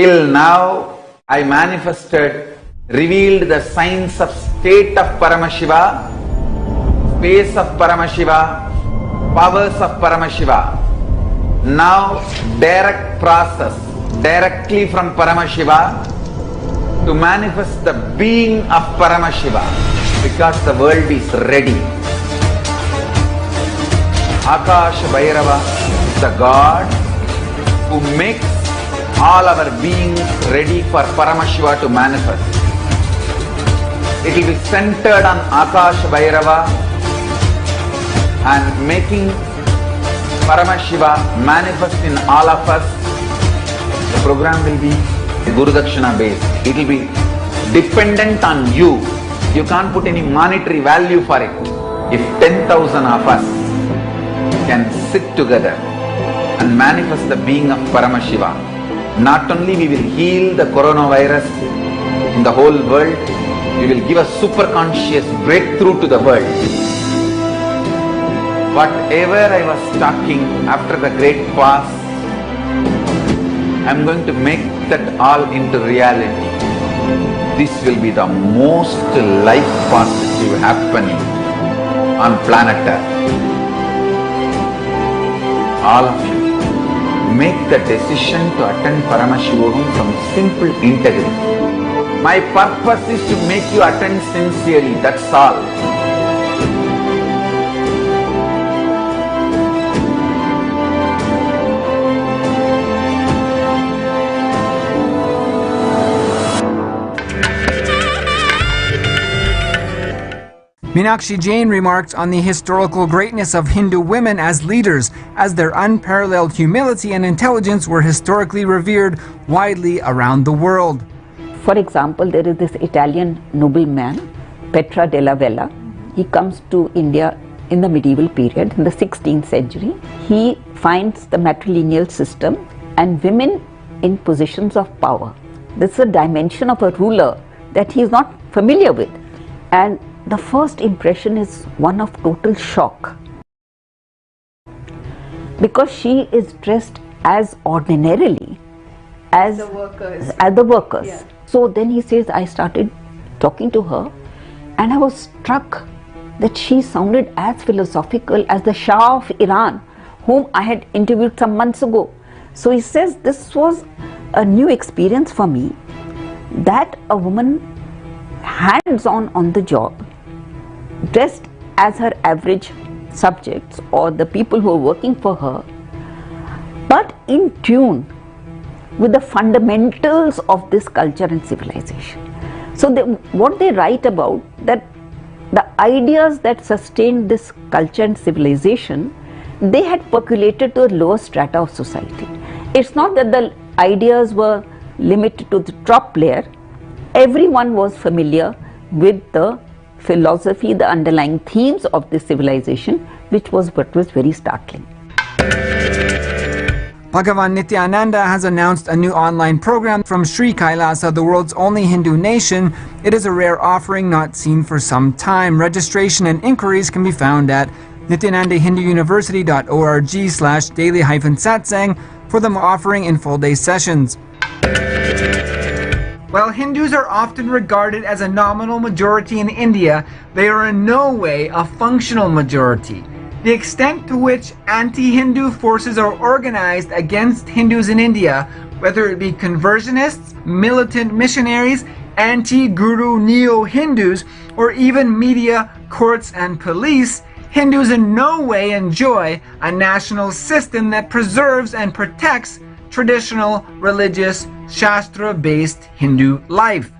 Till now, I manifested, revealed the signs of state of Paramashiva, space of Paramashiva, powers of Paramashiva. Now, direct process, directly from Paramashiva to manifest the being of Paramashiva, because the world is ready. Akash Bhairava, the God who makes all our beings ready for Paramashiva to manifest. It will be centered on Akash Bhairava and making Paramashiva manifest in all of us. The program will be Guru Dakshina based. It will be dependent on you. You can't put any monetary value for it. If 10,000 of us can sit together and manifest the being of Paramashiva, not only we will heal the coronavirus in the whole world, we will give a super conscious breakthrough to the world. Whatever I was talking after the great fast, I am going to make that all into reality. This will be the most life positive happening on planet Earth. All of you, make the decision to attend Paramashivam from simple integrity. My purpose is to make you attend sincerely, that's all. Meenakshi Jain remarked on the historical greatness of Hindu women as leaders, as their unparalleled humility and intelligence were historically revered widely around the world. For example, there is this Italian nobleman, Petra della Vella. He comes to India in the medieval period, in the 16th century. He finds the matrilineal system and women in positions of power. This is a dimension of a ruler that he is not familiar with. And the first impression is one of total shock, because she is dressed as ordinarily as the workers. Yeah. So then he says, I started talking to her and I was struck that she sounded as philosophical as the Shah of Iran, whom I had interviewed some months ago. So he says this was a new experience for me, that a woman hands-on the job, dressed as her average subjects or the people who are working for her, but in tune with the fundamentals of this culture and civilization. So what they write about, that the ideas that sustain this culture and civilization, they had percolated to a lower strata of society. It's not that the ideas were limited to the top layer. Everyone was familiar with the philosophy, the underlying themes of this civilization, which was what was very startling. Bhagavan Nithyananda has announced a new online program from Sri Kailasa, the world's only Hindu nation. It is a rare offering not seen for some time. Registration and inquiries can be found at nithyanandahinduuniversity.org/daily-satsang for the offering in full-day sessions. While Hindus are often regarded as a nominal majority in India, they are in no way a functional majority. The extent to which anti-Hindu forces are organized against Hindus in India, whether it be conversionists, militant missionaries, anti-guru neo-Hindus, or even media, courts and police, Hindus in no way enjoy a national system that preserves and protects traditional, religious, Shastra-based Hindu life.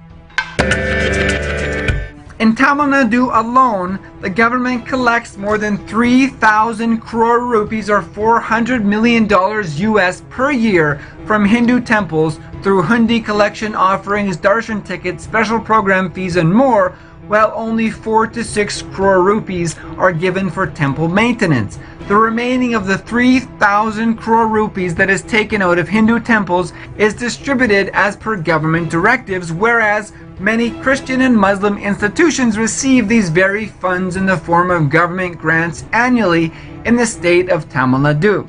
In Tamil Nadu alone, the government collects more than 3,000 crore rupees or $400 million US per year from Hindu temples through hundi collection offerings, darshan tickets, special program fees and more, while only 4 to 6 crore rupees are given for temple maintenance. The remaining of the 3,000 crore rupees that is taken out of Hindu temples is distributed as per government directives, whereas many Christian and Muslim institutions receive these very funds in the form of government grants annually in the state of Tamil Nadu.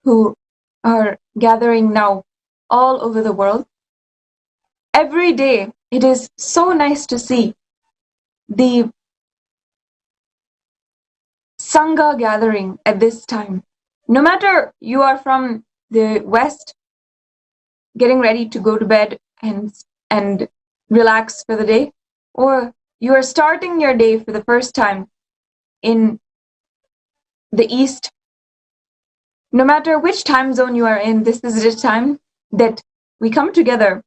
who are gathering now all over the world. Every day, it is so nice to see the Sangha gathering at this time. No matter you are from the West, getting ready to go to bed and relax for the day, or you are starting your day for the first time in the East, no matter which time zone you are in, this is the time that we come together,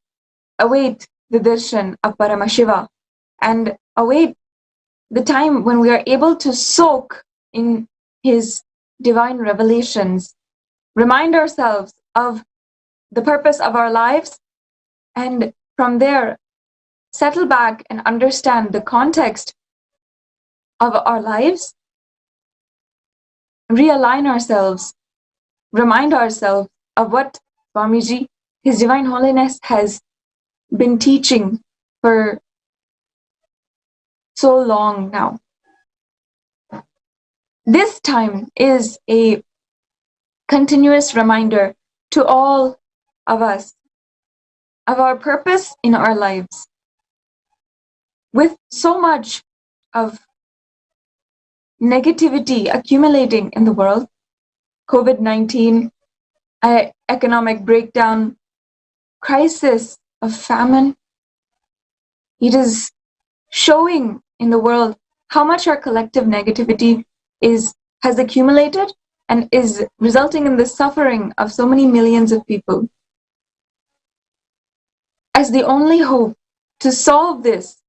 await the darshan of Paramashiva, and await the time when we are able to soak in his divine revelations, remind ourselves of the purpose of our lives, and from there settle back and understand the context of our lives, realign ourselves, remind ourselves of what Swamiji, His Divine Holiness, has been teaching for so long now. This time is a continuous reminder to all of us of our purpose in our lives. With so much of negativity accumulating in the world, COVID-19, economic breakdown, crisis of famine, it is showing in the world how much our collective negativity has accumulated and is resulting in the suffering of so many millions of people. As the only hope to solve this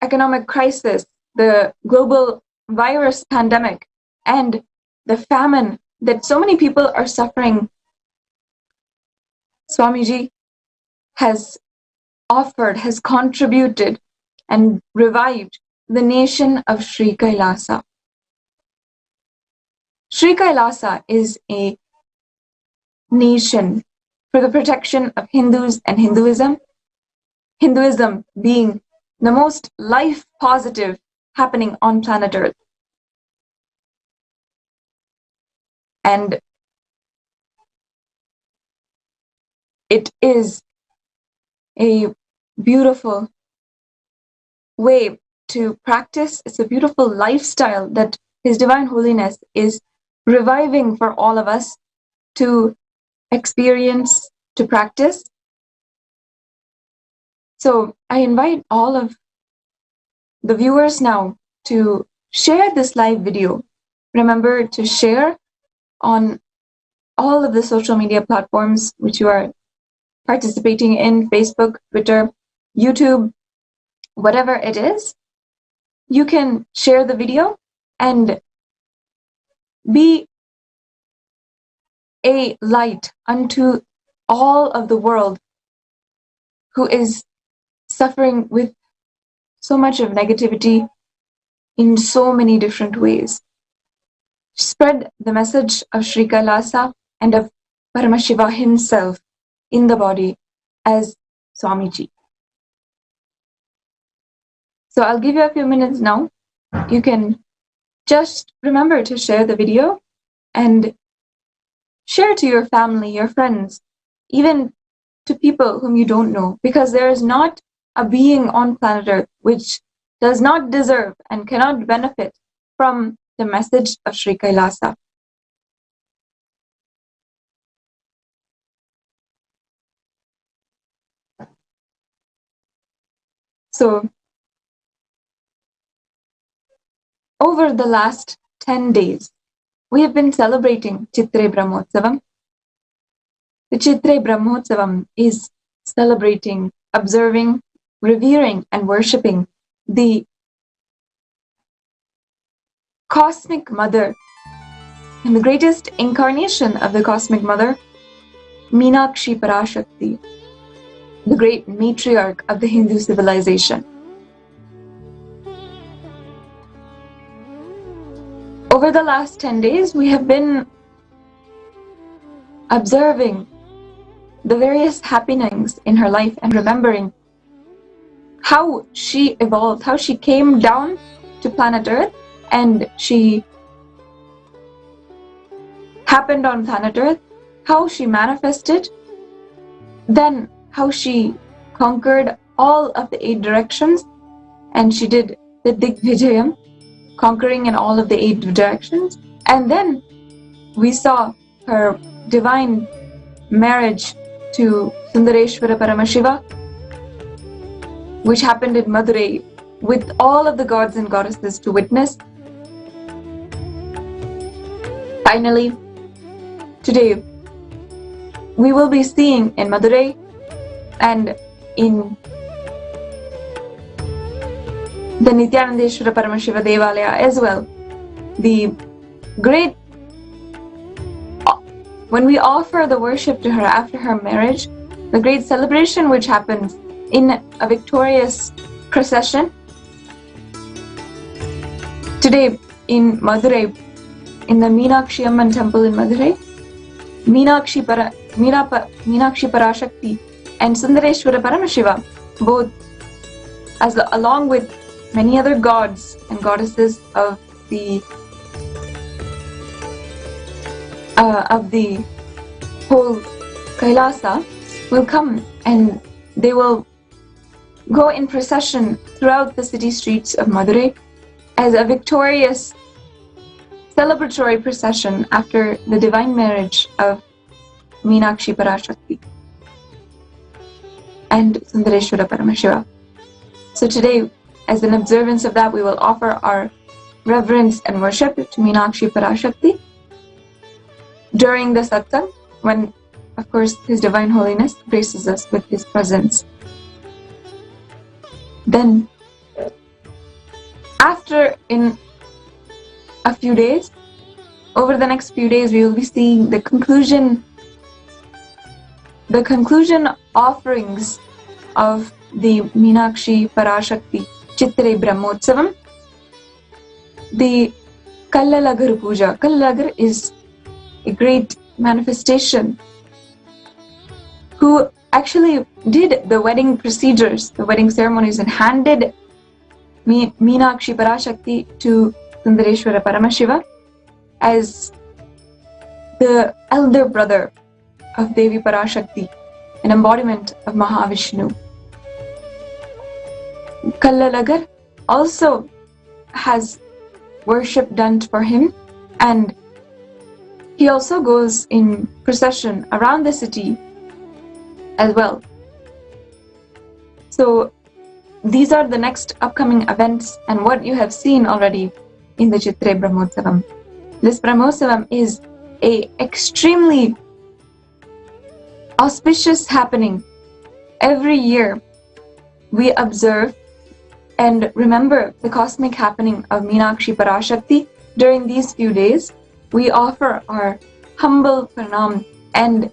economic crisis, the global virus pandemic, and the famine that so many people are suffering, Swamiji has offered, has contributed, and revived the nation of Sri Kailasa. Sri Kailasa is a nation for the protection of Hindus and Hinduism, Hinduism being the most life positive happening on planet Earth. And it is a beautiful way to practice. It's a beautiful lifestyle that His Divine Holiness is reviving for all of us to experience, to practice. So I invite all of the viewers now to share this live video. Remember to share on all of the social media platforms which you are participating in, Facebook, Twitter, YouTube, whatever it is. You can share the video and be a light unto all of the world who is suffering with so much of negativity in so many different ways. Spread the message of Sri Kailasa and of Paramashiva himself in the body as Swamiji. So I'll give you a few minutes now. You can just remember to share the video and share to your family, your friends, even to people whom you don't know, because there is not a being on planet Earth which does not deserve and cannot benefit from the message of Sri Kailasa. So, over the last 10 days, we have been celebrating Chitre Brahmotsavam. The Chitre Brahmotsavam is celebrating, observing, revering, and worshipping the Cosmic Mother and the greatest incarnation of the Cosmic Mother, Meenakshi Parashakti, the great matriarch of the Hindu civilization. Over the last 10 days, we have been observing the various happenings in her life and remembering how she evolved, how she came down to planet Earth, and she happened on planet Earth, how she manifested, then how she conquered all of the 8 directions, and she did the Digvijayam, conquering in all of the 8 directions. And then we saw her divine marriage to Sundareshwara Paramashiva, which happened in Madurai with all of the gods and goddesses to witness. Finally, today we will be seeing in Madurai and in the Nithyanandeshwara Paramashiva Devalaya as well, the great, when we offer the worship to her after her marriage, the great celebration which happens in a victorious procession. Today in Madurai, in the Meenakshi Amman temple in Madurai, Meenakshi Parashakti and Sundareshwara Paramashiva, both along with many other gods and goddesses of the whole Kailasa, will come and they will go in procession throughout the city streets of Madurai as a victorious celebratory procession after the divine marriage of Meenakshi Parashakti and Sundareshwara Paramashiva. So today, as an observance of that, we will offer our reverence and worship to Meenakshi Parashakti during the Satsang, when, of course, His Divine Holiness graces us with His presence. Then, after, in a few days, over the next few days, we will be seeing the conclusion offerings of the Meenakshi Parashakti Chitre Brahmotsavam, the Kallalagar Puja. Kallalagar is a great manifestation who actually did the wedding procedures, the wedding ceremonies, and handed Meenakshi Parashakti to Sundareshwara Paramashiva as the elder brother of Devi Parashakti, an embodiment of Mahavishnu. Kallalagar also has worship done for him, and he also goes in procession around the city as well. So these are the next upcoming events and what you have seen already in the Chitre Brahmotsavam. This Brahmotsavam is a extremely auspicious happening. Every year we observe and remember the cosmic happening of Meenakshi Parashakti. During these few days, we offer our humble pranam and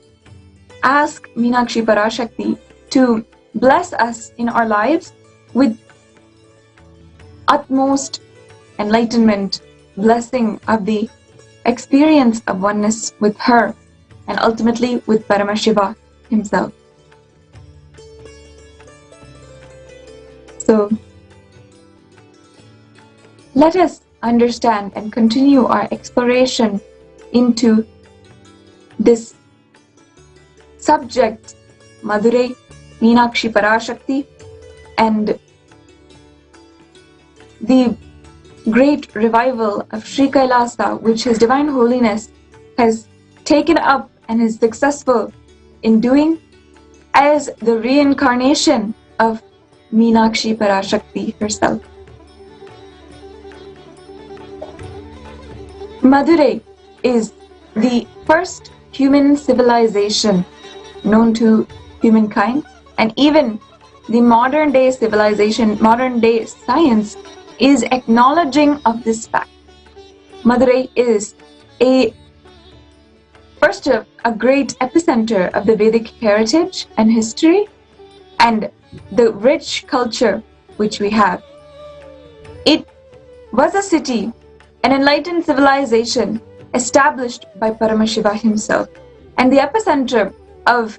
ask Meenakshi Parashakti to bless us in our lives with utmost enlightenment, blessing of the experience of oneness with her and ultimately with Paramashiva himself. So let us understand and continue our exploration into this subject, Madurai, Meenakshi Parashakti, and the great revival of Sri Kailasa, which His Divine Holiness has taken up and is successful in doing as the reincarnation of Meenakshi Parashakti herself. Madurai is the first human civilization known to humankind, and even the modern day civilization, modern day science is acknowledging of this fact. Madurai is a great epicenter of the Vedic heritage and history and the rich culture which we have. It was a city, an enlightened civilization established by Paramashiva himself, and the epicenter of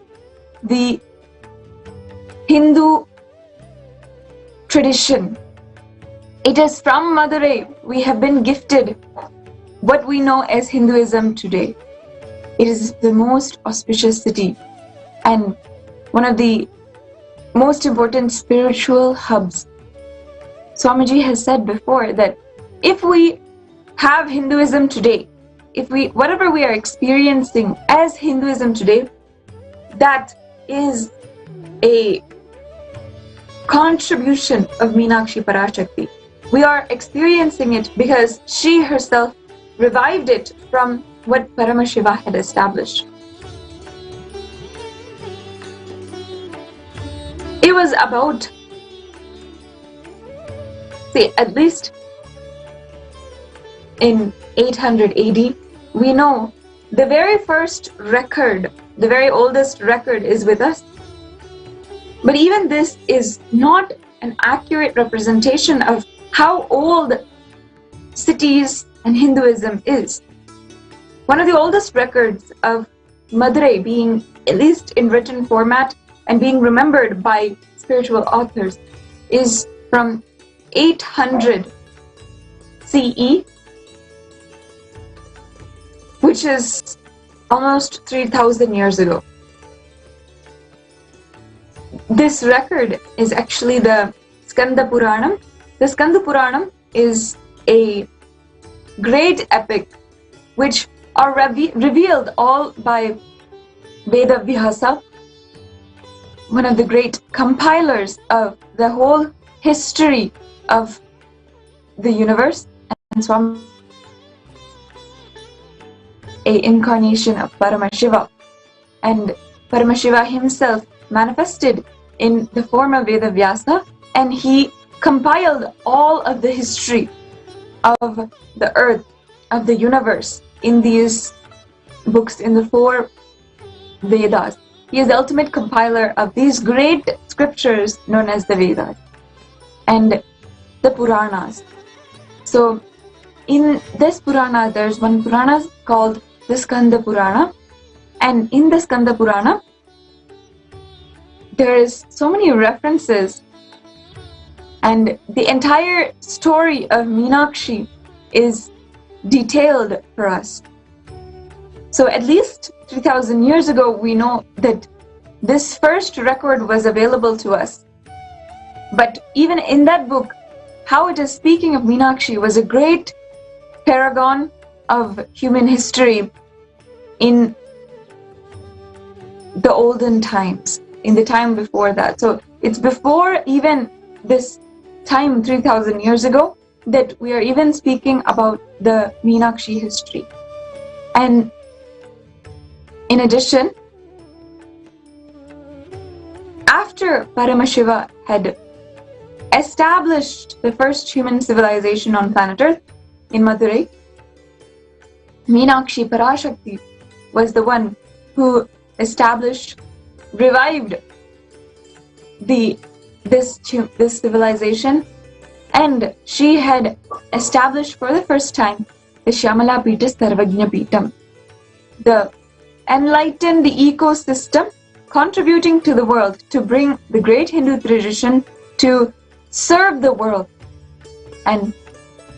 the Hindu tradition. It is from Madurai we have been gifted what we know as Hinduism today. It is the most auspicious city and one of the most important spiritual hubs. Swamiji has said before that if we have Hinduism today, whatever we are experiencing as Hinduism today, that is a contribution of Meenakshi Parashakti. We are experiencing it because she herself revived it from what Paramashiva had established. It was about, at least in 800 AD, we know the very first record, the very oldest record is with us. But even this is not an accurate representation of how old cities and Hinduism is. One of the oldest records of Madurai being, at least in written format, and being remembered by spiritual authors is from 800 CE, which is almost 3,000 years ago. This record is actually the Skanda Puranam. The Skanda Puranam is a great epic which are revealed all by Veda Vyasa, one of the great compilers of the whole history of the universe, and Swami, a incarnation of Paramashiva. And Paramashiva himself manifested in the form of Veda Vyasa, and he compiled all of the history of the earth, of the universe, in these books, in the 4 Vedas. He is the ultimate compiler of these great scriptures known as the Vedas and the Puranas. So in this Purana, there's one Purana called the Skanda Purana, and in the Skanda Purana there is so many references, and the entire story of Meenakshi is detailed for us. So at least 3,000 years ago, we know that this first record was available to us. But even in that book, how it is speaking of Meenakshi was a great paragon of human history in the olden times, in the time before that. So it's before even this time 3,000 years ago that we are even speaking about the Meenakshi history. And in addition, after Paramashiva had established the first human civilization on planet Earth in Madurai, Meenakshi Parashakti was the one who revived this civilization, and she had established for the first time the Shyamala Pita Sarvajna Pitam, the enlightened ecosystem contributing to the world, to bring the great Hindu tradition to serve the world. And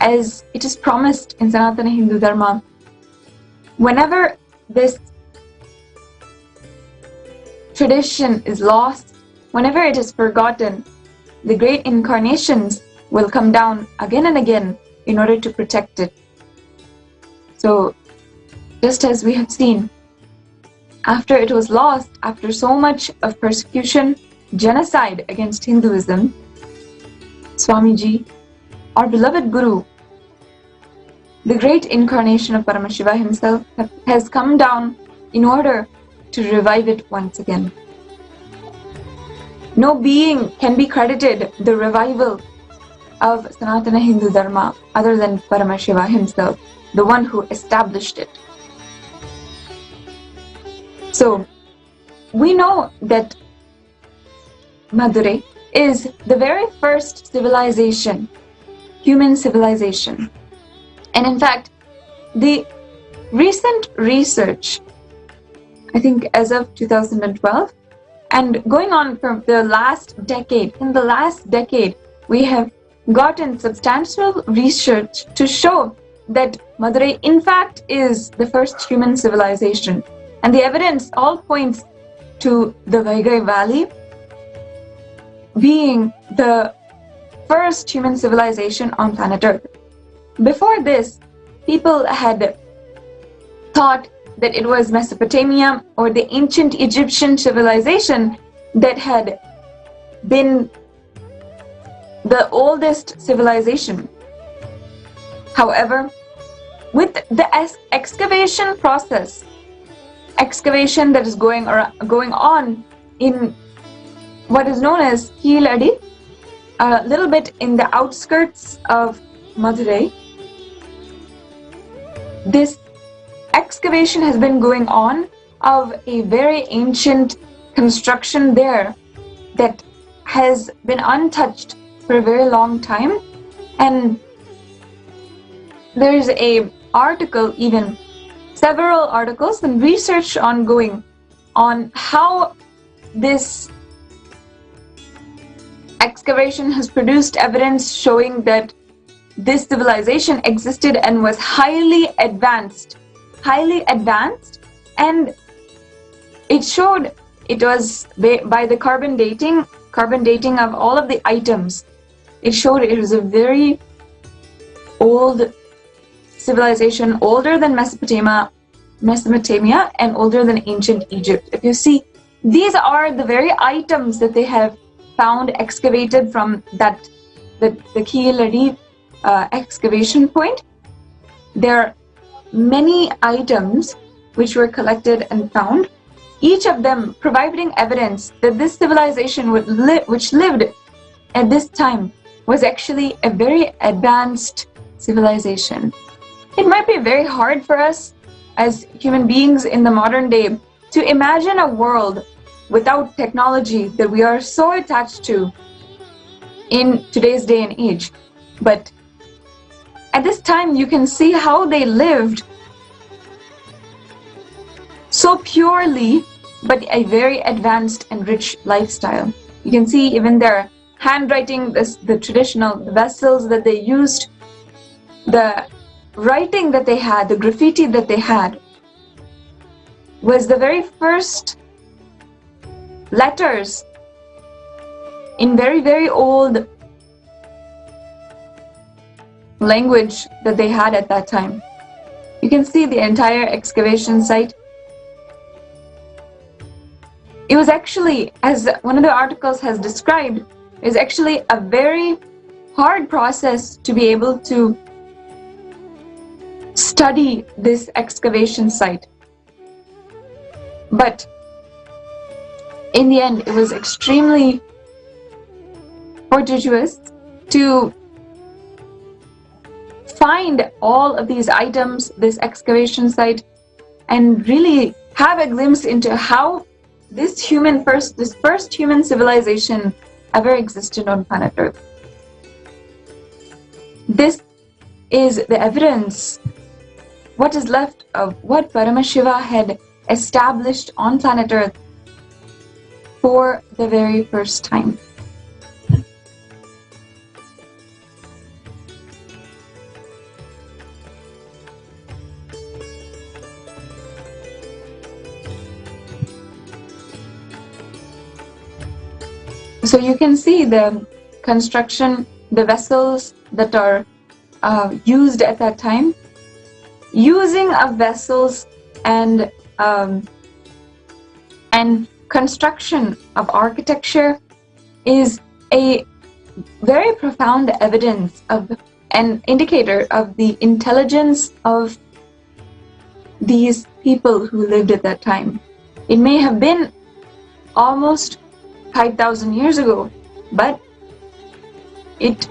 as it is promised in Sanatana Hindu Dharma, whenever this tradition is lost, whenever it is forgotten, the great incarnations will come down again and again in order to protect it. So, just as we have seen, after it was lost, after so much of persecution, genocide against Hinduism, Swamiji, our beloved Guru, the great incarnation of Paramashiva himself, has come down in order to revive it once again. No being can be credited the revival of Sanatana Hindu Dharma other than Paramashiva himself, the one who established it. So, we know that Madurai is the very first civilization, human civilization. And in fact, the recent research, I think as of 2012, and going on from the last decade, in the last decade, we have gotten substantial research to show that Madurai in fact is the first human civilization, and the evidence all points to the Vaigai Valley being the first human civilization on planet Earth. Before this, people had thought that it was Mesopotamia or the ancient Egyptian civilization that had been the oldest civilization. However, with the excavation process, excavation that is going on in what is known as Keeladi, a little bit in the outskirts of Madurai, this excavation has been going on of a very ancient construction there that has been untouched for a very long time. And there's a article, even several articles and research ongoing on how this excavation has produced evidence showing that this civilization existed and was highly advanced, and it showed it was by the carbon dating of all of the items. It showed it was a very old civilization, older than Mesopotamia and older than ancient Egypt. If you see, these are the very items that they have found excavated from the Keeladi excavation point. There are many items which were collected and found, each of them providing evidence that this civilization which lived at this time was actually a very advanced civilization. It might be very hard for us as human beings in the modern day to imagine a world without technology that we are so attached to in today's day and age. But at this time, you can see how they lived so purely, but a very advanced and rich lifestyle. You can see even their handwriting, the traditional vessels that they used, the writing that they had, the graffiti that they had, was the very first letters in very, very old language that they had at that time. You can see the entire excavation site. It was actually, as one of the articles has described, is actually a very hard process to be able to study this excavation site. But in the end, it was extremely fortuitous to find all of these items, this excavation site, and really have a glimpse into how this first human civilization ever existed on planet Earth. This is the evidence, what is left of what Paramashiva had established on planet Earth for the very first time. So you can see the construction, the vessels that are used at that time. Using of vessels and construction of architecture is a very profound evidence of an indicator of the intelligence of these people who lived at that time. It may have been almost 5,000 years ago, but it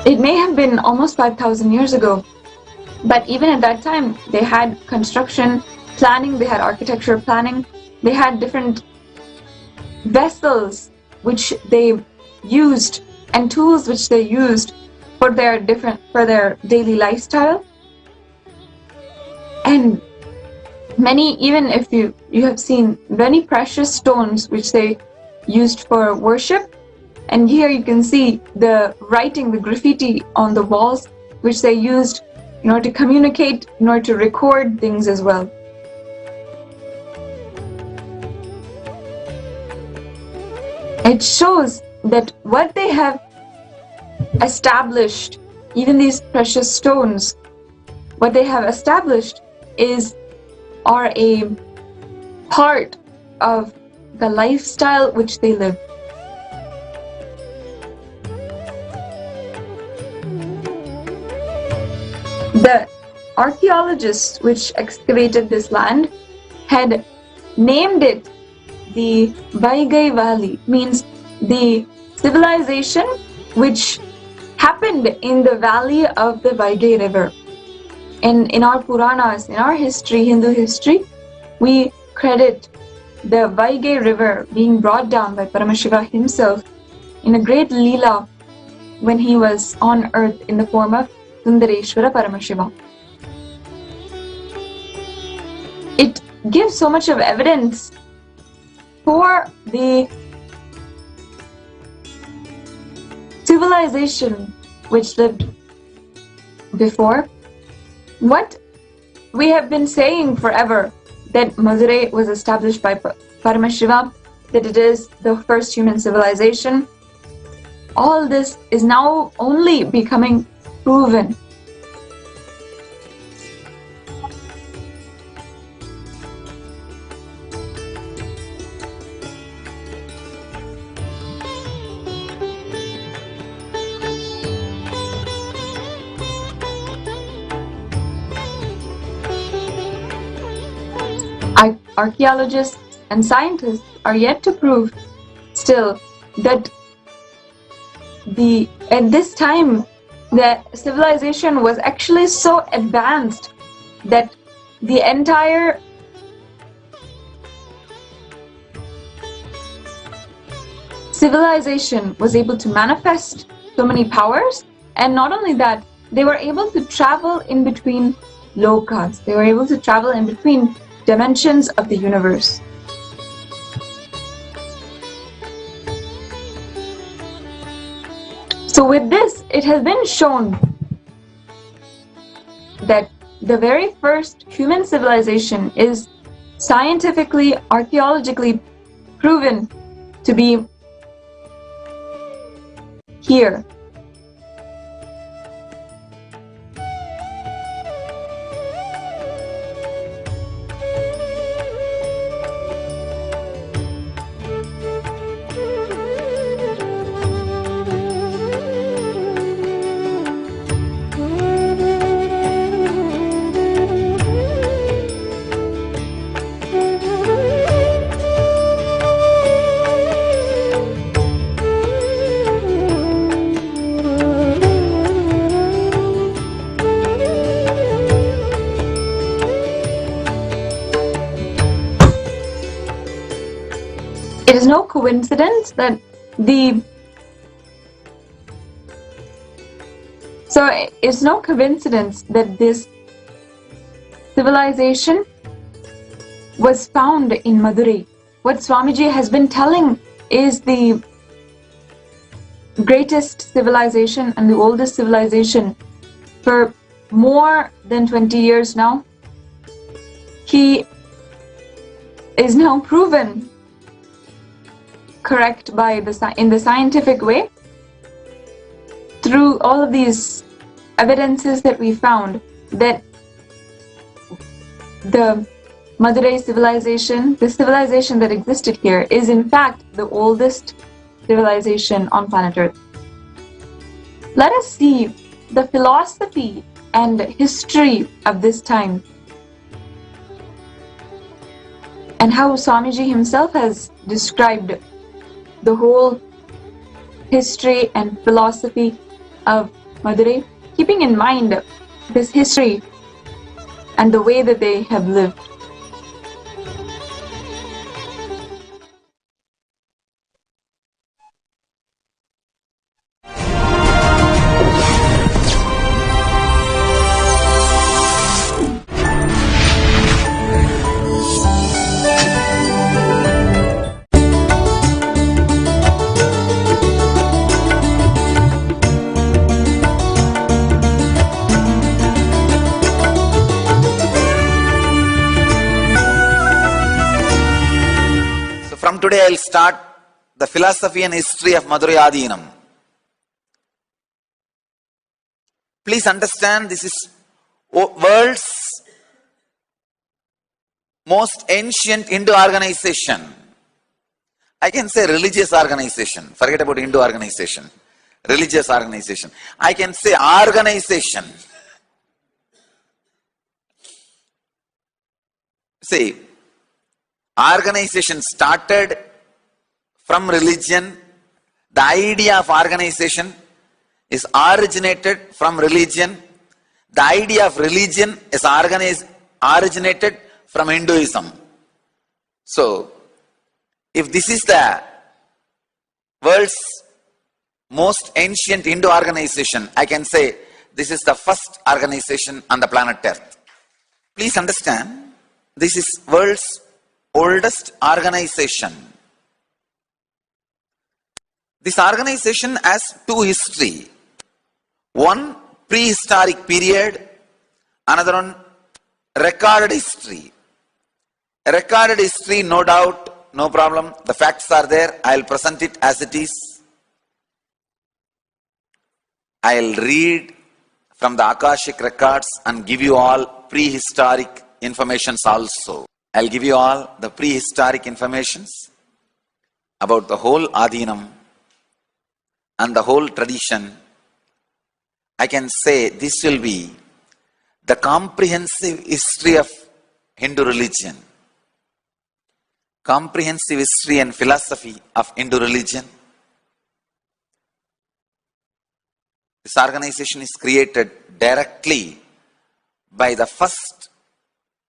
may have been almost 5,000 years ago, but even at that time, they had construction planning, they had architecture planning, they had different vessels which they used and tools which they used for their daily lifestyle. And many, even if you have seen many precious stones which they used for worship, And here you can see the writing, the graffiti on the walls, which they used in order to communicate, in order to record things as well. It shows that what they have established, even these precious stones, what they have established are a part of the lifestyle which they live. The archaeologists which excavated this land had named it the Vaigai Valley, means the civilization which happened in the valley of the Vaigai River. In our Puranas, in our history, Hindu history, we credit the Vaigai River being brought down by Paramashiva himself in a great Leela when he was on earth in the form of Sundareshwara Paramashiva. It gives so much of evidence for the civilization which lived before. What we have been saying forever, that Madurai was established by Paramashiva, that it is the first human civilization, all this is now only becoming proven. Archaeologists and scientists are yet to prove still that at this time the civilization was actually so advanced that the entire civilization was able to manifest so many powers, and not only that, they were able to travel in between lokas. They were able to travel in between dimensions of the universe. So with this, it has been shown that the very first human civilization is scientifically, archaeologically proven to be here. It is no coincidence that it's no coincidence that this civilization was found in Madurai. What Swamiji has been telling is the greatest civilization and the oldest civilization for more than 20 years now. He is now proven correct in the scientific way through all of these evidences that we found, that the Madurai civilization, the civilization that existed here, is in fact the oldest civilization on planet Earth. Let us see the philosophy and history of this time, and how Swamiji himself has described the whole history and philosophy of Madurai, keeping in mind this history and the way that they have lived. today I'll start the philosophy and history of Madurai Adhinam. Please understand, this is world's most ancient Hindu organization. I can say religious organization. Forget about Hindu organization. Religious organization. I can say organization. See, organization started from religion. The idea of organization is originated from religion. The idea of religion is originated from Hinduism. So, if this is the world's most ancient Hindu organization, I can say this is the first organization on the planet Earth. Please understand, this is world's oldest organization. This organization has two history. One prehistoric period, another one recorded history. Recorded history, no doubt, no problem. The facts are there. I'll present it as it is. I'll read from the Akashic records and give you all prehistoric informations also. I'll give you all the prehistoric informations about the whole Adhinam and the whole tradition. I can say this will be the comprehensive history of Hindu religion. Comprehensive history and philosophy of Hindu religion. This organization is created directly by the first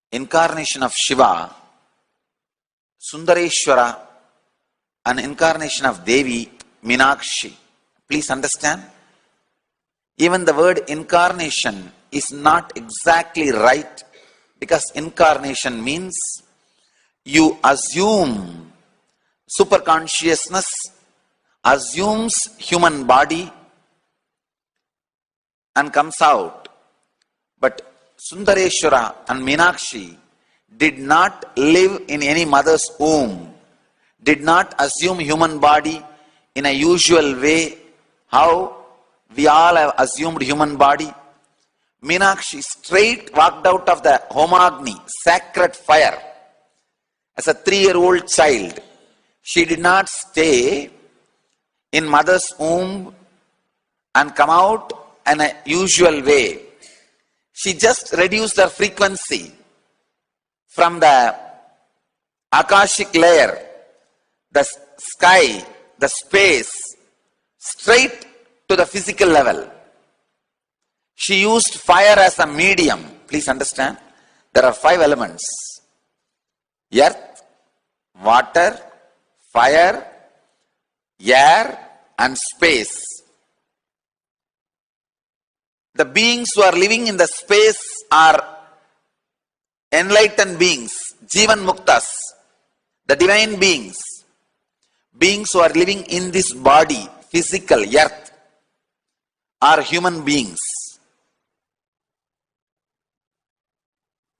incarnation of Shiva, Sundareshwara, an incarnation of Devi, Meenakshi. Please understand, even the word incarnation is not exactly right, because incarnation means you assume, superconsciousness assumes human body and comes out. But Sundareshwara and Meenakshi did not live in any mother's womb, did not assume human body in a usual way, how we all have assumed human body. Meenakshi straight walked out of the Homagni, sacred fire, as a 3-year-old child. She did not stay in mother's womb and come out in a usual way. She just reduced her frequency from the Akashic layer, the sky, the space, straight to the physical level. She used fire as a medium. Please understand, there are 5 elements: earth, water, fire, air, and space. The beings who are living in the space are enlightened beings, Jivan Muktas, the divine beings. Beings who are living in this body, physical, earth, are human beings.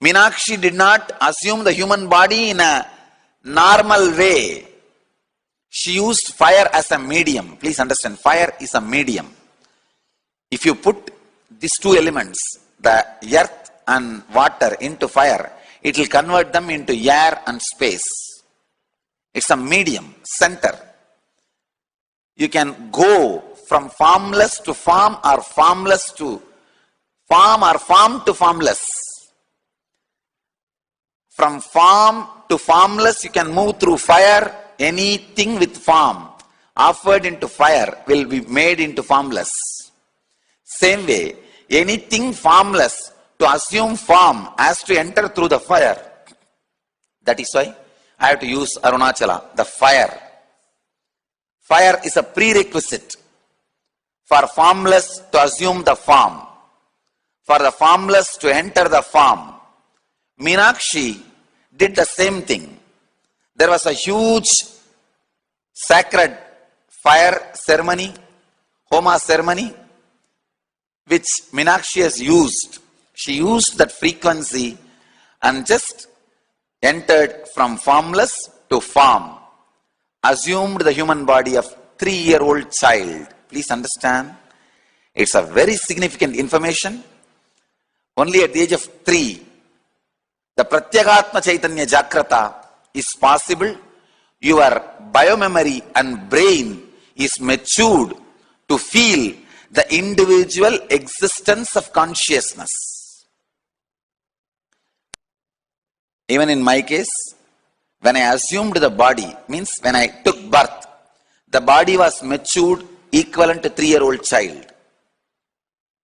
Meenakshi did not assume the human body in a normal way. She used fire as a medium. Please understand, fire is a medium. If you put these 2 elements, the earth and water, into fire, it will convert them into air and space. It's a medium, center. You can go from formless to form, or formless to form, or form to formless. From form to formless, you can move through fire. Anything with form offered into fire will be made into formless. Same way, anything formless to assume form has to enter through the fire. That is why I have to use Arunachala, the fire. Fire is a prerequisite for formless to assume the form, for the formless to enter the form. Meenakshi did the same thing. There was a huge sacred fire ceremony, Homa ceremony, which Meenakshi has used. She used that frequency and just entered from formless to form. assumed the human body of 3-year-old child. Please understand, it's a very significant information. Only at the age of 3, the Pratyagatma Chaitanya Jagrata is possible. Your biomemory and brain is matured to feel the individual existence of consciousness. Even in my case, when I assumed the body, means when I took birth, the body was matured equivalent to 3-year-old child.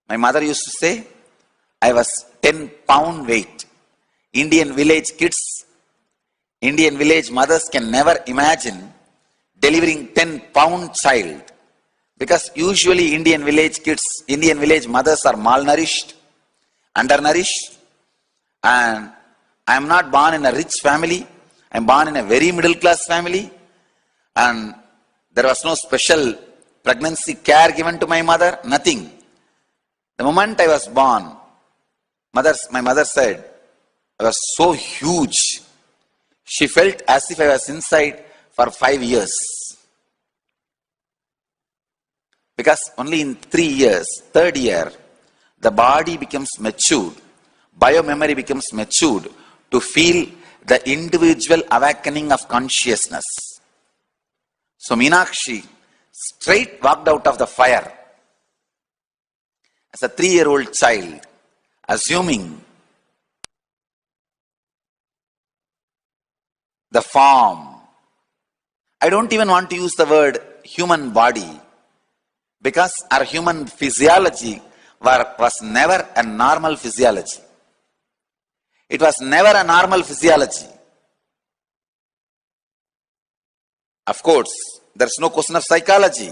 My mother used to say, I was 10-pound weight. Indian village kids, Indian village mothers can never imagine delivering 10-pound child. Because usually Indian village kids, Indian village mothers are malnourished, undernourished. And I am not born in a rich family. I am born in a very middle class family. And there was no special pregnancy care given to my mother, nothing. The moment I was born, my mother said, I was so huge. She felt as if I was inside for 5 years. Because only in 3 years, 3rd year, the body becomes matured, biomemory becomes matured to feel the individual awakening of consciousness. So Meenakshi straight walked out of the fire as a 3-year-old child, assuming the form. I don't even want to use the word human body, because our human physiology was never a normal physiology. It was never a normal physiology. Of course, there's no question of psychology,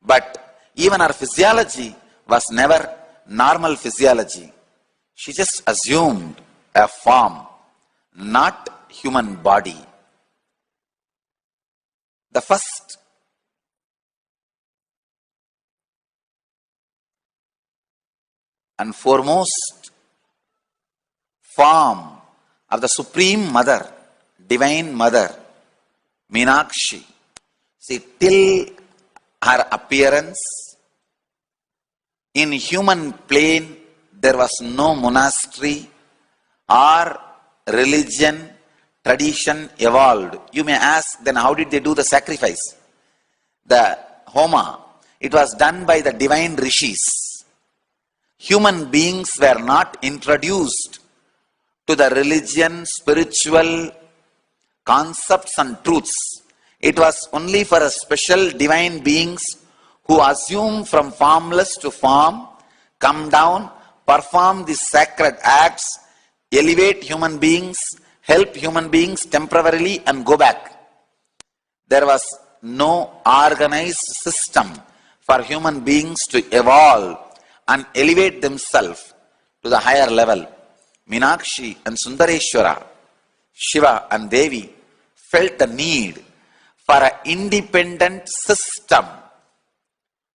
but even our physiology was never normal physiology. She just assumed a form, not human body. The first and foremost form of the Supreme Mother, Divine Mother, Meenakshi. See, till her appearance, in human plane, there was no monastery or religion, tradition evolved. You may ask, then how did they do the sacrifice? The Homa, it was done by the divine rishis. Human beings were not introduced to the religion, spiritual concepts and truths. It was only for a special divine beings who assume from formless to form, come down, perform these sacred acts, elevate human beings, help human beings temporarily and go back. There was no organized system for human beings to evolve and elevate themselves to the higher level. Meenakshi and Sundareshwara, Shiva and Devi felt the need for an independent system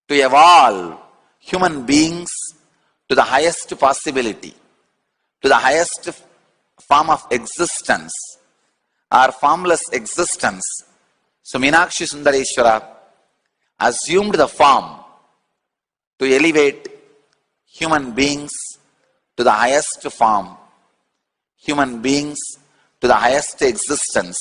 to evolve human beings to the highest possibility, to the highest form of existence, or formless existence. So Meenakshi Sundareshwara assumed the form to elevate human beings to the highest form, human beings to the highest existence.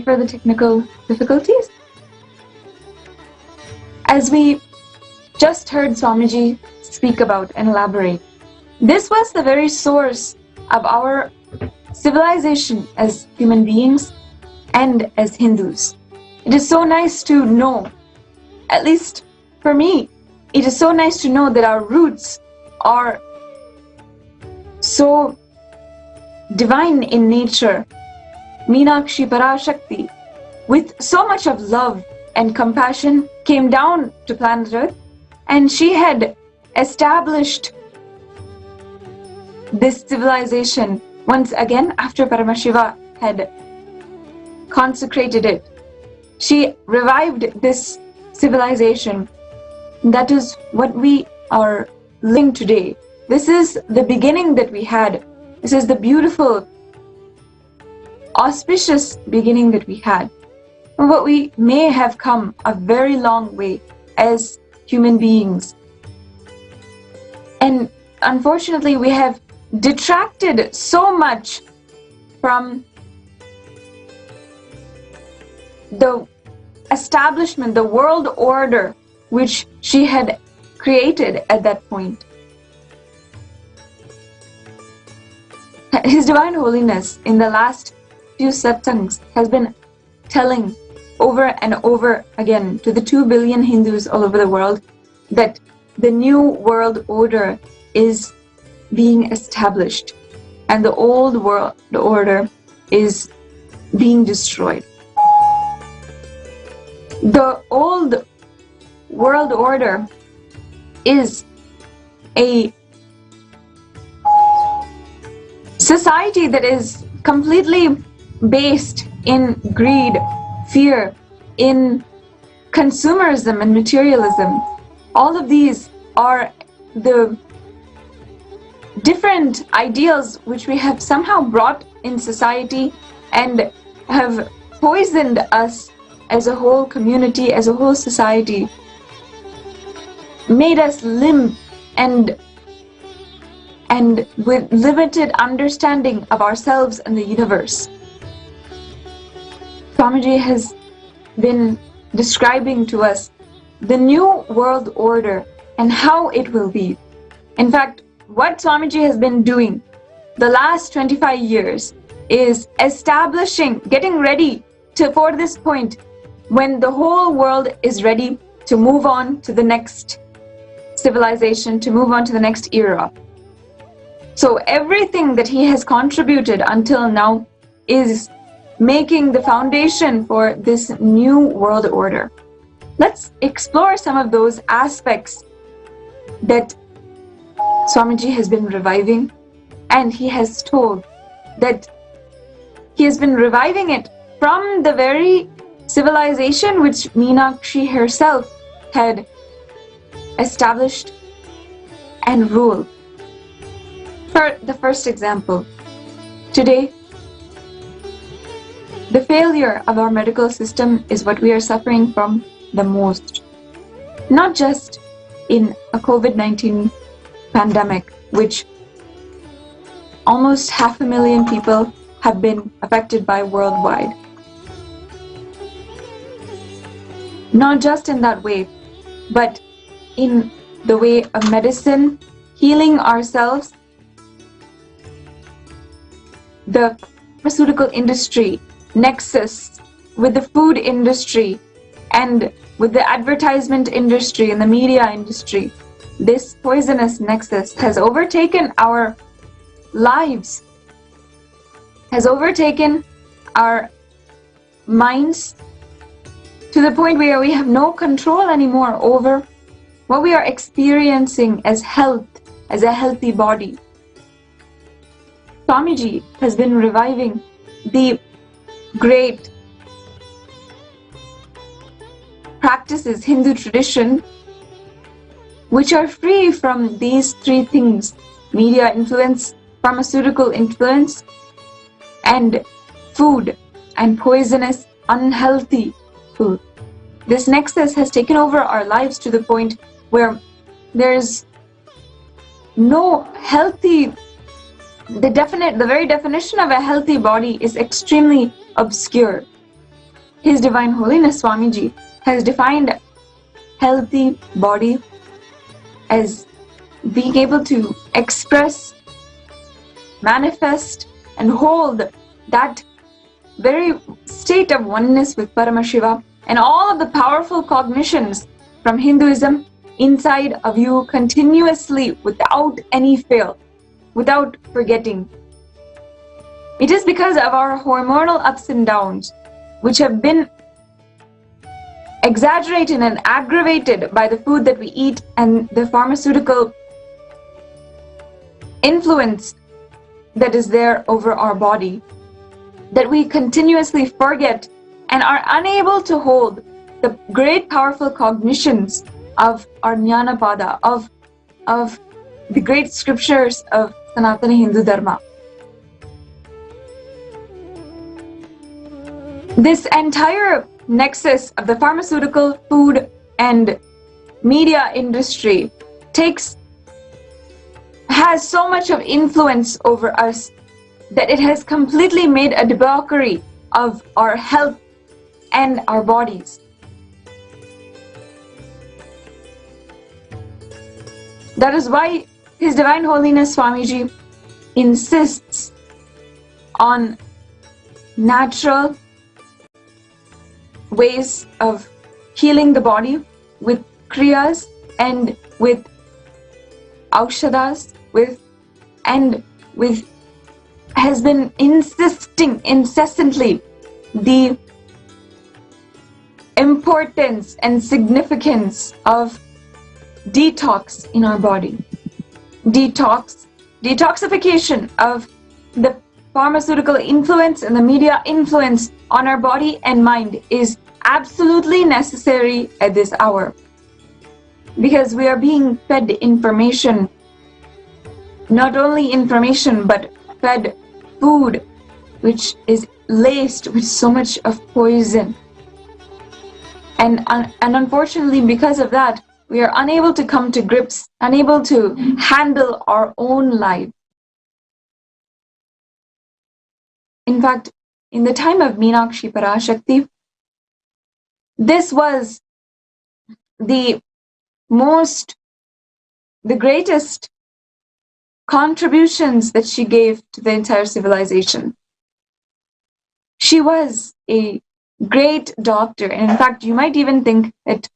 for the technical difficulties. As we just heard Swamiji speak about and elaborate, this was the very source of our civilization as human beings and as Hindus. It is so nice to know, at least for me, it is so nice to know that our roots are so divine in nature. Meenakshi Parashakti, with so much of love and compassion, came down to planet Earth, and she had established this civilization once again after Paramashiva had consecrated it. She revived this civilization. That is what we are living today. This is the beginning that we had. This is the beautiful, auspicious beginning that we had. But we may have come a very long way as human beings. And unfortunately, we have detracted so much from the establishment, the world order which she had created at that point. His Divine Holiness in the last few satsangs has been telling over and over again to the 2 billion Hindus all over the world that the new world order is being established and the old world order is being destroyed. The old world order is a society that is completely based in greed, fear, in consumerism and materialism. All of these are the different ideals which we have somehow brought in society and have poisoned us as a whole community, as a whole society, made us limp and with limited understanding of ourselves and the universe. Swamiji has been describing to us the new world order and how it will be. In fact, what Swamiji has been doing the last 25 years is establishing, getting ready for this point when the whole world is ready to move on to the next civilization, to move on to the next era. So everything that he has contributed until now is making the foundation for this new world order. Let's explore some of those aspects that Swamiji has been reviving, and he has told that he has been reviving it from the very civilization which Meenakshi herself had established and ruled. For the first example, today, the failure of our medical system is what we are suffering from the most. Not just in a COVID-19 pandemic, which almost 500,000 people have been affected by worldwide. Not just in that way, but in the way of medicine, healing ourselves, the pharmaceutical industry, nexus with the food industry and with the advertisement industry and the media industry. This poisonous nexus has overtaken our lives, has overtaken our minds to the point where we have no control anymore over what we are experiencing as health, as a healthy body. Swamiji has been reviving the great practices, Hindu tradition, which are free from these three things: media influence, pharmaceutical influence, and food, and poisonous, unhealthy food. This nexus has taken over our lives to the point where there's no healthy, the very definition of a healthy body is extremely obscure. His Divine Holiness Swamiji has defined healthy body as being able to express, manifest, and hold that very state of oneness with Paramashiva and all of the powerful cognitions from Hinduism inside of you continuously without any fail, without forgetting. It is because of our hormonal ups and downs, which have been exaggerated and aggravated by the food that we eat and the pharmaceutical influence that is there over our body, that we continuously forget and are unable to hold the great powerful cognitions of our Jnana Pada, of the great scriptures of Sanatana Hindu Dharma. This entire nexus of the pharmaceutical, food, and media industry has so much of influence over us that it has completely made a debauchery of our health and our bodies. That is why His Divine Holiness Swamiji insists on natural ways of healing the body with kriyas and with aushadas, has been insisting incessantly the importance and significance of detox in our body. Detoxification of the pharmaceutical influence and the media influence on our body and mind is absolutely necessary at this hour, because we are being fed information, not only information but fed food which is laced with so much of poison, and unfortunately because of that we are unable to come to grips, unable to handle our own life. In fact, in the time of Meenakshi Parashakti, this was the greatest contributions that she gave to the entire civilization. She was a great doctor, and in fact, you might even think that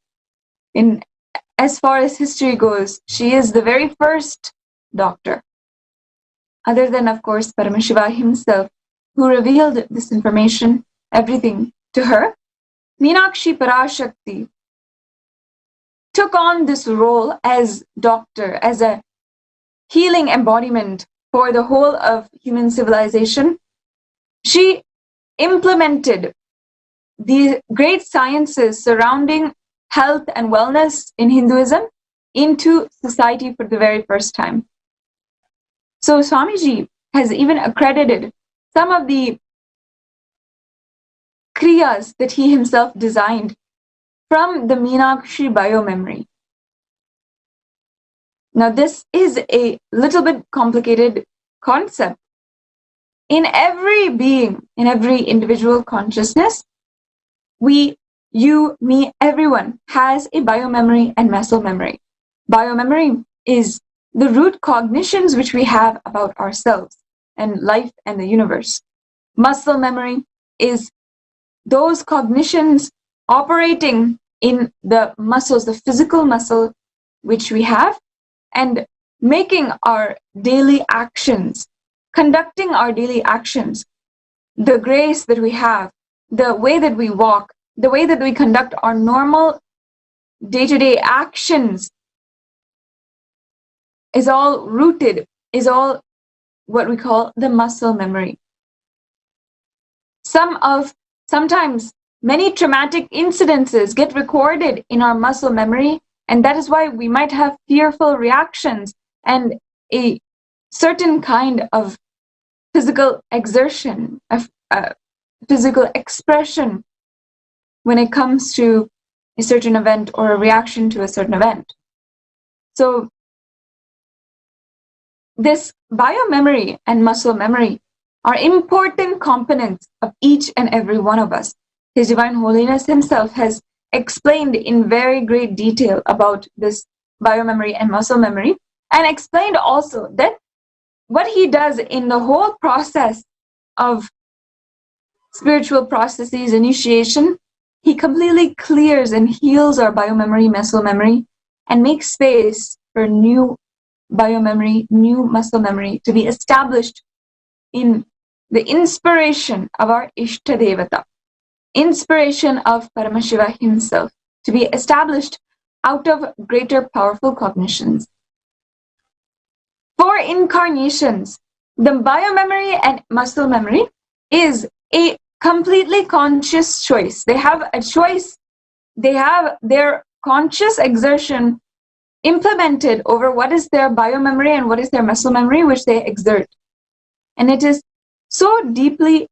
as far as history goes, she is the very first doctor, other than, of course, Paramashiva himself, who revealed this information, everything, to her. Meenakshi Parashakti took on this role as doctor, as a healing embodiment for the whole of human civilization. She implemented the great sciences surrounding health and wellness in Hinduism into society for the very first time. So Swamiji has even accredited some of the kriyas that he himself designed from the Meenakshi biomemory. Now this is a little bit complicated concept. In every being, in every individual consciousness, you, me, everyone has a biomemory and muscle memory. Biomemory is the root cognitions which we have about ourselves and life and the universe. Muscle memory is those cognitions operating in the muscles, the physical muscle which we have, and making our daily actions, conducting our daily actions, the grace that we have, the way that we walk, the way that we conduct our normal day-to-day actions is all rooted, is all what we call the muscle memory. Sometimes many traumatic incidences get recorded in our muscle memory, and that is why we might have fearful reactions and a certain kind of physical exertion, physical expression when it comes to a certain event or a reaction to a certain event. So this biomemory and muscle memory are important components of each and every one of us. His Divine Holiness himself has explained in very great detail about this biomemory and muscle memory, and explained also that what he does in the whole process of spiritual processes, initiation, he completely clears and heals our biomemory, muscle memory, and makes space for new biomemory, new muscle memory to be established in the inspiration of our Ishtadevata, inspiration of Paramashiva himself, to be established out of greater powerful cognitions. For incarnations, the biomemory and muscle memory is a completely conscious choice. They have a choice, they have their conscious exertion implemented over what is their biomemory and what is their muscle memory, which they exert. And it is so deeply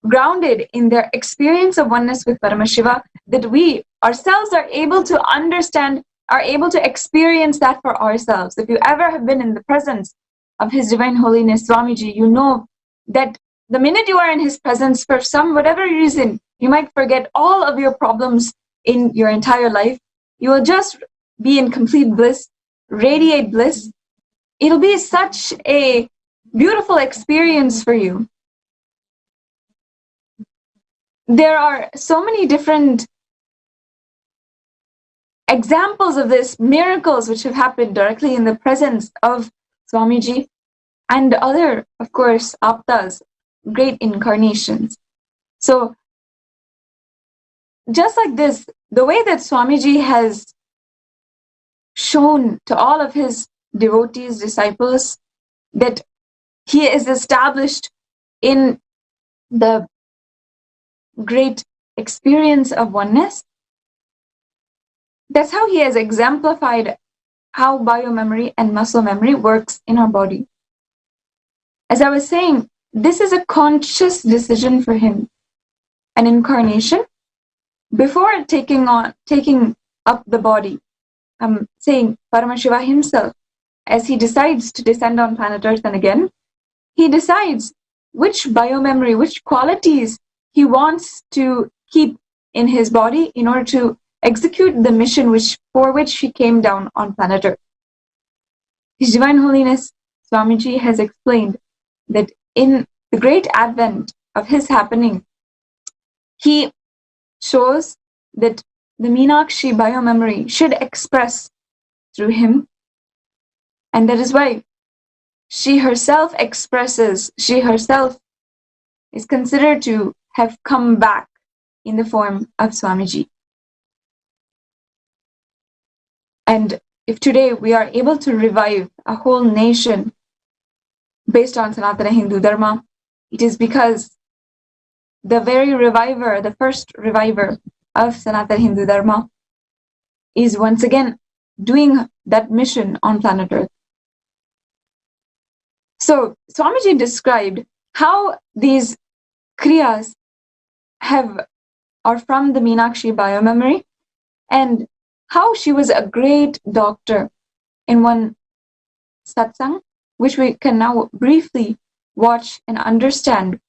grounded in their experience of oneness with Paramashiva that we ourselves are able to understand, are able to experience that for ourselves. If you ever have been in the presence of His Divine Holiness Swamiji, you know that the minute you are in his presence, for some whatever reason, you might forget all of your problems in your entire life. You will just be in complete bliss, radiate bliss. It'll be such a beautiful experience for you. There are so many different examples of this, miracles which have happened directly in the presence of Swamiji and other, of course, aptas, great incarnations. So, just like this, the way that Swamiji has shown to all of his devotees, disciples, that he is established in the great experience of oneness, that's how he has exemplified how biomemory and muscle memory works in our body. As I was saying, this is a conscious decision for him. An incarnation, before taking up the body, I'm saying Paramashiva himself, as he decides to descend on planet Earth, and again, he decides which biomemory, which qualities he wants to keep in his body in order to execute the mission for which he came down on planet Earth. His Divine Holiness Swamiji has explained that in the great advent of his happening, he shows that the Meenakshi biomemory should express through him, and that is why she herself expresses, she herself is considered to have come back in the form of Swamiji. And if today we are able to revive a whole nation based on Sanatana Hindu Dharma, it is because the very reviver, the first reviver of Sanatana Hindu Dharma, is once again doing that mission on planet Earth. So Swamiji described how these kriyas are from the Meenakshi biomemory, and how she was a great doctor in one satsang, which we can now briefly watch and understand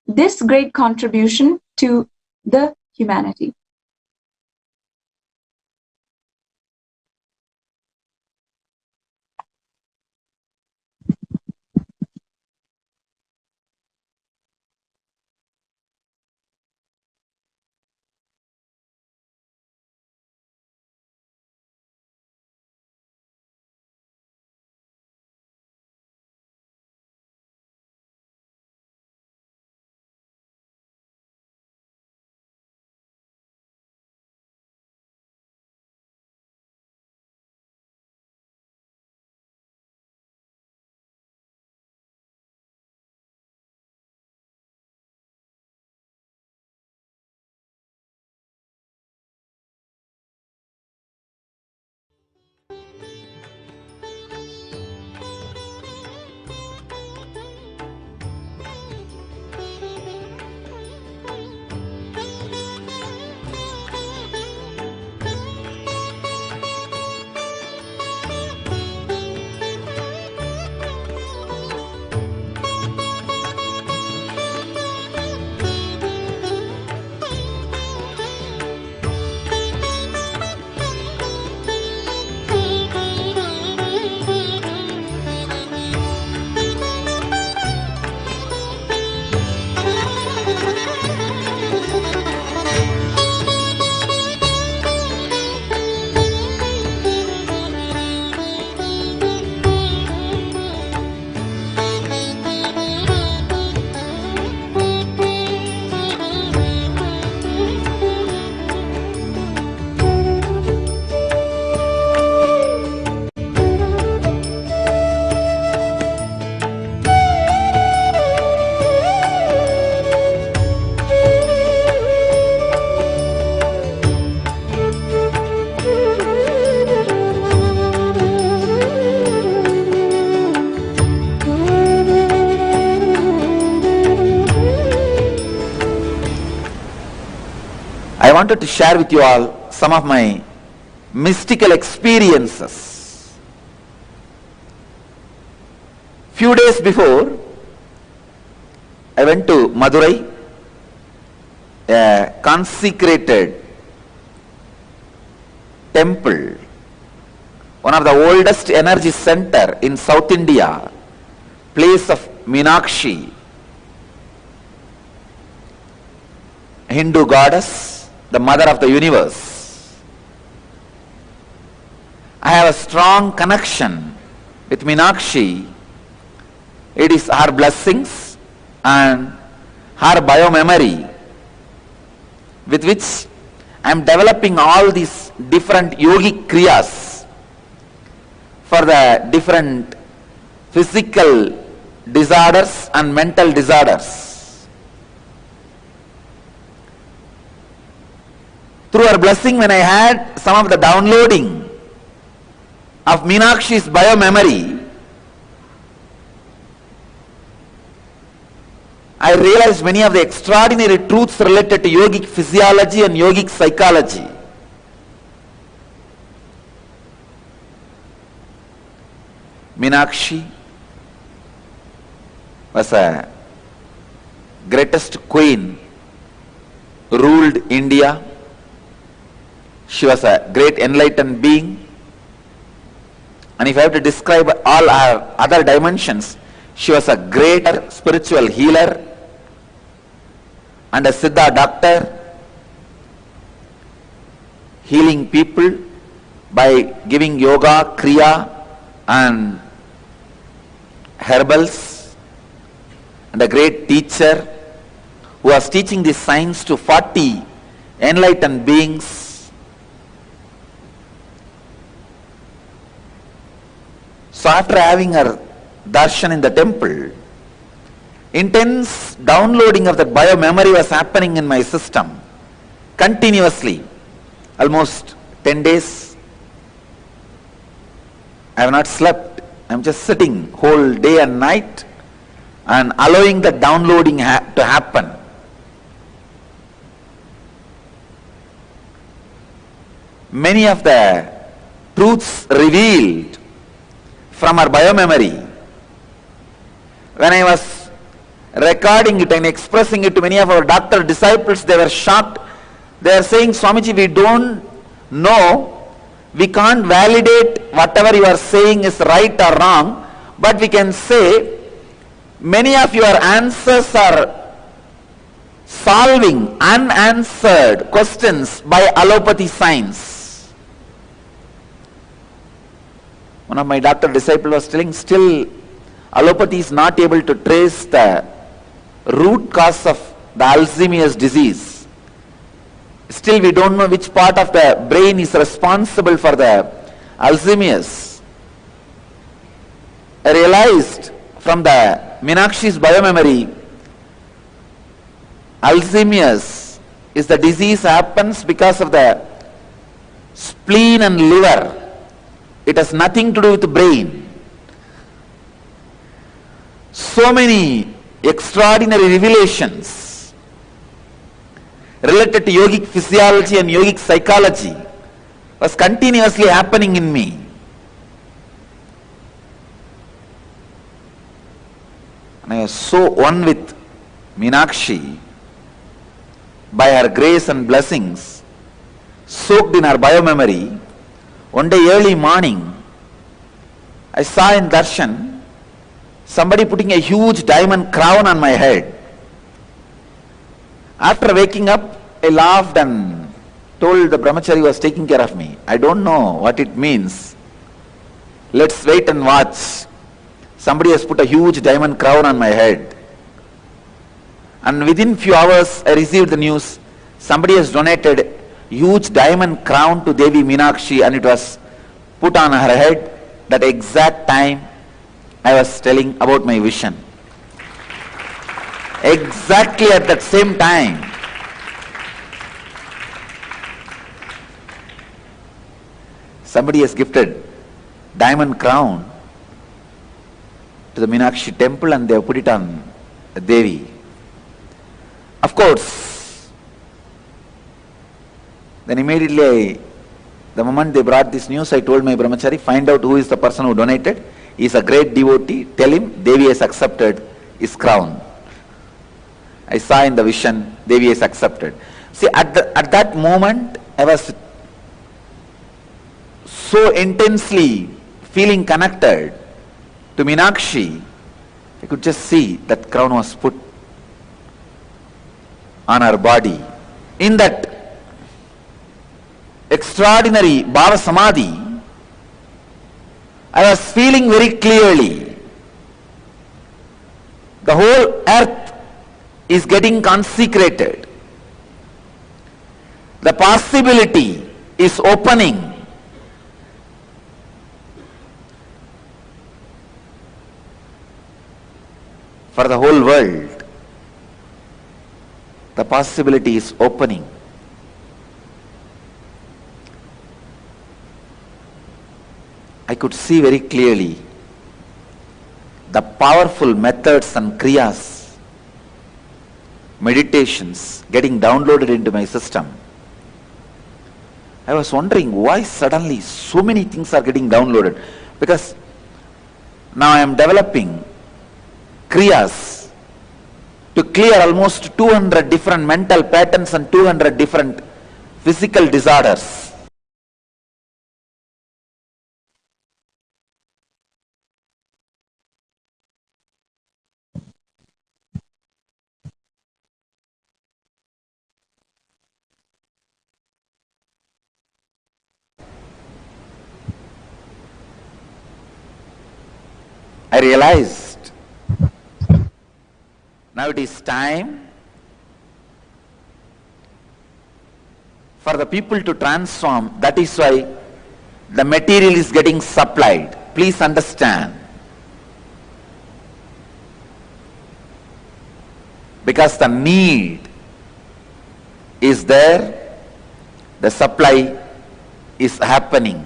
this great contribution to the humanity. wanted to share with you all some of my mystical experiences. Few days before, I went to Madurai, a consecrated temple, one of the oldest energy center in South India, place of Meenakshi, Hindu goddess, the mother of the universe. I have a strong connection with Meenakshi. It is her blessings and her biomemory with which I am developing all these different yogic kriyas for the different physical disorders and mental disorders. Through her blessing, when I had some of the downloading of Meenakshi's biomemory, I realized many of the extraordinary truths related to yogic physiology and yogic psychology. Meenakshi was a greatest queen, ruled India. She was a great enlightened being. And if I have to describe all her other dimensions, she was a great spiritual healer and a Siddha doctor, healing people by giving yoga, kriya and herbals, and a great teacher who was teaching this science to 40 enlightened beings. So after having her darshan in the temple, intense downloading of that biomemory was happening in my system continuously, almost 10 days. I have not slept. I am just sitting whole day and night and allowing the downloading to happen. Many of the truths revealed from our biomemory, when I was recording it and expressing it to many of our doctor disciples, they were shocked. They are saying, Swamiji, we don't know, we can't validate whatever you are saying is right or wrong, but we can say many of your answers are solving unanswered questions by allopathy science. One of my doctor disciples was telling, still allopathy is not able to trace the root cause of the Alzheimer's disease. Still we don't know which part of the brain is responsible for the Alzheimer's. I realized from the Meenakshi's biomemory, Alzheimer's is the disease happens because of the spleen and liver. It has nothing to do with the brain. So many extraordinary revelations related to yogic physiology and yogic psychology was continuously happening in me. And I was so one with Meenakshi by her grace and blessings, soaked in her biomemory. One day early morning, I saw in darshan somebody putting a huge diamond crown on my head. After waking up, I laughed and told the brahmachari who was taking care of me, I don't know what it means. Let's wait and watch. Somebody has put a huge diamond crown on my head. And within few hours, I received the news, somebody has donated huge diamond crown to Devi Meenakshi and it was put on her head. That exact time I was telling about my vision. Exactly at that same time, somebody has gifted diamond crown to the Meenakshi temple and they have put it on Devi. Of course, Then immediately, the moment they brought this news, I told my brahmachari, find out who is the person who donated. He is a great devotee. Tell him Devi has accepted his crown. I saw in the vision, Devi has accepted. See, at that moment, I was so intensely feeling connected to Meenakshi. I could just see that crown was put on her body. In that extraordinary Bhava Samadhi, I was feeling very clearly the whole earth is getting consecrated. The possibility is opening. For the whole world, the possibility is opening. I could see very clearly the powerful methods and kriyas, meditations getting downloaded into my system. I was wondering why suddenly so many things are getting downloaded, because now I am developing kriyas to clear almost 200 different mental patterns and 200 different physical disorders. I realized now it is time for the people to transform. That is why the material is getting supplied. Please understand. Because the need is there, the supply is happening.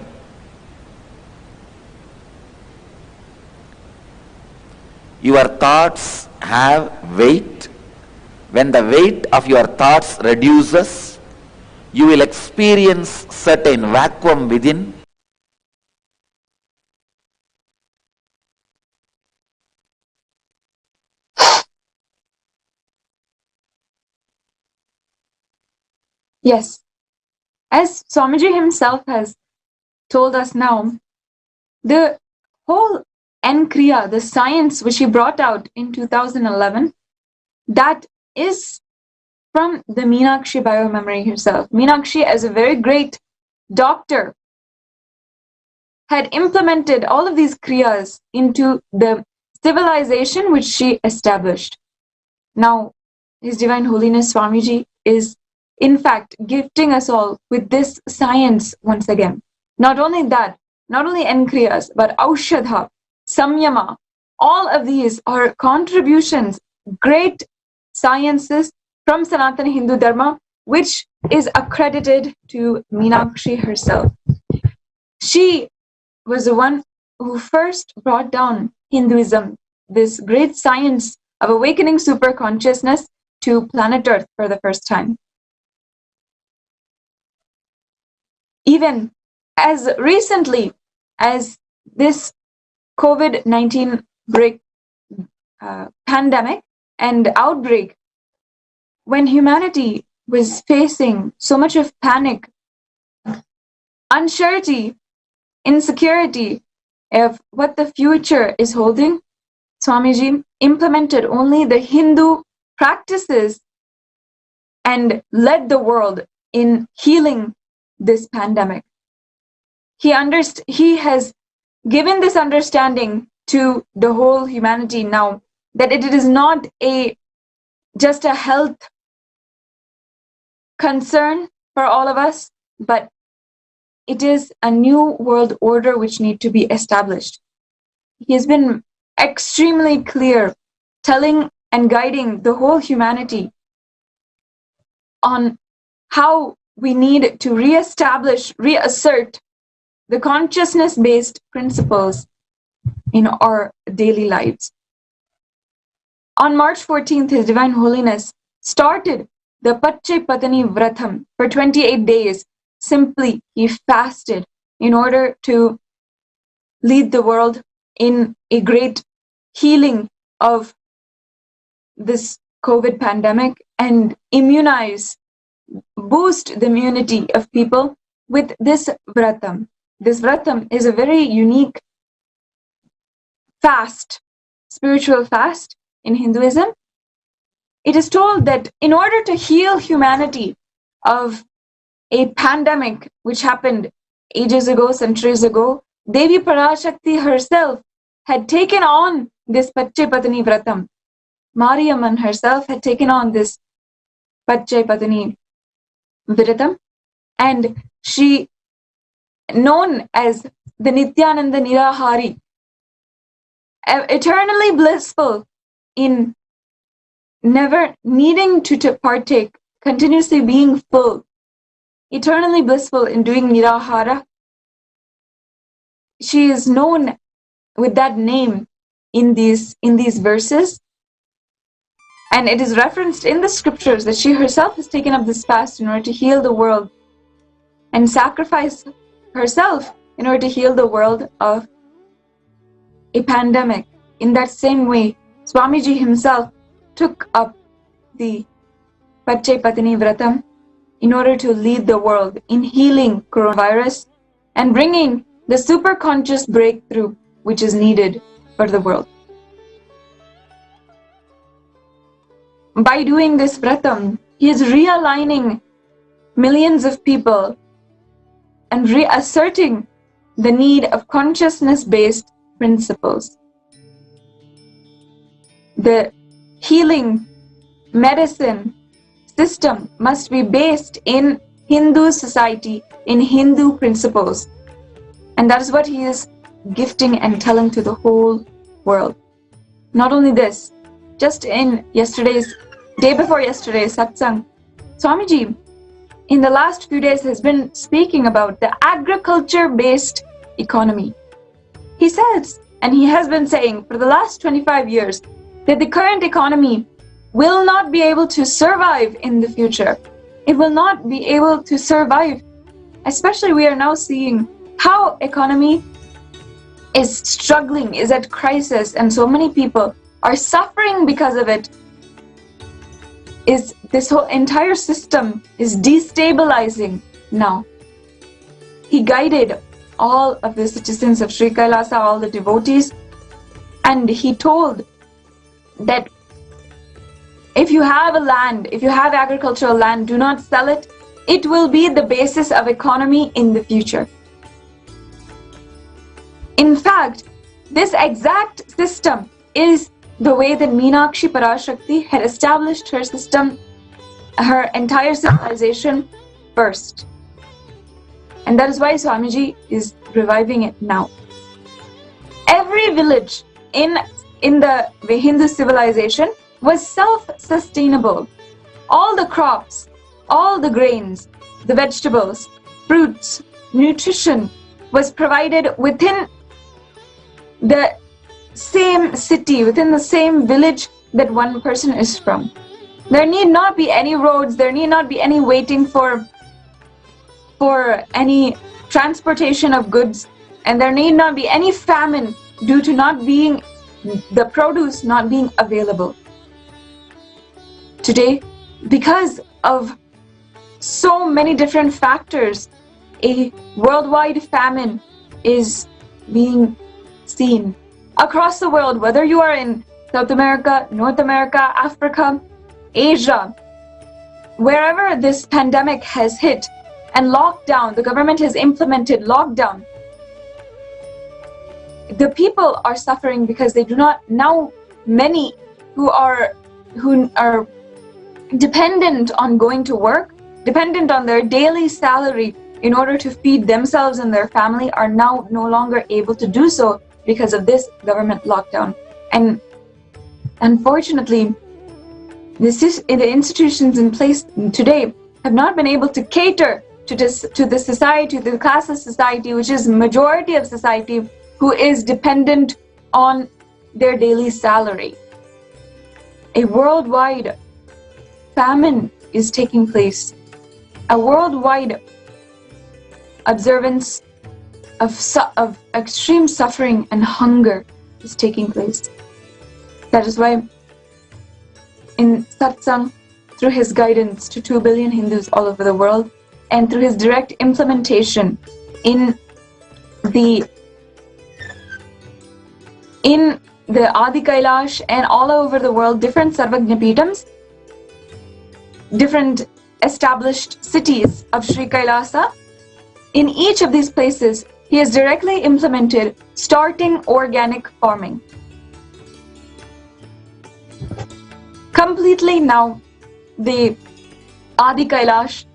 Your thoughts have weight. When the weight of your thoughts reduces, you will experience certain vacuum within. Yes, as Swamiji himself has told us now, the whole N-Kriya, the science which he brought out in 2011, that is from the Meenakshi biomemory herself. Meenakshi, as a very great doctor, had implemented all of these kriyas into the civilization which she established. Now, His Divine Holiness Swamiji is in fact gifting us all with this science once again. Not only that, not only N-Kriyas, but Aushadha, Samyama, all of these are contributions, great sciences from Sanatana Hindu Dharma, which is accredited to Meenakshi herself. She was the one who first brought down Hinduism, this great science of awakening super consciousness, to planet Earth for the first time. Even as recently as this COVID-19 pandemic and outbreak, when humanity was facing so much of panic, uncertainty, insecurity of what the future is holding, Swamiji implemented only the Hindu practices and led the world in healing this pandemic. He has given this understanding to the whole humanity now, that it is not just a health concern for all of us, but it is a new world order which needs to be established. He has been extremely clear, telling and guiding the whole humanity on how we need to reassert the consciousness-based principles in our daily lives. On March 14th, His Divine Holiness started the Pache Patani Vratham for 28 days, simply, he fasted in order to lead the world in a great healing of this COVID pandemic and immunize, boost the immunity of people with this vratam. This vratam is a very unique fast, spiritual fast in Hinduism. It is told that in order to heal humanity of a pandemic which happened ages ago, centuries ago, Devi Parashakti herself had taken on this Pache Patani Vratam. Mariamman herself had taken on this Pache Patani Vratam, and she, known as the Nithyananda Nirahari, eternally blissful in never needing to partake, continuously being full, eternally blissful in doing Nirahara. She is known with that name in these verses, and it is referenced in the scriptures that she herself has taken up this fast in order to heal the world and sacrifice herself in order to heal the world of a pandemic. In that same way, Swamiji himself took up the Pache Patani Vratam in order to lead the world in healing coronavirus and bringing the super conscious breakthrough which is needed for the world. By doing this Vratam, he is realigning millions of people and reasserting the need of consciousness-based principles. The healing medicine system must be based in Hindu society, in Hindu principles. And that is what he is gifting and telling to the whole world. Not only this, just in day before yesterday's Satsang, Swamiji in the last few days has been speaking about the agriculture-based economy. He says, and he has been saying for the last 25 years, that the current economy will not be able to survive in the future. It will not be able to survive. Especially we are now seeing how economy is struggling, is at crisis, and so many people are suffering because of it. Is this whole entire system is destabilizing now. He guided all of the citizens of Sri Kailasa, all the devotees, and he told that if you have a land, if you have agricultural land, do not sell it. It will be the basis of economy in the future. In fact, this exact system is the way that Meenakshi Parashakti had established her system, her entire civilization first. And that is why Swamiji is reviving it now. Every village in the Hindu civilization was self-sustainable. All the crops, all the grains, the vegetables, fruits, nutrition was provided within the same city, within the same village that one person is from. There need not be any roads, there need not be any waiting for any transportation of goods, and there need not be any famine due to not being, the produce not being available. Today, because of so many different factors, a worldwide famine is being seen across the world, whether you are in South America, North America, Africa, Asia, wherever this pandemic has hit, and lockdown, the government has implemented lockdown. The people are suffering because they do not, now many who are dependent on going to work, dependent on their daily salary in order to feed themselves and their family, are now no longer able to do so because of this government lockdown. And unfortunately, the institutions in place today have not been able to cater to the society, to the class of society, which is majority of society, who is dependent on their daily salary. A worldwide famine is taking place. A worldwide observance of extreme suffering and hunger is taking place. That is why in Satsang, through his guidance to 2 billion Hindus all over the world, and through his direct implementation in the Adi Kailash and all over the world, different Sarvajna Peethams, different established cities of Sri Kailasa, in each of these places, he has directly implemented starting organic farming. Completely now, the Adi Kailash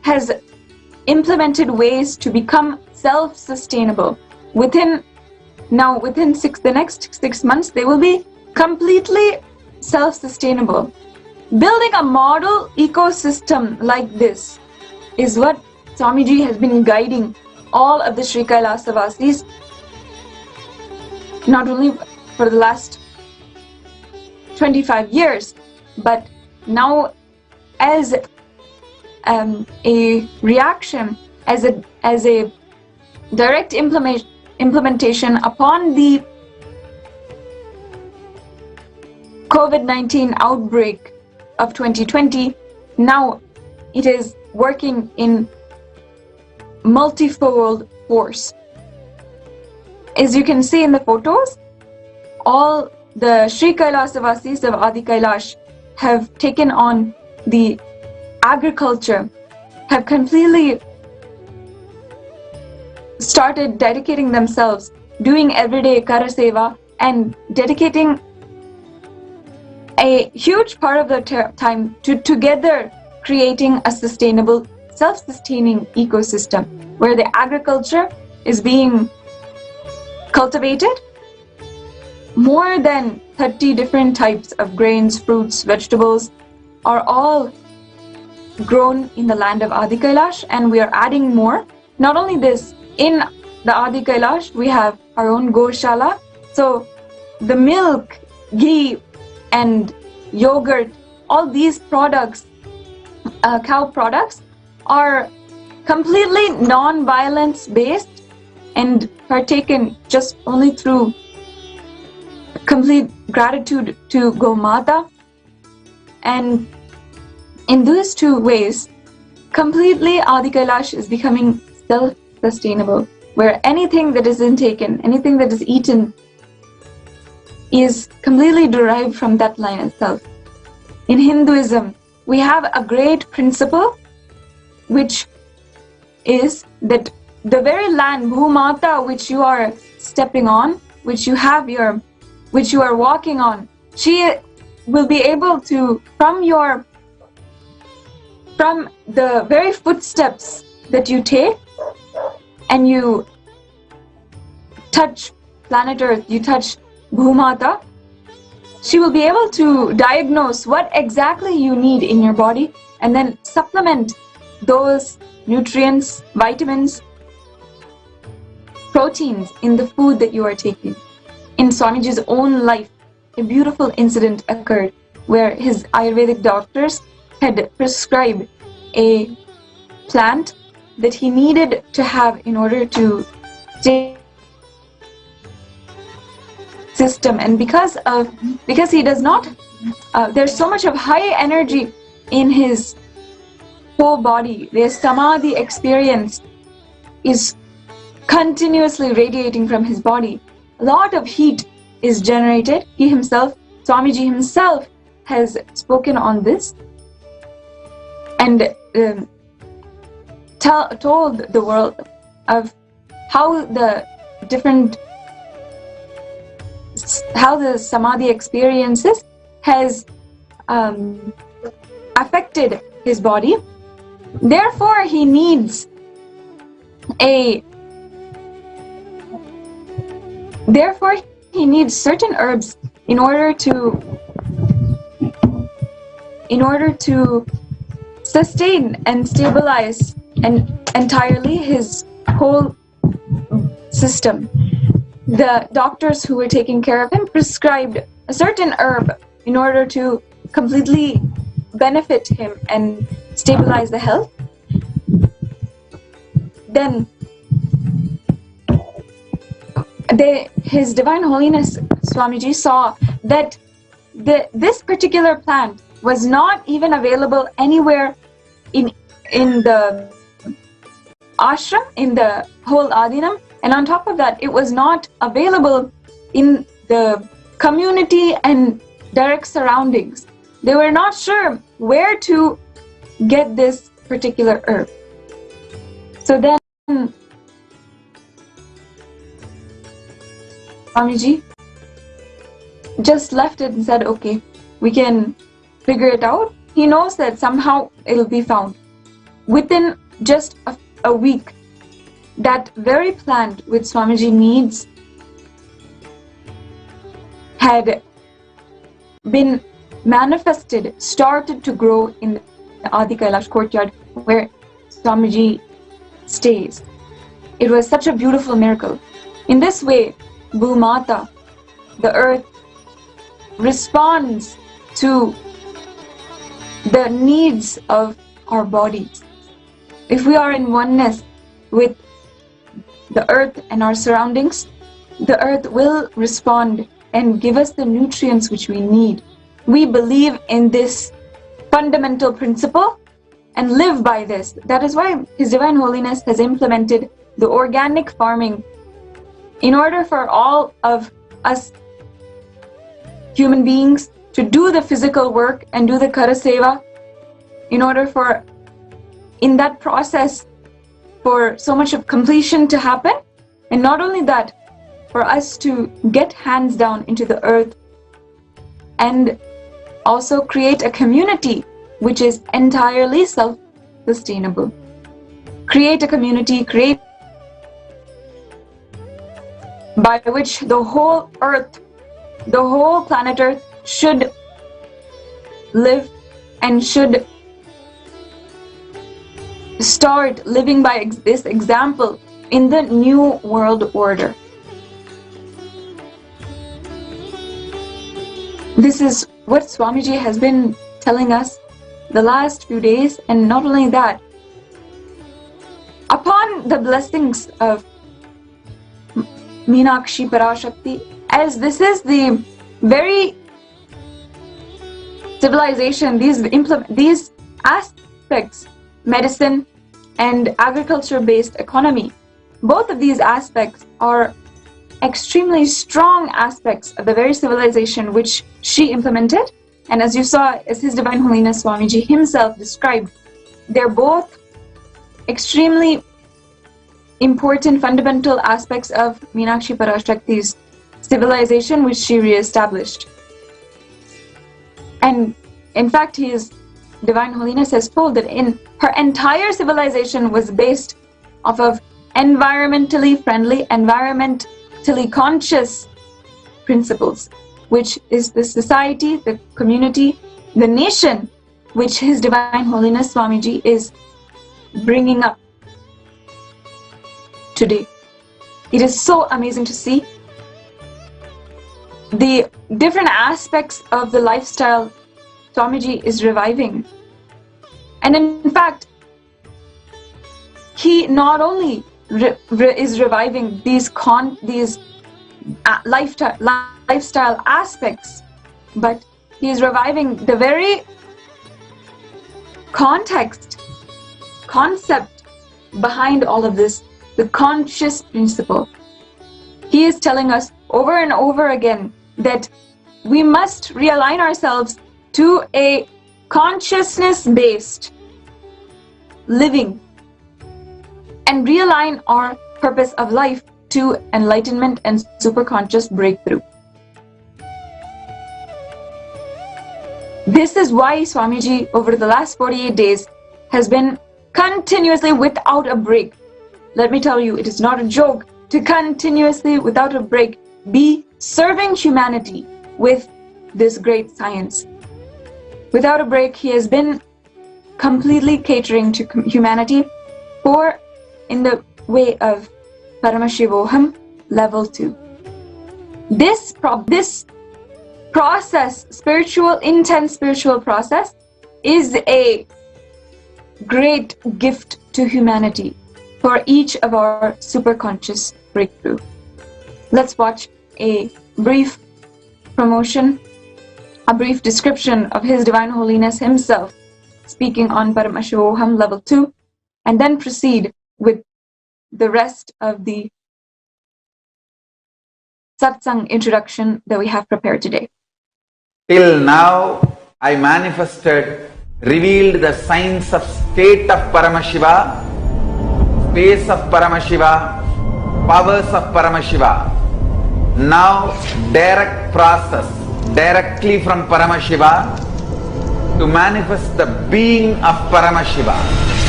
has implemented ways to become self-sustainable. Within the next 6 months, they will be completely self-sustainable. Building a model ecosystem like this is what Swamiji has been guiding all of the Sri Kailasa Vasis, not only for the last 25 years, but now as a reaction, as a direct implementation upon the COVID-19 outbreak of 2020. Now it is working in multifold force. As you can see in the photos, all the Sri Kailasa Vasis of Adi Kailash have taken on the agriculture, have completely started dedicating themselves, doing everyday Karaseva, and dedicating a huge part of their time to together creating a sustainable, self-sustaining ecosystem where the agriculture is being cultivated. More than 30 different types of grains, fruits, vegetables are all grown in the land of Adi Kailash, and we are adding more. Not only this, in the Adi Kailash we have our own Goshala, so the milk, ghee and yogurt, all these products, cow products, are completely non-violence based and partaken just only through complete gratitude to Gomata. And in these two ways, completely Adi Kailash is becoming self-sustainable, where anything that is intaken, anything that is eaten, is completely derived from that line itself. In Hinduism, we have a great principle, which is that the very land, Bhumata, which you are stepping on, which you are walking on, she will be able to, from the very footsteps that you take, and you touch planet Earth, you touch Bhumata, she will be able to diagnose what exactly you need in your body and then supplement those nutrients, vitamins, proteins in the food that you are taking. In Swamiji's own life, a beautiful incident occurred where his Ayurvedic doctors had prescribed a plant that he needed to have in order to stay system, and because he does not, there's so much of high energy in his whole body. The samadhi experience is continuously radiating from his body. A lot of heat is generated. He himself, Swamiji himself, has spoken on this and told the world of how the samadhi experiences has affected his body. Therefore, he needs certain herbs in order to sustain and stabilize entirely his whole system. The doctors who were taking care of him prescribed a certain herb in order to completely benefit him and stabilize the health. then His Divine Holiness Swamiji saw that this particular plant was not even available anywhere in the ashram, in the whole Adinam, and on top of that, it was not available in the community and direct surroundings. They were not sure where to get this particular herb. So then Swamiji just left it and said, okay, we can figure it out. He knows that somehow it'll be found. Within just a week, that very plant which Swamiji needs had been manifested, started to grow in the Adi Kailash courtyard where Swamiji stays. It was such a beautiful miracle. In this way, Bhumata, the earth, responds to the needs of our bodies. If we are in oneness with the earth and our surroundings, the earth will respond and give us the nutrients which we need. We believe in this fundamental principle and live by this. That is why His Divine Holiness has implemented the organic farming in order for all of us human beings to do the physical work and do the Kara Seva, in order for, in that process, for so much of completion to happen, and not only that, for us to get hands down into the earth and also create a community which is entirely self-sustainable. Create a community, by which the whole earth, the whole planet Earth should live and should start living by this example in the new world order. This is what Swamiji has been telling us the last few days, and not only that, upon the blessings of Meenakshi Parashakti, as this is the very civilization, these aspects, medicine and agriculture-based economy, both of these aspects are extremely strong aspects of the very civilization which she implemented. And as you saw, as His Divine Holiness Swamiji himself described, they're both extremely important fundamental aspects of Meenakshi Parashakti's civilization which she re-established. And in fact, His Divine Holiness has told that in her entire civilization was based off of environmentally friendly, environmentally conscious principles, which is the society, the community, the nation which His Divine Holiness Swamiji is bringing up today. It is so amazing to see the different aspects of the lifestyle Swamiji is reviving. And in fact, he not only is reviving these lifestyle aspects, but he is reviving the very concept behind all of this, the conscious principle. He is telling us over and over again that we must realign ourselves to a consciousness-based living and realign our purpose of life to enlightenment and superconscious breakthrough. This is why Swamiji, over the last 48 days, has been continuously without a break. Let me tell you, it is not a joke to continuously, without a break, be serving humanity with this great science. Without a break, he has been completely catering to humanity in the way of Paramashivoham level 2. This process, intense spiritual process, is a great gift to humanity. for each of our superconscious breakthrough. Let's watch a brief promotion, a brief description of His Divine Holiness himself speaking on Paramashivam level 2, and then proceed with the rest of the Satsang introduction that we have prepared today. Till now, I manifested, revealed the signs of state of Paramashiva, space of Paramashiva, powers of Paramashiva. Now, direct process, directly from Paramashiva, to manifest the being of Paramashiva,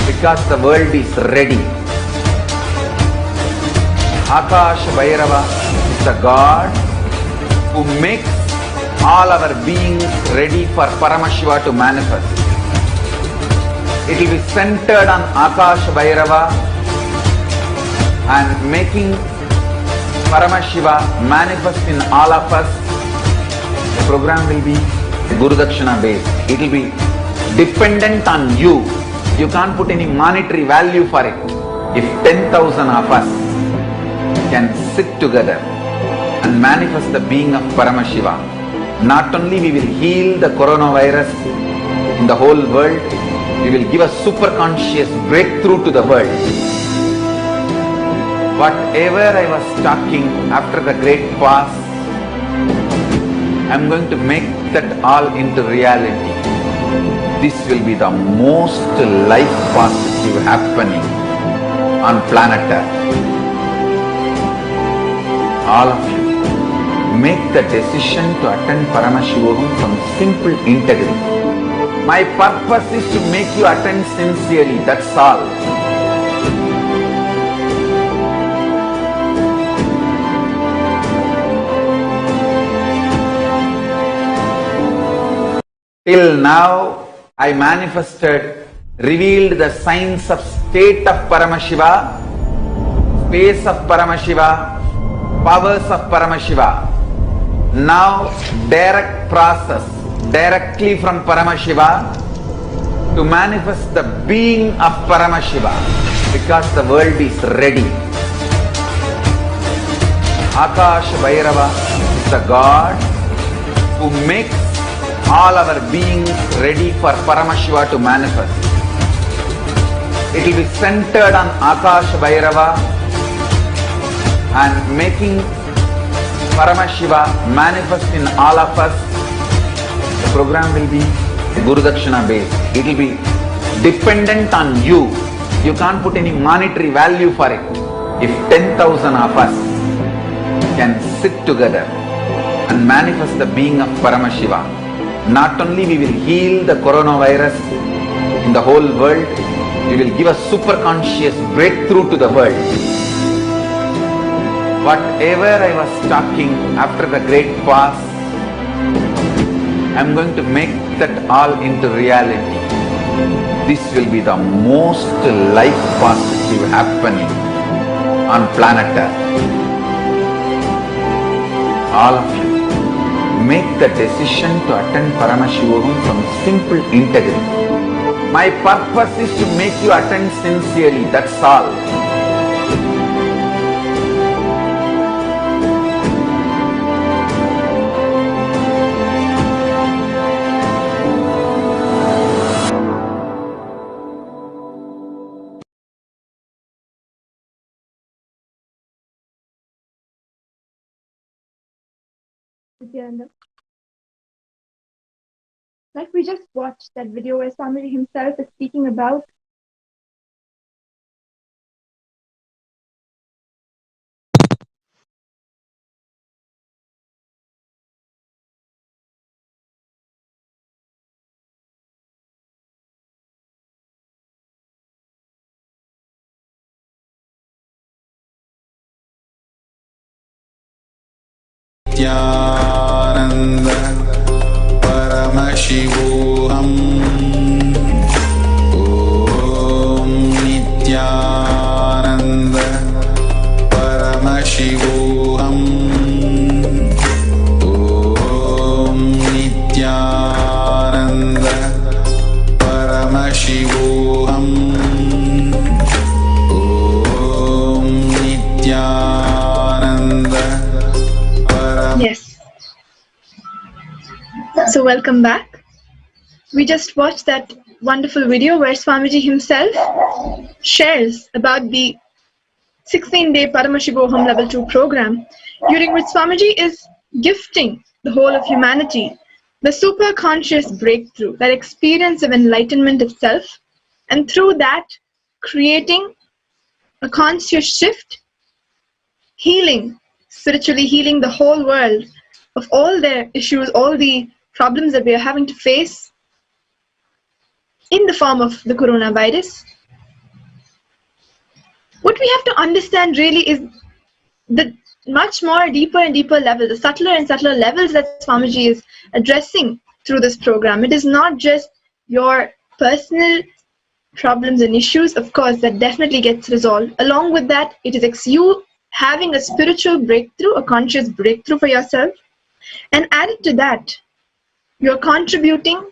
because the world is ready. Akash Bhairava is the God who makes all our beings ready for Paramashiva to manifest. It will be centered on Akash Bhairava and making Paramashiva manifest in all of us. The program will be Guru Dakshina based. It will be dependent on you. You can't put any monetary value for it. If 10,000 of us can sit together and manifest the being of Paramashiva, not only we will heal the coronavirus in the whole world, we will give a super conscious breakthrough to the world. Whatever I was talking after the great fast, I am going to make that all into reality. This will be the most life positive happening on planet Earth. All of you, make the decision to attend Paramashivam from simple integrity. My purpose is to make you attend sincerely, that's all. Till now, I manifested, revealed the signs of state of Paramashiva, space of Paramashiva, powers of Paramashiva. Now, direct process, directly from Paramashiva, to manifest the being of Paramashiva, because the world is ready. Akash Bhairava is the God who makes all our beings ready for Paramashiva to manifest. It will be centered on Akash Bhairava and making Paramashiva manifest in all of us. The program will be Guru Dakshina based. It will be dependent on you. You can't put any monetary value for it. If 10,000 of us can sit together and manifest the being of Paramashiva, not only we will heal the coronavirus in the whole world, we will give a super conscious breakthrough to the world. Whatever I was talking after the great fast, I am going to make that all into reality. This will be the most life positive happening on planet Earth. All of you, make the decision to attend Paramashivam from simple integrity. My purpose is to make you attend sincerely, that's all. Nithyananda. Like we just watched that video where Swamiji himself is speaking about Nithyananda Paramashivam. Om Nithyananda Paramashivam. Om Nithyananda Paramashivam. Om So welcome back. We just watched that wonderful video where Swamiji himself shares about the 16-day Paramashiva Home Level 2 program, during which Swamiji is gifting the whole of humanity the super conscious breakthrough, that experience of enlightenment itself, and through that creating a conscious shift, healing, spiritually healing the whole world of all their issues, all the problems that we are having to face in the form of the coronavirus. What we have to understand really is the much more deeper and deeper level, the subtler and subtler levels that Swamiji is addressing through this program. It is not just your personal problems and issues, of course, that definitely gets resolved. Along with that, it is you having a spiritual breakthrough, a conscious breakthrough for yourself. And added to that, you're contributing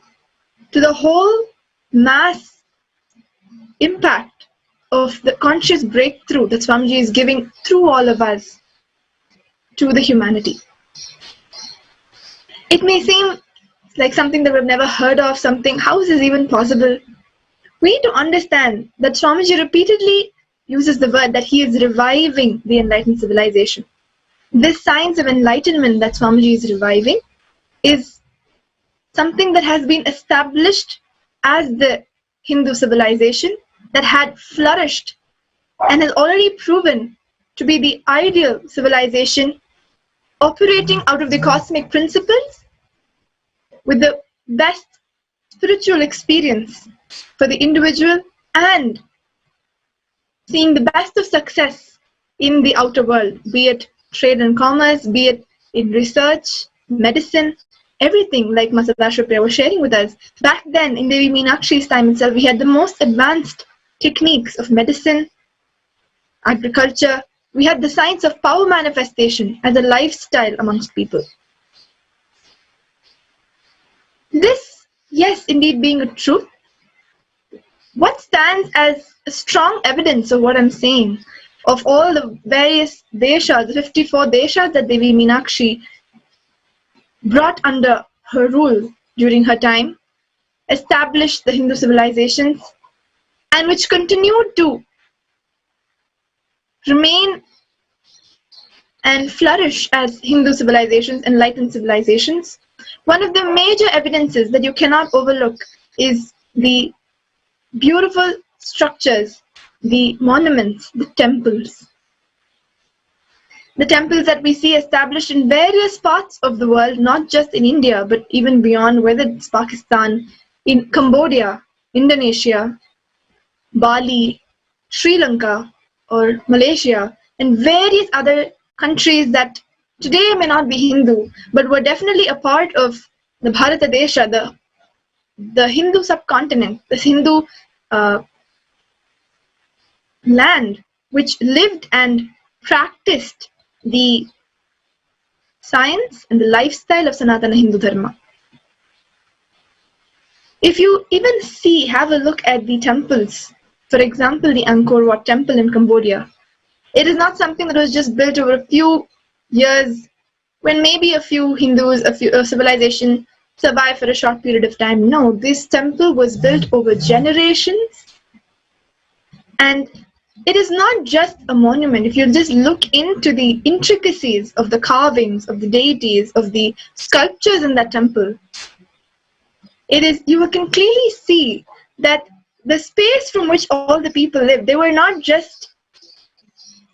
to the whole mass impact of the conscious breakthrough that Swamiji is giving through all of us to the humanity. It may seem like something that we've never heard of, how is this even possible? We need to understand that Swamiji repeatedly uses the word that he is reviving the enlightened civilization. This science of enlightenment that Swamiji is reviving is something that has been established as the Hindu civilization that had flourished and has already proven to be the ideal civilization operating out of the cosmic principles with the best spiritual experience for the individual and seeing the best of success in the outer world, be it trade and commerce, be it in research, medicine, everything, like Masada Shripriya was sharing with us. Back then, in Devi Meenakshi's time itself, we had the most advanced techniques of medicine, agriculture. We had the science of power manifestation as a lifestyle amongst people. This, yes, indeed being a truth, what stands as a strong evidence of what I'm saying, of all the various deshas, the 54 deshas that Devi Meenakshi brought under her rule during her time, established the Hindu civilizations, and which continued to remain and flourish as Hindu civilizations, enlightened civilizations. One of the major evidences that you cannot overlook is the beautiful structures, the monuments, the temples. The temples that we see established in various parts of the world, not just in India, but even beyond, whether it's Pakistan, in Cambodia, Indonesia, Bali, Sri Lanka, or Malaysia, and various other countries that today may not be Hindu, but were definitely a part of the Bharata Desha, the Hindu subcontinent, this Hindu land, which lived and practiced the science and the lifestyle of Sanatana Hindu Dharma. If you even have a look at the temples, for example, the Angkor Wat temple in Cambodia, it is not something that was just built over a few years when maybe a few Hindus, a civilization survived for a short period of time. No, this temple was built over generations, and it is not just a monument. If you just look into the intricacies of the carvings, of the deities, of the sculptures in that temple, you can clearly see that the space from which all the people lived, they were not just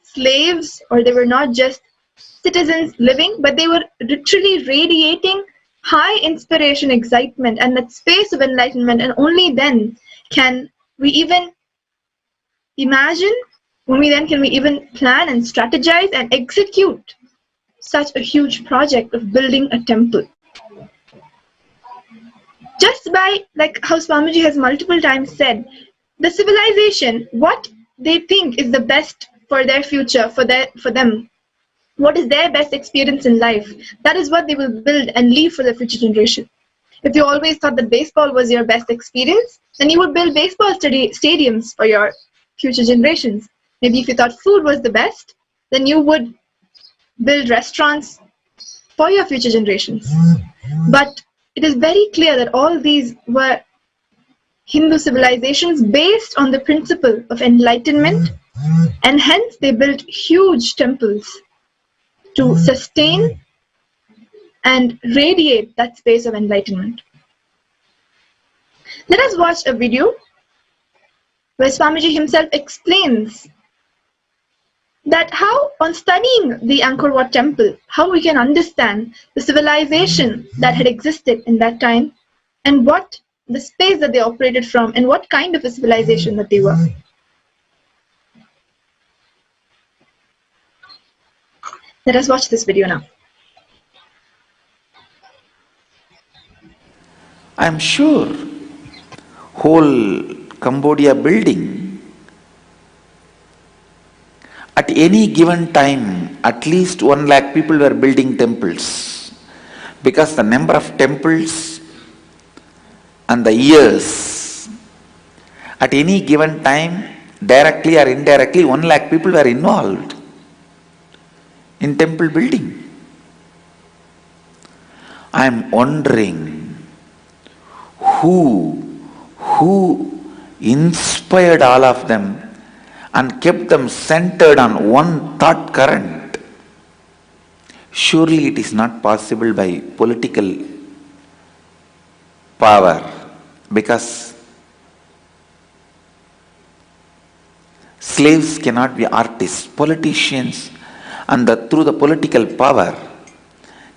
slaves, or they were not just citizens living, but they were literally radiating high inspiration, excitement, and that space of enlightenment. And only then can we even imagine, only then can we even plan and strategize and execute such a huge project of building a temple. Just by, like how Swamiji has multiple times said, the civilization, what they think is the best for their future, for them, what is their best experience in life, that is what they will build and leave for the future generation. If you always thought that baseball was your best experience, then you would build baseball stadiums for your future generations. Maybe if you thought food was the best, then you would build restaurants for your future generations. But it is very clear that all these were Hindu civilizations based on the principle of enlightenment, and hence they built huge temples to sustain and radiate that space of enlightenment. Let us watch a video where Swamiji himself explains that how, on studying the Angkor Wat temple, how we can understand the civilization that had existed in that time and what the space that they operated from and what kind of a civilization that they were. Let us watch this video now. I'm sure whole Cambodia building, at any given time, at least 1 lakh people were building temples, because the number of temples and the years, at any given time, directly or indirectly, 1 lakh people were involved in temple building. I am wondering who inspired all of them and kept them centered on one thought current. Surely it is not possible by political power, because slaves cannot be artists. Politicians, and through the political power,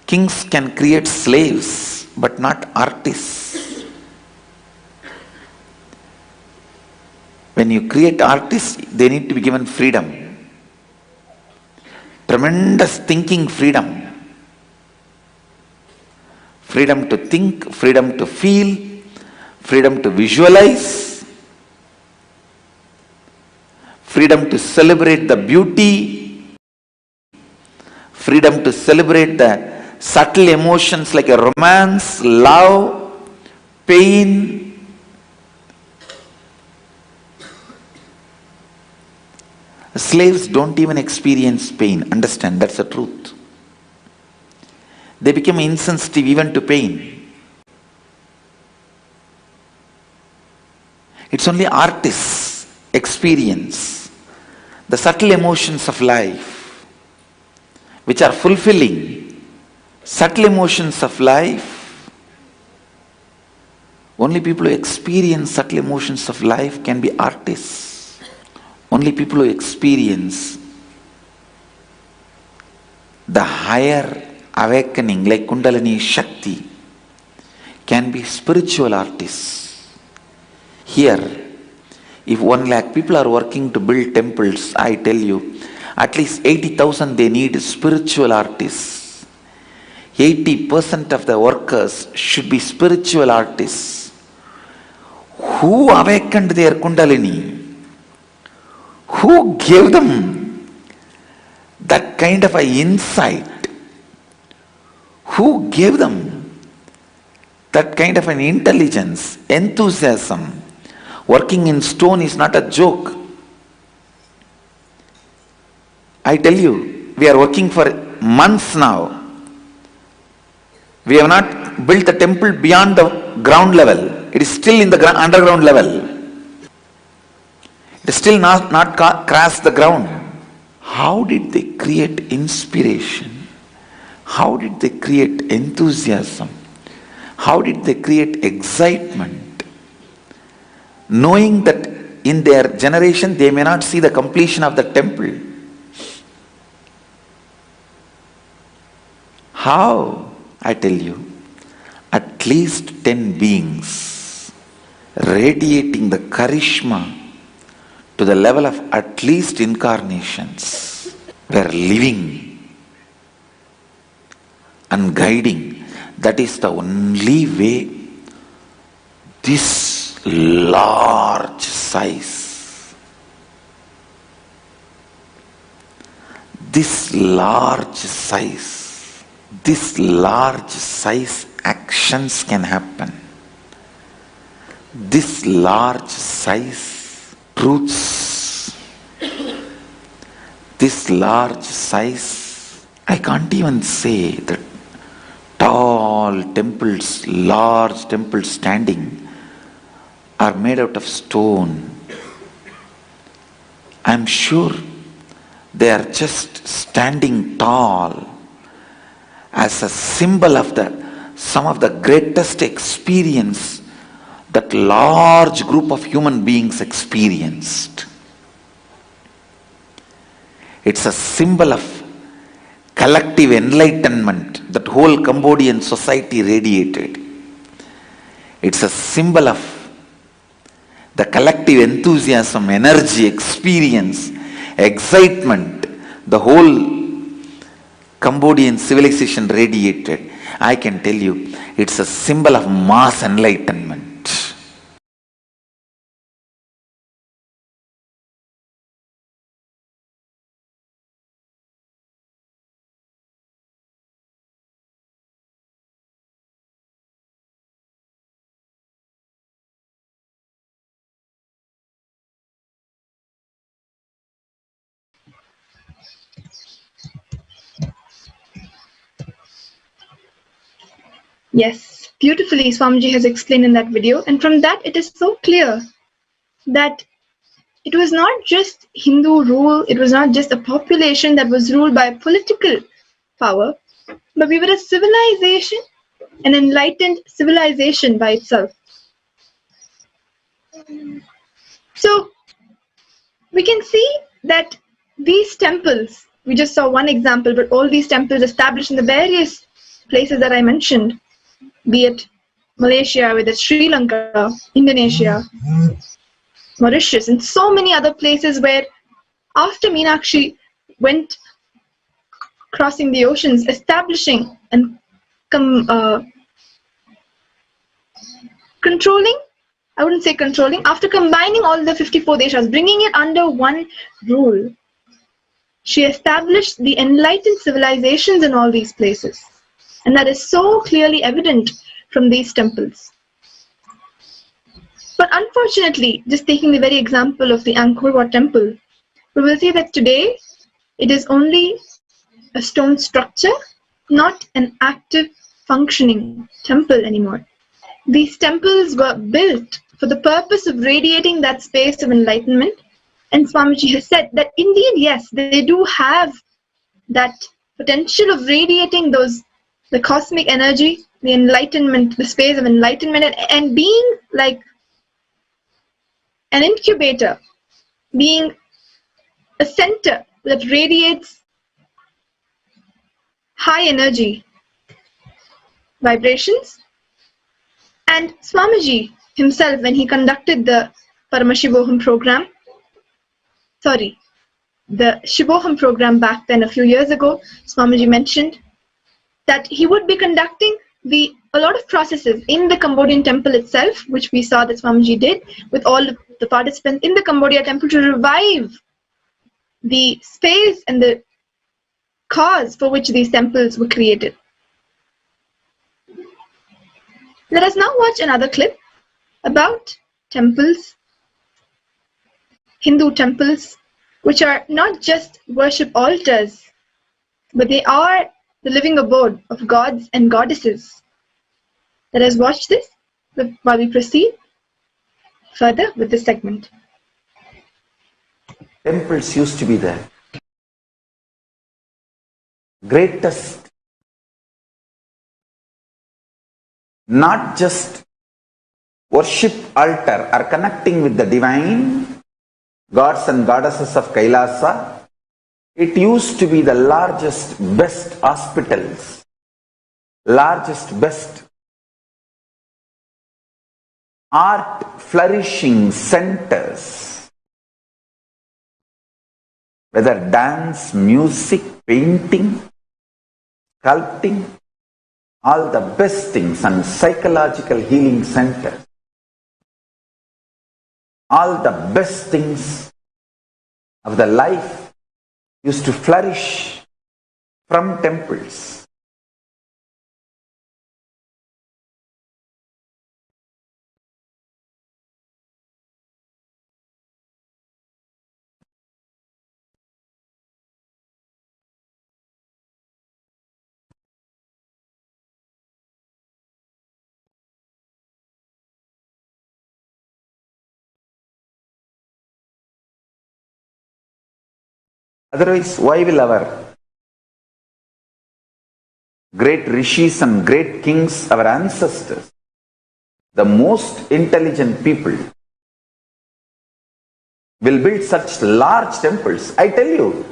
kings can create slaves but not artists. When you create artists, they need to be given freedom. Tremendous thinking freedom. Freedom to think, freedom to feel, freedom to visualize, freedom to celebrate the beauty, freedom to celebrate the subtle emotions like a romance, love, pain. Slaves don't even experience pain. Understand, that's the truth. They become insensitive even to pain. It's only artists experience the subtle emotions of life, which are fulfilling. Subtle emotions of life, only people who experience subtle emotions of life can be artists. Only people who experience the higher awakening like Kundalini Shakti can be spiritual artists. Here, if 1 lakh people are working to build temples, I tell you, at least 80,000 they need spiritual artists. 80% of the workers should be spiritual artists who awakened their Kundalini. Who gave them that kind of an insight? Who gave them that kind of an intelligence, enthusiasm? Working in stone is not a joke. I tell you, we are working for months now. We have not built the temple beyond the ground level. It is still in the underground level. It is still not crossed the ground. How did they create inspiration? How did they create enthusiasm? How did they create excitement? Knowing that in their generation they may not see the completion of the temple. How? I tell you, at least 10 beings radiating the charisma to the level of at least incarnations were living and guiding. That is the only way this large size, this large size actions can happen. This large size truths, this large size, I can't even say the tall small temples, large temples standing, are made out of stone. I'm sure they are just standing tall as a symbol of some of the greatest experience that large group of human beings experienced. It's a symbol of collective enlightenment that whole Cambodian society radiated. It's a symbol of the collective enthusiasm, energy, experience, excitement, the whole Cambodian civilization radiated. I can tell you, it's a symbol of mass enlightenment. Yes, beautifully Swamiji has explained in that video, and from that it is so clear that it was not just Hindu rule, it was not just a population that was ruled by political power, but we were a civilization, an enlightened civilization by itself. So we can see that these temples, we just saw one example, but all these temples established in the various places that I mentioned, be it Malaysia, whether it's Sri Lanka, Indonesia, Mauritius, and so many other places where after Meenakshi went crossing the oceans, establishing and controlling, I wouldn't say controlling, after combining all the 54 deshas, bringing it under one rule, she established the enlightened civilizations in all these places. And that is so clearly evident from these temples. But unfortunately, just taking the very example of the Angkor Wat temple, we will see that today it is only a stone structure, not an active functioning temple anymore. These temples were built for the purpose of radiating that space of enlightenment, and Swamiji has said that indeed, yes, they do have that potential of radiating the cosmic energy, the enlightenment, the space of enlightenment, and being like an incubator, being a center that radiates high energy vibrations. And Swamiji himself, when he conducted the Paramashivoham program, the Shivoham program back then a few years ago, Swamiji mentioned that he would be conducting a lot of processes in the Cambodian temple itself, which we saw that Swamiji did with all the participants in the Cambodia temple to revive the space and the cause for which these temples were created. Let us now watch another clip about temples, Hindu temples, which are not just worship altars, but they are the living abode of gods and goddesses. Let us watch this while we proceed further with this segment. Temples used to be the greatest, not just worship altar or connecting with the divine gods and goddesses of Kailasa. It used to be the largest, best hospitals, largest, best art flourishing centers, whether dance, music, painting, sculpting, all the best things, and psychological healing centers. All the best things of the life used to flourish from temples. Otherwise, why will our great rishis and great kings, our ancestors, the most intelligent people, will build such large temples? I tell you,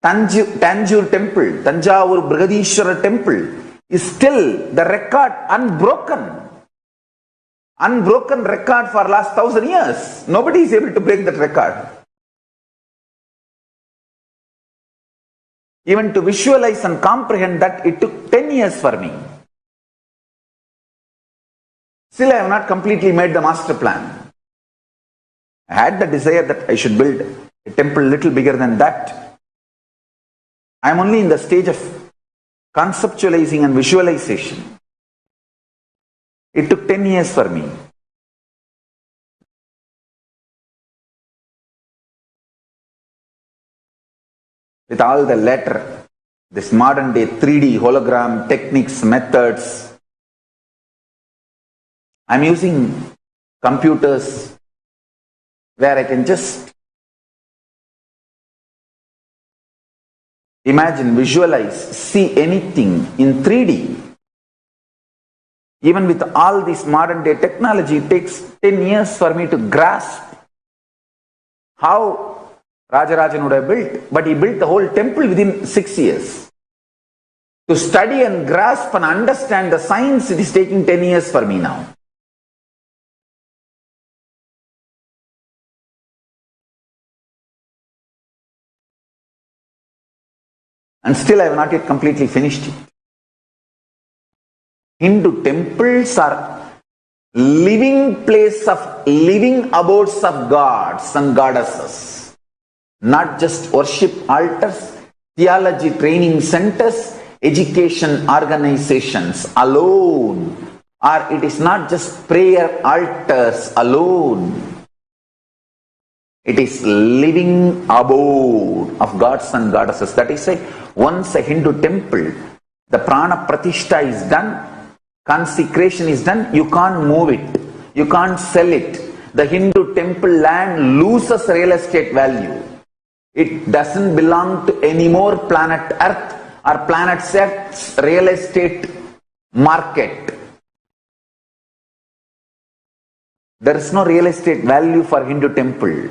Tanjore temple, Tanjavur Brigadishwara temple is still the record unbroken. Unbroken record for last 1,000 years. Nobody is able to break that record. Even to visualize and comprehend that, it took 10 years for me. Still, I have not completely made the master plan. I had the desire that I should build a temple little bigger than that. I am only in the stage of conceptualizing and visualization. It took 10 years for me. With all the latter, this modern day 3D hologram techniques, methods, I'm using computers where I can just imagine, visualize, see anything in 3D. Even with all this modern day technology, it takes 10 years for me to grasp how Rajarajan would have built, but he built the whole temple within 6 years. To study and grasp and understand the science, it is taking 10 years for me now. And still I have not yet completely finished it. Hindu temples are living place of living abodes of gods and goddesses. Not just worship altars, theology training centers, education organizations alone. Or it is not just prayer altars alone. It is living abode of gods and goddesses. That is why once a Hindu temple, the prana pratishtha is done, consecration is done, you can't move it, you can't sell it. The Hindu temple land loses real estate value. It doesn't belong to any more planet Earth or planet Earth's real estate market. There is no real estate value for Hindu temple.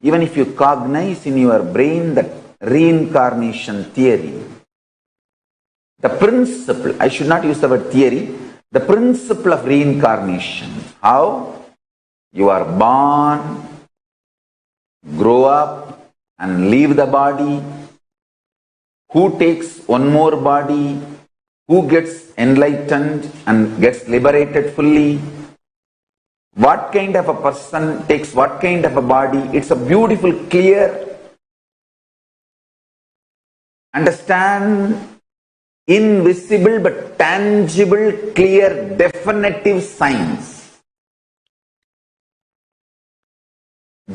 Even if you cognize in your brain that reincarnation theory, the principle, I should not use the word theory, the principle of reincarnation, how you are born, grow up and leave the body, who takes one more body, who gets enlightened and gets liberated fully, what kind of a person takes what kind of a body. It's a beautiful, clear, understand, invisible but tangible, clear, definitive science.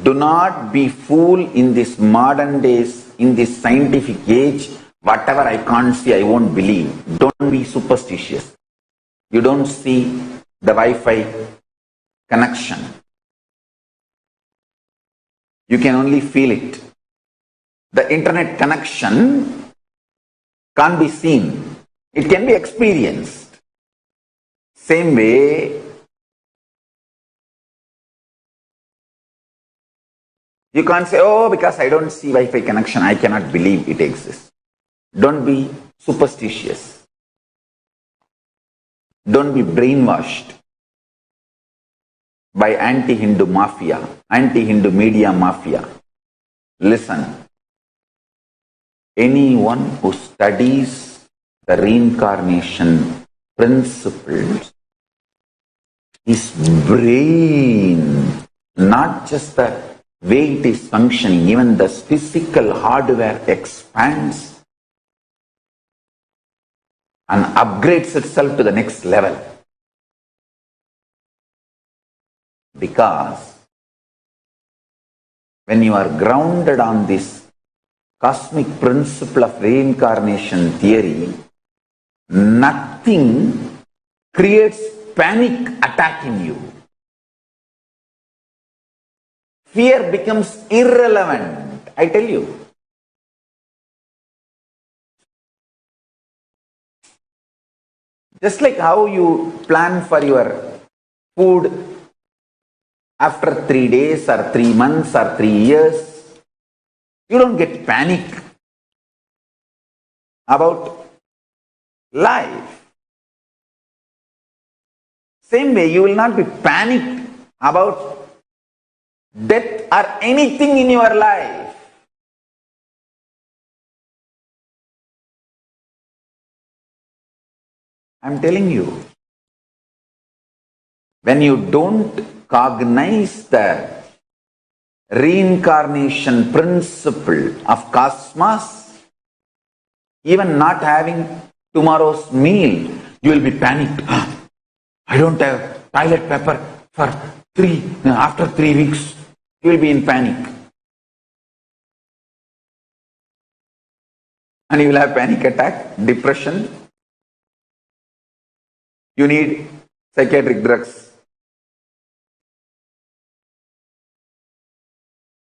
Do not be fooled in this modern days, in this scientific age. Whatever I can't see, I won't believe. Don't be superstitious. You don't see the Wi-Fi connection. You can only feel it. The internet connection can't be seen. It can be experienced. Same way, you can't say, oh, because I don't see Wi-Fi connection, I cannot believe it exists. Don't be superstitious. Don't be brainwashed by anti-Hindu mafia, anti-Hindu media mafia. Listen, anyone who studies the reincarnation principles, his brain, not just the way it is functioning, even the physical hardware expands and upgrades itself to the next level. Because when you are grounded on this cosmic principle of reincarnation theory, nothing creates panic attack in you. Fear becomes irrelevant, I tell you. Just like how you plan for your food after 3 days or 3 months or 3 years, you don't get panic about life. Same way, you will not be panicked about death or anything in your life. I'm telling you, when you don't cognize the reincarnation principle of cosmos, even not having tomorrow's meal, you will be panicked. I don't have toilet paper after 3 weeks, you will be in panic. And you will have panic attack, depression. You need psychiatric drugs.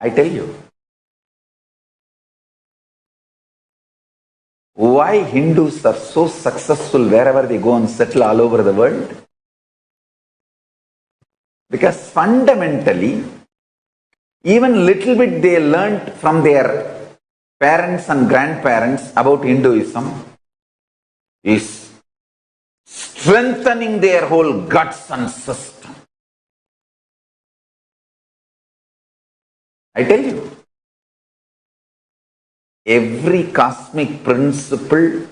I tell you. Why Hindus are so successful wherever they go and settle all over the world? Because fundamentally, even little bit they learnt from their parents and grandparents about Hinduism is strengthening their whole guts and system. I tell you, every cosmic principle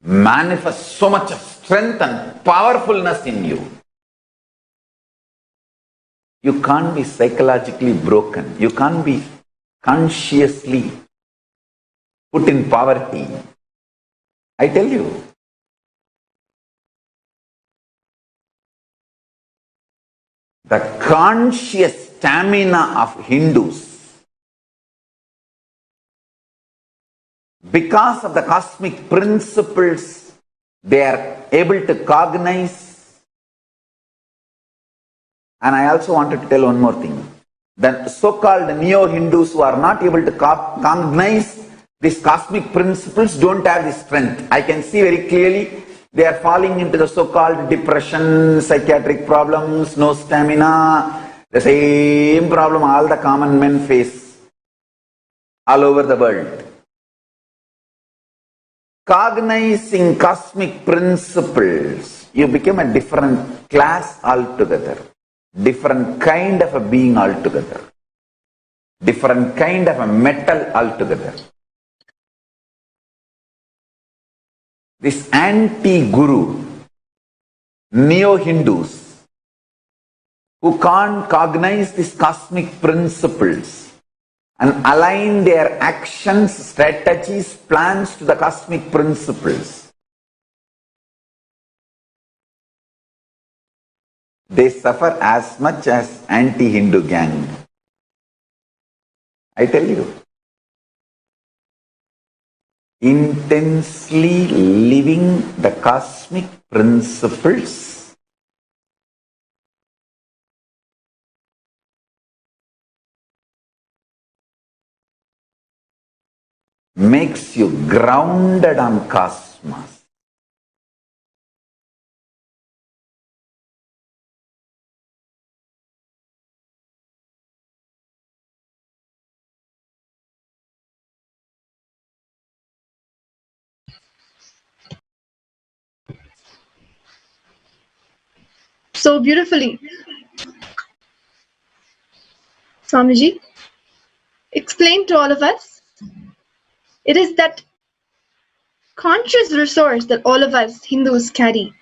manifests so much of strength and powerfulness in you. You can't be psychologically broken. You can't be consciously put in poverty. I tell you. The conscious stamina of Hindus, because of the cosmic principles, they are able to cognize. And I also wanted to tell one more thing. The so-called neo-Hindus who are not able to cognize these cosmic principles don't have the strength. I can see very clearly they are falling into the so-called depression, psychiatric problems, no stamina, the same problem all the common men face all over the world. Cognizing cosmic principles, you become a different class altogether, different kind of a being altogether, different kind of a metal altogether. This anti-guru, neo-Hindus, who can't cognize these cosmic principles and align their actions, strategies, plans to the cosmic principles, they suffer as much as anti-Hindu gang. I tell you. Intensely living the cosmic principles makes you grounded on cosmos. So beautifully. Swamiji, explain to all of us. It is that conscious resource that all of us Hindus carry.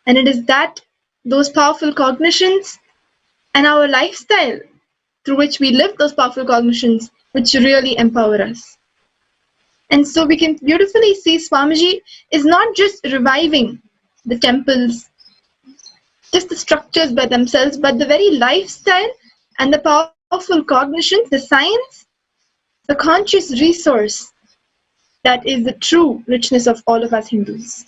And it is those powerful cognitions and our lifestyle through which we live those powerful cognitions which really empower us. And so we can beautifully see Swamiji is not just reviving the temples, just the structures by themselves, but the very lifestyle and the powerful cognitions, the science, the conscious resource that is the true richness of all of us Hindus.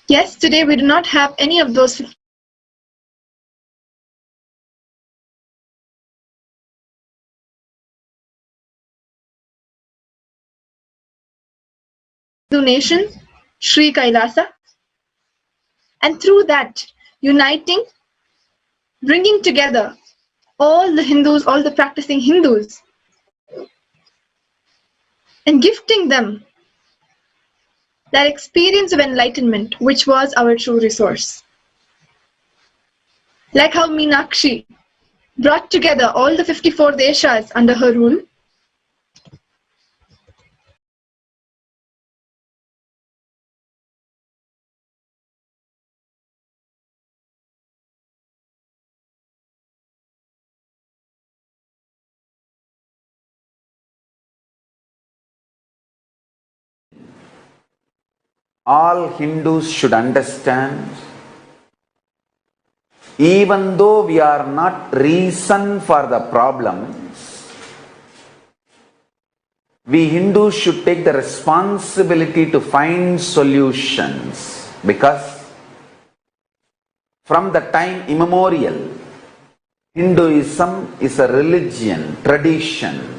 Yes, today we do not have any of those Hindu nation, Sri Kailasa, and through that uniting, bringing together all the Hindus, all the practicing Hindus, and gifting them that experience of enlightenment, which was our true resource. Like how Meenakshi brought together all the 54 deshas under her rule, all Hindus should understand, even though we are not reason for the problems, we Hindus should take the responsibility to find solutions, because from the time immemorial, Hinduism is a religion, tradition,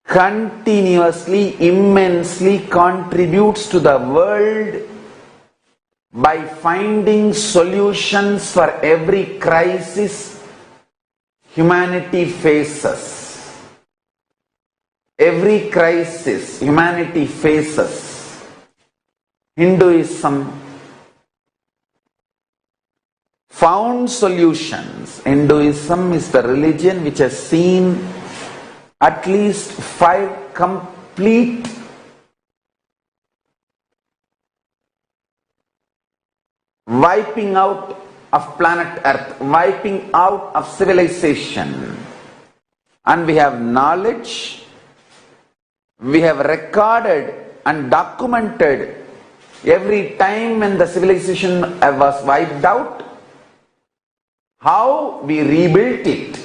continuously, immensely contributes to the world by finding solutions for every crisis humanity faces. Every crisis humanity faces, Hinduism found solutions. Hinduism is the religion which has seen at least 5 complete wiping out of planet Earth, wiping out of civilization. And we have knowledge, we have recorded and documented every time when the civilization was wiped out, how we rebuilt it.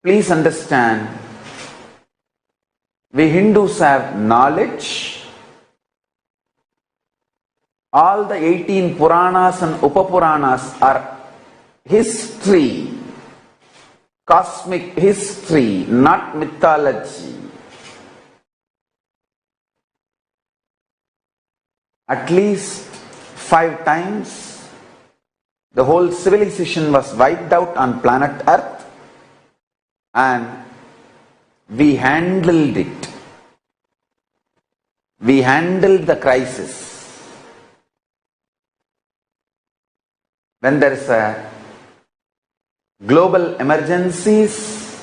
Please understand, we Hindus have knowledge. All the 18 Puranas and Upapuranas are history, cosmic history, not mythology. At least 5 times the whole civilization was wiped out on planet Earth, and we handled it. We handled the crisis. When there is a global emergencies,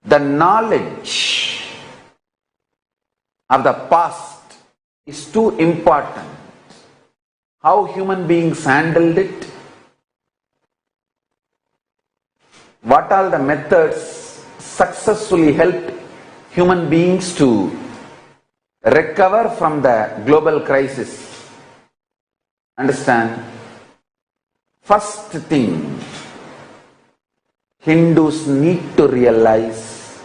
the knowledge of the past is too important. How human beings handled it, what all the methods successfully helped human beings to recover from the global crisis. Understand? First thing, Hindus need to realize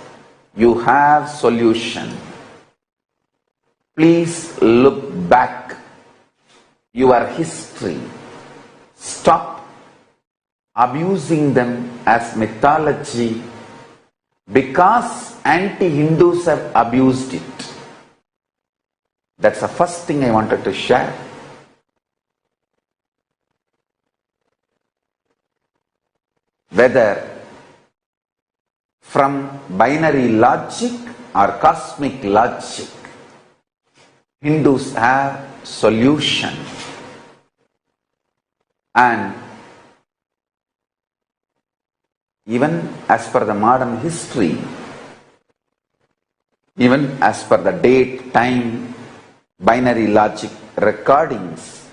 you have solution. Please look back your history. Stop abusing them as mythology, because anti-Hindus have abused it. That's the first thing I wanted to share. Whether from binary logic or cosmic logic, Hindus have solution. And even as per the modern history, even as per the date, time, binary logic recordings,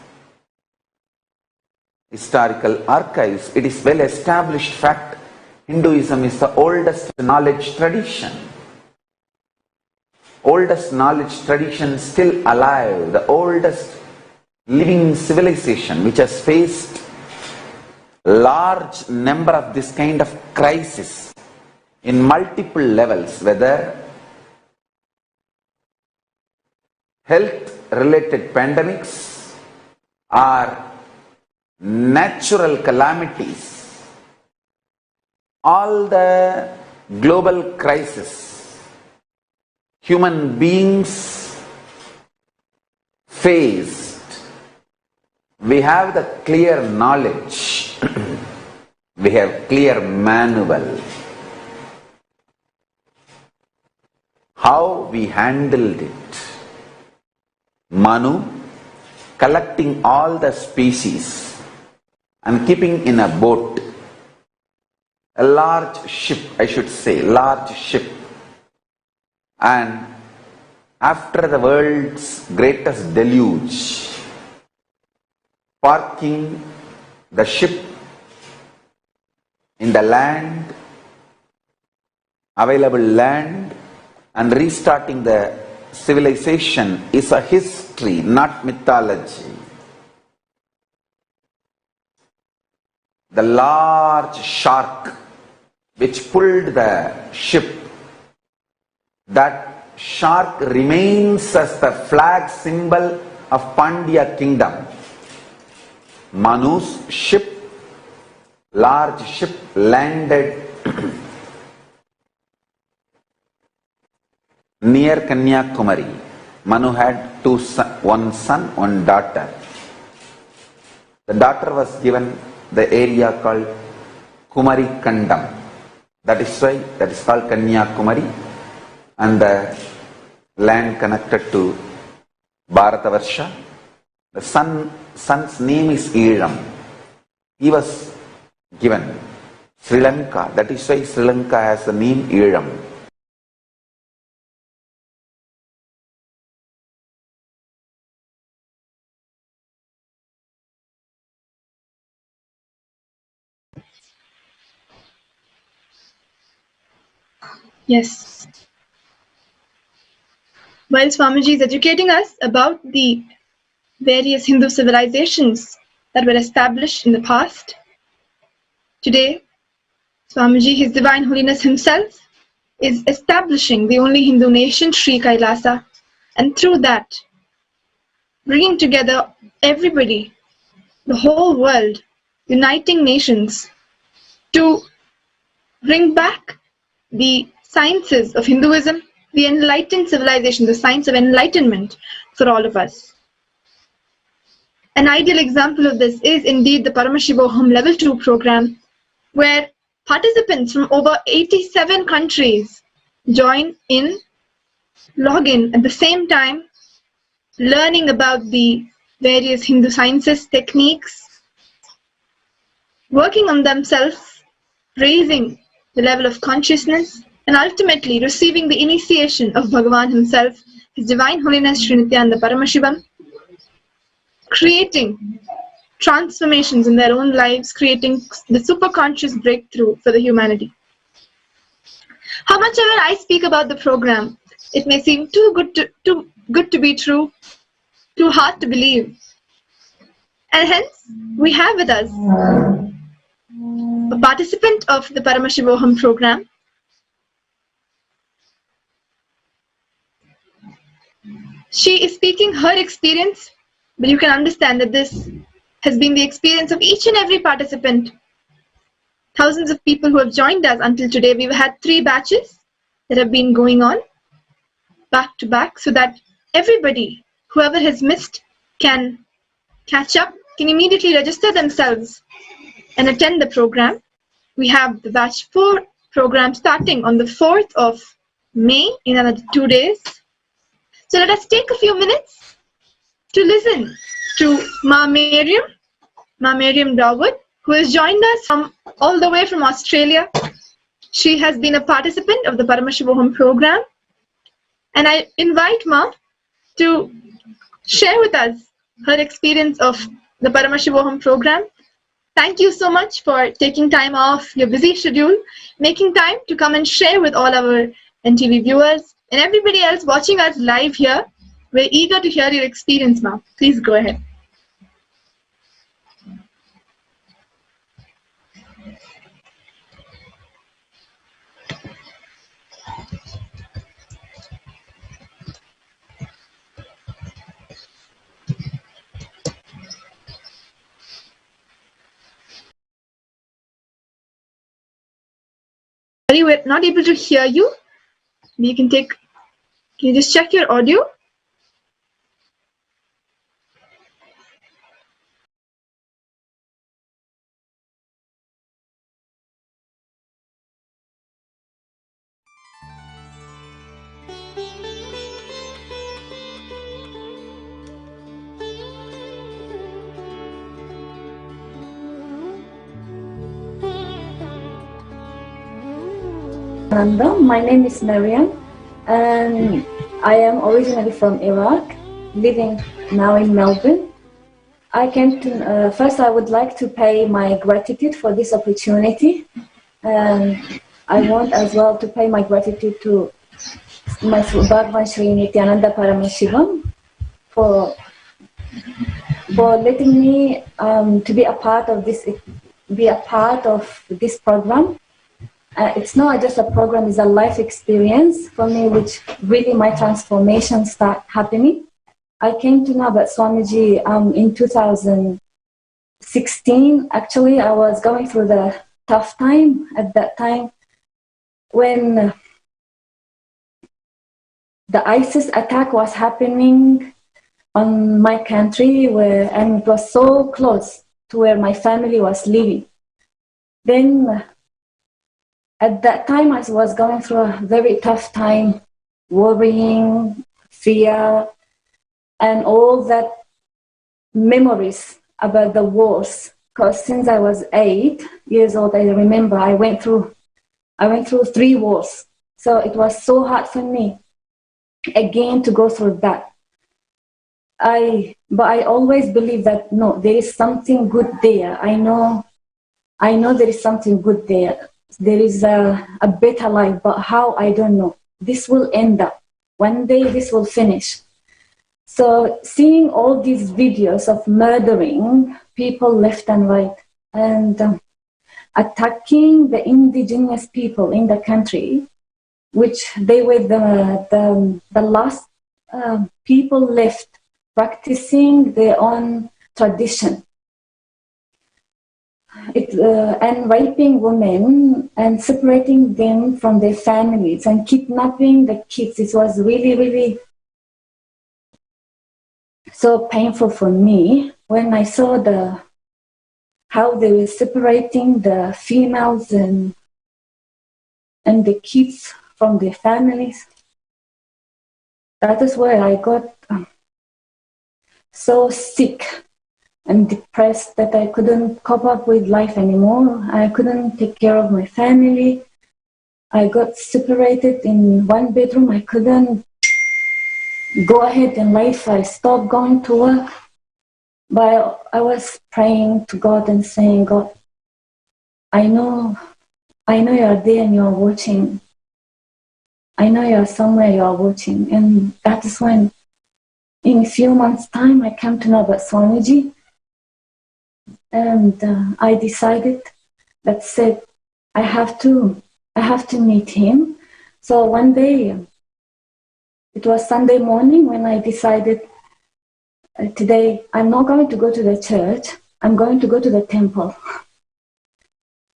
historical archives, it is well established fact, Hinduism is the oldest knowledge tradition. oldest knowledge tradition still alive, the oldest living civilization which has faced large number of this kind of crisis in multiple levels, whether health related pandemics or natural calamities, all the global crisis human beings faced, we have the clear knowledge, we have clear manual, how we handled it. Manu, collecting all the species and keeping in a boat, a large ship, I should say, large ship. And after the world's greatest deluge, parking the ship in the land, available land, and restarting the civilization is a history, not mythology. The large shark which pulled the ship, that shark remains as the flag symbol of Pandya kingdom. Manu's ship, large ship, landed near Kanyakumari. Manu had one son, one daughter. The daughter was given the area called Kumari Kandam. That is why that is called Kanyakumari, and the land connected to Bharatavarsha. The son's name is Elam. He was given Sri Lanka. That is why Sri Lanka has the name Elam. Yes. While Swamiji is educating us about the various Hindu civilizations that were established in the past, today Swamiji, His Divine Holiness himself, is establishing the only Hindu nation, Sri Kailasa, and through that bringing together everybody, the whole world, uniting nations to bring back the sciences of Hinduism, the enlightened civilization, the science of enlightenment for all of us. An ideal example of this is indeed the Paramashiva Level 2 program, where participants from over 87 countries join in, log in at the same time, learning about the various Hindu sciences, techniques, working on themselves, raising the level of consciousness, and ultimately receiving the initiation of Bhagavan himself, His Divine Holiness Sri Nithyananda Paramashivam, creating transformations in their own lives, creating the superconscious breakthrough for the humanity. How much ever I speak about the program, it may seem too good to be true, too hard to believe. And hence, we have with us a participant of the Paramashiva program, she is speaking her experience, but you can understand that this has been the experience of each and every participant. Thousands of people who have joined us until today. We've had 3 batches that have been going on back to back, so that everybody, whoever has missed, can catch up, can immediately register themselves and attend the program. We have the batch 4 program starting on the 4th of May in another 2 days. So let us take a few minutes to listen to Ma Miriam Dawood, who has joined us from all the way from Australia. She has been a participant of the Paramashiva program, and I invite Ma to share with us her experience of the Paramashiva program. Thank you so much for taking time off your busy schedule, making time to come and share with all our NTV viewers And everybody else watching us live here, we're eager to hear your experience, ma'am. Please go ahead. Sorry, we're not able to hear you. Can you just check your audio? My name is Mariam, and I am originally from Iraq, living now in Melbourne. I came to, first I would like to pay my gratitude for this opportunity, and I want as well to pay my gratitude to my Bhagwan Sri Nithyananda Paramashivam for letting me to be a part of this program. It's not just a program, it's a life experience for me, which really my transformation start happening. I came to know about Swamiji in 2016. Actually, I was going through the tough time at that time when the ISIS attack was happening on my country, and it was so close to where my family was living. Then at that time, I was going through a very tough time, worrying, fear, and all that memories about the wars. Because since I was 8 years old, I remember I went through 3 wars. So it was so hard for me again to go through that. But I always believe that no, there is something good there. I know there is something good there. There is a better life, but how, I don't know. This will end up. One day this will finish. So seeing all these videos of murdering people left and right and attacking the indigenous people in the country, which they were the last people left practicing their own tradition. And raping women and separating them from their families and kidnapping the kids. It was really, really so painful for me when I saw how they were separating the females and the kids from their families. That is where I got so sick and depressed that I couldn't cope up with life anymore. I couldn't take care of my family. I got separated in one bedroom. I couldn't go ahead in life. I stopped going to work. But I was praying to God and saying, God, I know you are there and you are watching. I know you are somewhere, you are watching. And that is when, in a few months' time, I came to know about Swamiji. And I decided that said I have to meet him. So one day, it was Sunday morning when I decided today I'm not going to go to the church. I'm going to go to the temple.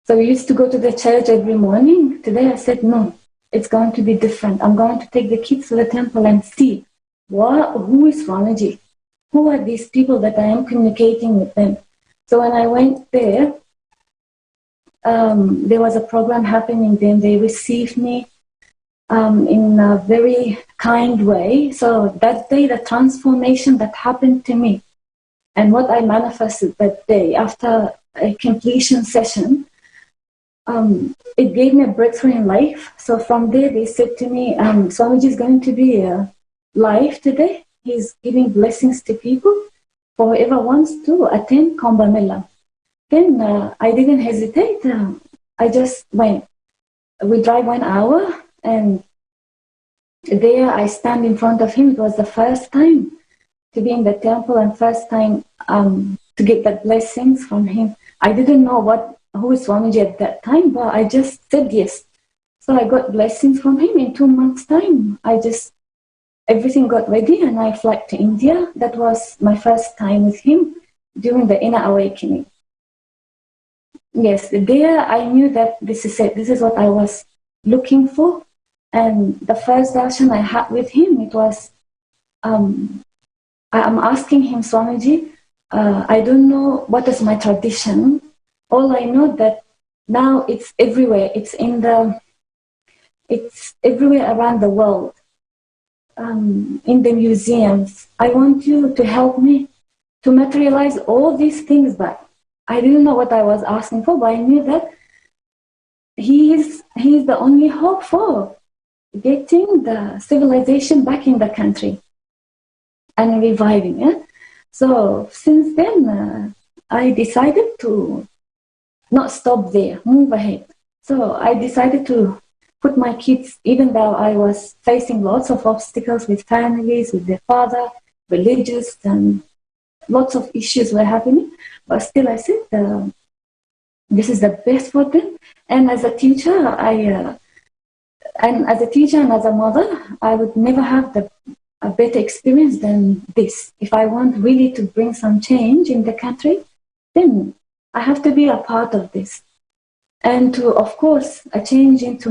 So we used to go to the church every morning. Today I said no, it's going to be different. I'm going to take the kids to the temple and see who is Swamiji? Who are these people that I am communicating with them? So when I went there was a program happening then. They received me in a very kind way. So that day, the transformation that happened to me and what I manifested that day after a completion session, it gave me a breakthrough in life. So from there, they said to me, Swamiji is going to be live today. He's giving blessings to people for whoever wants to attend Kumbh Mela. Then I didn't hesitate. I just went. We drive 1 hour and there I stand in front of him. It was the first time to be in the temple and first time to get the blessings from him. I didn't know who is Swamiji at that time, but I just said yes. So I got blessings from him in 2 months' time. Everything got ready and I flew to India. That was my first time with him during the inner awakening. Yes, there I knew that this is it. This is what I was looking for. And the first darshan I had with him, it was, I'm asking him, Swamiji, I don't know what is my tradition. All I know that now it's everywhere. It's everywhere around the world, in the museums. I want you to help me to materialize all these things back. I didn't know what I was asking for, but I knew that he is the only hope for getting the civilization back in the country and reviving it. So since then, I decided to not stop there, move ahead. So I decided to put my kids, even though I was facing lots of obstacles with families, with their father, religious, and lots of issues were happening, but still I said, this is the best for them. And as a teacher, and as a mother, I would never have a better experience than this. If I want really to bring some change in the country, then I have to be a part of this. And to, of course, a change to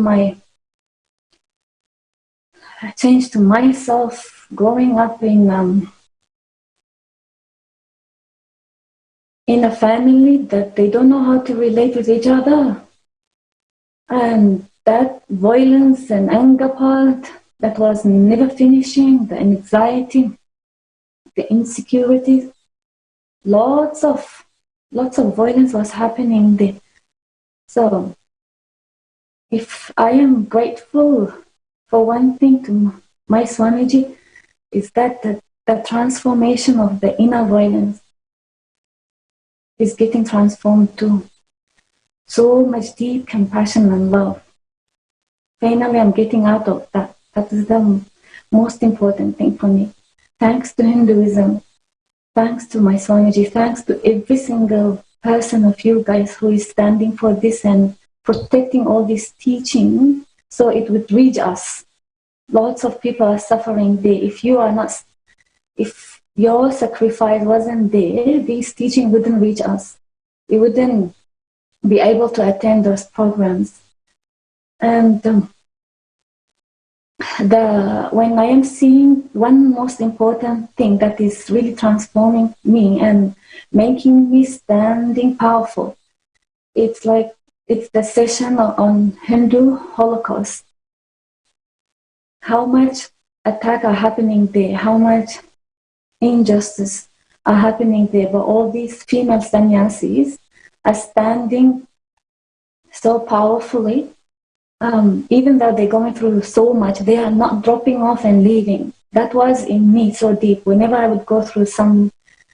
myself, growing up in a family that they don't know how to relate with each other. And that violence and anger part that was never finishing, the anxiety, the insecurities, lots of violence was happening there. So if I am grateful for one thing to my Swamiji, is that the transformation of the inner violence is getting transformed to so much deep compassion and love. Finally, I'm getting out of that. That is the most important thing for me. Thanks to Hinduism, thanks to my Swamiji, thanks to every single person of you guys who is standing for this and protecting all this teaching so it would reach us. Lots of people are suffering there. If your sacrifice wasn't there, this teaching wouldn't reach us. We wouldn't be able to attend those programs. And when I am seeing one most important thing that is really transforming me and making me standing powerful, it's the session on Hindu Holocaust. How much attack are happening there, how much injustice are happening there, but all these female sannyasis are standing so powerfully. Even though they're going through so much, they are not dropping off and leaving. That was in me so deep. Whenever I would go through some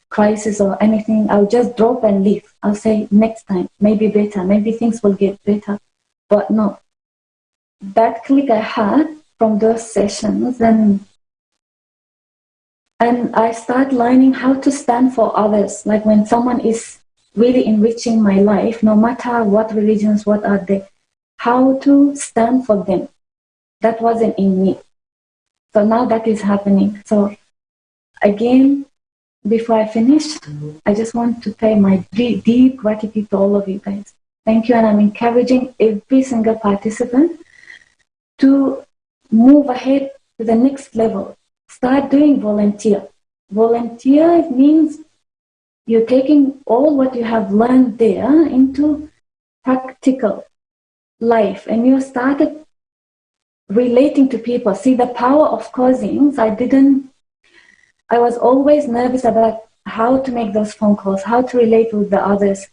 crisis or anything, I would just drop and leave. I'll say next time, maybe better, maybe things will get better. But no, that click I had from those sessions, and I start learning how to stand for others. Like when someone is really enriching my life, no matter what religions, what are they, how to stand for them. That wasn't in me. So now that is happening. So again, before I finish, I just want to pay my deep gratitude to all of you guys. Thank you. And I'm encouraging every single participant to move ahead to the next level. Start doing volunteer. Volunteer means you're taking all what you have learned there into practical life, and you started relating to people. See, the power of causing, I was always nervous about how to make those phone calls, how to relate with the others.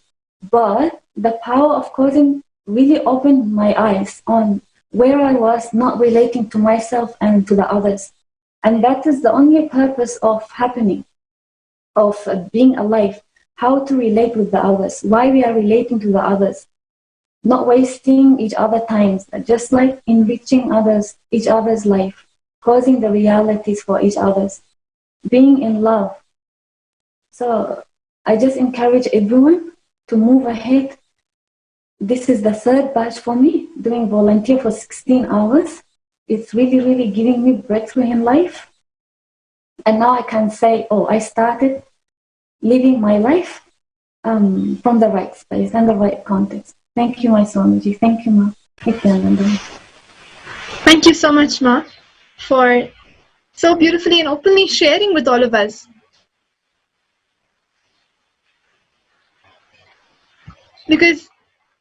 But the power of causing really opened my eyes on where I was not relating to myself and to the others. And that is the only purpose of happening, of being alive, how to relate with the others, why we are relating to the others. Not wasting each other's time, just like enriching each other's life. causing the realities for each other, being in love. So I just encourage everyone to move ahead. This is the third batch for me, doing volunteer for 16 hours. It's really, really giving me breakthrough in life. And now I can say, oh, I started living my life from the right space and the right context. Thank you, my Swamiji. Thank you, Ma. Nithyananda. Thank you so much, Ma, for so beautifully and openly sharing with all of us. Because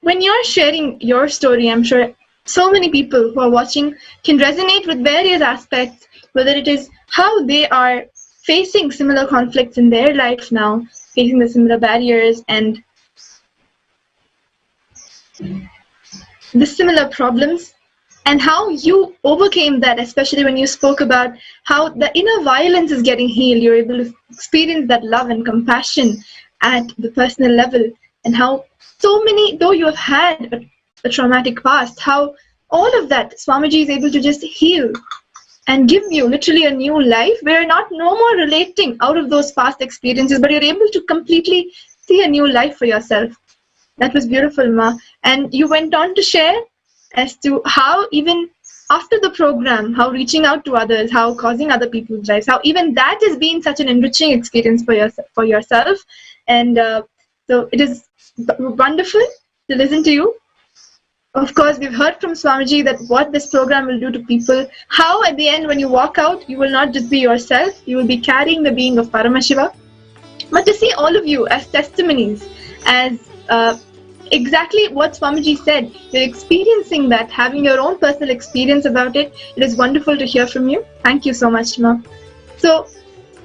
when you're sharing your story, I'm sure so many people who are watching can resonate with various aspects, whether it is how they are facing similar conflicts in their life now, facing the similar barriers and the similar problems, and how you overcame that, especially when you spoke about how the inner violence is getting healed. You're able to experience that love and compassion at the personal level, and how so many, though you have had a traumatic past, how all of that Swamiji is able to just heal and give you literally a new life where you're not no more relating out of those past experiences, but you're able to completely see a new life for yourself. That was beautiful, Ma. And you went on to share as to how even after the program, how reaching out to others, how causing other people's lives, how even that has been such an enriching experience for yourself. And so it is wonderful to listen to you. Of course, we've heard from Swamiji that what this program will do to people, how at the end when you walk out, you will not just be yourself, you will be carrying the being of Paramashiva. But to see all of you as testimonies, as exactly what Swamiji said, you're experiencing that, having your own personal experience about it. It is wonderful to hear from you. Thank you so much, Ma. So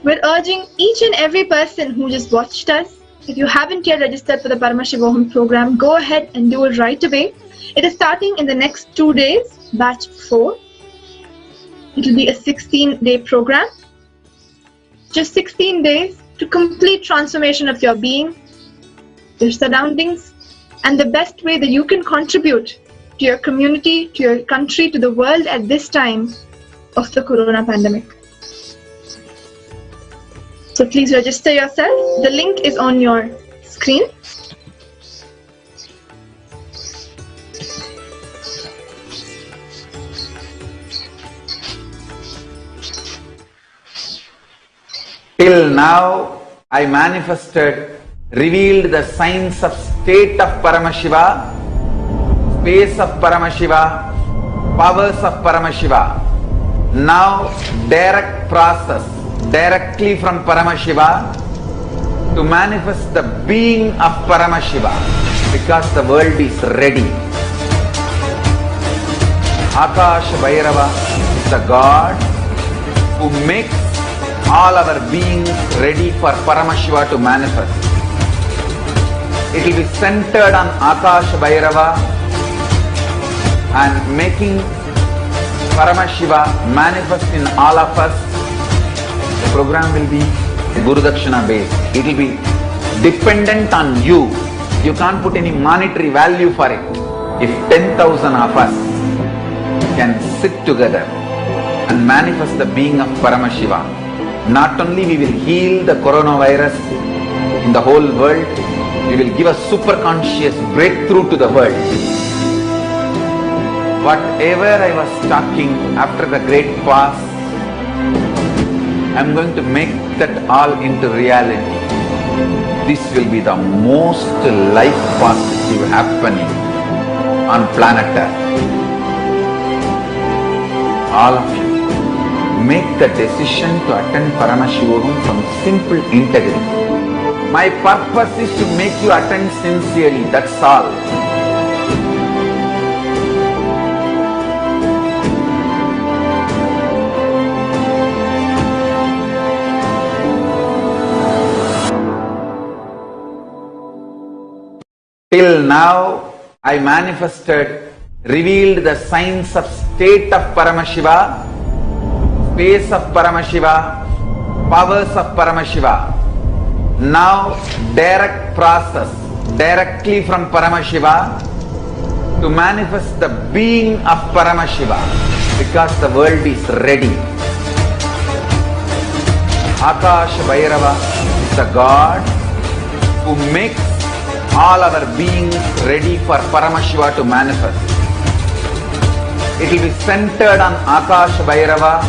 we're urging each and every person who just watched us, if you haven't yet registered for the Paramashivam program, go ahead and do it right away. It is starting in the next 2 days, batch 4. It will be a 16-day program. Just 16 days to complete transformation of your being, your surroundings, and the best way that you can contribute to your community, to your country, to the world at this time of the corona pandemic. So please register yourself. The link is on your screen. Till now, I manifested, revealed the signs of state of Paramashiva, space of Paramashiva, powers of Paramashiva. Now, direct process, directly from Paramashiva to manifest the being of Paramashiva, because the world is ready. Akash Bhairava is the God who makes all our beings ready for Paramashiva to manifest. It will be centered on Akash Bhairava and making Paramashiva manifest in all of us. The program will be Guru Dakshina based. It will be dependent on you. You can't put any monetary value for it. If 10,000 of us can sit together and manifest the being of Paramashiva, not only we will heal the coronavirus in the whole world, we will give a super conscious breakthrough to the world. Whatever I was talking after the great fast, I'm going to make that all into reality. This will be the most life positive happening on planet Earth. All of you, make the decision to attend Paramashivam from simple integrity. My purpose is to make you attend sincerely, that's all. Till now, I manifested, revealed the signs of state of Paramashiva, space of Paramashiva, powers of Paramashiva. Now, direct process, directly from Paramashiva to manifest the being of Paramashiva, because the world is ready. Akash Bhairava is the God who makes all our beings ready for Paramashiva to manifest. It will be centered on Akash Bhairava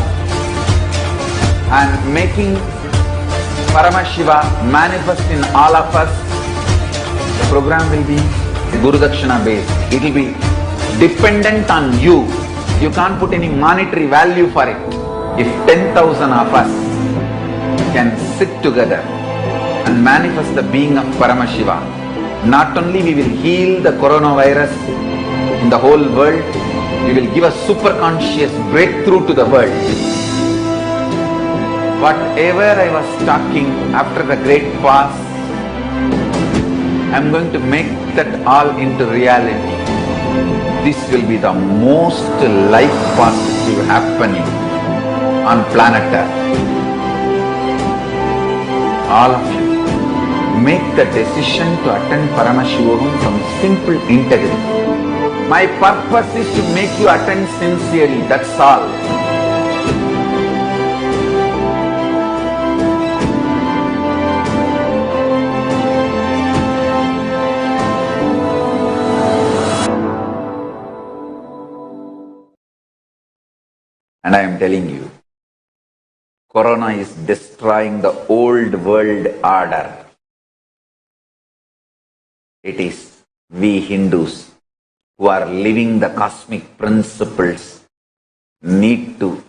and making Paramashiva manifest in all of us. The program will be Guru Dakshina based. It will be dependent on you. You can't put any monetary value for it. If 10,000 of us can sit together and manifest the being of Paramashiva, not only we will heal the coronavirus in the whole world, we will give a super conscious breakthrough to the world. Whatever I was talking after the great fast, I am going to make that all into reality. This will be the most life positive happening on planet Earth. All of you, make the decision to attend Paramashivam from simple integrity. My purpose is to make you attend sincerely, that's all. And I am telling you, Corona is destroying the old world order. It is we Hindus who are living the cosmic principles need to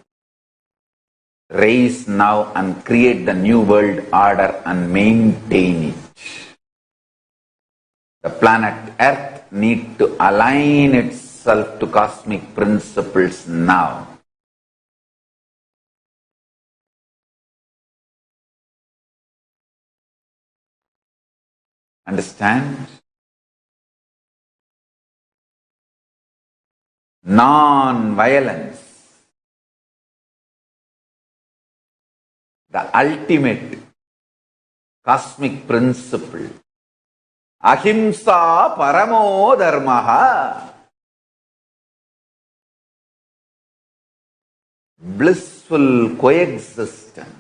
raise now and create the new world order and maintain it. The planet Earth needs to align itself to cosmic principles now. Understand? Non-violence, the ultimate cosmic principle. Ahimsa paramo dharmaha. Blissful coexistence.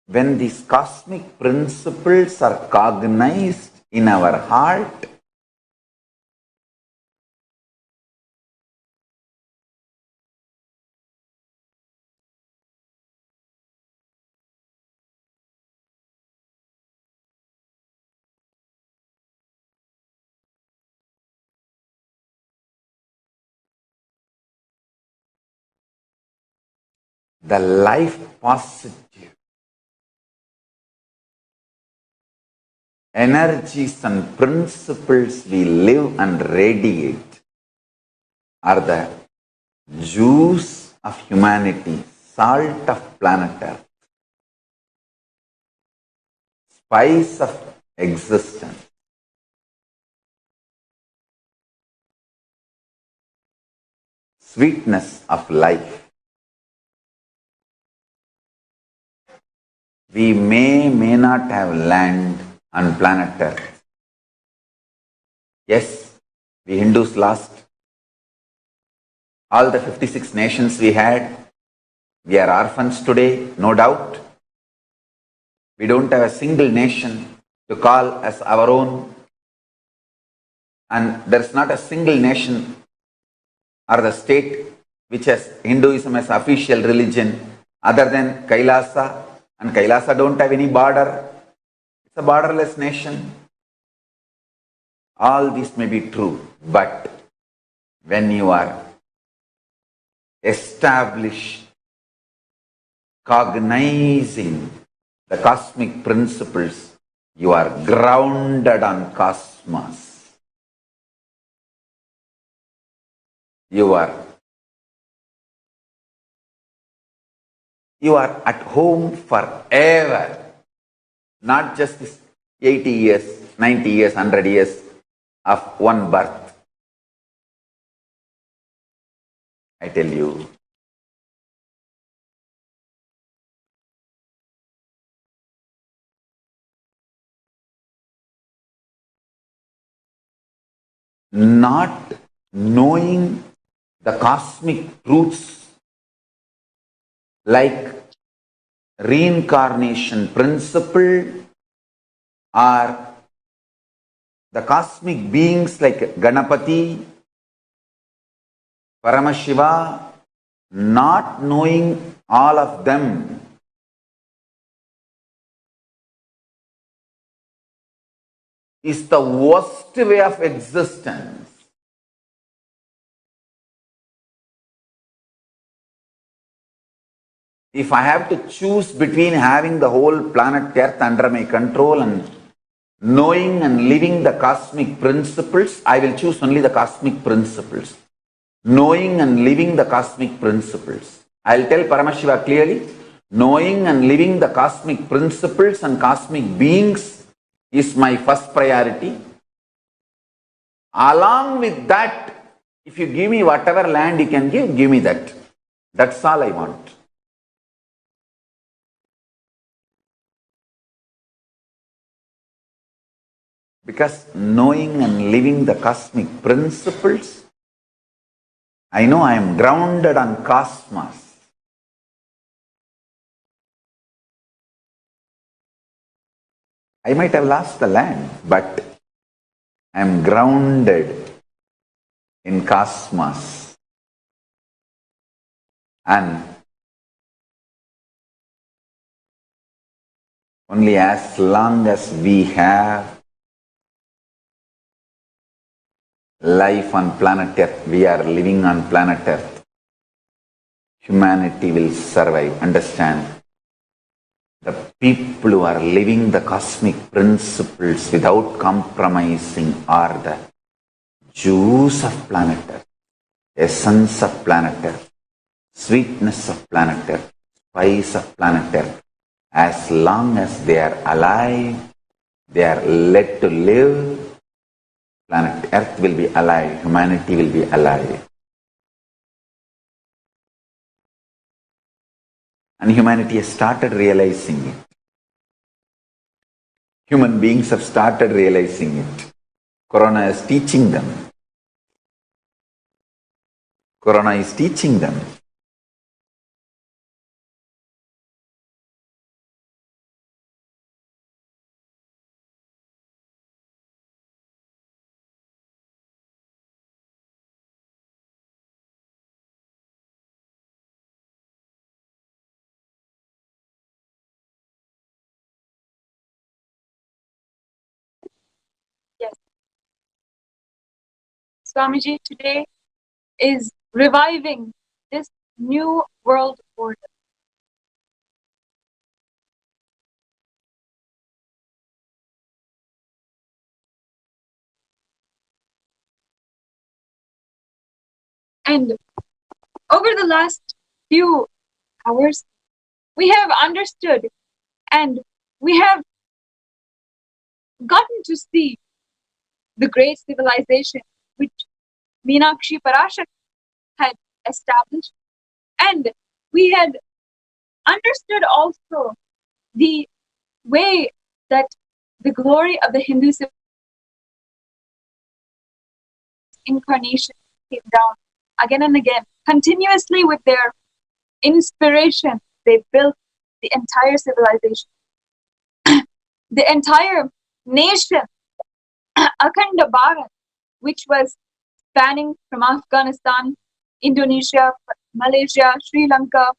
When these cosmic principles are cognized in our heart, the life positive energies and principles we live and radiate are the juice of humanity, salt of planet Earth, spice of existence. Sweetness of life. We may not have land on planet Earth. Yes, we Hindus lost all the 56 nations we had. We are orphans today, no doubt. We don't have a single nation to call as our own. And there's not a single nation or the state which has Hinduism as official religion other than Kailasa. And Kailasa don't have any border. It's a borderless nation. All this may be true, but when you are established, cognizing the cosmic principles, you are grounded on cosmos. You are at home forever. Not just this 80 years, 90 years, 100 years of one birth. I tell you, not knowing the cosmic truths like reincarnation principle or the cosmic beings like Ganapati, Paramashiva, not knowing all of them is the worst way of existence. If I have to choose between having the whole planet Earth under my control and knowing and living the cosmic principles, I will choose only the cosmic principles. Knowing and living the cosmic principles. I'll tell Paramashiva clearly, knowing and living the cosmic principles and cosmic beings is my first priority. Along with that, if you give me whatever land you can give me that. That's all I want. Because knowing and living the cosmic principles, I know I am grounded on cosmos. I might have lost the land, but I am grounded in cosmos. And only as long as we have life on planet Earth, we are living on planet Earth, humanity will survive. Understand? The people who are living the cosmic principles without compromising are the juice of planet Earth, essence of planet Earth, sweetness of planet Earth, spice of planet Earth. As long as they are alive, they are led to live, planet Earth will be alive, humanity will be alive. And humanity has started realizing it. Human beings have started realizing it. Corona is teaching them. Corona is teaching them. Yes. Swamiji today is reviving this new world order. And over the last few hours, we have understood and we have gotten to see the great civilization which Meenakshi Parashar had established. And we had understood also the way that the glory of the Hindu incarnation came down again and again. Continuously with their inspiration, they built the entire civilization. The entire nation, Akhanda Bharat, which was spanning from Afghanistan, Indonesia, Malaysia, Sri Lanka,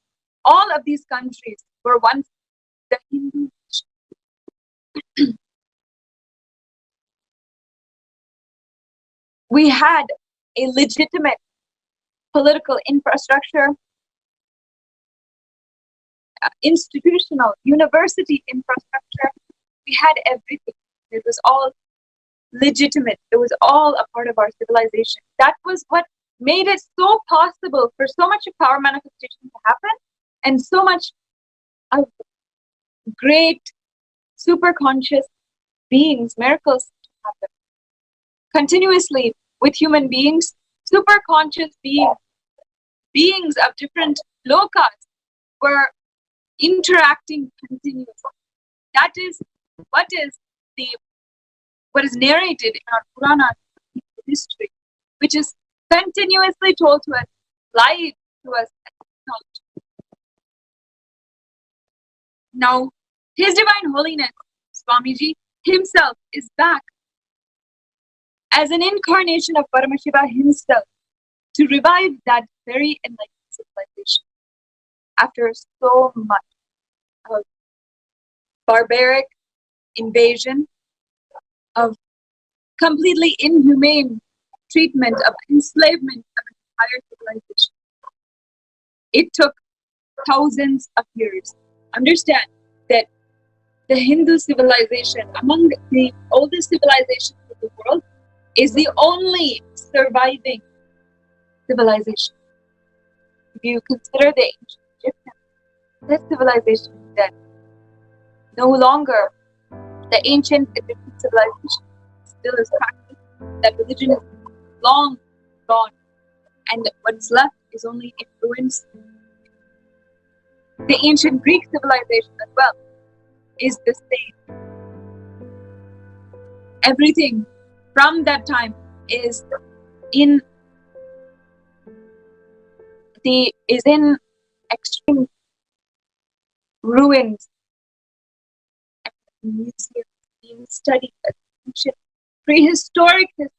all of these countries were once the Hindu nation. We had a legitimate political infrastructure, institutional, university infrastructure. We had everything. It was all legitimate. It was all a part of our civilization. That was what made it so possible for so much of power manifestation to happen and so much of great super conscious beings, miracles to happen. Continuously with human beings, super conscious beings of different lokas were interacting continuously. That is what is narrated in our Puranas. history, which is continuously told to us, live to us. Now, His Divine Holiness, Swamiji himself is back as an incarnation of Paramashiva himself to revive that very enlightened civilization after so much of barbaric invasion, of completely inhumane treatment, of enslavement of an entire civilization. It took thousands of years. Understand that the Hindu civilization, among the oldest civilizations of the world, is the only surviving civilization. If you consider the ancient Egyptians, that civilization is dead. No longer the ancient Egyptian civilization still is practiced. That religion is long gone, and what's left is only influence. The ancient Greek civilization as well is the same. Everything from that time is in extreme ruins. Museums being studied as ancient prehistoric history.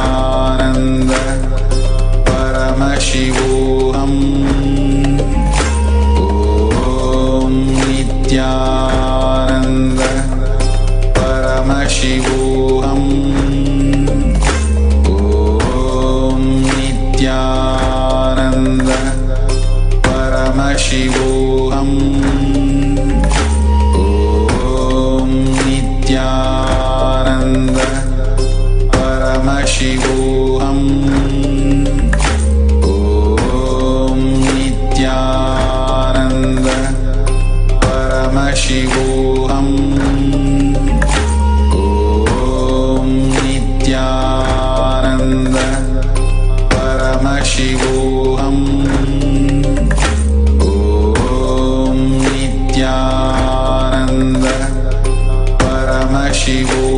Nithyananda Paramashivam Om Nithyananda Paramashivam Om Nithyananda Paramashivam Om Nithyananda Paramashivam Om Nithyananda Paramashivam Om Nithyananda Paramashivam Om Nithyananda Paramashivam.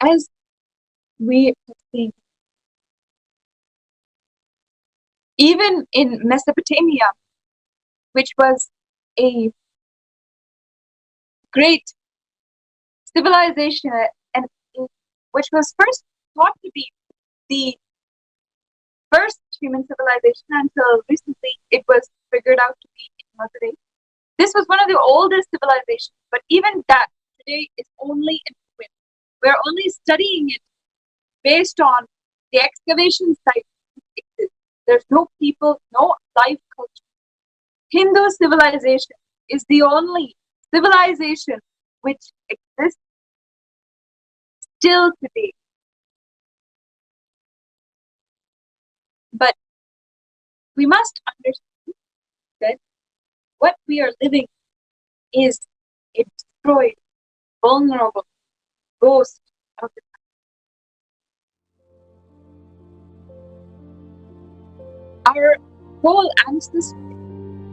As we have seen, even in Mesopotamia, which was a great civilization and which was first thought to be the first human civilization until recently it was figured out to be incorporated. This was one of the oldest civilizations, but even that today is only in ruins. We're only studying it based on the excavation sites that exist. There's no people, no life culture. Hindu civilization is the only civilization which exists still today. But we must understand that what we are living is a destroyed, vulnerable ghost of the past. Our whole ancestry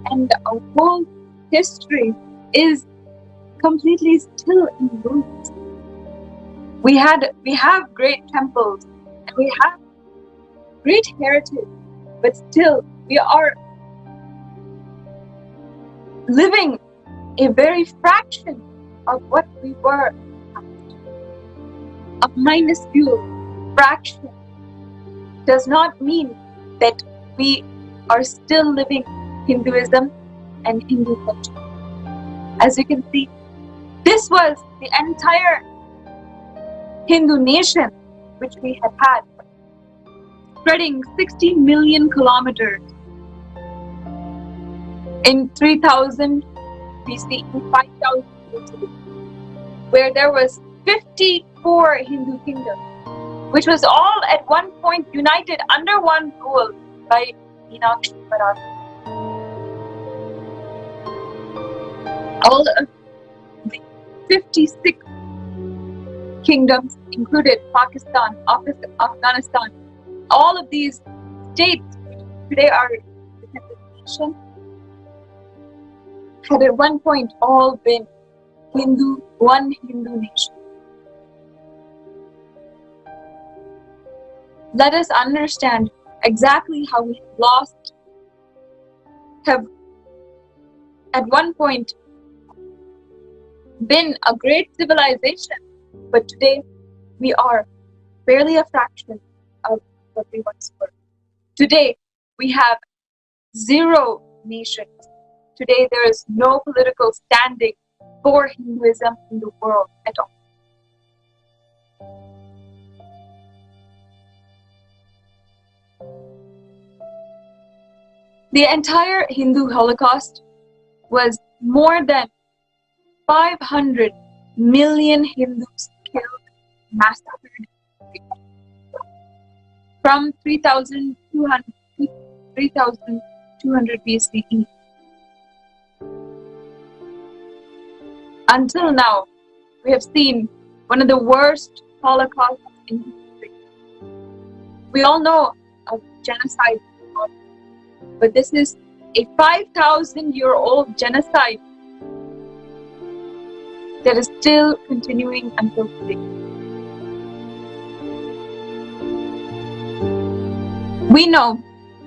and our whole history is completely still in ruins. We have great temples and we have great heritage, but still we are living a very fraction of what we were. A minuscule fraction does not mean that we are still living Hinduism and Hindu culture. As you can see, this was the entire Hindu nation which we had, spreading 60 million kilometers in 3000 BCE, 5000 BCE, where there was 54 Hindu kingdoms, which was all at one point united under one rule by Meenakshi. All of the 56 kingdoms included Pakistan, Afghanistan, all of these states which today are independent nation had at one point all been one Hindu nation. Let us understand exactly how we have at one point been a great civilization, but today we are barely a fraction of what we once were. Today we have 0 nations. Today there is no political standing for Hinduism in the world at all. The entire Hindu Holocaust was more than 500 million Hindus killed, massacred from 3200 BCE. Until now, we have seen one of the worst holocausts in history. We all know of genocide, but this is a 5,000-year-old genocide that is still continuing until today. We know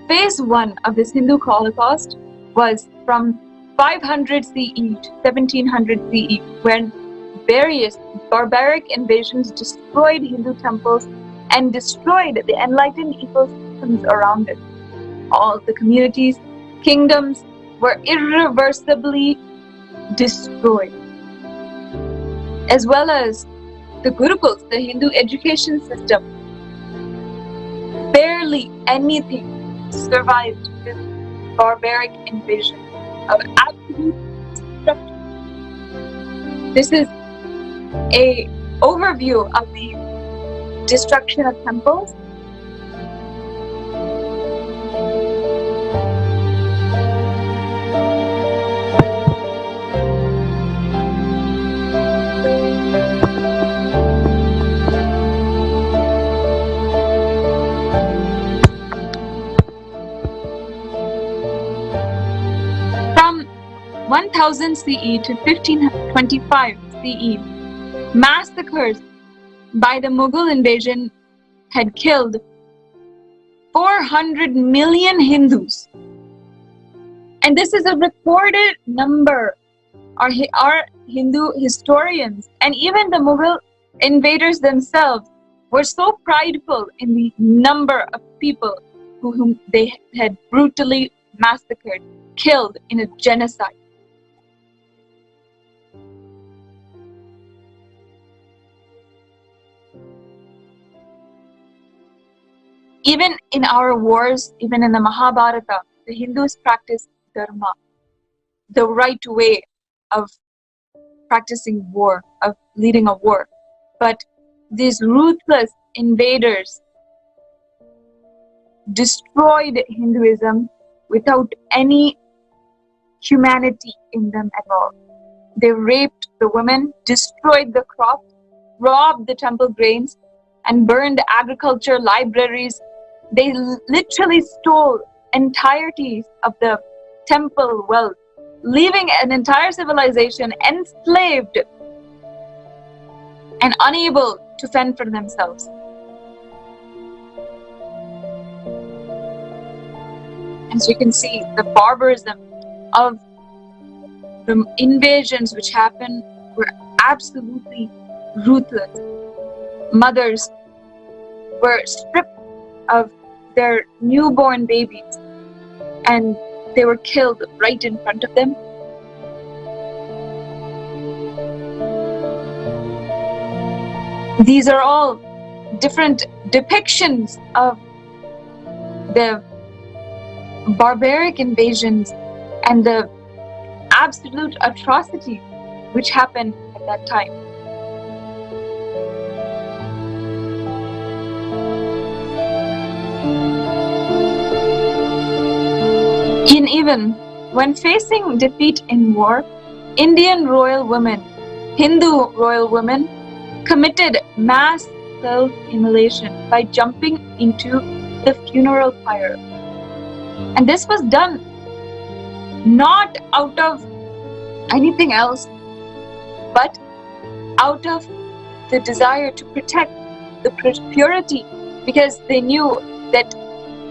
phase 1 of this Hindu Holocaust was from 500 CE to 1700 CE, when various barbaric invasions destroyed Hindu temples and destroyed the enlightened ecosystems around it. All the communities, kingdoms were irreversibly destroyed, as well as the Gurukuls, the Hindu education system. Barely anything survived this barbaric invasion of absolute destruction. This is an overview of the destruction of temples. From 1000 CE to 1525 CE, massacres by the Mughal invasion had killed 400 million Hindus. And this is a recorded number. Our Hindu historians and even the Mughal invaders themselves were so prideful in the number of people whom they had brutally massacred, killed in a genocide. Even in our wars, even in the Mahabharata, the Hindus practiced dharma, the right way of practicing war, of leading a war. But these ruthless invaders destroyed Hinduism without any humanity in them at all. They raped the women, destroyed the crops, robbed the temple grains, and burned agriculture libraries. They literally stole entireties of the temple wealth, leaving an entire civilization enslaved and unable to fend for themselves. As you can see, the barbarism of the invasions which happened were absolutely ruthless. Mothers were stripped of their newborn babies and they were killed right in front of them. These are all different depictions of the barbaric invasions and the absolute atrocity which happened at that time. Even when facing defeat in war, Indian royal women, Hindu royal women, committed mass self-immolation by jumping into the funeral pyre. And this was done not out of anything else, but out of the desire to protect the purity, because they knew that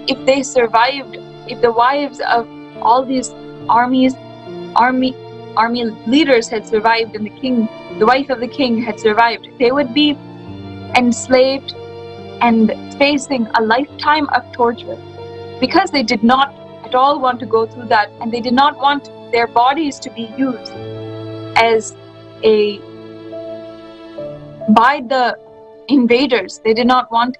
if they survived, if the wives of all these army leaders had survived and the wife of the king had survived, they would be enslaved and facing a lifetime of torture, because they did not at all want to go through that, and they did not want their bodies to be used by the invaders. They did not want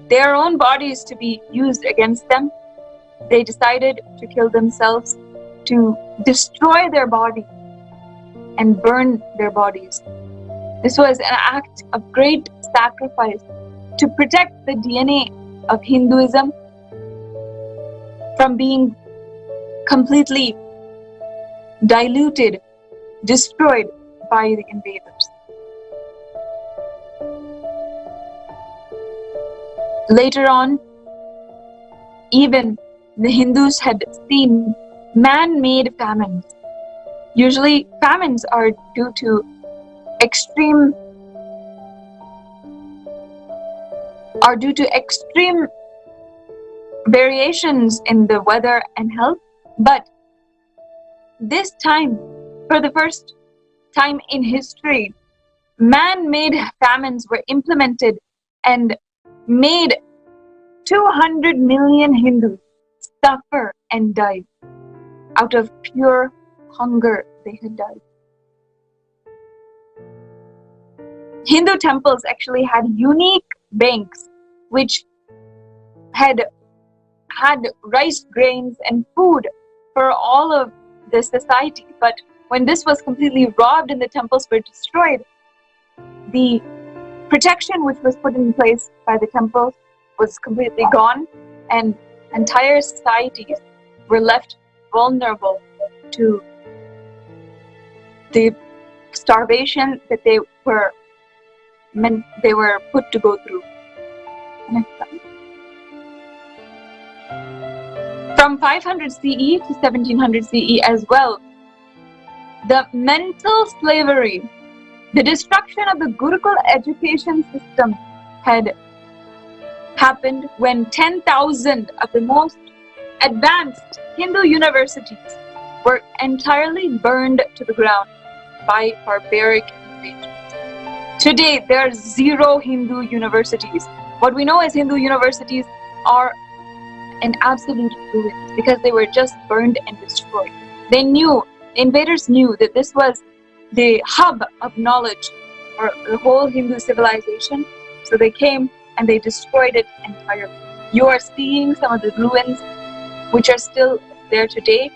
their own bodies to be used against them. They decided to kill themselves, to destroy their body and burn their bodies. This was an act of great sacrifice to protect the DNA of Hinduism from being completely diluted, destroyed by the invaders. Later on, even the Hindus had seen man-made famines. Usually, famines are due to extreme variations in the weather and health. But this time, for the first time in history, man-made famines were implemented and made 200 million Hindus suffer and die. Out of pure hunger, they had died. Hindu temples actually had unique banks which had rice grains and food for all of the society. But when this was completely robbed and the temples were destroyed, the protection which was put in place by the temples was completely gone, and entire societies were left vulnerable to the starvation that they were put to go through. From 500 CE to 1700 CE as well, the mental slavery, the destruction of the Gurukul education system had happened when 10,000 of the most advanced Hindu universities were entirely burned to the ground by barbaric invasions. Today, there are 0 Hindu universities. What we know as Hindu universities are an absolute ruin because they were just burned and destroyed. The invaders knew that this was the hub of knowledge for the whole Hindu civilization. So they came and they destroyed it entirely. You are seeing some of the ruins which are still there today,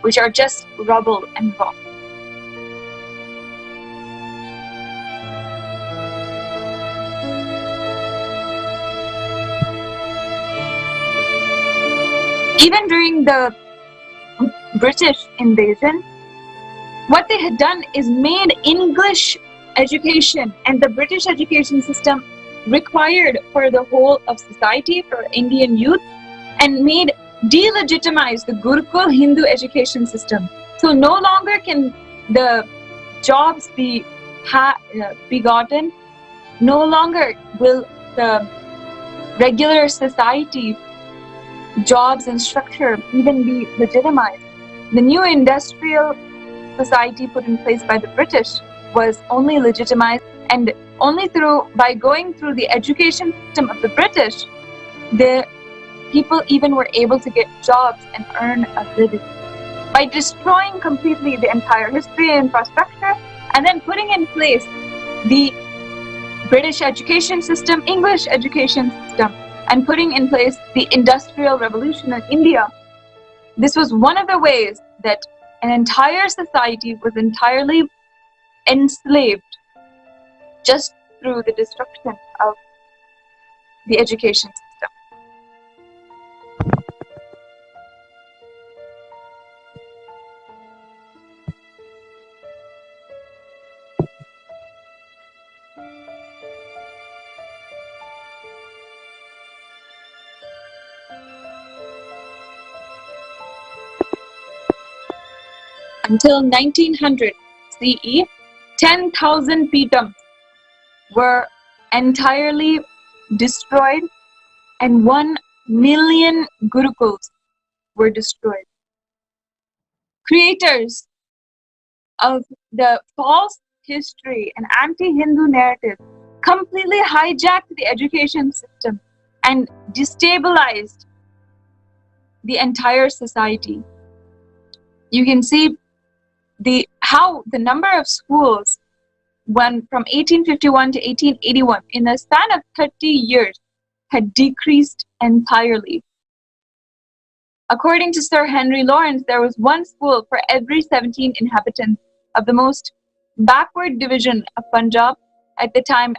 which are just rubble and rock. Even during the British invasion, what they had done is made English education and the British education system required for the whole of society, for Indian youth, and delegitimized the Gurukul Hindu education system. So no longer can the jobs be gotten, no longer will the regular society jobs and structure even be legitimized. The new industrial society put in place by the British was only legitimized, and only by going through the education system of the British, the people even were able to get jobs and earn a living. By destroying completely the entire history and infrastructure, and then putting in place the British education system, English education system, and putting in place the Industrial Revolution in India. This was one of the ways that an entire society was entirely enslaved just through the destruction of the education system. Until 1900 CE, 10,000 Peetams were entirely destroyed and 1 million Gurukuls were destroyed. Creators of the false history and anti-Hindu narrative completely hijacked the education system and destabilized the entire society. You can see how the number of schools went from 1851 to 1881 in a span of 30 years had decreased entirely. According to Sir Henry Lawrence, there was one school for every 17 inhabitants of the most backward division of Punjab at the time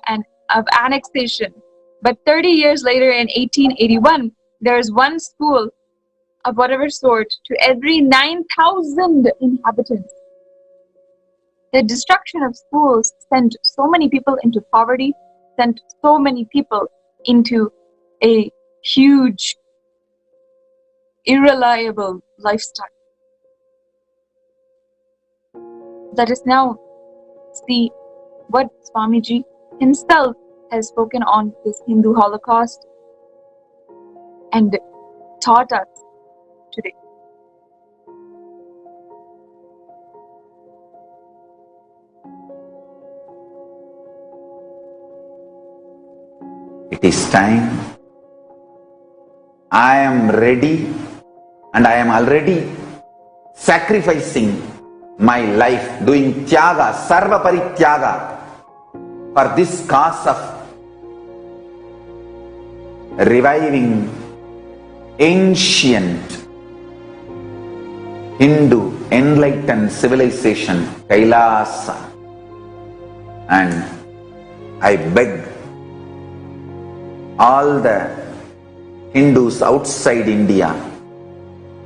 of annexation. But 30 years later, in 1881, there is one school of whatever sort to every 9,000 inhabitants. The destruction of schools sent so many people into poverty, sent so many people into a huge, irreliable lifestyle. Let us now see what Swamiji himself has spoken on this Hindu Holocaust and taught us today. It is time. I am ready and I am already sacrificing my life, doing tyaga, sarva parityaga for this cause of reviving ancient Hindu enlightened civilization, Kailasa. And I beg all the Hindus outside India,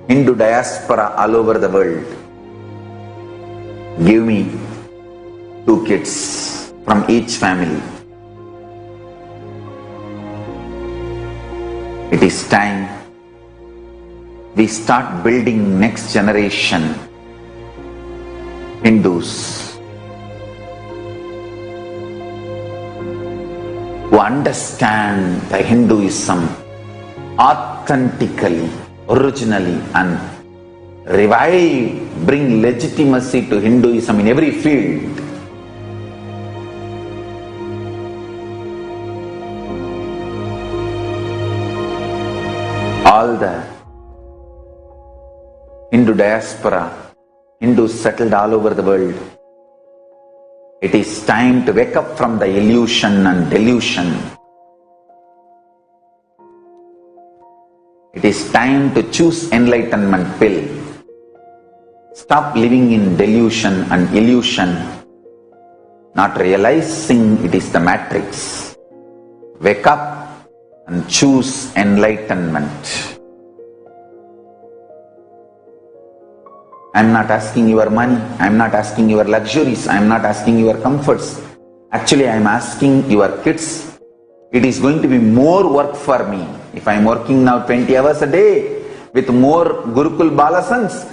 Hindu diaspora all over the world, give me 2 kids from each family. It is time we start building next generation Hindus who understand the Hinduism authentically, originally, and revive, bring legitimacy to Hinduism in every field. All the Hindu diaspora, Hindus settled all over the world, it is time to wake up from the illusion and delusion. It is time to choose enlightenment pill. Stop living in delusion and illusion, not realizing it is the matrix. Wake up and choose enlightenment. I am not asking your money, I am not asking your luxuries, I am not asking your comforts. Actually, I am asking your kids. It is going to be more work for me. If I am working now 20 hours a day with more Gurukul Balasans,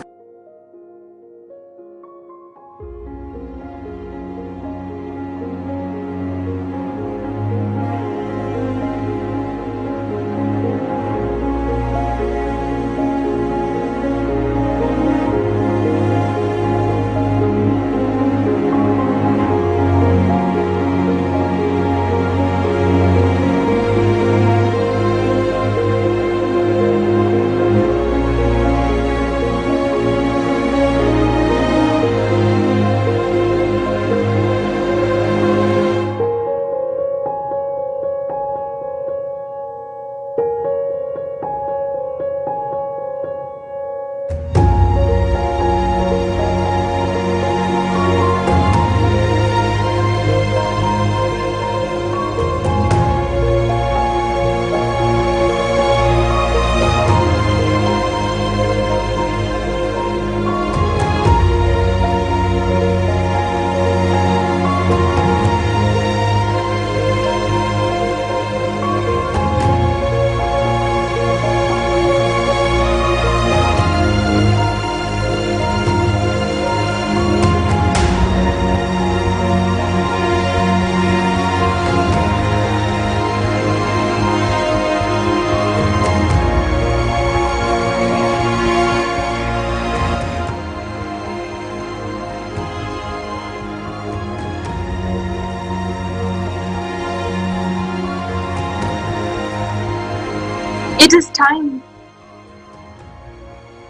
It is time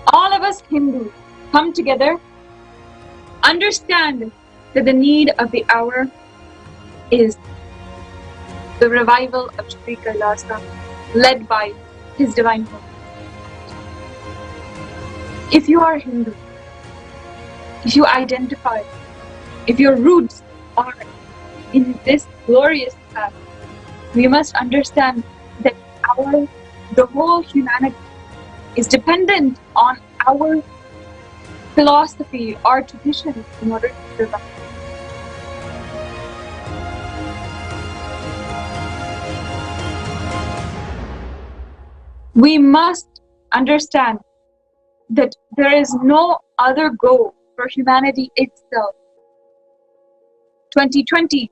all of us Hindus come together, understand that the need of the hour is the revival of Sri Kailasa, led by His Divine Holiness. If you are Hindu, if you identify, if your roots are in this glorious path, we must understand that the whole humanity is dependent on our philosophy, our tradition in order to survive. We must understand that there is no other goal for humanity itself. 2020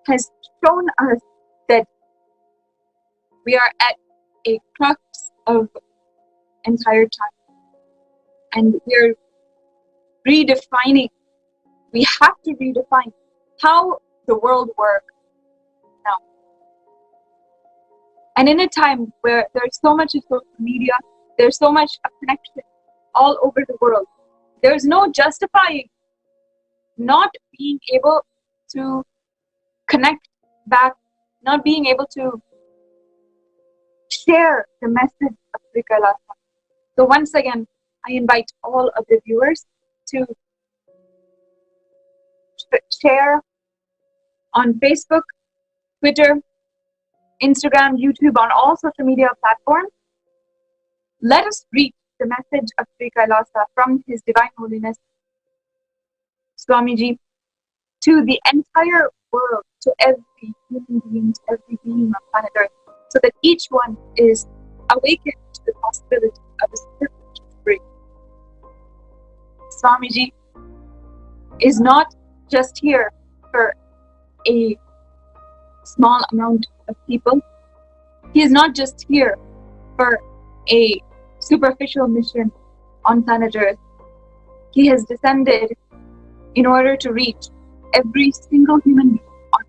has shown us that we are at a crux of entire time, and we're redefining. We have to redefine how the world works now. And in a time where there's so much of social media, there's so much of connection all over the world, there's no justifying not being able to connect back, not being able to share the message of Sri Kailasa. So once again, I invite all of the viewers to share on Facebook, Twitter, Instagram, YouTube, on all social media platforms. Let us reach the message of Sri Kailasa from His Divine Holiness Swamiji to the entire world, to every human being, to every being on planet Earth, so that each one is awakened to the possibility of a spiritual free. Swamiji is not just here for a small amount of people. He is not just here for a superficial mission on planet Earth. He has descended in order to reach every single human being on Earth.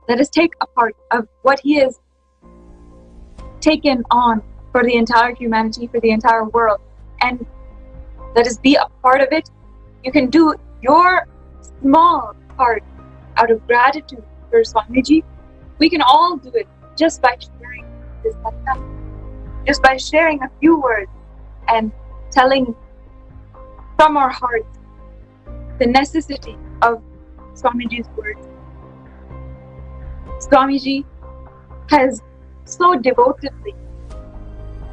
Let us take a part of what He has taken on for the entire humanity, for the entire world, and let us be a part of it. You can do your small part out of gratitude for Swamiji. We can all do it just by sharing this satsang, just by sharing a few words and telling from our hearts the necessity of Swamiji's words. Swamiji has so devotedly,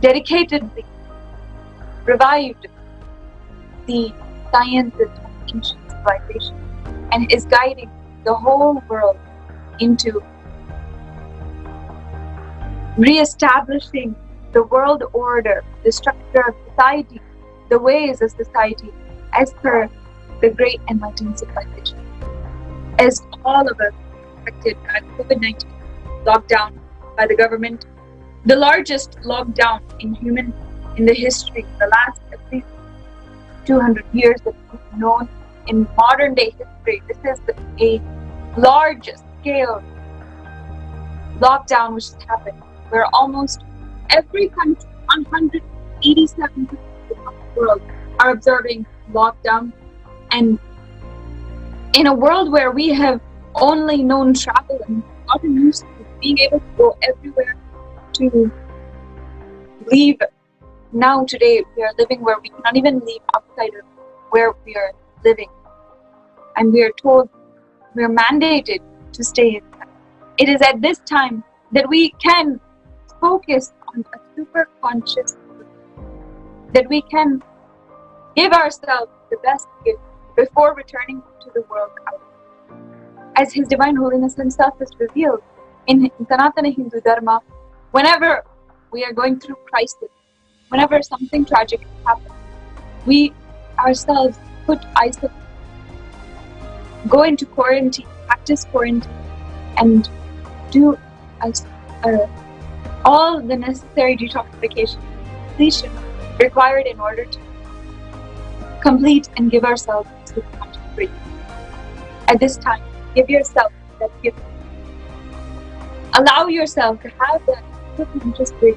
dedicatedly revived the sciences of ancient civilization and is guiding the whole world into re-establishing the world order, the structure of society, the ways of society as per the great enlightened civilization. As all of us affected by COVID-19 lockdown by the government, the largest lockdown in the history, the last at least 200 years that we've known in modern day history. This is a large scale lockdown which has happened, where almost every country, 187 countries around the world, are observing lockdown. And in a world where we have only known travel and gotten used to being able to go everywhere, to leave, now today we are living where we cannot even leave outside of where we are living, and we are told, we are mandated to stay inside. It is at this time that we can focus on a super conscious, that we can give ourselves the best gift before returning to the world out. As His Divine Holiness Himself has revealed in Sanatana Hindu Dharma, whenever we are going through crisis, whenever something tragic happens, we ourselves put isolation, go into quarantine, practice quarantine, and do all the necessary detoxification, completion required in order to complete and give ourselves to the conscious free. At this time, give yourself that gift. Allow yourself to have that conscious free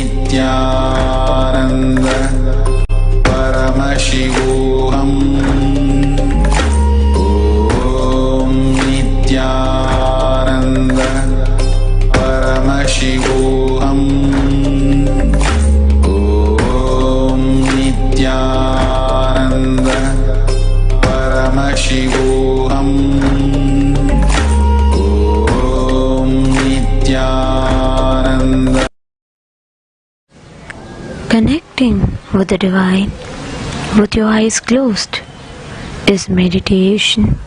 Connecting with the divine with your eyes closed is meditation.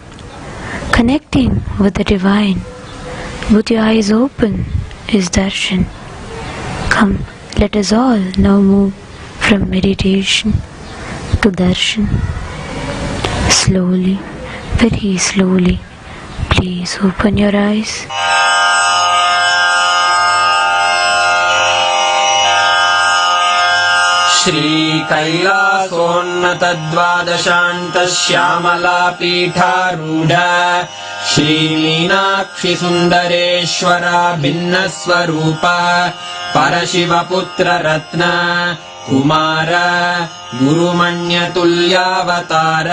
Connecting with the divine with your eyes open is darshan. Come, let us all now move from meditation to darshan. Slowly, very slowly, please open your eyes. Shri कैलासोन्नतद्वादशान्त Shyamala पीठारूढ Shri Meenakshi सुन्दरेश्वरा भिन्नस्वरूप परशिवपुत्र रत्न कुमार गुरुमण्यतुल्यावतार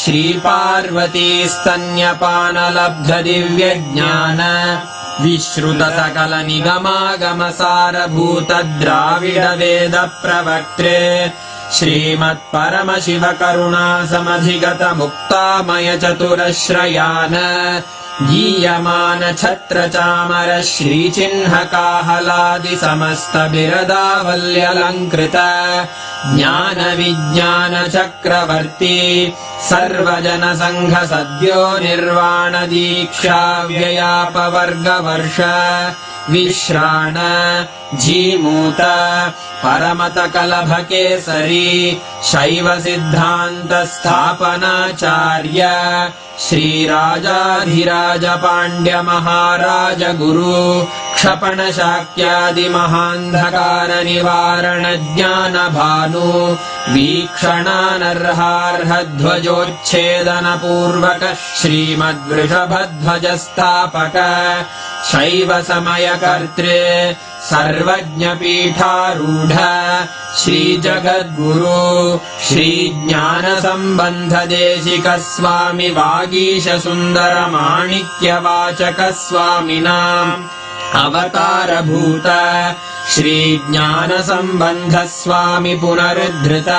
श्री पार्वती स्तन्यपानलब्ध दिव्यज्ञान विश्रुत सकल निगमागम सारभूत द्राविड वेद प्रवक्त्रे श्रीमत् परमशिव करुणा समधिगत मुक्तामय चतुरश्रयान गीयमान छत्र चामर श्रीचिह्न काहलादि समस्त बिरदावल्यलङ्कृत ज्ञान विज्ञान चक्रवर्ती सर्वजन संघ सद्यो निर्वाण दीक्षा व्ययापवर्गवर्ष विश्राण जीमूत परमत कलभ केसरी शैव सिद्धान्त स्थापनाचार्य श्रीराजाधिराज पाण्ड्य महाराज गुरु क्षपण शाक्यादि महान्धकार निवारण ज्ञान भानु वीक्षणानर्हार्ह ध्वजोच्छेदन पूर्वक श्रीमद्वृषभध्वज स्थापक शैव समय कर्त्रे सर्वज्ञ पीठारूढ श्री जगद्गुरु श्री ज्ञान संबंध देशिक स्वामी वागीश सुंदर माणिक्य वाचक स्वामिनाम् अवतार भूत श्री ज्ञान संबंध स्वामी पुनरुद्धृत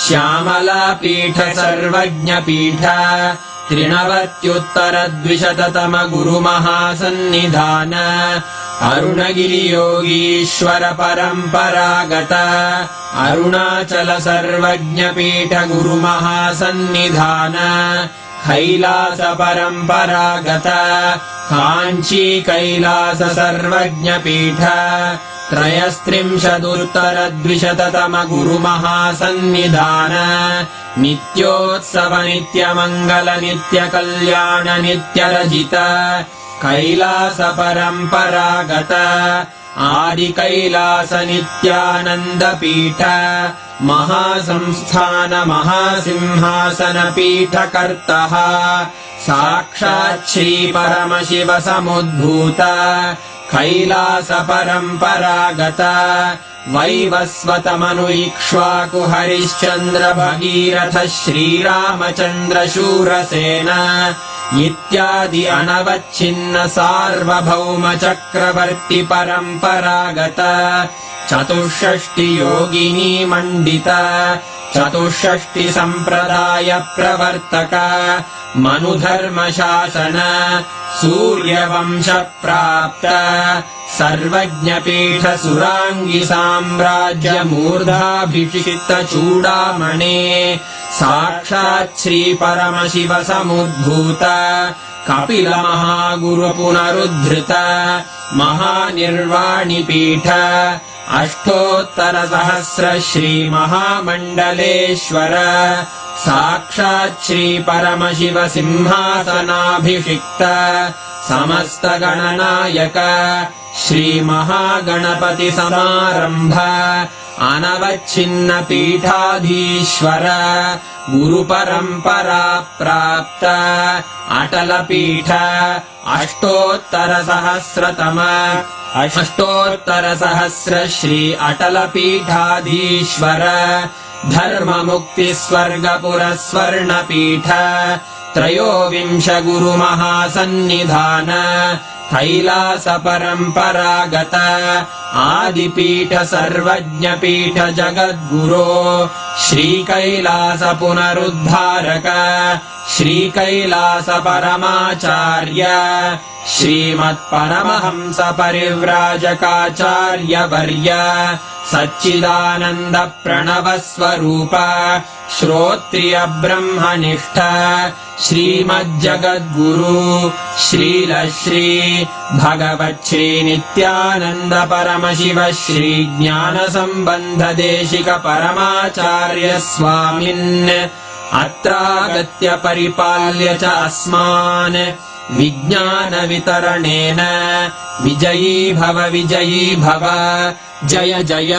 श्यामला पीठ सर्वज्ञ पीठ त्रिनवत्युत्तरद्विशततम गुरु महासन्निधान अरुणगिरि योगीश्वर परम्परागत अरुणाचल सर्वज्ञ पीठ गुरु महासन्निधान कैलास परम्परागत काञ्ची कैलास सर्वज्ञ पीठ त्रयस्त्रिंशदुत्तरद्विशततम गुरु महासन्निधान नित्योत्सव नित्यमङ्गल नित्य कल्याण नित्यरजित कैलास परम्परागत आदि कैलास नित्यानन्द पीठ महासंस्थान महासिंहासन पीठ कर्तः साक्षात् श्री परमशिव समुद्भूत कैलास परम्परागत वैवस्वत मनु इक्ष्वाकु हरिश्चन्द्र भगीरथ श्रीरामचन्द्र शूरसेन इत्यादि अनवच्छिन्न सार्वभौम चक्रवर्ति परम्परागत चतुष्षष्टि योगिनी मण्डित चतुष्षष्टि सम्प्रदाय प्रवर्तक मनुधर्म शासन सूर्यवंश प्राप्त सर्वज्ञ पीठ सुरांगी साम्राज्य मूर्धाभिषिक्त चूडामणे साक्षात् श्री परमशिव समुद्भूत कपिल महागुरु पुनरुद्धृत महानिर्वाणि पीठ अष्टोत्तर सहस्र श्री महामण्डलेश्वर साक्षात् श्री परमशिव सिंहासनाभिषिक्त समस्त गणनायक श्री महागणपति समारंभ अनवच्छिन्न पीठाधीश्वर गुरु परंपरा प्राप्त अटल पीठ अष्टोत्तर सहस्र श्री अटल पीठाधीश्वर धर्म मुक्ति स्वर्गपुर स्वर्ण पीठ त्रयोविंश गुरु महासन्निधान कैलास परम्परागत आदिपीठ सर्वज्ञपीठ जगद्गुरो श्री कैलास पुनरुद्धारक श्री कैलास परमाचार्य श्रीमत्परमहंस परिव्राजकाचार्य वर्य सच्चिदानंद प्रणव स्वरूप श्रोत्रिय ब्रह्मनिष्ठ श्रीमज्जगद्गुरु श्रील श्री भगवत् श्री नित्यानंद परमशिव श्री ज्ञान संबंध देशिक परमाचार्य स्वामिन् अत्रागत्य परिपाल्य च अस्मान् विज्ञान वितरणेन विजयी भव जय जय.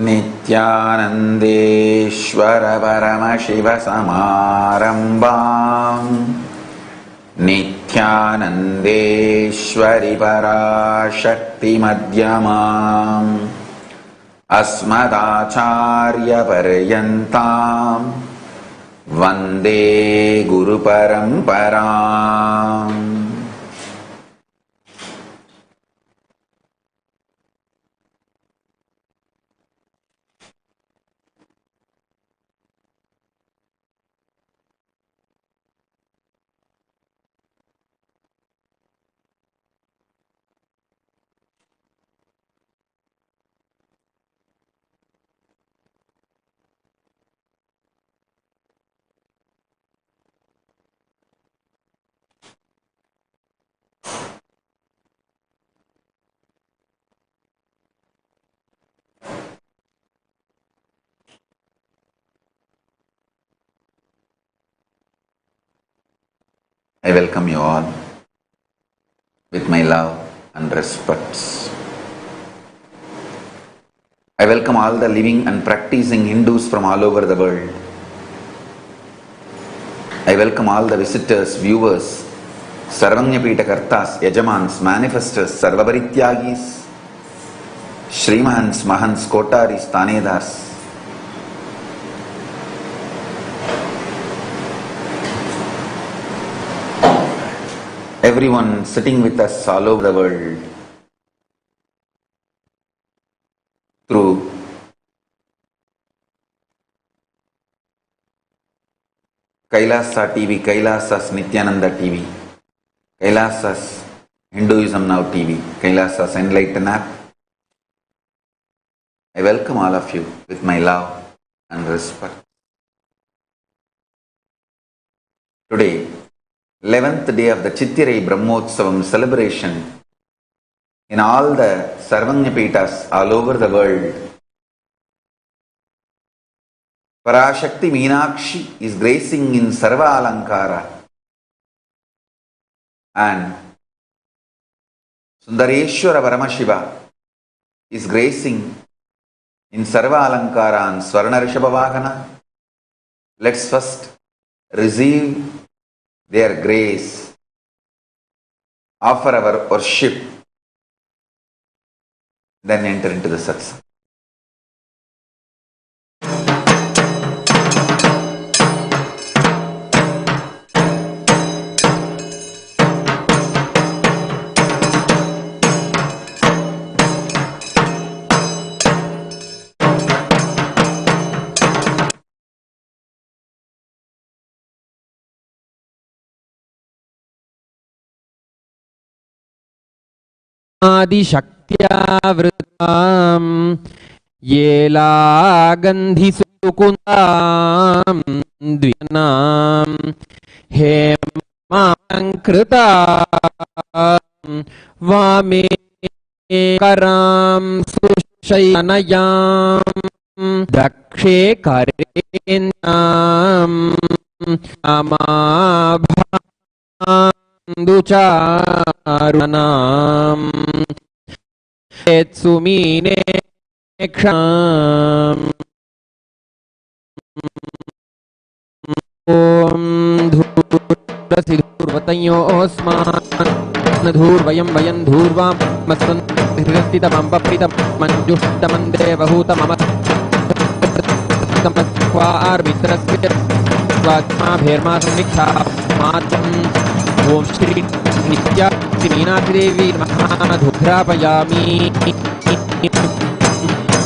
नित्यानन्देश्वर परमशिव समारम्भाम् नित्यानन्देश्वरि पराशक्ति मध्यमाम् अस्मदाचार्य पर्यन्ताम् वन्दे गुरुपरम्पराम्. I welcome you all with my love and respects. I welcome all the living and practicing Hindus from all over the world. I welcome all the visitors, viewers, Sarvanyapita Kartas, Yajamans, Manifestors, Sarvaparityagis, Shrimans, Mahans, Kotaris, Tanedars. Everyone sitting with us all over the world through Kailasa TV, Kailasa's Nithyananda TV, Kailasa's Hinduism Now TV, Kailasa's Enlightened app. I welcome all of you with my love and respect. Today, 11th day of the Chittirai Brahmotsavam celebration in all the Sarvanyapitas all over the world. Parashakti Meenakshi is gracing in Sarva Alankara and Sundareshwara Paramashiva is gracing in Sarva Alankara and Swarna Rishabhavahana. Let's first receive their grace, offer our worship, then enter into the Satsang. आदिशक्त्यावृतां येलागन्धिसुकुन्दां द्विनां हेमालङ्कृतां वामे करां सुशयनयां दक्षे करेण्यां अमाभान्दुचारुणाम् एत्सुमीने क्षाम् ॐ धूर्वसि धूर्वतयोऽस्मान् धूर्वयं वयं धूर्वां मस्सन्स्थितमं पप्रितं मञ्जुष्टमं देवहूतममस्त्वार्मित्रस्य स्वात्मा समीक्षा मातम् ॐ श्री नित्यामीनाथिदेवी नमः धूर्रापयामि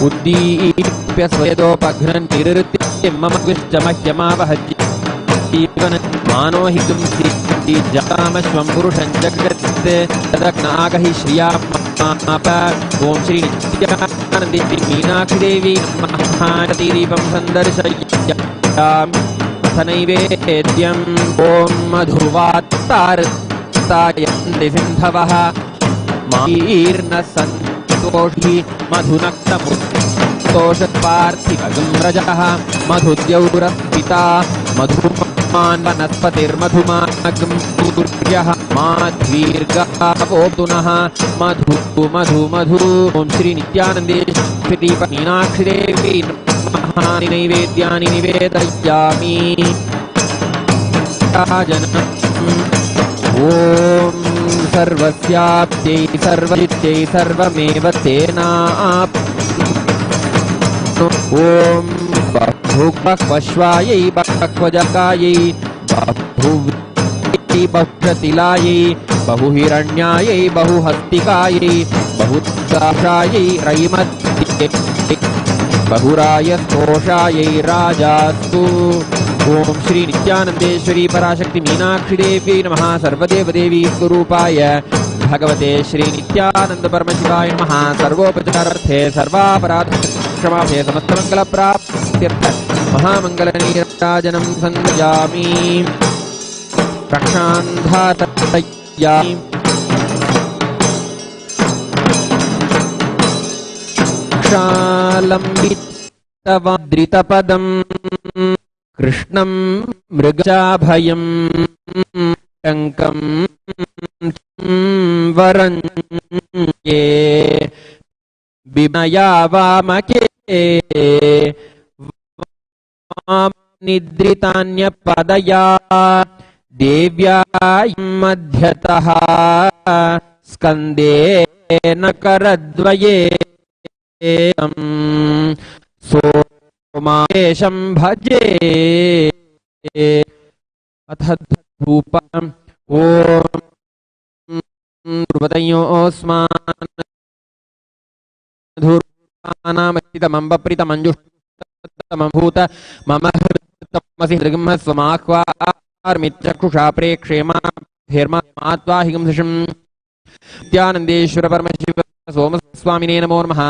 उद्दीप्य स्वेदोपघ्नन् निरृत्य मम विश्चमह्यमावह जीवन मानो हि जातामश्वं पुरुषं जगत् तदग्नागहि श्रियामाप ॐ श्री नित्यानन्देवी मीनाक्षी देवी महातीरीपं सन्दर्शयामि नैवेद्यम् ॐ मधुवात्तारयन्ति सिन्धवः मार्न सन्तोषि मधुनक्तमुत्तोषपार्थिवगं रजः मधुद्यौरस्पिता मधुमान् वनस्पतिर्मधुमागं सूर्यः माध्वीर्गावोऽतुनः मधु मधु मधु ॐ श्री नित्यानन्देश्वरी मीनाक्षी देवी महानि नैवेद्यानि निवेदयामि ॐ सर्वस्याप्त्यै सर्वजित्यै सर्वमेव तेनाप्नोति ॐ बहुबह्वश्वायै बह्वजकायै बहुप्रतिलायै बहुहिरण्यायै बहुहस्तिकायै बहुत्साशायै रैमत्यै बहुराय स्तोषायै राजास्तु ॐ श्री नित्यानन्देश्वरी पराशक्ति मीनाक्षी देवी नमः सर्वदेवदेवी स्वरूपाय भगवते श्री नित्यानन्द परमशिवाय नमः सर्वोपचारार्थे सर्वापराध क्षमापणे समस्तमङ्गलप्राप्त्यर्थ महामङ्गलनीराजनं सन्ध्यामि रक्षान्धारयामि क्षालम्बितवाद्रितपदम् कृष्णं मृगचाभयम् टङ्कं वरञ्चे बिमया वामके निद्रितान्यपदया देव्या मध्यतः स्कन्देन करद्वये सोमाशं भजे अथ धूपम् ॐ ध्रुवतयोऽस्मान् धूर्वानामचितमं बप्रितमञ्जुष्टमं भूत मम हृतमसि हृगम्हस्वमाह्वार्मिचक्षुषा प्रेक्षेमात्वा हिंसृशम् नित्यानन्देश्वर परमशिव सोमस्वामिने नमो नमः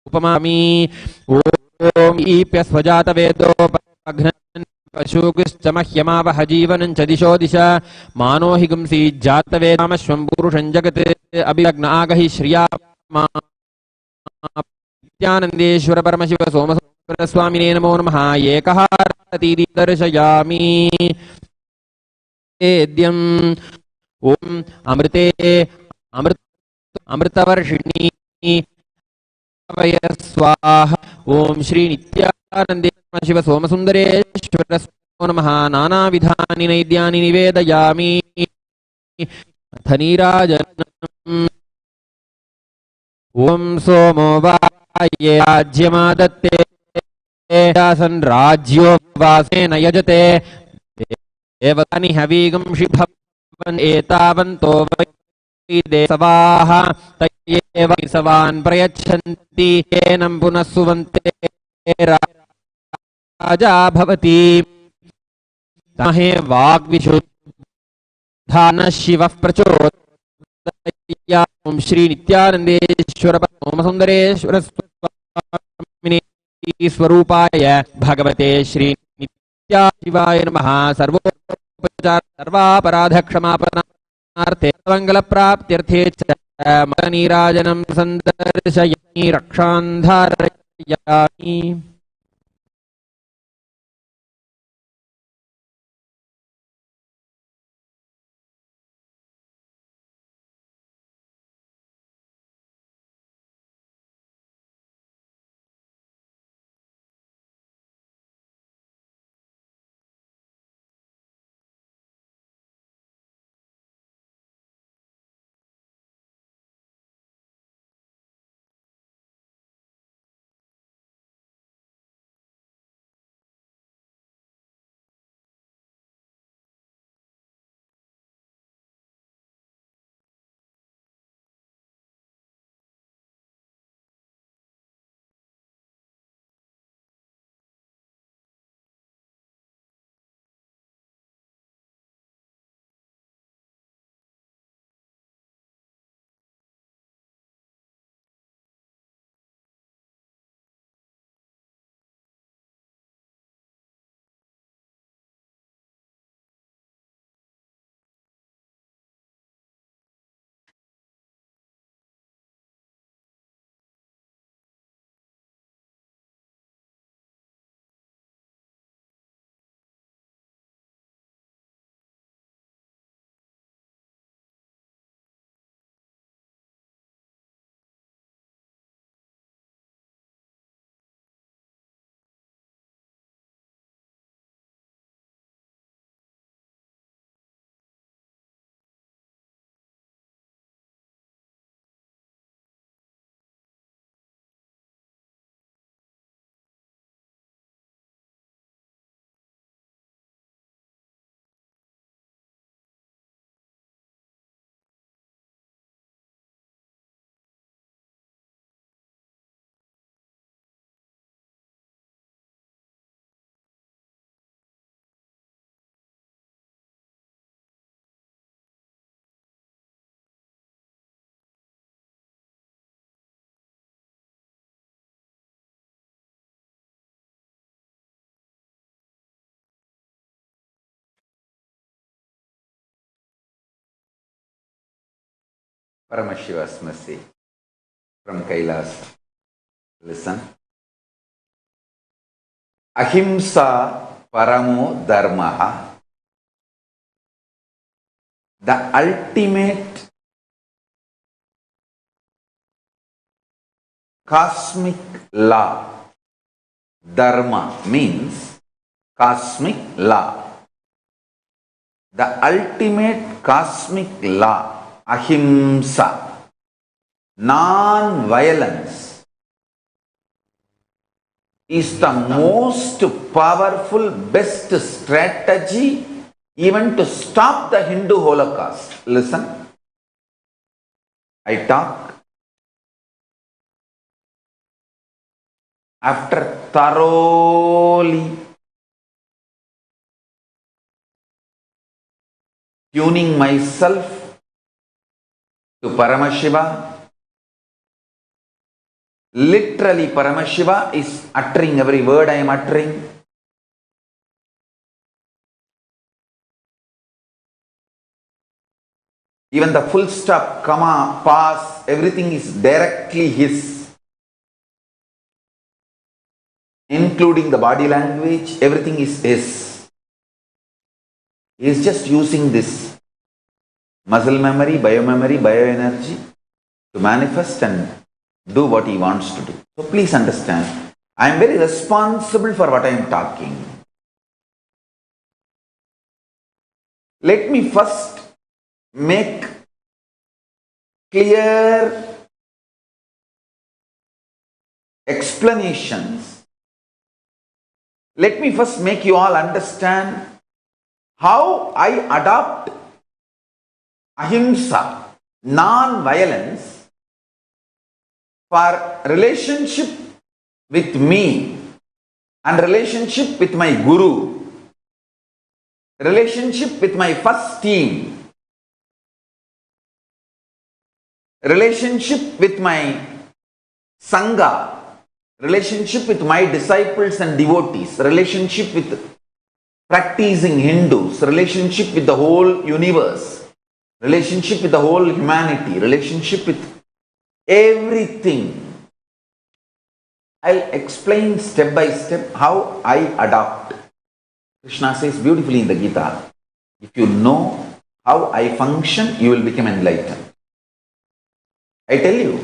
उपमामि ॐ ईप्यस्वजातवेदोपघ्नन् पशुकृश्च मह्यमावह जीवनं च दिशो दिश मानो हि गुंसीज्जातवेदामश्वं पुरुषं जगत् अभिलग्न आगहि श्रिया नित्यानन्देश्वर परमशिव सोमस्वामिने नमो नमः एकहारतीति दर्शयामि वेद्यम् ॐ अमृते अमृतवर्षिणी स्वाहा ॐ श्री नित्यानन्दे शिव सोमसुन्दरेश्वर नमः नानाविधानि नैद्यानि निवेदयामि अथ नीराजनम् ॐ सोमो वाये राज्यमादत्ते सन् राज्यो वासेन यजते देवतानि हवीगं शिभवन् एतावन्तो देसवाः तयेव सवान् प्रयच्छन्ति एनं पुनः सुवन्ते राजा भवति तमहे वाग्विशुद्धानः शिवः प्रचोदयात् ॐ श्री नित्यानन्देश्वर सोमसुन्दरेश्वर स्वामिने स्वरूपाय भगवते श्री नित्याशिवाय नमः सर्वोपचार सर्वापराधक्षमापणार्थे मङ्गलप्राप्त्यर्थे च मकनीराजनं सन्दर्शयामि रक्षान्धारयामि। Paramashiva's message from Kailasa. Listen. Ahimsa paramo dharmaha. The ultimate cosmic law. Dharma means cosmic law. The ultimate cosmic law, ahimsa, non-violence, is the most powerful, best strategy even to stop the Hindu Holocaust. Listen, I talk after thoroughly tuning myself to Paramashiva. Literally, Paramashiva is uttering every word I am uttering. Even the full stop, comma, pass, everything is directly his. Including the body language, everything is his. He is just using this muscle memory, biomemory, bioenergy to manifest and do what he wants to do. So please understand, I am very responsible for what I am talking. Let me first make clear explanations. Let me first make you all understand how I adopt ahimsa, non-violence, for relationship with me and relationship with my guru, relationship with my first team, relationship with my sangha, relationship with my disciples and devotees, relationship with practicing Hindus, relationship with the whole universe, relationship with the whole humanity, relationship with everything. I'll explain step by step how I adopt. Krishna says beautifully in the Gita, if you know how I function, you will become enlightened. I tell you,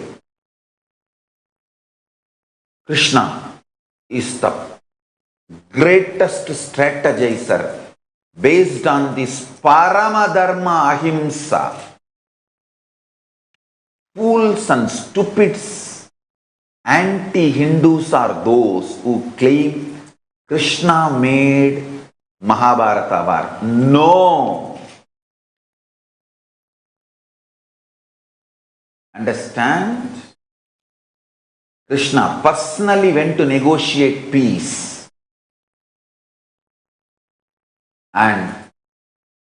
Krishna is the greatest strategizer based on this Paramadharma Ahimsa. Fools and stupids, anti-Hindus are those who claim Krishna made Mahabharata war. No! Understand? Krishna personally went to negotiate peace. And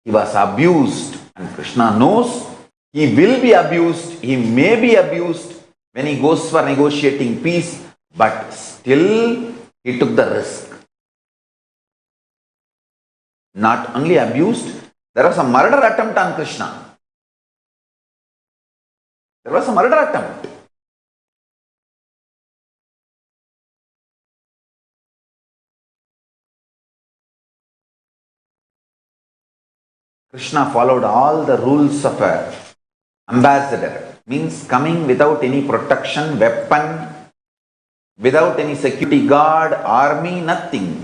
he was abused. And Krishna knows he will be abused. He may be abused when he goes for negotiating peace. But still, he took the risk. Not only abused, there was a murder attempt on Krishna. There was a murder attempt. Krishna followed all the rules of an ambassador, means coming without any protection, weapon, without any security guard, army, nothing.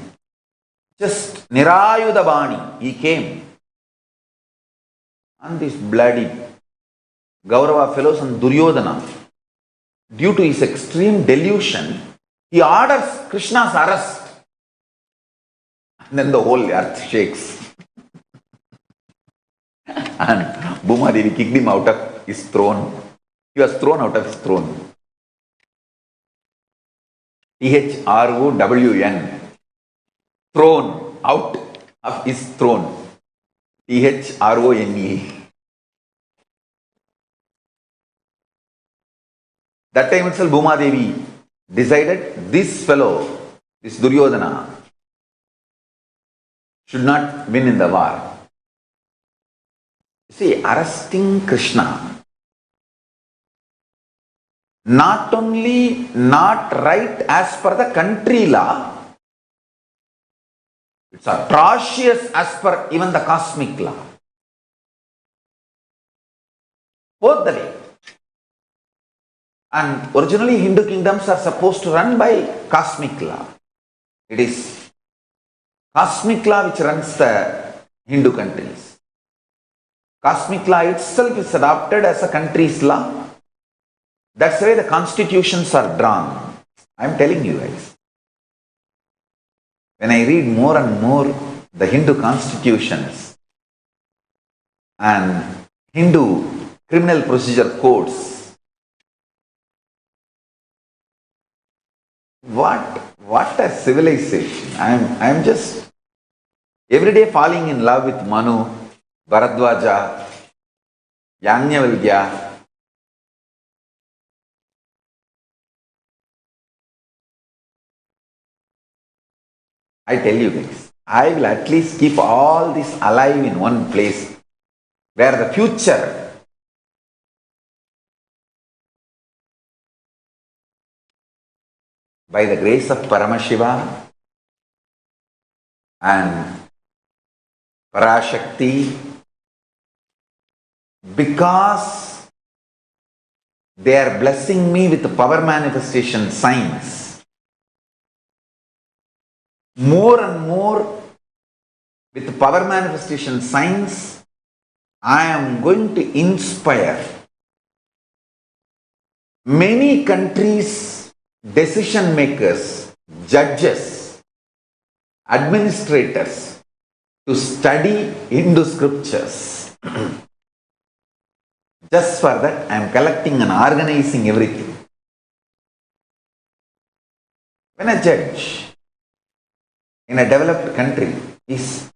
Just Nirayudhabani, he came. And these bloody Gaurava fellows and Duryodhana, due to his extreme delusion, he orders Krishna's arrest. And then the whole earth shakes. And Bhuma Devi kicked him out of his throne. He was thrown out of his throne. THROWN. Thrown out of his throne. THRONE. That time itself Bhuma Devi decided this fellow, this Duryodhana, should not win in the war. See, arresting Krishna not only not right as per the country law, it's atrocious as per even the cosmic law. Both the way. And originally Hindu kingdoms are supposed to run by cosmic law. It is cosmic law which runs the Hindu countries. Cosmic law itself is adopted as a country's law. That's why the constitutions are drawn. I'm telling you guys. When I read more and more the Hindu constitutions and Hindu criminal procedure codes, what a civilization. I'm just every day falling in love with Manu, Bharadwaja, Yajnavalkya. I tell you guys, I will at least keep all this alive in one place where the future by the grace of Paramashiva and Parashakti, because they are blessing me with the power manifestation signs. More and more with the power manifestation signs, I am going to inspire many countries, decision makers, judges, administrators to study Hindu scriptures. Just for that, I am collecting and organizing everything. When a judge in a developed country is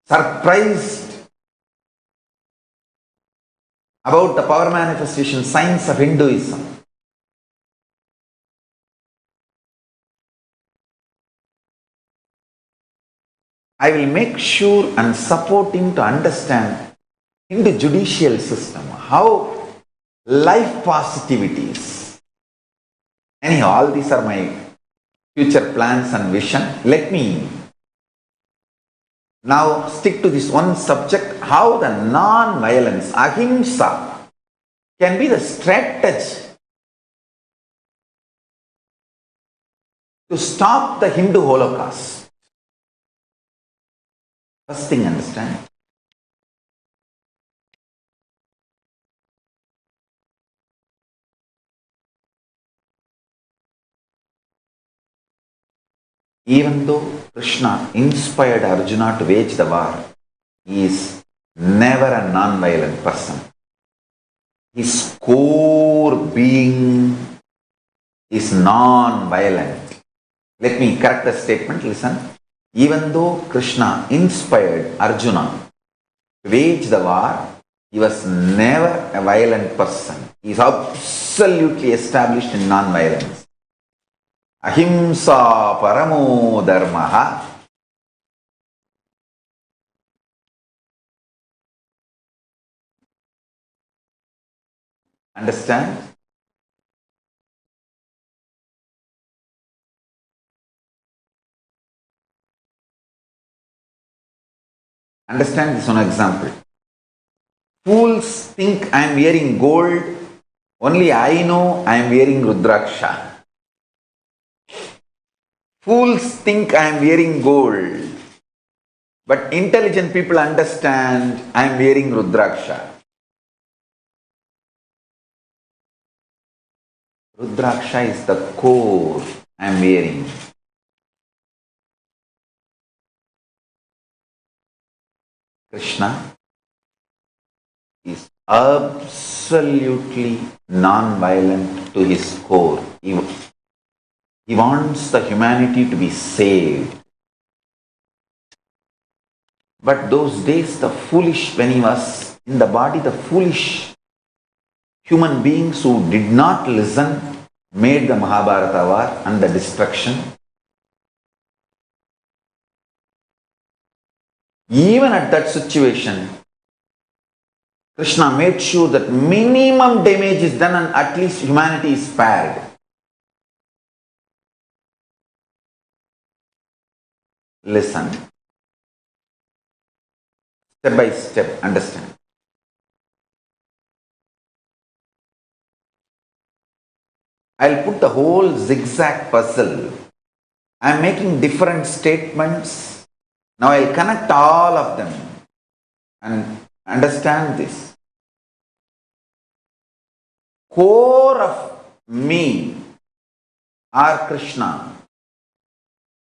surprised about the power manifestation signs of Hinduism, I will make sure and support him to understand Hindu judicial system, how life positivity is. Anyhow, all these are my future plans and vision. Let me now stick to this one subject, how the non-violence, Ahimsa, can be the strategy to stop the Hindu Holocaust. First thing, understand. Even though Krishna inspired Arjuna to wage the war, he is never a non-violent person. His core being is non-violent. Let me correct the statement, listen. Even though Krishna inspired Arjuna to wage the war, he was never a violent person. He is absolutely established in non-violence. Ahimsa paramo dharmaha. Understand? Understand this one example. Fools think I am wearing gold, only I know I am wearing Rudraksha. Fools think I am wearing gold, but intelligent people understand I am wearing Rudraksha. Rudraksha is the core I am wearing. Krishna is absolutely non-violent to his core. He wants the humanity to be saved. But those days, the foolish, when he was in the body, the foolish human beings who did not listen made the Mahabharata war and the destruction. Even at that situation, Krishna made sure that minimum damage is done and at least humanity is spared. Listen. Step by step, understand. I'll put the whole zigzag puzzle. I'm making different statements. Now I'll connect all of them and understand this. Core of me are Krishna.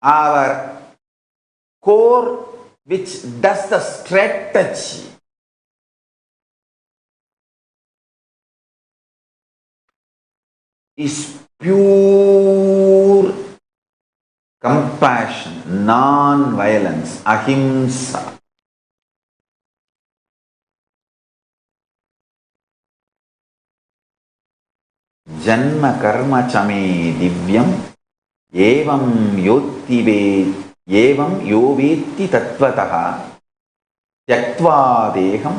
Our core which does the strategy is pure compassion, non-violence, ahimsa. Janma karma chame divyam evam yovetti tattvataha tyaktva deham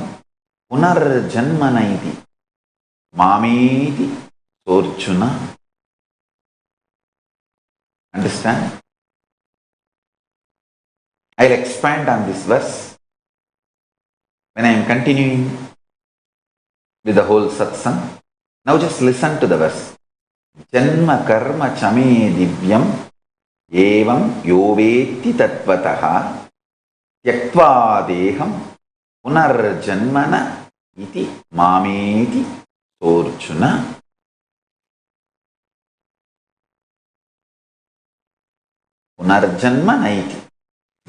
punarjanmanaiti mameti sorjuna. Understand? I'll expand on this verse when I am continuing with the whole satsang. Now just listen to the verse. Janma karma chame divyam evam yovetti tattvataha tyaktva deham punarjanmana iti mameti sorjuna. Punarjanma naiti.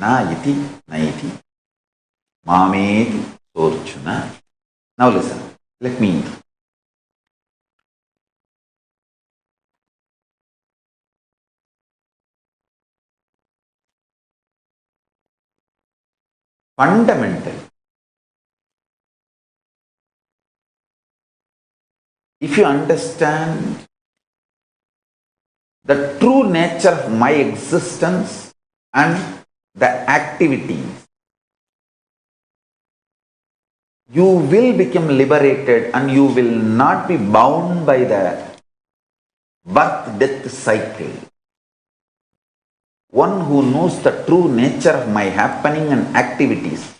Na iti naiti. Mameti sorjuna. Now listen. Let me. Fundamental. If you understand the true nature of my existence and the activities, you will become liberated and you will not be bound by the birth-death cycle. One who knows the true nature of my happening and activities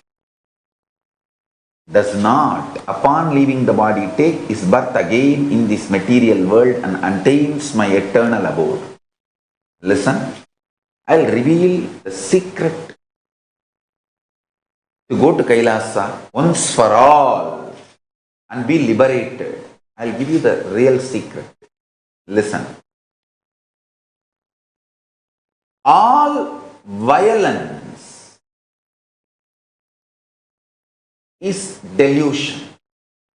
does not, upon leaving the body, take his birth again in this material world and attains my eternal abode. Listen, I'll reveal the secret to go to Kailasa once for all and be liberated. I'll give you the real secret. Listen. All violence is delusion.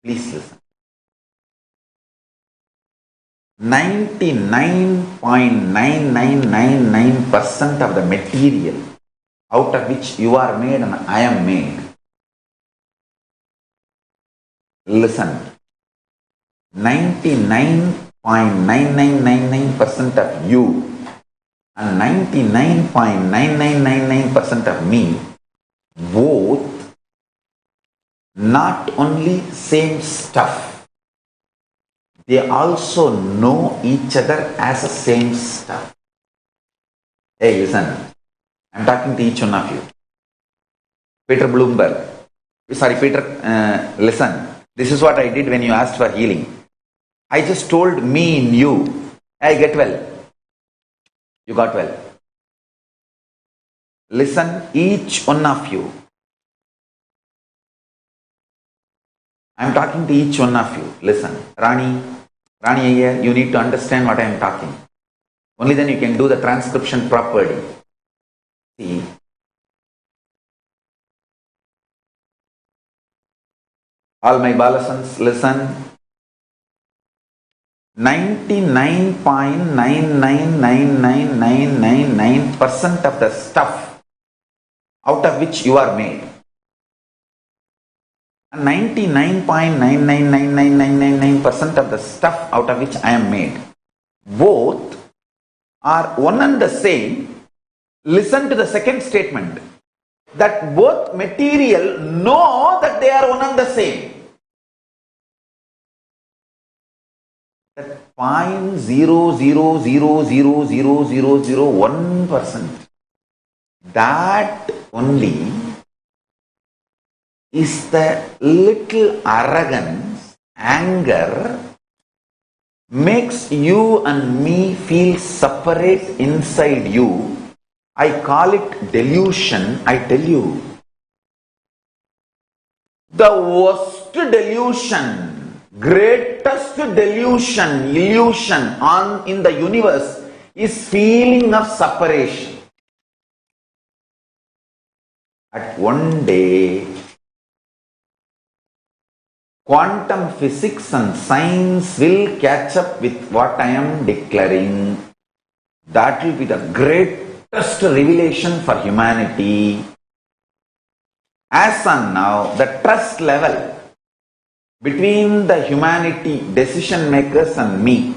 Please listen. 99.9999% of the material out of which you are made and I am made. Listen. 99.9999% of you and 99.9999% of me, both not only same stuff, they also know each other as the same stuff. Hey, listen, I'm talking to each one of you. Listen, this is what I did when you asked for healing. I just told me in you, hey, get well. You got well. Listen, each one of you. I'm talking to each one of you. Listen, Rani Ayyar, you need to understand what I am talking. Only then you can do the transcription properly. See, all my Balasans, listen. 99.999999% of the stuff out of which you are made, and 99.999999% of the stuff out of which I am made, both are one and the same. Listen to the second statement, that both material know that they are one and the same. that 0.0000001%, that only is the little arrogance, anger, makes you and me feel separate inside you. I call it delusion. I tell you, the worst delusion, greatest delusion, illusion in the universe is feeling of separation. At one day, quantum physics and science will catch up with what I am declaring. That will be the greatest revelation for humanity. As on now, the trust level between the humanity decision makers and me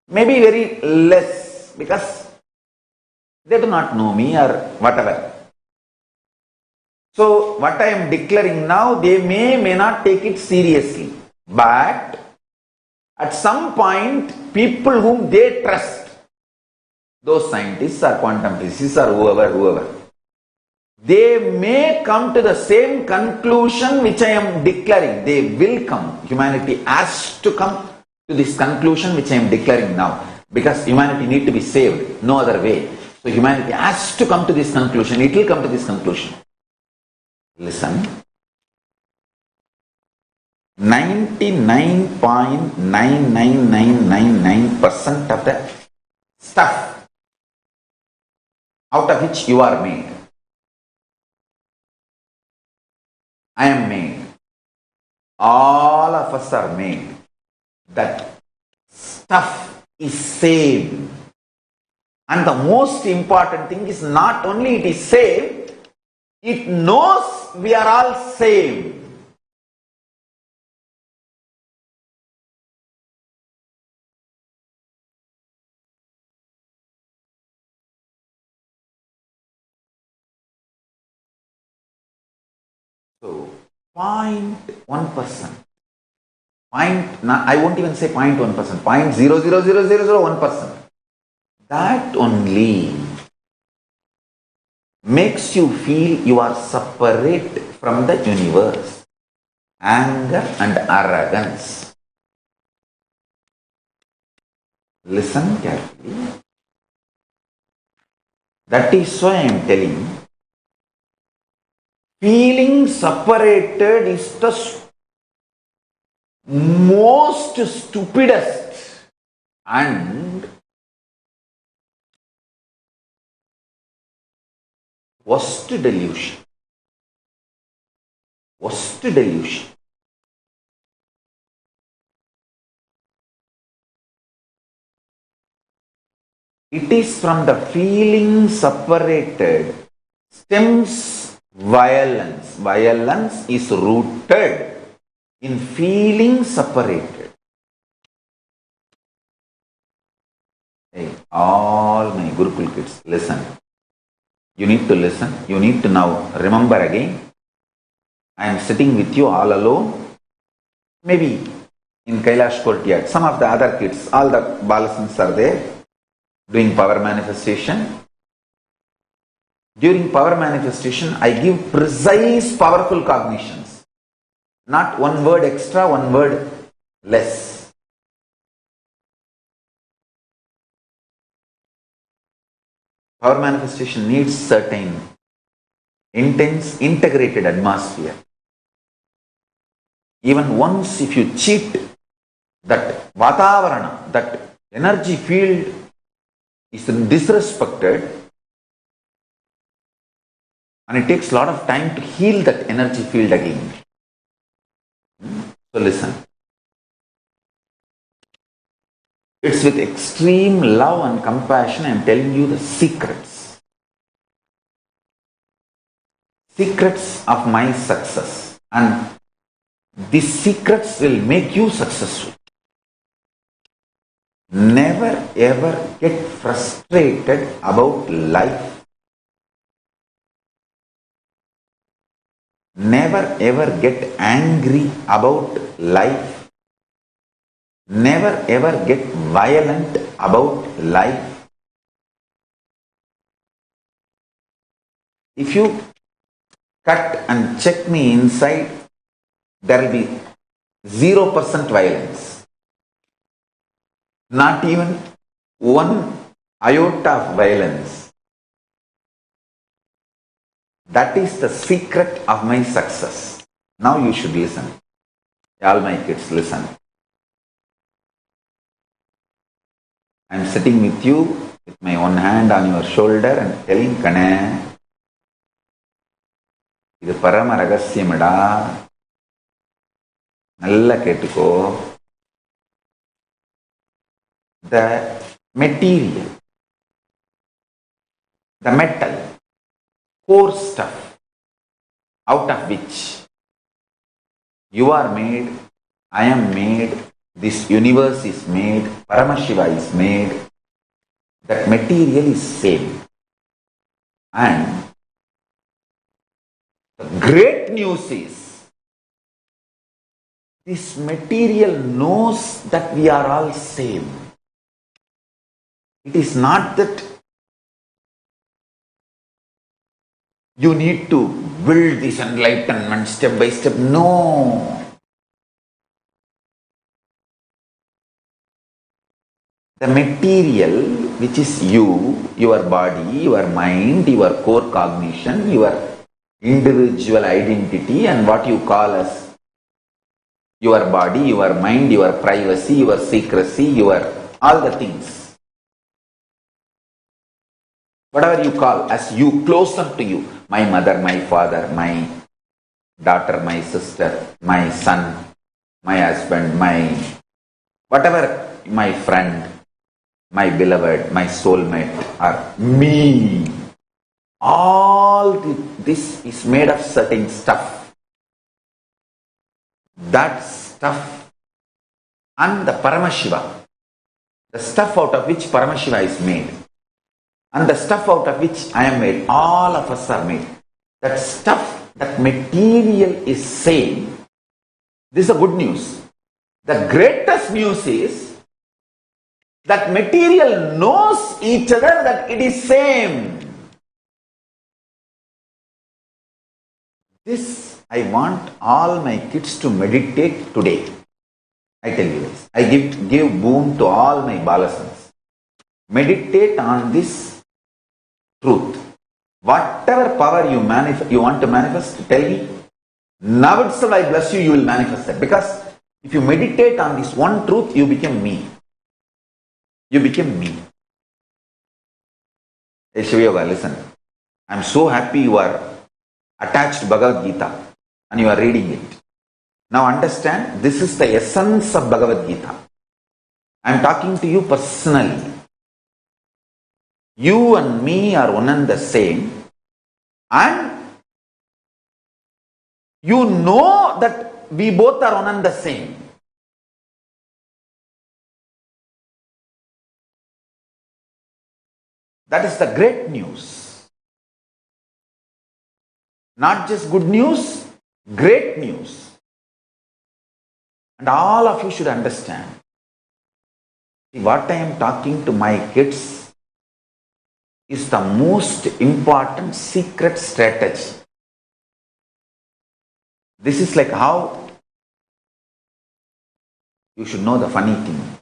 may be very less because they do not know me or whatever. So what I am declaring now, they may not take it seriously. But at some point, people whom they trust, those scientists or quantum physicists or whoever, they may come to the same conclusion which I am declaring. They will come. Humanity has to come to this conclusion which I am declaring now. Because humanity needs to be saved. No other way. So humanity has to come to this conclusion. It will come to this conclusion. Listen. 99.99999% of the stuff out of which you are made, I am made. All of us are made. That stuff is same. And the most important thing is not only it is same, it knows we are all same. So, 0.1%. I won't even say 0.1%, 0.00001%. That only makes you feel you are separate from the universe. Anger and arrogance. Listen carefully. That is why I am telling, feeling separated is the most stupidest and worst delusion. Worst delusion. It is from the feeling separated stems violence. Violence is rooted in feeling separated. Hey, all my Gurukul kids, listen. You need to listen. You need to now remember again. I am sitting with you all alone. Maybe in Kailash courtyard. Some of the other kids, all the Balasans are there doing power manifestation. During power manifestation, I give precise, powerful cognitions. Not one word extra, one word less. Power manifestation needs certain intense, integrated atmosphere. Even once if you cheat, that vatavarana, that energy field is disrespected, and it takes a lot of time to heal that energy field again. So listen. It's with extreme love and compassion I am telling you the secrets. Secrets of my success. And these secrets will make you successful. Never ever get frustrated about life. Never ever get angry about life. Never ever get violent about life. If you cut and check me inside, there will be 0% violence. Not even one iota of violence. That is the secret of my success. Now you should listen. All my kids, listen. I am sitting with you with my one hand on your shoulder and telling Kana, இது பரம ரகசியமடா, நல்லா கேட்டுக்கோ. The material, the metal, core stuff out of which you are made, I am made, this universe is made, Paramashiva is made, that material is same. And the great news is, this material knows that we are all same. It is not that you need to build this enlightenment step by step. No. The material, which is you, your body, your mind, your core cognition, your individual identity, and what you call as your body, your mind, your privacy, your secrecy, your all the things. Whatever you call as you, close up to you. My mother, my father, my daughter, my sister, my son, my husband, my whatever, my friend, my beloved, my soulmate, or me. All this is made of certain stuff. That stuff and the Paramashiva, the stuff out of which Paramashiva is made, and the stuff out of which I am made, all of us are made. That stuff, that material is same. This is the good news. The greatest news is that material knows each other that it is same. This I want all my kids to meditate today. I tell you this. I give boon to all my balasans. Meditate on this truth. Whatever power you want to manifest, tell me. Now itself I bless you, you will manifest it. Because if you meditate on this one truth, you become me. You became me. Hey Shivayoga, listen. I am so happy you are attached to Bhagavad Gita and you are reading it. Now understand, this is the essence of Bhagavad Gita. I am talking to you personally. You and me are one and the same, and you know that we both are one and the same. That is the great news. Not just good news, great news. And all of you should understand. What I am talking to my kids is the most important secret strategy. This is like how you should know the funny thing.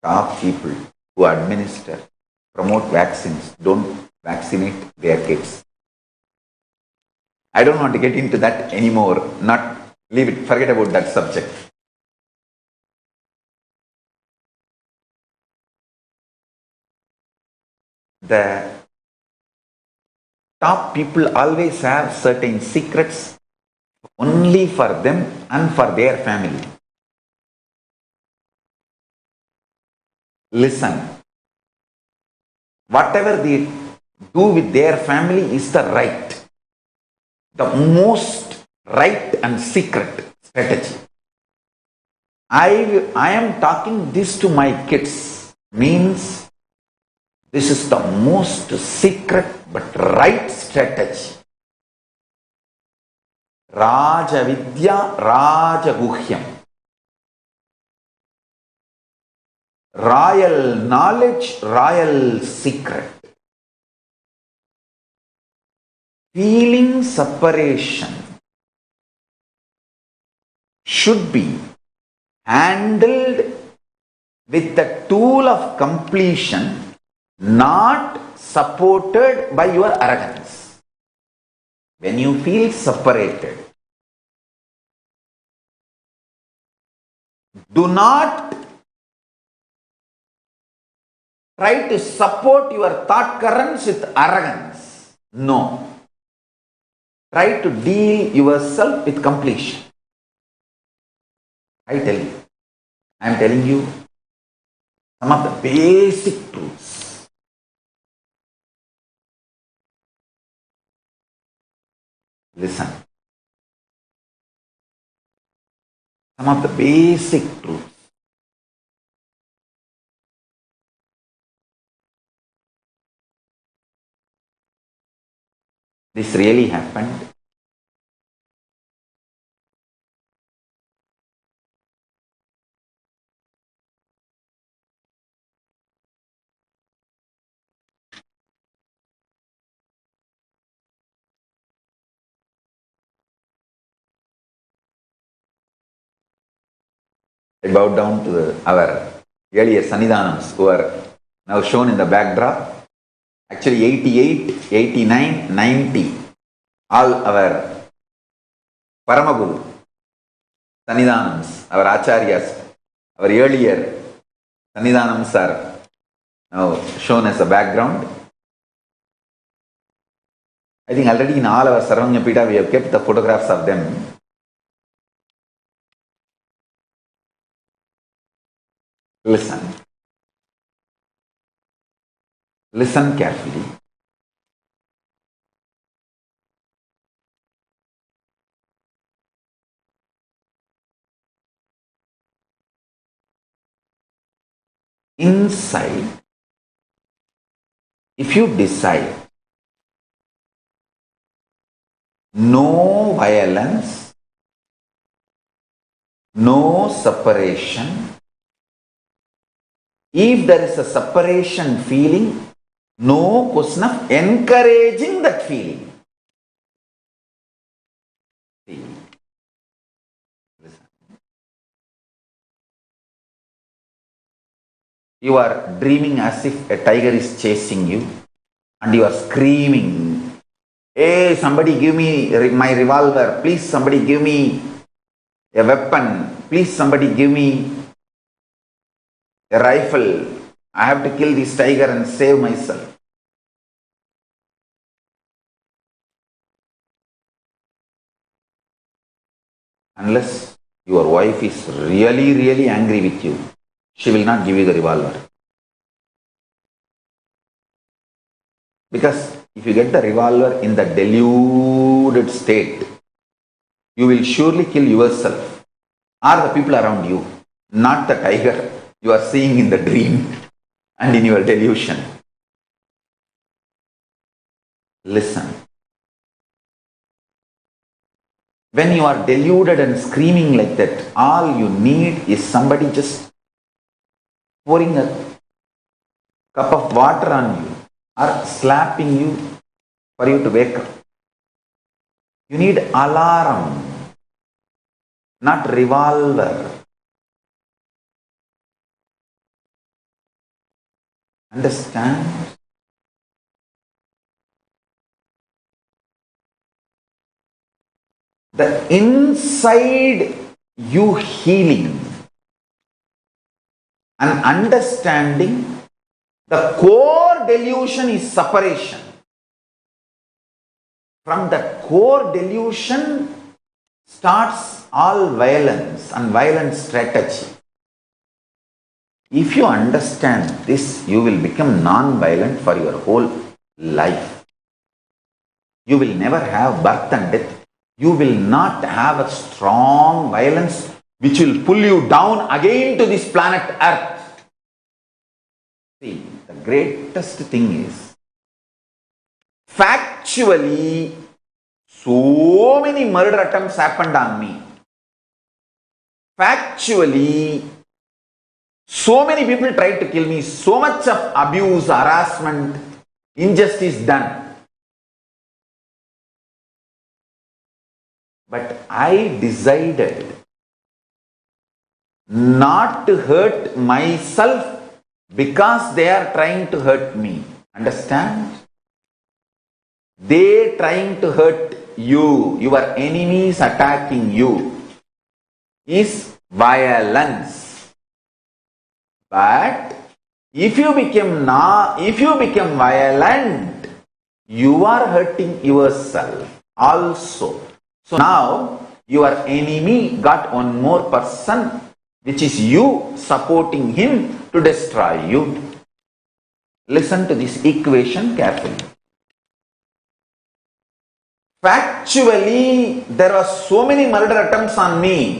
Top people who administer, promote vaccines, don't vaccinate their kids. I don't want to get into that anymore. Leave it, forget about that subject. The top people always have certain secrets only for them and for their family. Listen. Whatever they do with their family is the right. The most right and secret strategy. I am talking this to my kids, means this is the most secret but right strategy. Rajavidya, Rajaguhyam. Royal knowledge, royal secret. Feeling separation should be handled with the tool of completion, not supported by your arrogance. When you feel separated, do not try to support your thought currents with arrogance. No. Try to deal yourself with completion. I am telling you some of the basic truths. Listen. Some of the basic truths. This really happened. I bowed down to our earlier Sannidhanams who are now shown in the backdrop. Actually 88, 89, 90, all our Paramaguru, Sannidhanams, our Acharyas, our earlier Sannidhanams are now shown as a background. I think already in all our Sarvanya Pita we have kept the photographs of them. Listen. Listen carefully. Inside, if you decide no violence, no separation, if there is a separation feeling, no question of encouraging that feeling. See, listen. You are dreaming as if a tiger is chasing you and you are screaming, "Hey, somebody give me my revolver, please somebody give me a weapon, please somebody give me a rifle, I have to kill this tiger and save myself." Unless your wife is really, really angry with you, she will not give you the revolver. Because if you get the revolver in the deluded state, you will surely kill yourself or the people around you, not the tiger you are seeing in the dream and in your delusion. Listen. When you are deluded and screaming like that, all you need is somebody just pouring a cup of water on you or slapping you for you to wake up. You need alarm, not revolver. Understand? The inside you healing and understanding the core delusion is separation. From that core delusion starts all violence and violent strategy. If you understand this, you will become non-violent for your whole life. You will never have birth and death. You will not have a strong violence which will pull you down again to this planet Earth. See, the greatest thing is, factually, So many murder attempts happened on me. Factually, so many people tried to kill me. So much of abuse, harassment, injustice done. But I decided not to hurt myself because they are trying to hurt me. Understand? They trying to hurt you. Your enemies attacking you is violence. But if you become violent, you are hurting yourself also. So now your enemy got one more person, which is you supporting him to destroy you. Listen to this equation carefully. Factually, there are so many murder attempts on me.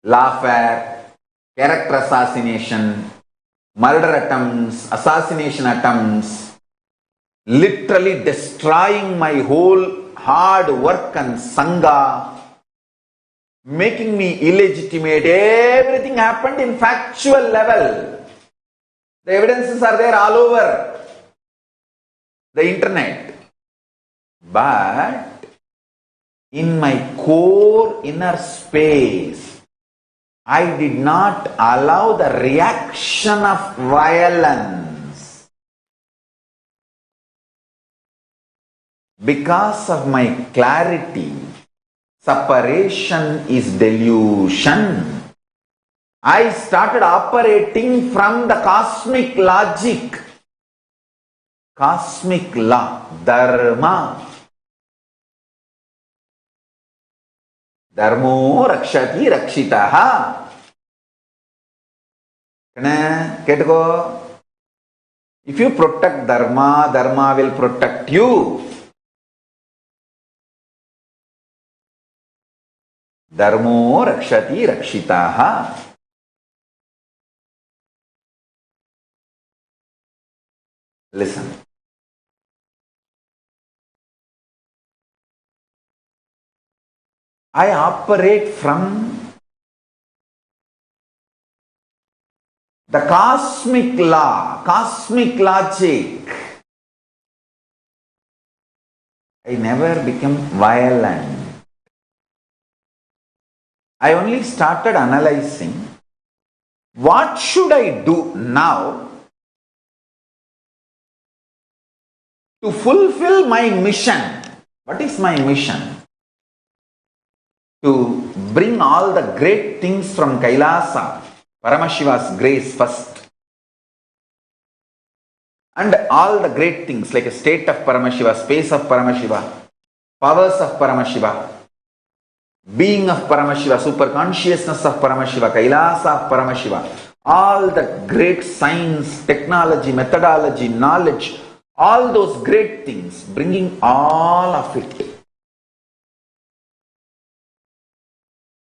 Lawfare, character assassination, murder attempts, assassination attempts, literally destroying my whole hard work and sangha, making me illegitimate. Everything happened in factual level. The evidences are there all over the internet. But in my core inner space, I did not allow the reaction of violence. Because of my clarity, separation is delusion. I started operating from the cosmic logic, cosmic law, dharma. Dharmo rakshati rakshitaha. If you protect dharma, dharma will protect you. Dharmo rakshati rakshitaha. Listen. I operate from the cosmic law, cosmic logic. I never became violent. I only started analyzing what should I do now to fulfill my mission. What is my mission? To bring all the great things from Kailasa, Paramashiva's grace first. And all the great things like a state of Paramashiva, space of Paramashiva, powers of Paramashiva, being of Paramashiva, super consciousness of Paramashiva, Kailasa of Paramashiva, all the great science, technology, methodology, knowledge, all those great things, bringing all of it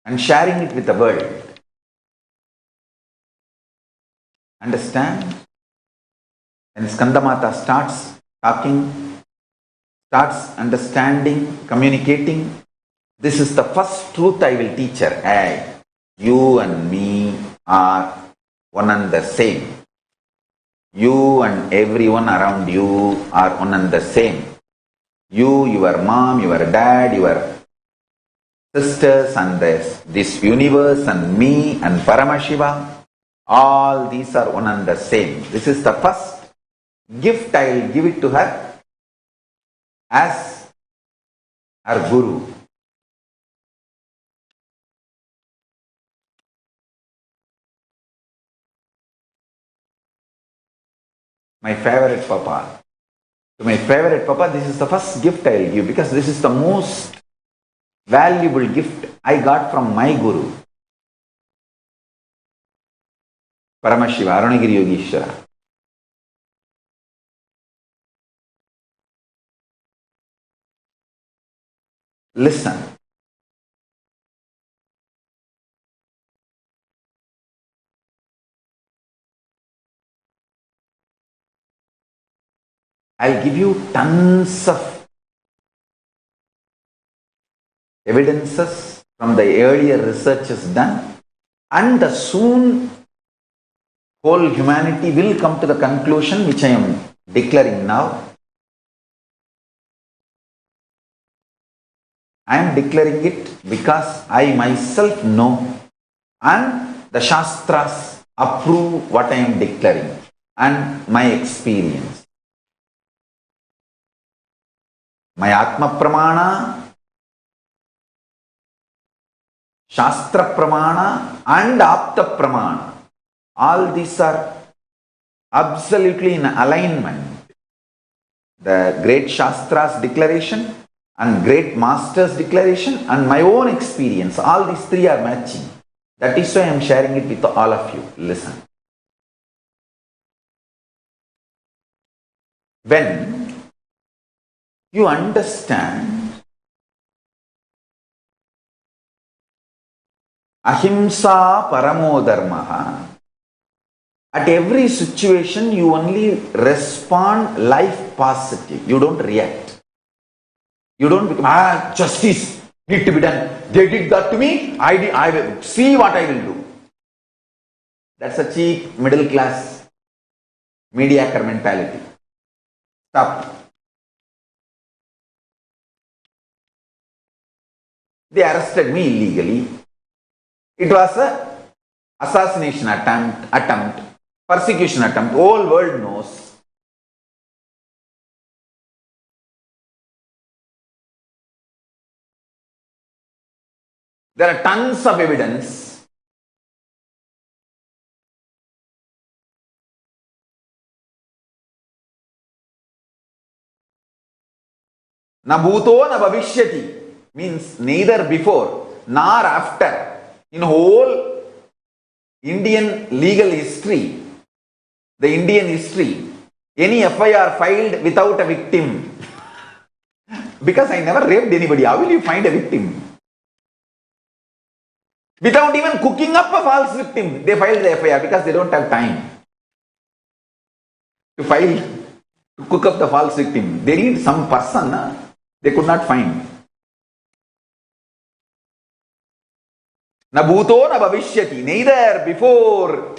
and sharing it with the world. Understand? When Skandamata starts talking, starts understanding, communicating, this is the first truth I will teach her. Hey, you and me are one and the same. You and everyone around you are one and the same. You, your mom, your dad, your sisters and this universe and me and Paramashiva, all these are one and the same. This is the first gift I will give it to her as her guru. My favorite Papa. To my favorite Papa, this is the first gift I will give because this is the most valuable gift I got from my Guru, Paramashiva, Arunagiri Yogeshwara. Listen. I'll give you tons of evidences from the earlier researches done, and soon whole humanity will come to the conclusion which I am declaring now. I am declaring it because I myself know, and the Shastras approve what I am declaring and my experience. My Atma Pramana, Shastra Pramana and Apta Pramana, all these are absolutely in alignment. The great Shastra's declaration and great Master's declaration and my own experience, all these three are matching. That is why I am sharing it with all of you. Listen. When you understand Ahimsa Paramo Dharmaha, at every situation you only respond life positive. You don't react. You don't become, justice need to be done. They did that to me, I will see what I will do. That's a cheap middle class mediocre mentality. Stop. They arrested me illegally. It was a assassination attempt, persecution attempt. Whole world knows. There are tons of evidence. Na bhuto na bhavishyati means neither before nor after. In whole Indian legal history, the Indian history, any FIR filed without a victim. Because I never raped anybody, how will you find a victim? Without even cooking up a false victim, they filed the FIR because they don't have time to cook up the false victim. They need some person they could not find. Na bhuto na bhavishyati, neither before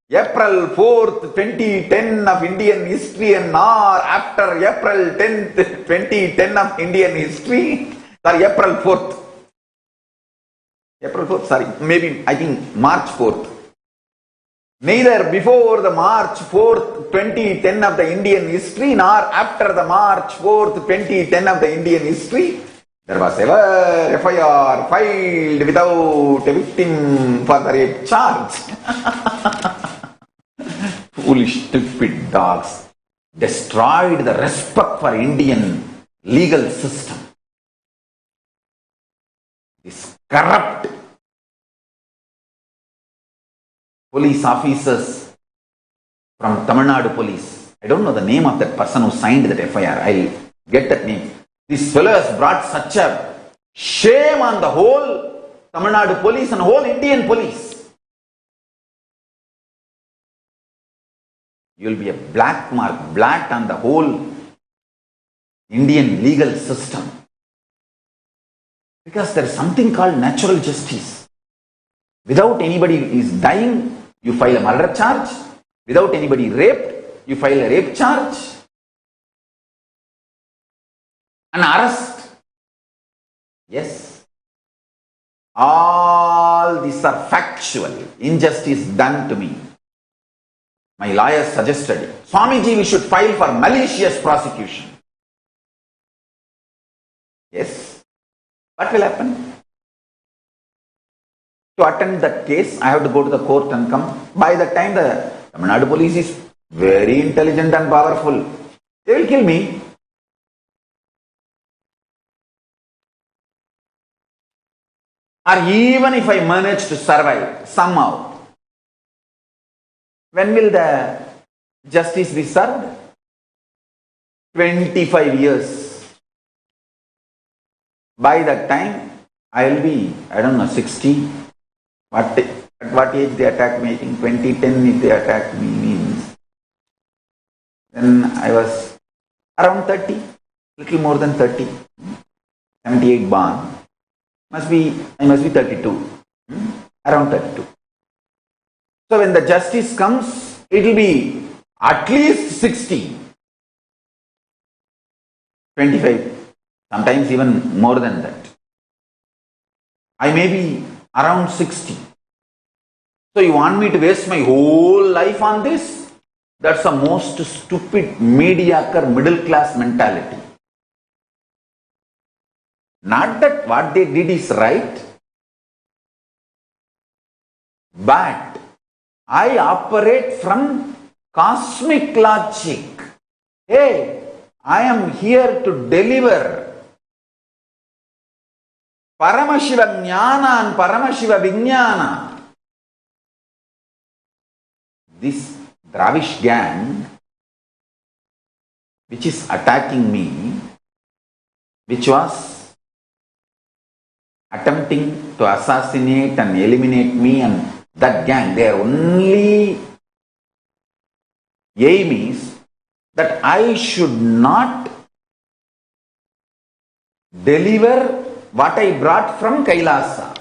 April 4th, 2010 of Indian history and nor after April 10th, 2010 of Indian history, sorry, April 4th. April 4th, sorry, maybe I think March 4th. Neither before the March 4th, 2010 of the Indian history nor after the March 4th, 2010 of the Indian history, there was ever FIR filed without a victim for the rape charge. Foolish, stupid dogs destroyed the respect for Indian legal system. This corrupt police officers from Tamil Nadu police. I don't know the name of that person who signed that FIR. I'll get that name. This fellow has brought such a shame on the whole Tamil Nadu police and whole Indian police. You will be a black mark, black on the whole Indian legal system. Because there is something called natural justice. Without anybody is dying, you file a murder charge. Without anybody raped, you file a rape charge. An arrest. Yes. All these are factual. Injustice done to me. My lawyer suggested, Swamiji, we should file for malicious prosecution. Yes. What will happen? To attend that case, I have to go to the court and come. By the time the Tamil Nadu police is very intelligent and powerful, they will kill me. Or even if I manage to survive somehow, when will the justice be served? 25 years. By that time, I will be, I don't know, 60. At what age they attacked me? I think 2010 if they attacked me means. Then I was Around 30, little more than 30. 78 born. I must be 32. Around 32. So when the justice comes, it will be at least 60. 25, sometimes even more than that. I may be around 60. So you want me to waste my whole life on this? That's the most stupid, mediocre, middle class mentality. Not that what they did is right, but I operate from cosmic logic. Hey, I am here to deliver Paramashiva Jnana and Paramashiva Vijnana. This Dravish gang, which is attacking me, which was attempting to assassinate and eliminate me, and that gang, their only aim is that I should not deliver what I brought from Kailasa.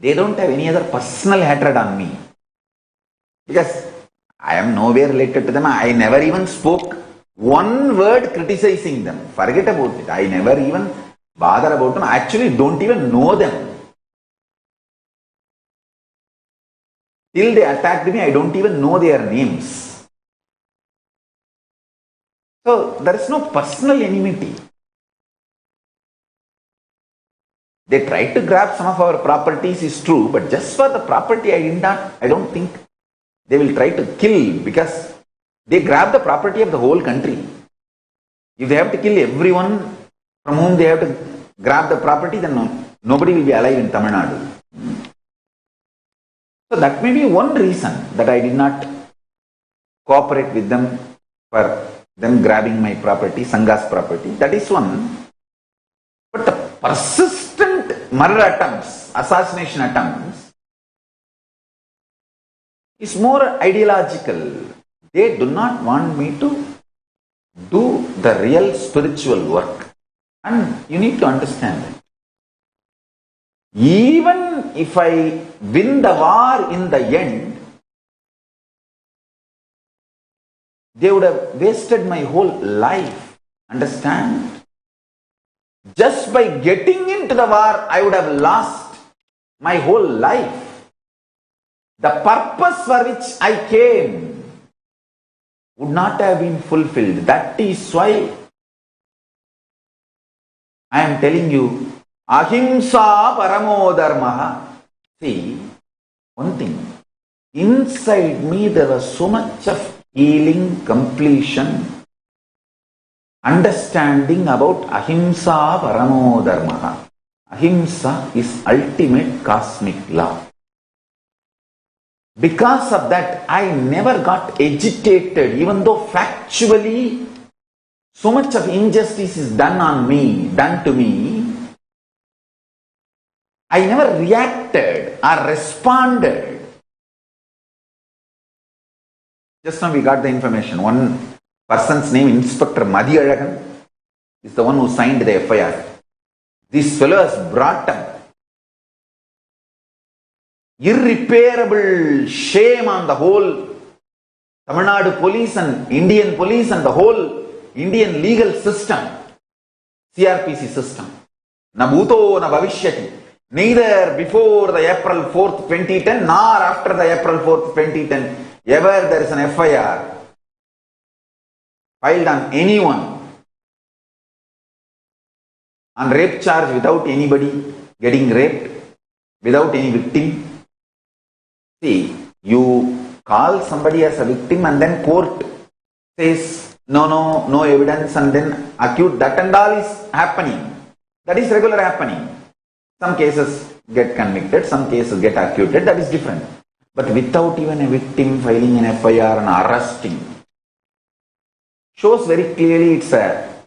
They don't have any other personal hatred on me, because I am nowhere related to them. I never even spoke one word criticizing them. Forget about it. I never even bother about them. I actually don't even know them. Till they attacked me, I don't even know their names. So there is no personal enmity. They tried to grab some of our properties, is true, but just for the property, I don't think they will try to kill, because they grab the property of the whole country. If they have to kill everyone from whom they have to grab the property, then nobody will be alive in Tamil Nadu. So that may be one reason that I did not cooperate with them for them grabbing my property, Sangha's property. That is one. But the persistent murder attempts, assassination attempts, is more ideological. They do not want me to do the real spiritual work. And you need to understand that. Even if I win the war in the end, they would have wasted my whole life. Understand? Just by getting into the war, I would have lost my whole life. The purpose for which I came would not have been fulfilled. That is why I am telling you, Ahimsa paramo dharma. See, one thing, inside me there was so much of healing, completion, understanding about Ahimsa paramo dharma. Ahimsa is ultimate cosmic law. Because of that, I never got agitated, even though factually so much of injustice is done to me. I never reacted or responded. Just now we got the information. One person's name, Inspector Madhyalagan, is the one who signed the FIR. This fellow has brought up irreparable shame on the whole Tamil Nadu police and Indian police and the whole Indian legal system, CRPC system. Na bhuto na bhavishyati. Neither before the April 4th, 2010 nor after the April 4th, 2010 ever there is an FIR filed on anyone on rape charge without anybody getting raped, without any victim. See, you call somebody as a victim and then court says no evidence and then acute, that and all is happening. That is regular happening. Some cases get convicted, some cases get acquitted, that is different. But without even a victim filing an FIR and arresting, shows very clearly it's a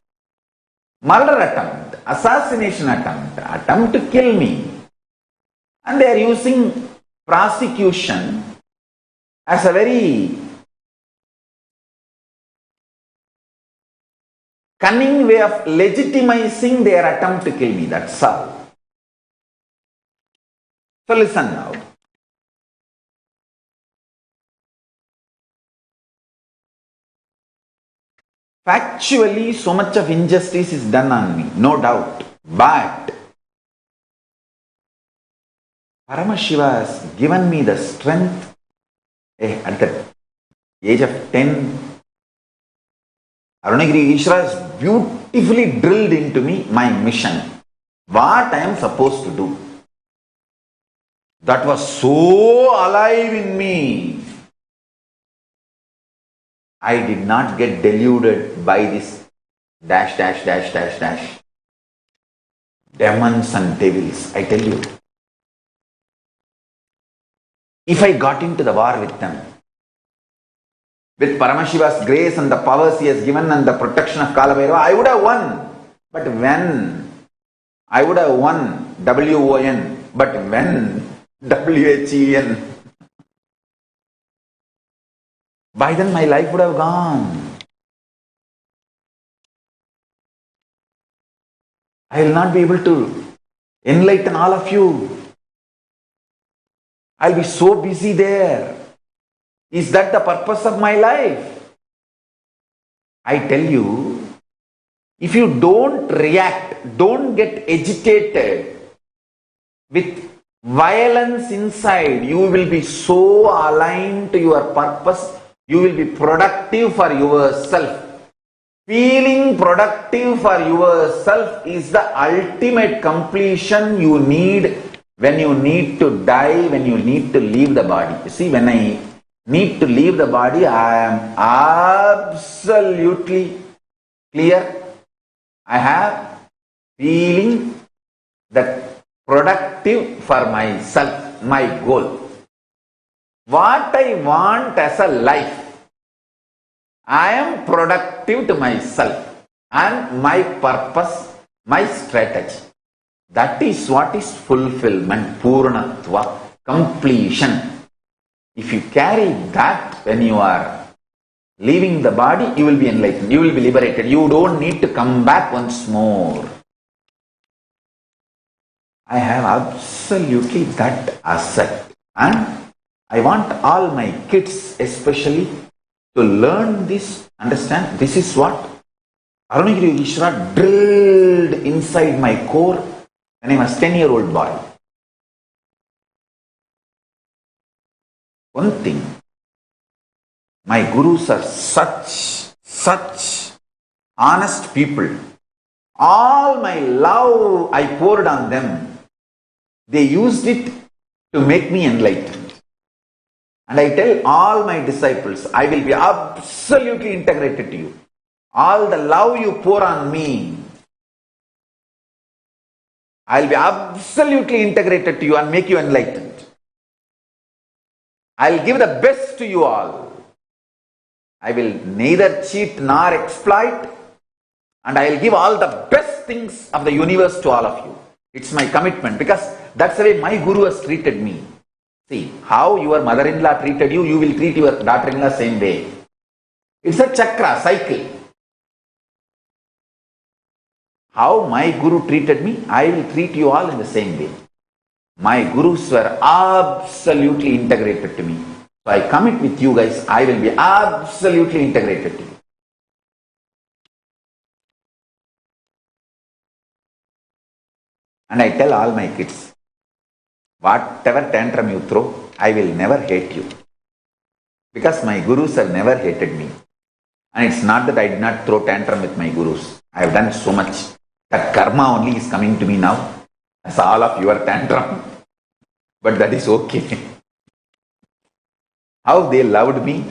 murder attempt, assassination attempt to kill me. And they are using prosecution as a very cunning way of legitimizing their attempt to kill me. That's all. So listen now. Factually, so much of injustice is done on me, no doubt. But Paramashiva has given me the strength. At the age of 10, Arunagiri Ishra has beautifully drilled into me my mission. What I am supposed to do. That was so alive in me. I did not get deluded by this dash, dash, dash, dash, dash. Demons and devils, I tell you. If I got into the war with them, with Paramashiva's grace and the powers he has given and the protection of Kalabhairava, I would have won. But when? I would have won, W-O-N, but when? W-H-E-N. By then my life would have gone. I will not be able to enlighten all of you. I'll be so busy there. Is that the purpose of my life? I tell you, if you don't react, don't get agitated with violence inside, you will be so aligned to your purpose. You will be productive for yourself. Feeling productive for yourself is the ultimate completion you need when you need to die, when you need to leave the body. You see, when I need to leave the body, I am absolutely clear. I have feeling that productive for myself, my goal. What I want as a life, I am productive to myself and my purpose, my strategy. That is what is fulfillment, purnatva, completion. If you carry that when you are leaving the body, you will be enlightened, you will be liberated. You don't need to come back once more. I have absolutely that asset, and I want all my kids especially to learn this, understand, this is what Arunagiri Ishra drilled inside my core when I was 10-year-old boy. One thing, my gurus are such honest people. All my love I poured on them, they used it to make me enlightened. And I tell all my disciples, I will be absolutely integrated to you. All the love you pour on me, I will be absolutely integrated to you and make you enlightened. I will give the best to you all. I will neither cheat nor exploit, and I will give all the best things of the universe to all of you. It's my commitment, because that's the way my guru has treated me. See, how your mother-in-law treated you, you will treat your daughter-in-law same way. It's a chakra, cycle. How my guru treated me, I will treat you all in the same way. My gurus were absolutely integrated to me. So I commit with you guys, I will be absolutely integrated to you. And I tell all my kids, whatever tantrum you throw, I will never hate you. Because my gurus have never hated me. And it's not that I did not throw tantrum with my gurus. I have done so much. That karma only is coming to me now. As all of your tantrum. But that is okay. How they loved me.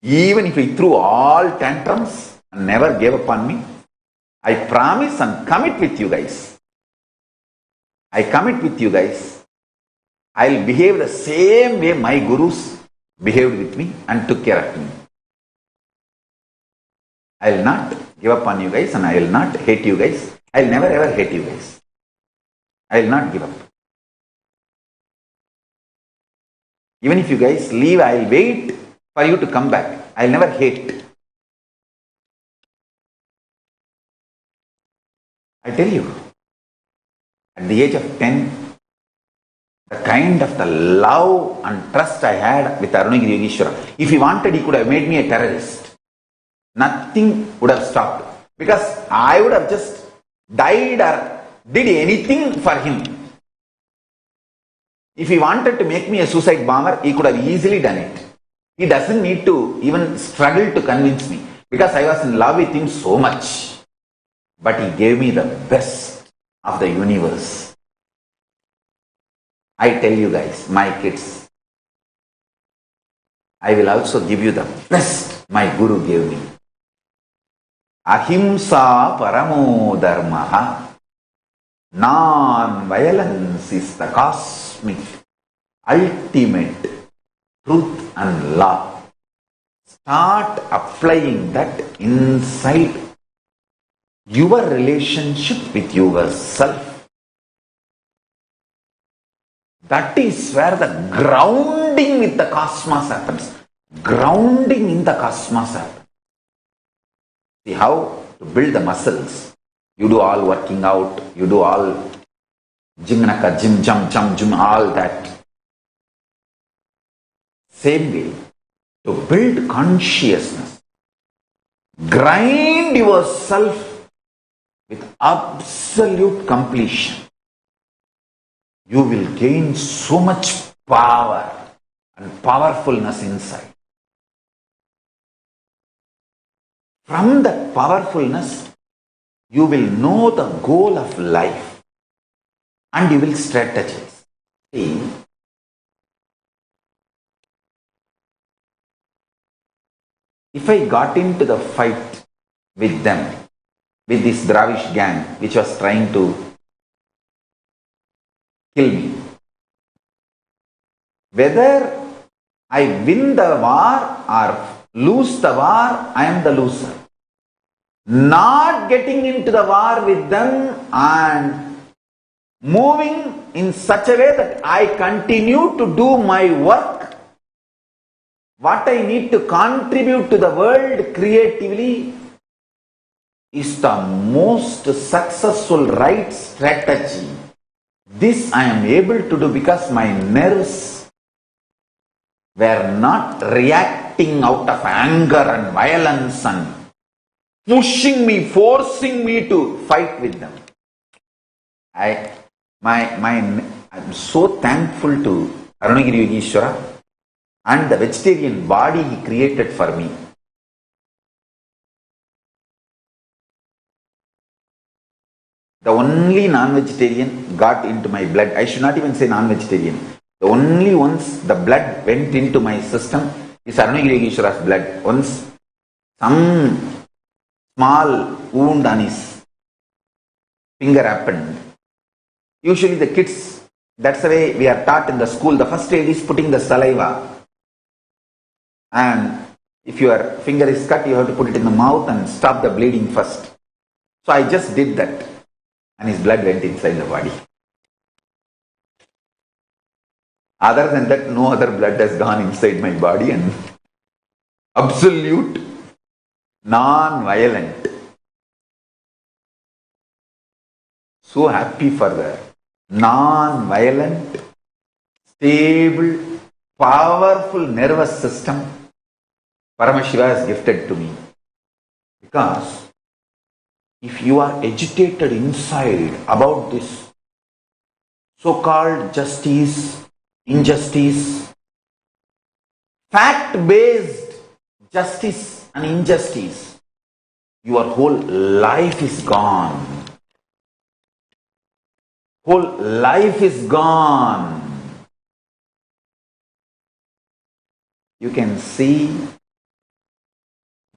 Even if I threw all tantrums and never gave up on me, I promise and commit with you guys. I commit with you guys. I'll behave the same way my gurus behaved with me and took care of me. I will not give up on you guys, and I will not hate you guys. I will never ever hate you guys. I will not give up. Even if you guys leave, I will wait for you to come back. I will never hate. I tell you, at the age of 10, the kind of the love and trust I had with Arunagiri Yogeshwara, if he wanted, he could have made me a terrorist. Nothing would have stopped. Because I would have just died or did anything for him. If he wanted to make me a suicide bomber, he could have easily done it. He doesn't need to even struggle to convince me, because I was in love with him so much. But he gave me the best of the universe. I tell you guys, my kids, I will also give you the best my Guru gave me. Ahimsa paramo dharmaha. Non-violence is the cosmic, ultimate truth and law. Start applying that inside your relationship with yourself. That is where the grounding with the cosmos happens. Grounding in the cosmos happens. See how to build the muscles. You do all working out, you do all gymnaka, gym, jump, all that. Same way, to build consciousness, grind yourself with absolute completion. You will gain so much power and powerfulness inside. From that powerfulness, you will know the goal of life and you will strategize. See, if I got into the fight with them, with this Dravish gang which was trying to kill me, whether I win the war or lose the war, I am the loser. Not getting into the war with them and moving in such a way that I continue to do my work, what I need to contribute to the world creatively, is the most successful right strategy. This I am able to do because my nerves were not reacting out of anger and violence and pushing me, forcing me to fight with them. I'm so thankful to Arunagiri Yogeshwara and the vegetarian body he created for me. The only non-vegetarian got into my blood. I should not even say non-vegetarian. The only ones the blood went into my system is Arunagiri Yogeshwara's blood. Once some small wound on his finger happened. Usually the kids, that's the way we are taught in the school. The first aid is putting the saliva. And if your finger is cut, you have to put it in the mouth and stop the bleeding first. So I just did that. And his blood went inside the body. Other than that, no other blood has gone inside my body, and absolute non-violent. So happy for the non-violent, stable, powerful nervous system Paramashiva has gifted to me. Because if you are agitated inside about this so-called justice, injustice, fact-based justice and injustice, your whole life is gone. Whole life is gone. You can see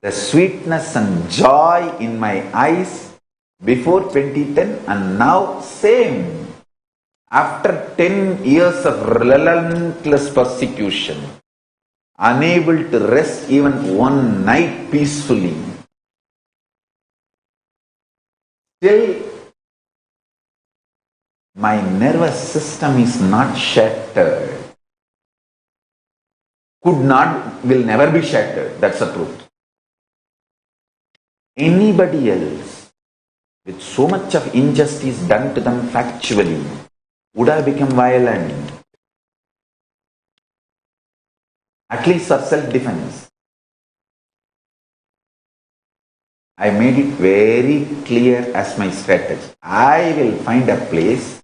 the sweetness and joy in my eyes before 2010 and now same. After 10 years of relentless persecution, unable to rest even one night peacefully, still my nervous system is not shattered. Will never be shattered. That's the truth. Anybody else with so much of injustice done to them factually, would have become violent, at least for self-defense. I made it very clear as my strategy. I will find a place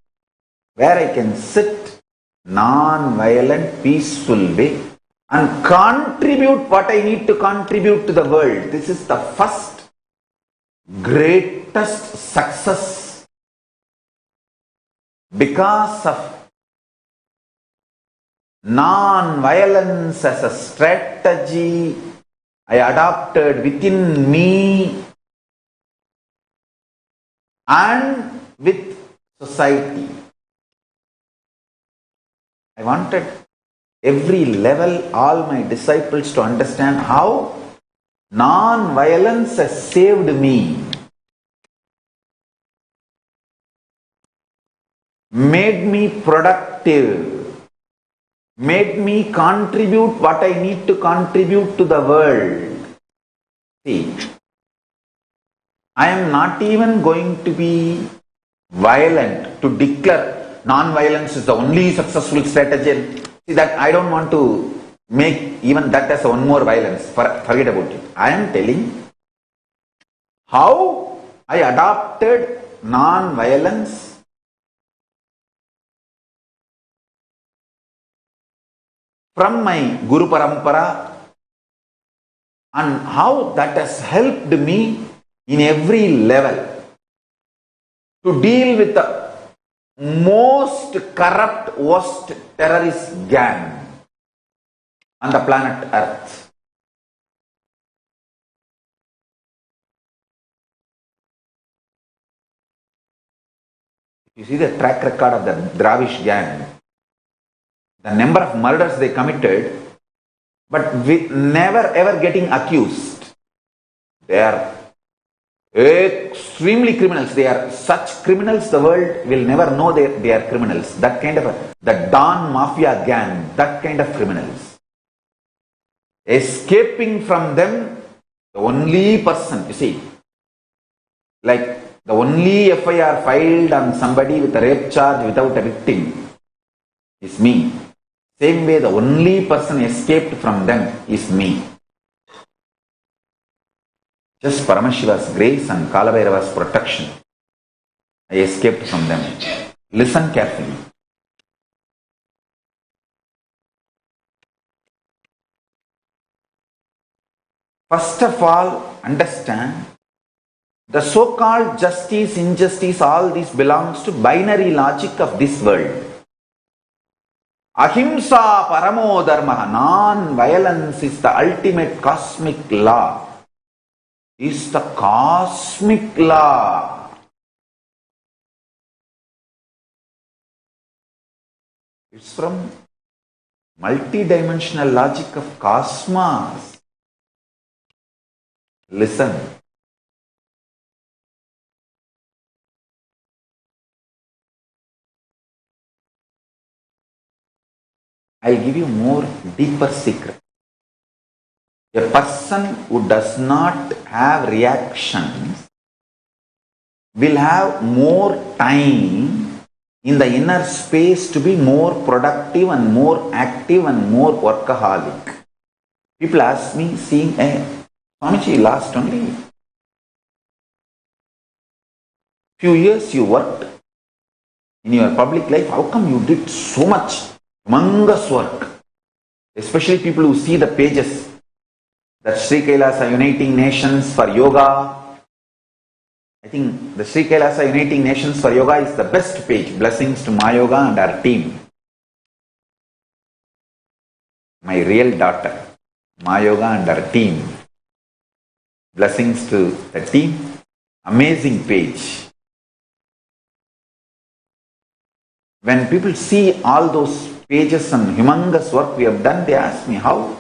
where I can sit non-violent, peaceful way and contribute what I need to contribute to the world. This is the first greatest success because of non-violence as a strategy I adopted within me and with society. I wanted every level, all my disciples to understand how non-violence has saved me, made me productive, made me contribute what I need to contribute to the world. See, I am not even going to be violent to declare non-violence is the only successful strategy. See, that I don't want to make even that as one more violence. Forget about it. I am telling how I adopted non-violence from my Guru Parampara and how that has helped me in every level to deal with the most corrupt, worst terrorist gang on the planet Earth. You see the track record of the Dravish gang, the number of murders they committed, but with never ever getting accused. They are extremely criminals. They are such criminals the world will never know they are criminals. That kind of the Don Mafia gang, that kind of criminals. Escaping from them, the only person, you see, like the only FIR filed on somebody with a rape charge without a victim is me. Same way, the only person escaped from them is me. Just Paramashiva's grace and Kalabhairava's protection, I escaped from them. Listen carefully. First of all, understand the so-called justice, injustice, all this belongs to binary logic of this world. Ahimsa paramo dharma, non-violence is the ultimate cosmic law. Is the cosmic law. It's from multi-dimensional logic of cosmos. Listen. I'll give you more deeper secret. A person who does not have reactions will have more time in the inner space to be more productive and more active and more workaholic. People ask me, seeing Swamiji, last only few years you worked in your public life, how come you did so much humongous work? Especially people who see the pages that Sri Kailasa Uniting Nations for Yoga. I think the Sri Kailasa Uniting Nations for Yoga is the best page. Blessings to my yoga and our team. My real daughter, my yoga and our team. Blessings to the team. Amazing page. When people see all those pages and humongous work we have done, they ask me, how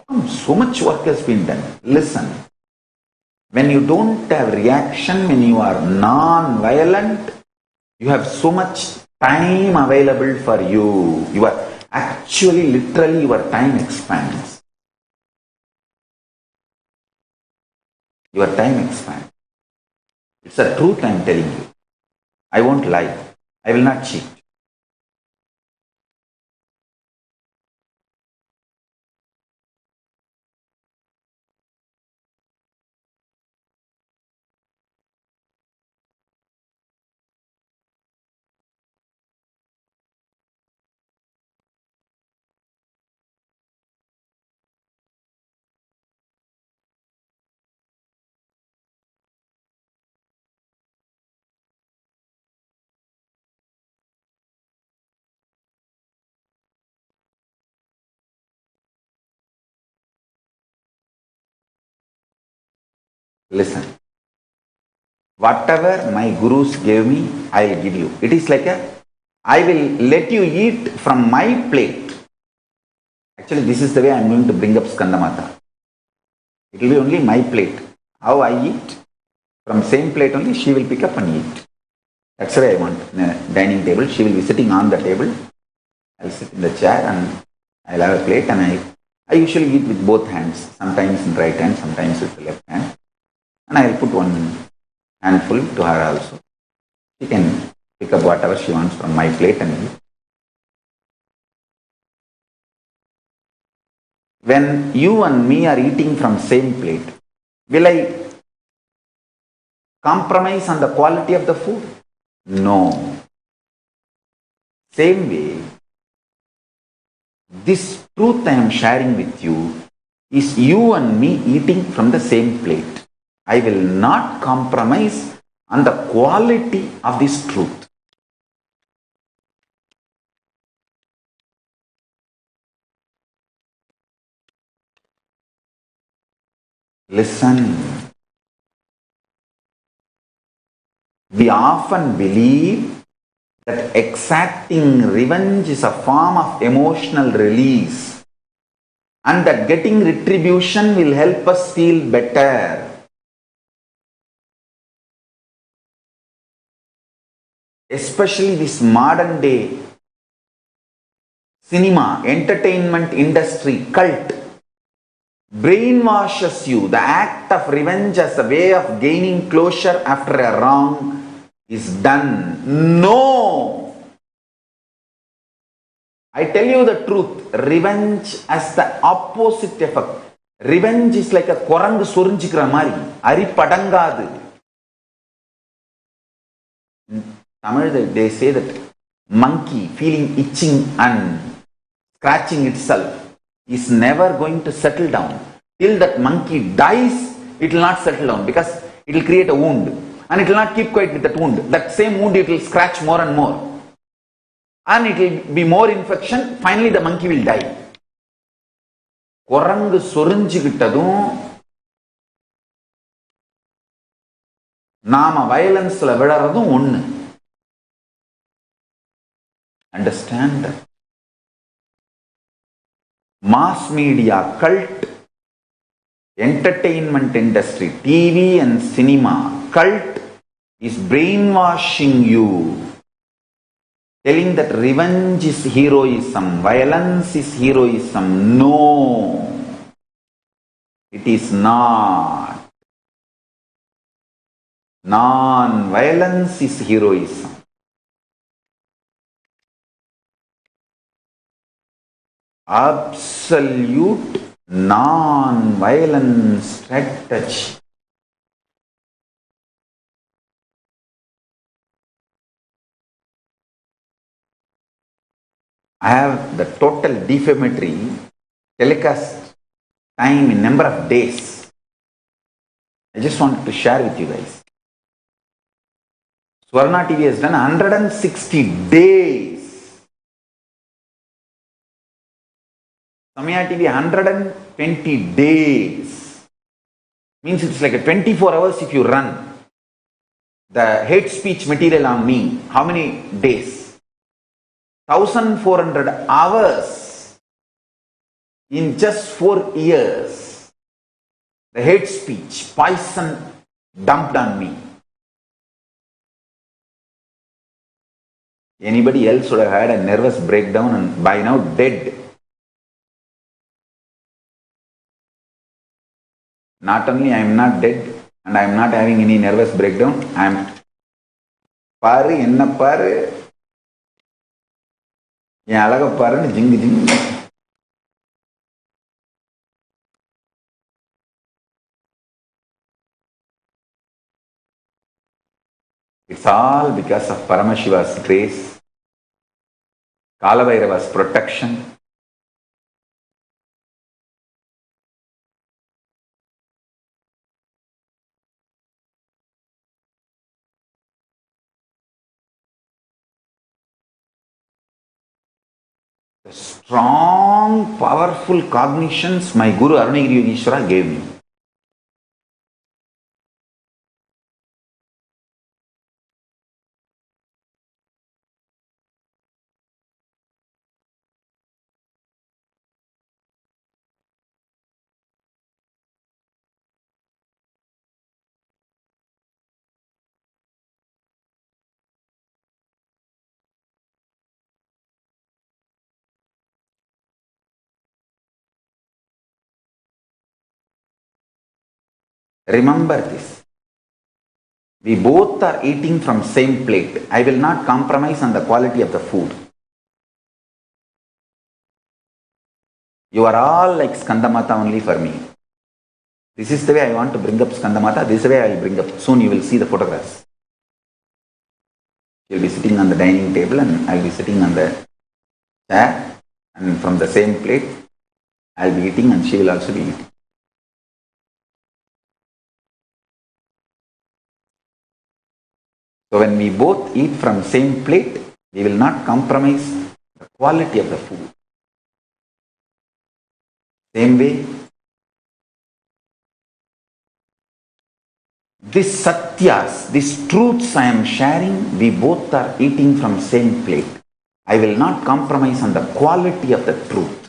come so much work has been done? Listen, when you don't have reaction, when you are non-violent, you have so much time available for you. You are actually, literally, your time expands. Your time expands. It's the truth I am telling you. I won't lie. I will not cheat. Listen. Whatever my gurus gave me, I will give you. It is like I will let you eat from my plate. Actually, this is the way I am going to bring up Skandamata. It will be only my plate. How I eat, from same plate only, she will pick up and eat. That's what I want. In a dining table, she will be sitting on the table. I will sit in the chair and I will have a plate, and I usually eat with both hands. Sometimes in right hand, sometimes with the left hand. And I will put one handful to her also. She can pick up whatever she wants from my plate and eat. When you and me are eating from same plate, will I compromise on the quality of the food? No. Same way, this truth I am sharing with you is you and me eating from the same plate. I will not compromise on the quality of this truth. Listen. We often believe that exacting revenge is a form of emotional release, and that getting retribution will help us feel better. Especially this modern day cinema, entertainment industry, cult, brainwashes you. The act of revenge as a way of gaining closure after a wrong is done. No! I tell you the truth. Revenge has the opposite effect. Revenge is like a korangu sorinjikra mari. Ari padangadu. Tamil, they say that monkey feeling itching and scratching itself is never going to settle down. Till that monkey dies, it will not settle down, because it will create a wound. And it will not keep quiet with that wound. That same wound, it will scratch more and more. And it will be more infection. Finally, the monkey will die. Korangu sorinjikittadum நாம வயலன்ஸ்ல விழறதும் ஒண்ணு. Understand that. Mass media, cult, entertainment industry, TV and cinema, cult is brainwashing you, telling that revenge is heroism, violence is heroism. No, it is not. Non-violence is heroism. Absolute non-violent strategy. I have the total defamatory telecast time in number of days. I just wanted to share with you guys. Swarna TV has done 160 days. Samaya TV 120 days. Means it's like a 24 hours if you run. The hate speech material on me, how many days? 1400 hours in just 4 years. The hate speech, poison dumped on me. Anybody else would have had a nervous breakdown and by now dead. Not only I am not dead, and I am not having any nervous breakdown. I am பாரு என்ன பாரு என் அழக பாருன்னு ஜிங்கு ஜிங்கு. It's all because of Paramashiva's grace, Kalabhairava's protection. The strong, powerful cognitions my Guru Arunagiri Yogeshwara gave me. Remember this. We both are eating from same plate. I will not compromise on the quality of the food. You are all like Skandamata only for me. This is the way I want to bring up Skandamata. This is the way I will bring up. Soon you will see the photographs. She will be sitting on the dining table and I will be sitting on the chair, and from the same plate I will be eating and she will also be eating. So when we both eat from same plate, we will not compromise the quality of the food. Same way, these satyas, these truths I am sharing, we both are eating from same plate. I will not compromise on the quality of the truth.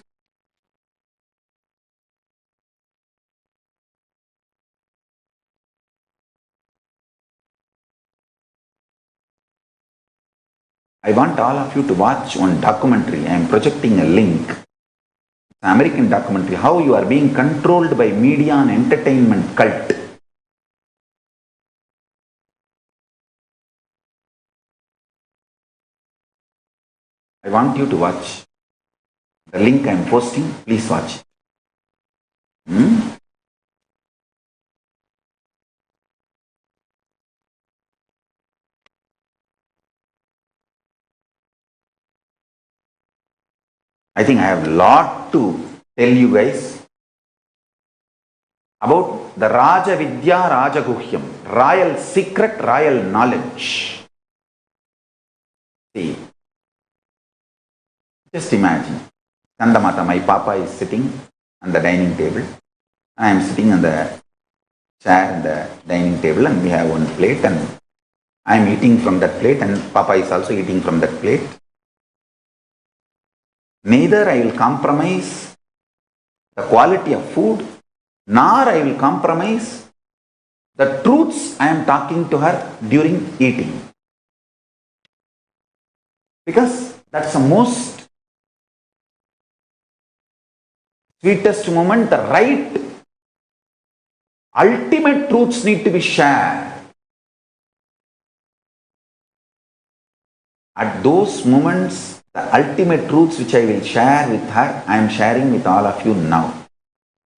I want all of you to watch one documentary. I am projecting a link. It's an American documentary. How you are being controlled by media and entertainment cult. I want you to watch. The link I am posting, please watch it. I think I have a lot to tell you guys about the Raja Vidya Raja Guhyam, royal secret, royal knowledge. See, just imagine, Skandamata, my papa is sitting on the dining table, I am sitting on the chair in the dining table, and we have one plate, and I am eating from that plate, and papa is also eating from that plate. Neither I will compromise the quality of food, nor I will compromise the truths I am talking to her during eating. Because that's the most sweetest moment, the right, ultimate truths need to be shared. At those moments, the ultimate truths which I will share with her, I am sharing with all of you now.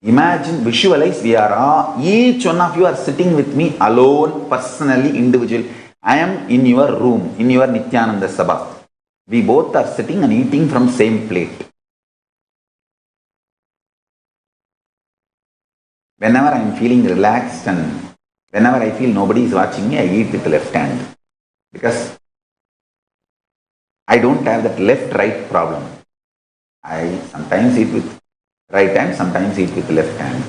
Imagine, visualize, we are all, each one of you are sitting with me alone, personally, individual. I am in your room, in your Nithyananda Sabha. We both are sitting and eating from same plate. Whenever I am feeling relaxed and whenever I feel nobody is watching me, I eat with the left hand. Because I don't have that left-right problem. I sometimes eat with right hand, sometimes eat with the left hand.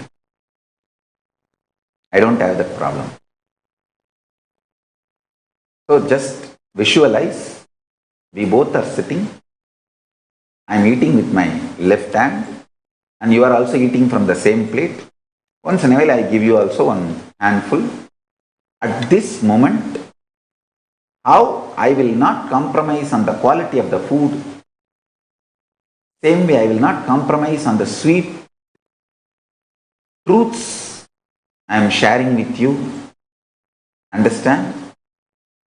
I don't have that problem. So just visualize, we both are sitting. I am eating with my left hand and you are also eating from the same plate. Once in a while I give you also one handful. At this moment, how I will not compromise on the quality of the food. Same way I will not compromise on the sweet truths I am sharing with you. Understand?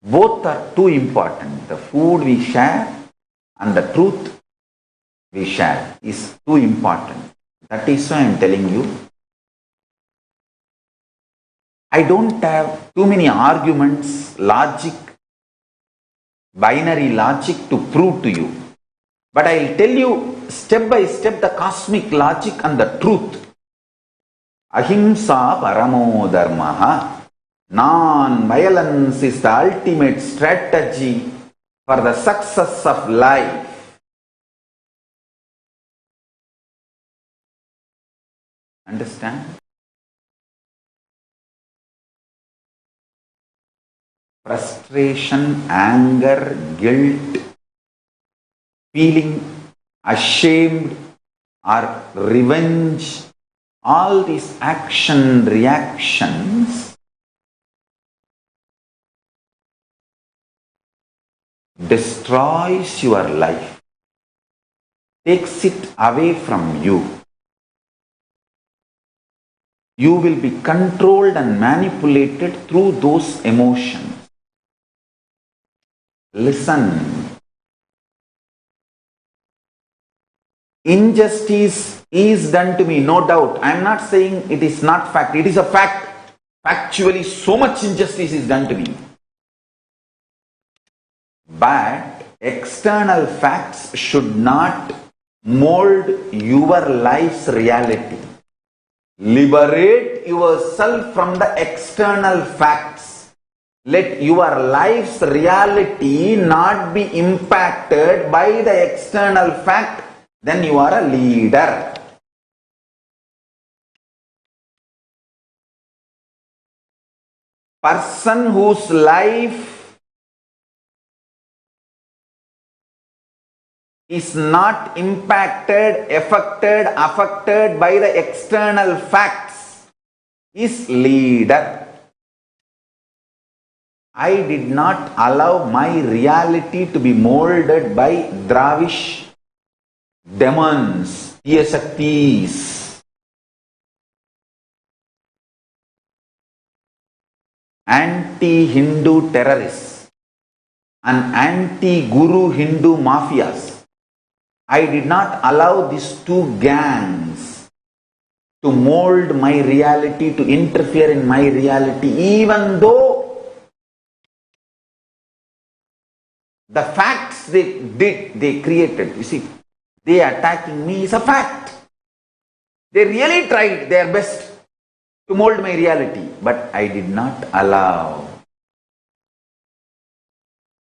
Both are too important. The food we share and the truth we share is too important. That is why I am telling you. I don't have too many arguments, logic, binary logic to prove to you. But I will tell you step by step the cosmic logic and the truth. Ahimsa paramo dharmaha. Non-violence is the ultimate strategy for the success of life. Understand? Frustration, anger, guilt, feeling ashamed or revenge, all these action reactions destroys your life, takes it away from you. You will be controlled and manipulated through those emotions. Listen. Injustice is done to me, no doubt. I am not saying it is not fact. It is a fact. Factually, so much injustice is done to me. But external facts should not mold your life's reality. Liberate yourself from the external facts. Let your life's reality not be impacted by the external fact. Then you are a leader. Person whose life is not impacted, affected by the external facts is leader. I did not allow my reality to be molded by Dravish demons, Shaktis, anti-Hindu terrorists, and anti-Guru Hindu mafias. I did not allow these two gangs to mold my reality, to interfere in my reality, even though the facts they created. You see, they attacking me is a fact. They really tried their best to mold my reality, but I did not allow.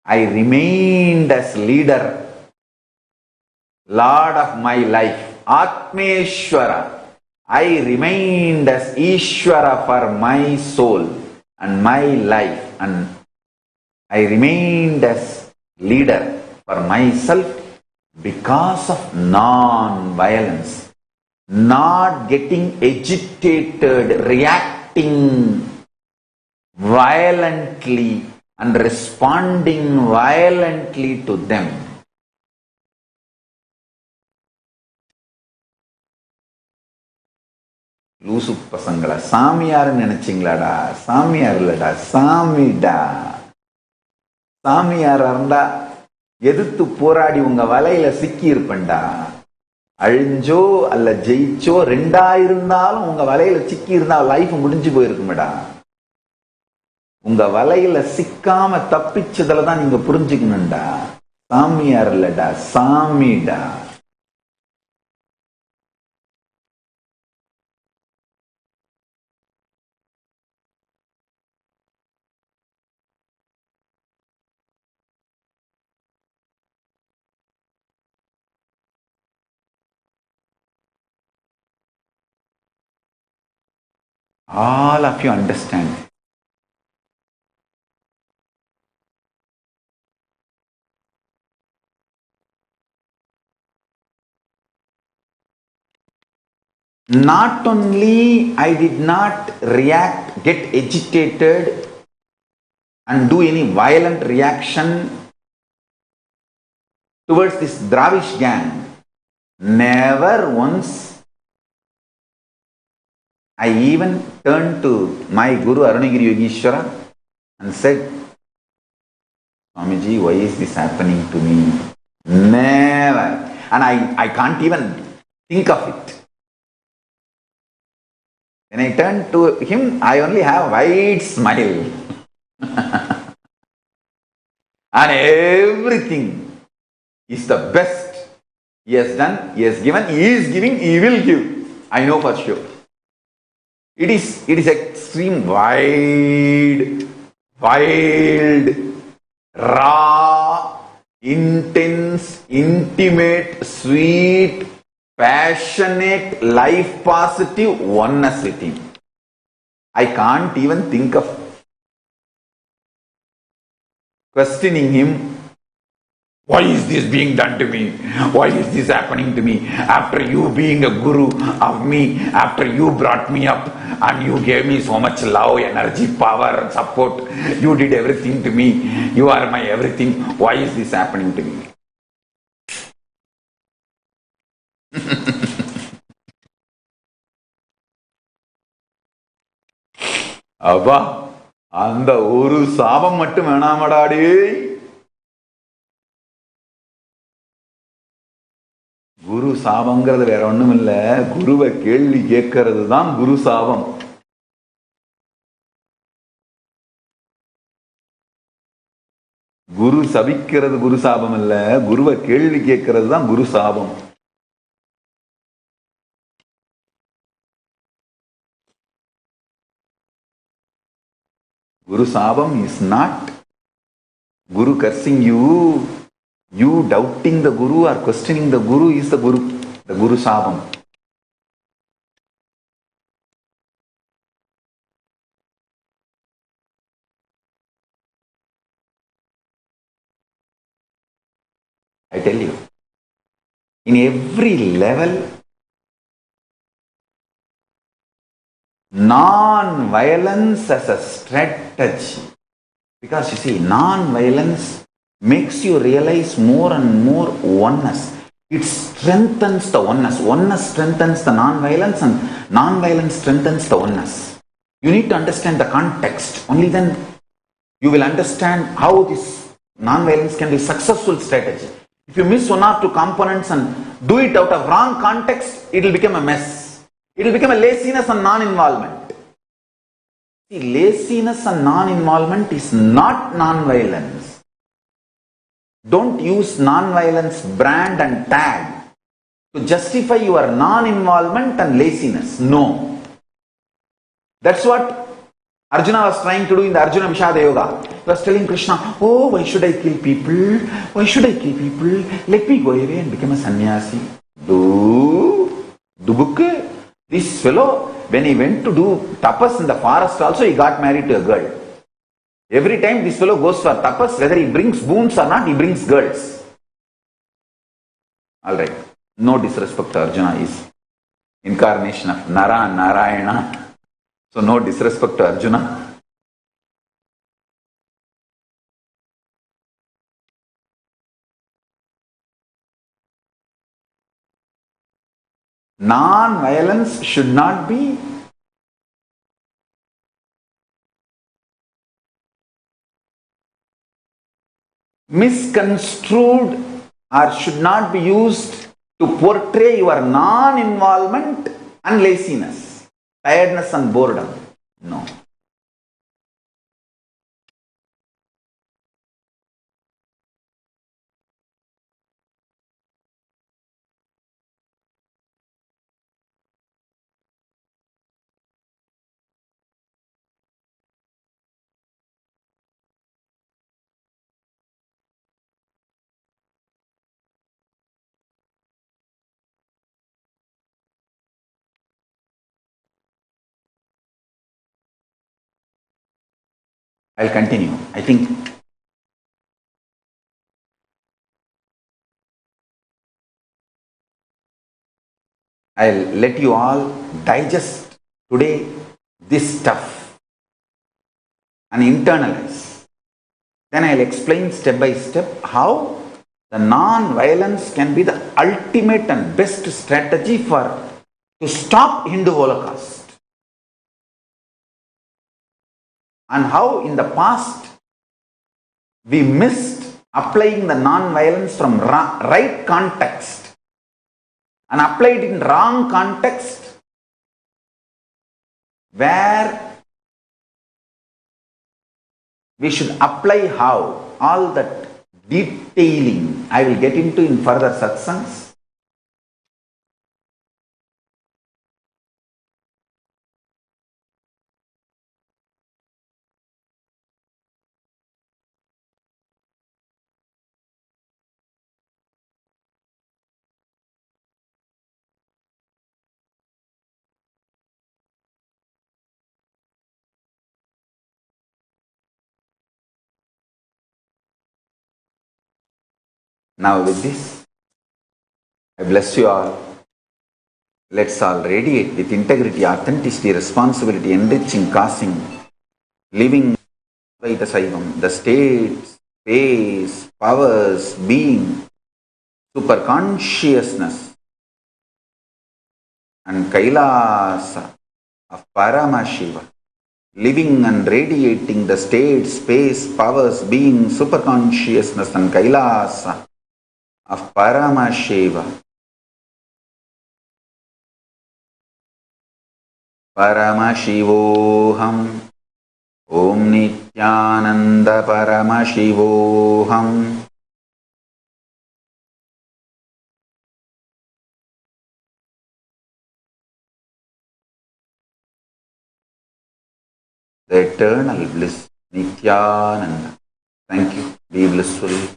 I remained as leader, Lord of my life, Atmeshwara. I remained as Ishwara for my soul and my life, and I remained as leader for myself because of non-violence, not getting agitated, reacting violently and responding violently to them. லூசு பசங்களா, சாமியார்னு நினைச்சிங்களாடா? சாமியார் இல்லடா, சாமிடா. சாமியார் இருந்தா எதிர்த்து போராடி உங்க வலையில சிக்கி இருப்பேன்டா. அழிஞ்சோ அல்ல ஜெயிச்சோ ரெண்டா இருந்தாலும் உங்க வலையில சிக்கி இருந்தா லைஃப் முடிஞ்சு போயிருக்குமேடா. உங்க வலையில சிக்காம தப்பிச்சதுலதான் நீங்க புரிஞ்சுக்கணும்டா. சாமியார் இல்லடா, சாமிடா. All of you understand. Not only I did not react, get agitated and do any violent reaction towards this Dravish gang, never once I even turned to my Guru Arunagiri Yogeshwara and said, Swamiji, why is this happening to me? Never. And I can't even think of it. When I turn to him, I only have a wide smile. And everything is the best. He has done, he has given, he is giving, he will give. I know for sure. It is extreme, wide, wild, raw, intense, intimate, sweet, passionate, life positive oneness with him. I can't even think of questioning him. Why is this being done to me? Why is this happening to me? After you being a guru of me, after you brought me up and you gave me so much love, energy, power, support, you did everything to me. You are my everything. Why is this happening to me? Abba, அந்த ஒரு சாபம் மட்டும் வேணாமடாடே. குரு சாபங்கிறது வேற ஒண்ணும் இல்ல, குருவை கேள்வி கேட்கறது தான் குரு சாபம். குரு சபிக்கிறது குரு சாபம் இல்ல, குருவை கேள்வி கேட்கறது தான் குரு சாபம். Guru Sabam is not Guru cursing you. You doubting the Guru or questioning the Guru is the Guru Sabam. I tell you, in every level, non-violence as a strategy. Because you see, non-violence makes you realize more and more oneness. It strengthens the oneness. Oneness strengthens the non-violence and non-violence strengthens the oneness. You need to understand the context. Only then you will understand how this non-violence can be a successful strategy. If you miss one or two components and do it out of wrong context, it will become a mess. It will become a laziness and non-involvement. See, laziness and non-involvement is not non-violence. Don't use non-violence brand and tag to justify your non-involvement and laziness. No. That's what Arjuna was trying to do in the Arjuna Vishada Yoga. He was telling Krishna, oh, why should I kill people? Why should I kill people? Let me go away and become a sannyasi. Dubukke. This fellow, when he went to do tapas in the forest also, he got married to a girl. Every time this fellow goes for tapas, whether he brings boons or not, he brings girls. Alright, no disrespect to Arjuna, is incarnation of Nara and Narayana. So no disrespect to Arjuna. Non-violence should not be misconstrued or should not be used to portray your non-involvement and laziness, tiredness and boredom. No. I'll continue. I think I'll let you all digest today this stuff and internalize. Then I'll explain step by step how the non-violence can be the ultimate and best strategy to stop Hindu Holocaust. and how in the past we missed applying the non-violence from right context and applied in wrong context, where we should apply how, all that detailing I will get into in further satsangs. Now with this, I bless you all. Let's all radiate with integrity, authenticity, responsibility, enriching, causing, living by the Saivam, the states, space, powers, being, super consciousness, and Kailasa of Paramashiva, living and radiating the states, space, powers, being, super consciousness, and Kailasa of Paramashiva. Paramashivoham. Om Nithyananda Paramashivoham. The eternal bliss, Nithyananda. Thank you. Be blissful.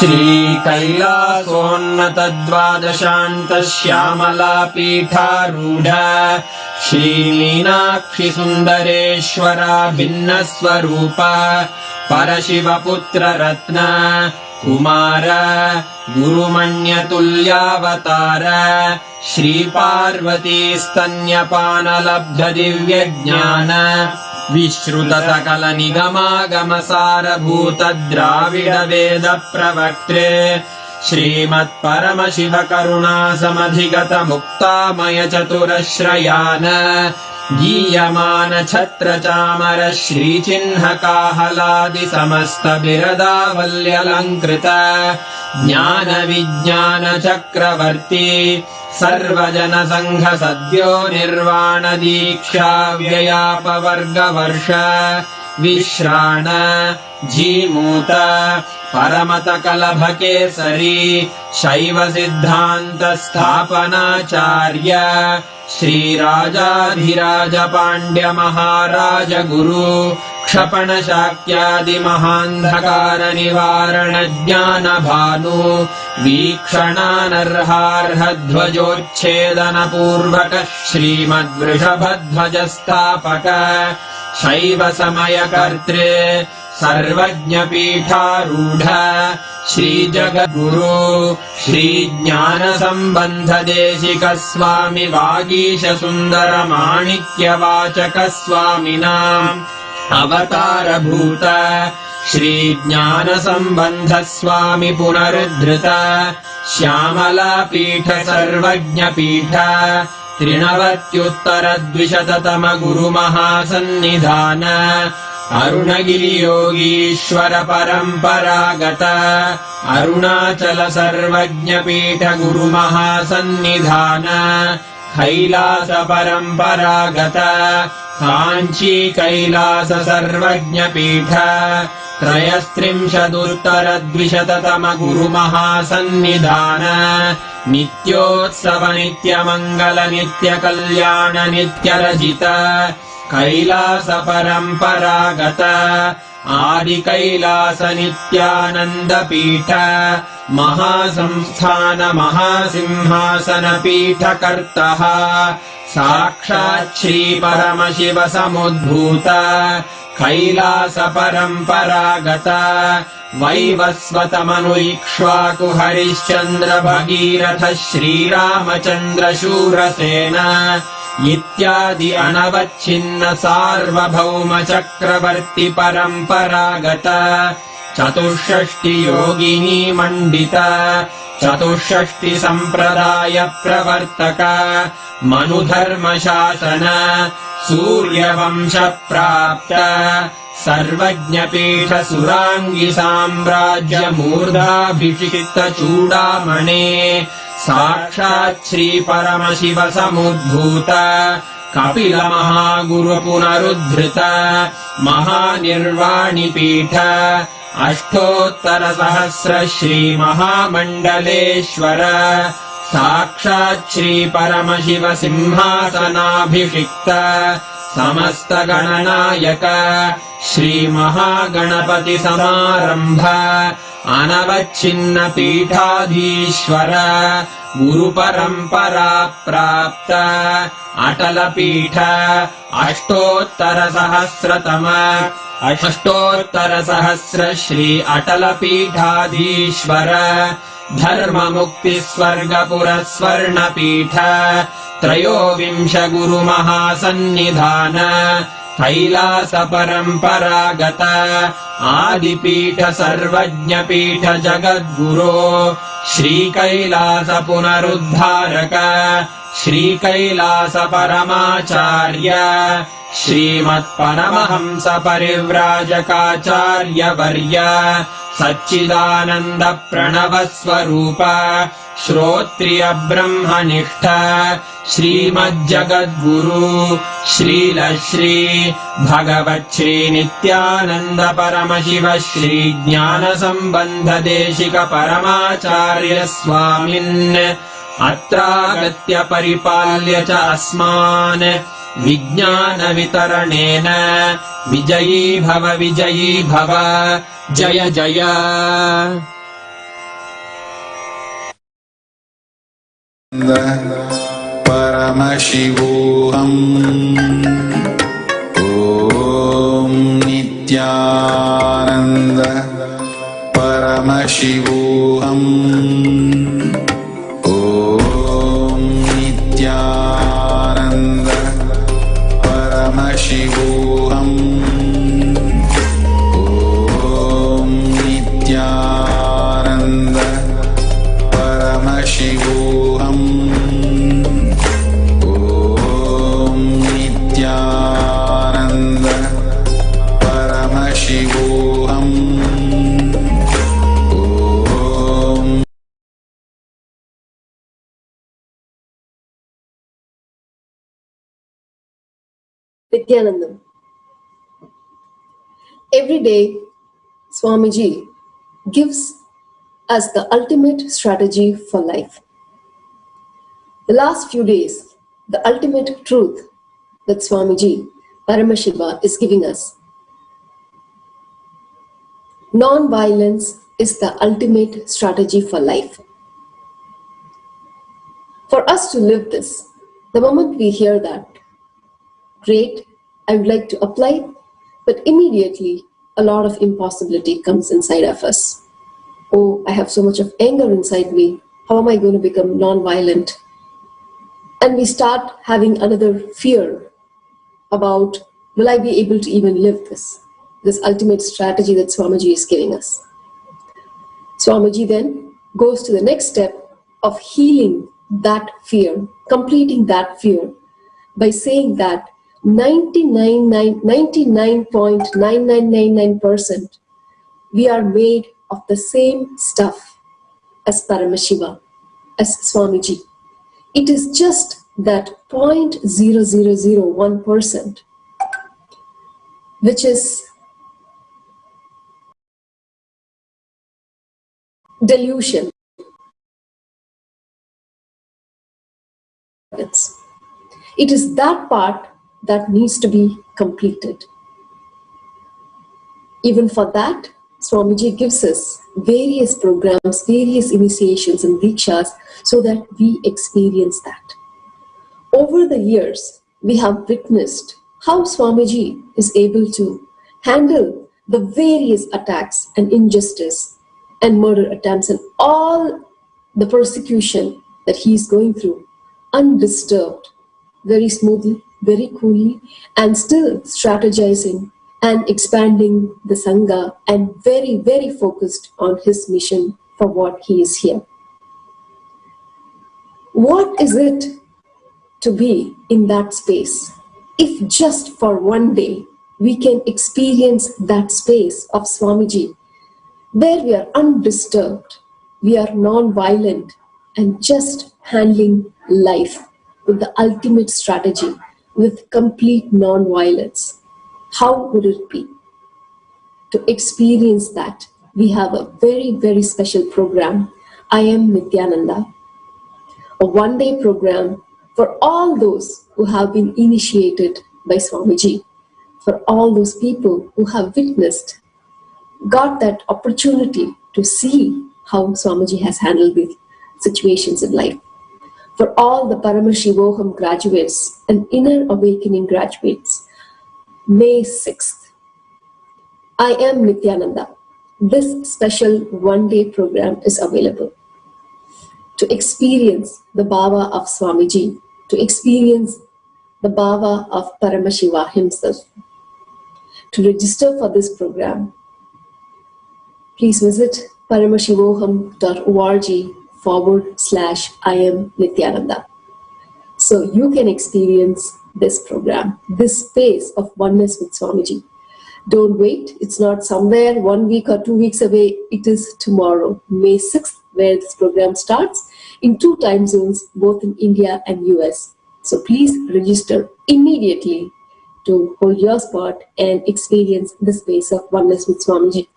Shri कैलासोन्नतद्वादशान्त Shyamala पीठारूढ Shri Meenakshi सुन्दरेश्वरा भिन्नस्वरूप परशिवपुत्र रत्न कुमार गुरुमण्यतुल्यावतार श्री पार्वती स्तन्यपानलब्ध दिव्यज्ञान विश्रुत सकल निगमागमसारभूत द्राविड वेद प्रवक्त्रे श्रीमत् परमशिव करुणा समधिगत मुक्तामय चतुरश्रयान गीयमान छत्र चामर श्रीचिह्न काहलादि समस्त बिरदावल्यलङ्कृत ज्ञान विज्ञान चक्रवर्ती सर्वजन संघ सद्यो निर्वाण दीक्षा व्ययापवर्गवर्ष विश्राण जीमूत परमत कलभ केसरी शैव सिद्धान्त स्थापनाचार्य श्रीराजाधिराज पाण्ड्य महाराज गुरु क्षपण शाक्यादि महान्धकार निवारण ज्ञान भानु वीक्षणानर्हार्ह ध्वजोच्छेदन पूर्वक श्रीमद्वृषभध्वज स्थापक शैव समय कर्त्रे सर्वज्ञ पीठारूढ़ श्री जगद्गुरु श्री ज्ञान संबंध देशिक स्वामी वागीश सुंदर माणिक्य वाचक स्वामिनाम् अवतार भूत श्री ज्ञान संबंध स्वामी पुनरुद्धृत श्यामला पीठ सर्वज्ञ पीठ त्रिनवत्युत्तर द्विशततम गुरु महासन्निधान अरुणगिरि योगीश्वर परंपरागत अरुणाचल सर्वज्ञ पीठ गुरु महासन्निधान कैलास परंपरागत कांची कैलास सर्वज्ञ पीठ त्रयस्त्रिंशदुत्तर द्विशततम गुरु महासन्निधान नित्योत्सव नित्य मंगल नित्य कल्याण नित्य रजित कैलास परंपरागत आदि कैलास नित्यानंद पीठ महासंस्थान महासिंहासन पीठ कर्तः साक्षात् श्री परमशिव समुद्भूत कैलास परंपरागत वैवस्वतमनु इक्ष्वाकु हरिश्चंद्र भगीरथ श्रीरामचंद्र शूरसेन इत्यादि अनवच्छिन्न सार्वभौम चक्रवर्ति परंपरागत चतुष्षष्टि योगिनी मंडित चतुष्षष्टि संप्रदाय प्रवर्तक मनुधर्म शासन सूर्यवंश प्राप्त सर्वज्ञपीठ सुरांगी साम्राज्य मूर्धाभिषिक्त चूडामणे साक्षात् श्री परमशिव समुद्भूत कपिल महागुरु पुनरुद्धृत महानिर्वाणि पीठ अष्टोत्तर सहस्र श्री महामंडलेश्वर साक्षात् श्री परमशिव सिंहासनाभिषिक्त समस्त गणनायक श्री महागणपति समारंभ अनवच्छिन्न पीठाधीश्वर गुरु परंपरा प्राप्त अटल पीठ अष्टोत्तर सहस्र श्री अटल पीठाधीश्वर धर्म मुक्ति स्वर्ग पुरस्वर्ण पीठ त्रयोविंश गुरु महासन्निधान कैलास परंपरागत आदिपीठ सर्वज्ञ पीठ जगद्गुरो श्री कैलास पुनरुद्धारक श्री कैलास परमाचार्य श्रीमत् परमहंस परिव्राजकाचार्य वर्य सच्चिदानंद प्रणव स्वरूप श्रोत्रिय ब्रह्मनिष्ठ श्रीमज्जगद्गुरु श्रील श्री भगवत् श्री नित्यानंद परमशिव श्री ज्ञान संबंध देशिक परमाचार्य स्वामिन् अत्रागत्य परिपाल्य च अस्मान् विज्ञान वितरणेन विजयी भव जय जय परमशिवोऽहम् ॐ नित्यानन्द परमशिवोऽहम् ॐ नित्यानन्द परमशिवोऽहम् ॐ नित्यानन्द परमशिवोऽहम् नित्यानन्द परमशिवोऽहम् Nithyanandam. Every day, Swamiji gives us the ultimate strategy for life. The last few days, the ultimate truth that Swamiji, Paramashiva, is giving us. Non-violence is the ultimate strategy for life. For us to live this, the moment we hear that, great, I would like to apply, but immediately a lot of impossibility comes inside of us. Oh, I have so much of anger inside me. How am I going to become non-violent? And we start having another fear about, will I be able to even live this ultimate strategy that Swamiji is giving us? Swamiji then goes to the next step of healing that fear, completing that fear by saying that 99.9999% we are made of the same stuff as Paramashiva, as Swamiji. It is just that 0.0001%, which is delusion. It is that part that needs to be completed. Even for that, Swamiji gives us various programs, various initiations and dikshas so that we experience that. Over the years, we have witnessed how Swamiji is able to handle the various attacks and injustice and murder attempts and all the persecution that he is going through undisturbed, very smoothly, very coolly, and still strategizing and expanding the Sangha and very, very focused on his mission for what he is here. What is it to be in that space? If just for one day we can experience that space of Swamiji, where we are undisturbed, we are non-violent, and just handling life with the ultimate strategy, with complete non-violence, how would it be? To experience that, we have a very, very special program, I Am Nithyananda, a one-day program for all those who have been initiated by Swamiji, for all those people who have witnessed, got that opportunity to see how Swamiji has handled the situations in life. For all the Paramashivoham graduates and Inner Awakening graduates, May 6th, I Am Nithyananda. This special one-day program is available to experience the Bhava of Swamiji, to experience the Bhava of Paramashiva himself. To register for this program, please visit paramashivoham.org/I Am Nithyananda. So you can experience this program, this space of oneness with Swamiji. Don't wait. It's not somewhere 1 week or 2 weeks away. It is tomorrow, May 6th, where this program starts in 2 time zones, both in India and US. So please register immediately to hold your spot and experience the space of oneness with Swamiji.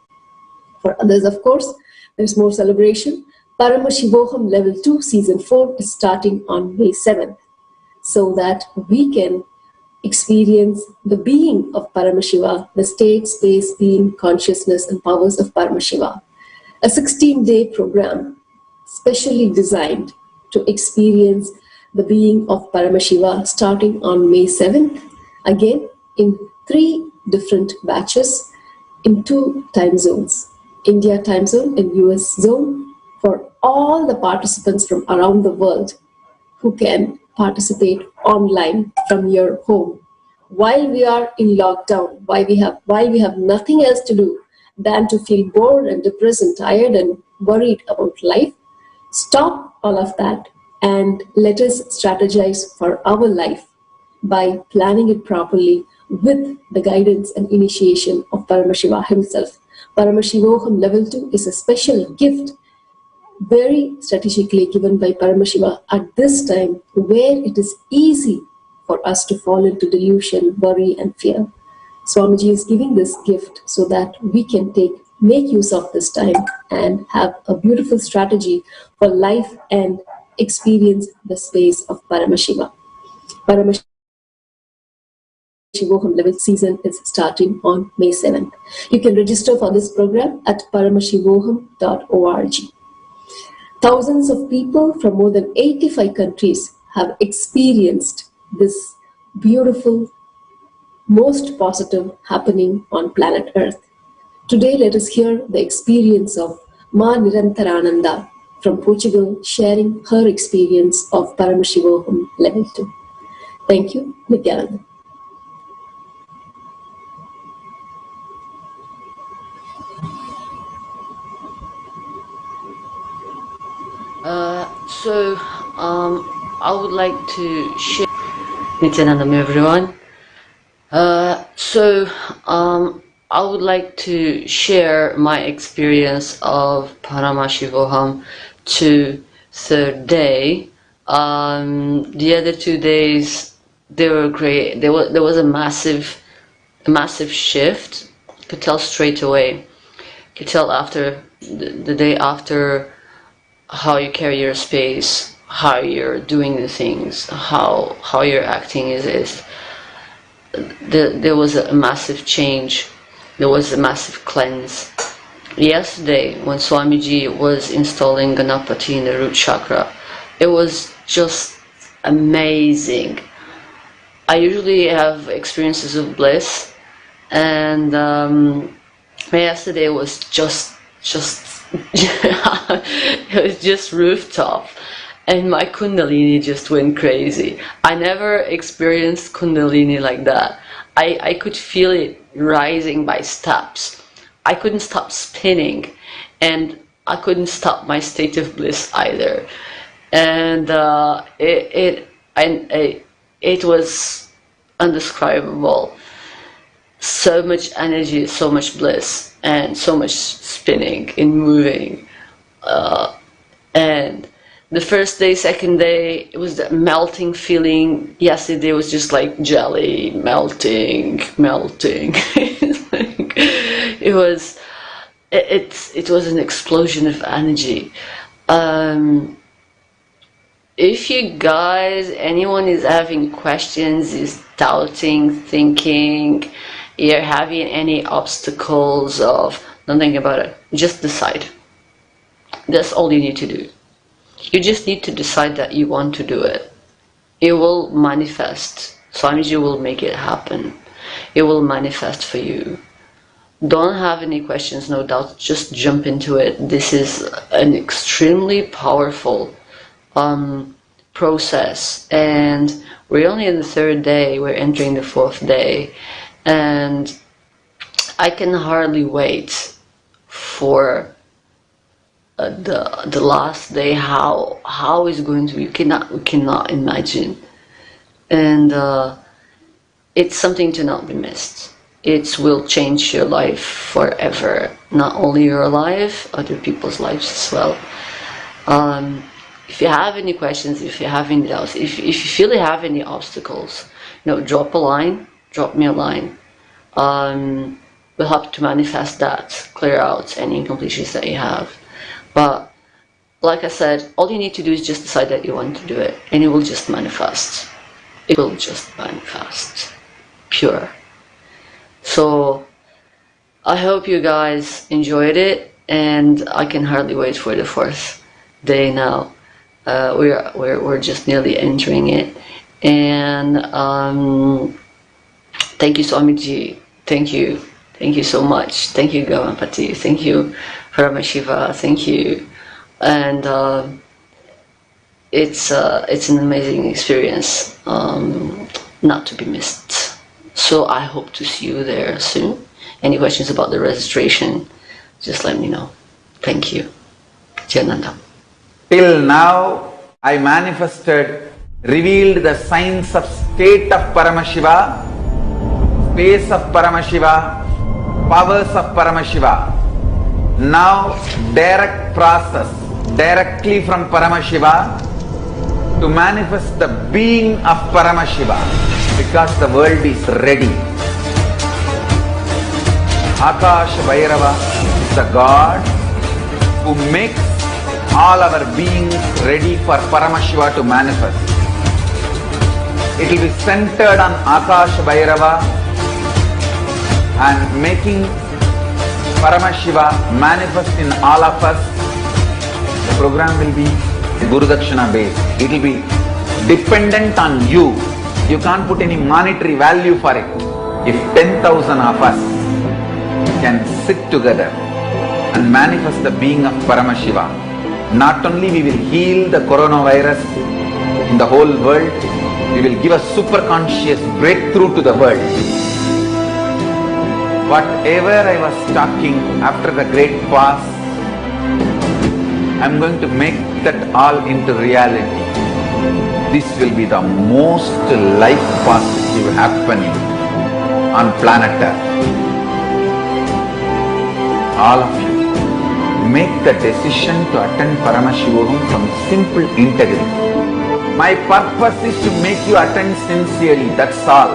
For others, of course, there's more celebration. Paramashivoham Level 2 Season 4 is starting on May 7th, so that we can experience the being of Paramashiva, the state, space, being, consciousness, and powers of Paramashiva. A 16-day program specially designed to experience the being of Paramashiva starting on May 7th, again in 3 different batches in 2 time zones, India time zone and US zone, for all the participants from around the world who can participate online from your home. While we are in lockdown, while we have nothing else to do than to feel bored and depressed and tired and worried about life, stop all of that and let us strategize for our life by planning it properly with the guidance and initiation of Paramashiva himself. Paramashivoham Level 2 is a special gift, very strategically given by Paramashiva at this time, where it is easy for us to fall into delusion, worry, and fear. Swamiji is giving this gift so that we can make use of this time and have a beautiful strategy for life and experience the space of Paramashiva. Paramashivoham Level season is starting on May 7th. You can register for this program at paramashivoham.org. Thousands of people from more than 85 countries have experienced this beautiful, most positive happening on planet Earth. Today, let us hear the experience of Nithyananda from Portugal, sharing her experience of Paramashivoham Level 2. Thank you, Nithyananda. I would like to share Nithyanandam, everyone. I would like to share my experience of Paramashivoham to 3rd day. The other 2 days they were great. There was a massive shift. Could tell straight away. Could tell after the day after how you carry your space, how you're doing the things, how you're acting is there was a massive change. there was a massive cleanse. Yesterday, when Swamiji was installing Ganapati in the root chakra, it was just amazing. I usually have experiences of bliss, and yesterday was just it was just rooftop, and my Kundalini just went crazy. I never experienced Kundalini like that. I could feel it rising by steps. I couldn't stop spinning, and I couldn't stop my state of bliss either. And it was undescribable. So much energy, so much bliss, and so much spinning and moving. And the first day, second day, it was that melting feeling. Yesterday was just like jelly, melting. It was an explosion of energy. If you guys, anyone is having questions, is doubting, thinking, you're having any obstacles of not thinking about it, just decide. That's all you need to do. You just need to decide that you want to do it. It will manifest. Swamiji will make it happen. It will manifest for you. Don't have any questions, no doubt. Just jump into it. This is an extremely powerful process, and we're only in the third day. We're entering the fourth day, and I can hardly wait for the last day. How is going to be? We cannot imagine, and it's something to not be missed. It will change your life forever. Not only your life, other people's lives as well. If you have any questions, if you have any doubts, if you feel you have any obstacles, drop a line, drop me a line. We'll help to manifest that, clear out any incompletions that you have. But like I said, all you need to do is just decide that you want to do it, and it will just manifest. It will just manifest. Pure. So I hope you guys enjoyed it, and I can hardly wait for the fourth day now. We're just nearly entering it, and thank you, Swamiji. Thank you so much. Thank you, Ganapati. Thank you, Paramashiva. Thank you, and it's an amazing experience, not to be missed. So I hope to see you there soon. Any questions about the registration, just let me know. Thank you. Nithyananda. Till now, I manifested, revealed the signs of state of Paramashiva, space of Paramashiva, powers of Paramashiva. Now, direct process, directly from Paramashiva, to manifest the being of Paramashiva, because the world is ready. Akash Bhairava is the God who makes all our beings ready for Paramashiva to manifest. It will be centered on Akash Bhairava and making Paramashiva manifest in all of us. The program will be Guru Dakshina based. It will be dependent on you. You can't put any monetary value for it. If 10,000 of us can sit together and manifest the being of Paramashiva, not only we will heal the coronavirus in the whole world, we will give a super conscious breakthrough to the world. Whatever I was talking after the great fast, I'm going to make that all into reality. This will be the most life positive happening on planet Earth. All of you, make the decision to attend Paramashivam from simple integrity. My purpose is to make you attend sincerely, that's all.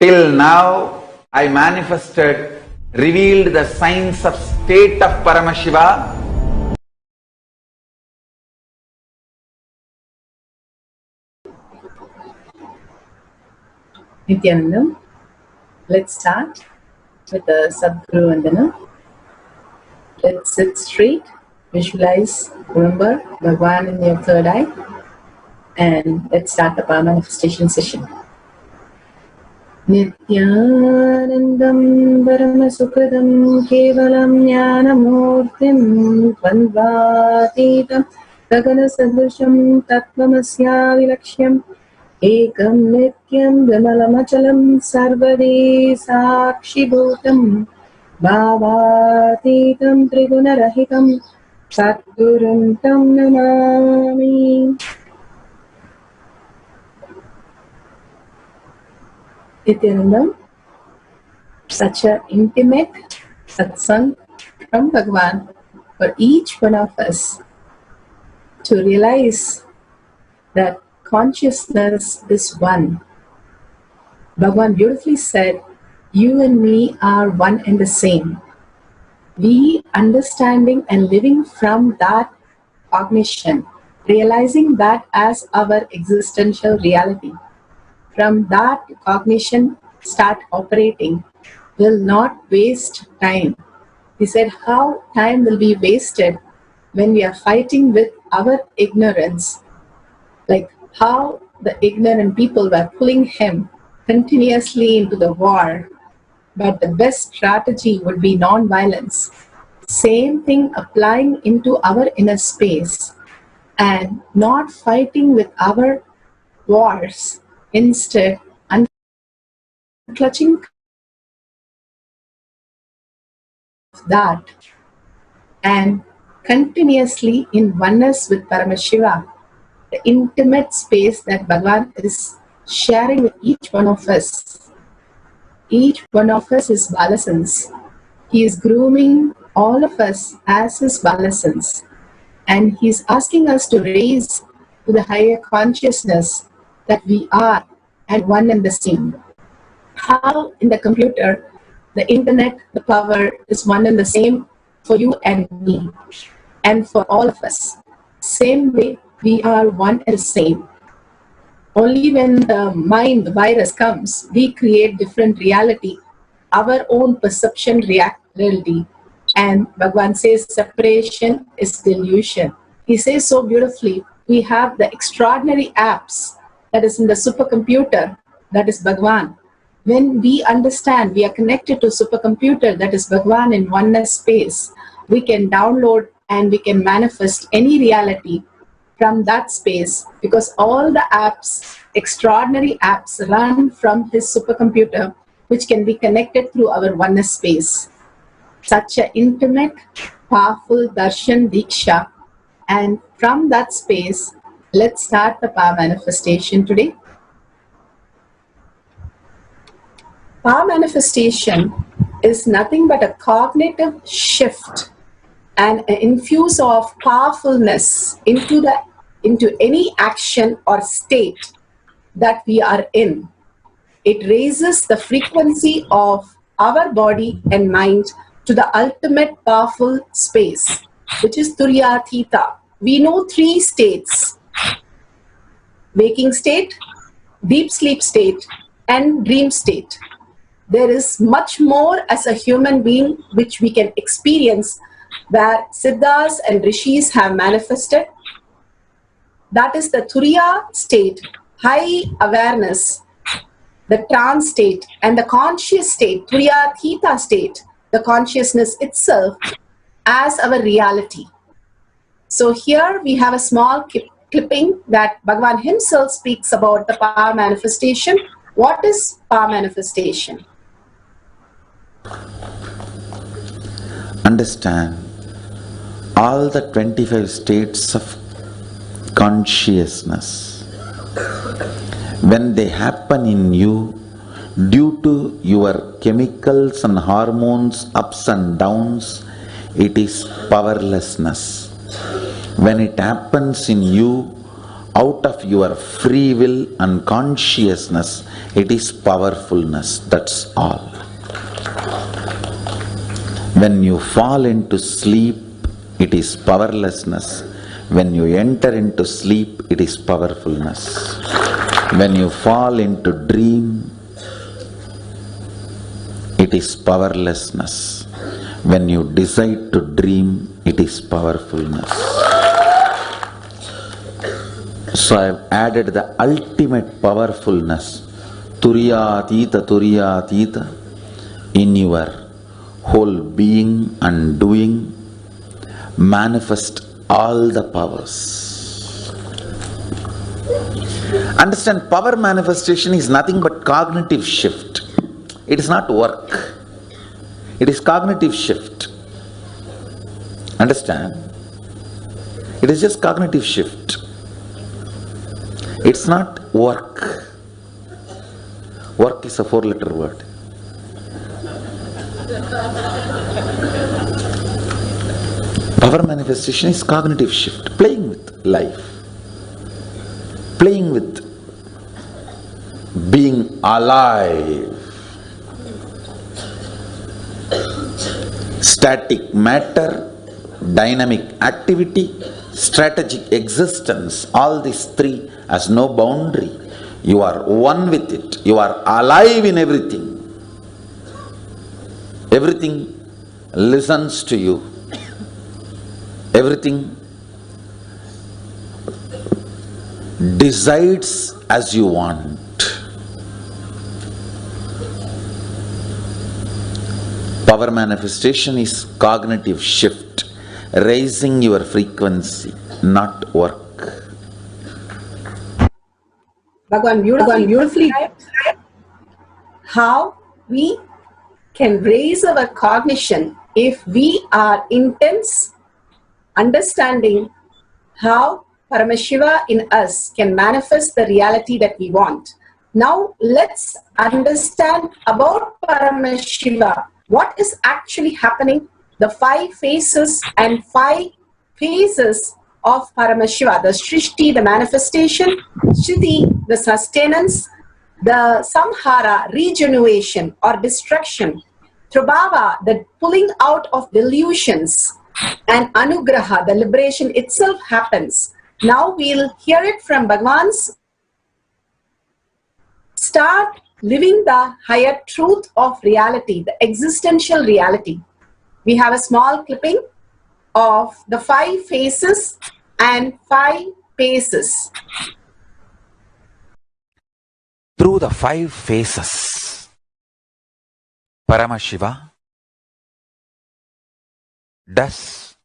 Till now, I manifested, revealed the signs of state of Paramashiva. Nithyananda, let's start with the Sadhguru Vandana. Let's sit straight, visualize, remember Bhagwan in your third eye, and let's start the power manifestation session. Nithyanandam Paramasukadam Kevalam Jnanamurtim Dvandvatitam Gagana Sadrusham Tattvamasya Vilaksham Ekam Nityam Vimalamachalam Sarvade Sakshibhutam Bhavatitam Trigunarahitam Satgurum Tam Namami. Nithyananda, such an intimate satsang from Bhagwan for each one of us to realize that consciousness is one. Bhagwan beautifully said, you and me are one and the same. We understanding and living from that cognition, realizing that as our existential reality. From that cognition start operating, will not waste time. He said how time will be wasted when we are fighting with our ignorance, like how the ignorant people were pulling him continuously into the war. But the best strategy would be non-violence. Same thing applying into our inner space and not fighting with our wars. Instead, unclutching that and continuously in oneness with Paramashiva, the intimate space that Bhagavan is sharing with each one of us. Each one of us is Balasans. He is grooming all of us as his Balasans. And he is asking us to raise to the higher consciousness that we are and one and the same. How in the computer, the internet, the power is one and the same for you and me and for all of us. Same way we are one and the same. Only when the mind, the virus comes, we create different reality, our own perception reality. And Bhagavan says separation is delusion. He says so beautifully, we have the extraordinary apps that is in the supercomputer, that is Bhagavan. When we understand we are connected to supercomputer, that is Bhagavan in oneness space, we can download and we can manifest any reality from that space, because all the apps, extraordinary apps, run from his supercomputer, which can be connected through our oneness space. Such an intimate, powerful darshan diksha, and from that space, let's start the power manifestation today. Power manifestation is nothing but a cognitive shift and an infuse of powerfulness into any action or state that we are in. It raises the frequency of our body and mind to the ultimate powerful space, which is Turiya Theta. We know three states: waking state, deep sleep state, and dream state. There is much more as a human being which we can experience, where Siddhas and Rishis have manifested. That is the Turiya state, high awareness, the trance state, and the conscious state, Turiya Theta state, the consciousness itself as our reality. So here we have a small clipping that Bhagavan himself speaks about the power manifestation. What is power manifestation? Understand all the 25 states of consciousness. When they happen in you, due to your chemicals and hormones ups and downs, it is powerlessness. When it happens in you out of your free will and consciousness, it is powerfulness. That's all. When you fall into sleep, it is powerlessness. When you enter into sleep, it is powerfulness. When you fall into dream, it is powerlessness. When you decide to dream, it is powerfulness. So I have added the ultimate powerfulness, Turyatita, in your whole being and doing. Manifest all the powers. Understand, power manifestation is nothing but cognitive shift. It is not work. It is cognitive shift. Understand? It is just cognitive shift. It's not work. Work is a 4-letter word. Power manifestation is cognitive shift, playing with life, playing with being alive. Static matter, dynamic activity, strategic existence, all these three has no boundary. You are one with it. You are alive in everything. Everything listens to you. Everything decides as you want. Power manifestation is cognitive shift, raising your frequency, not work. Bhagavan beautifully how we can raise our cognition if we are intense, understanding how Paramashiva in us can manifest the reality that we want. Now let's understand about Paramashiva. What is actually happening? The 5 phases and 5 phases of Paramashiva. The Srishti, the manifestation, Sthiti, the sustenance, the Samhara, regeneration or destruction, Trabhava, the pulling out of delusions, and Anugraha, the liberation itself happens. Now we'll hear it from Bhagavan's. Start living the higher truth of reality, the existential reality. We have a small clipping of the 5 phases and 5 paces. Through the 5 phases, Paramashiva does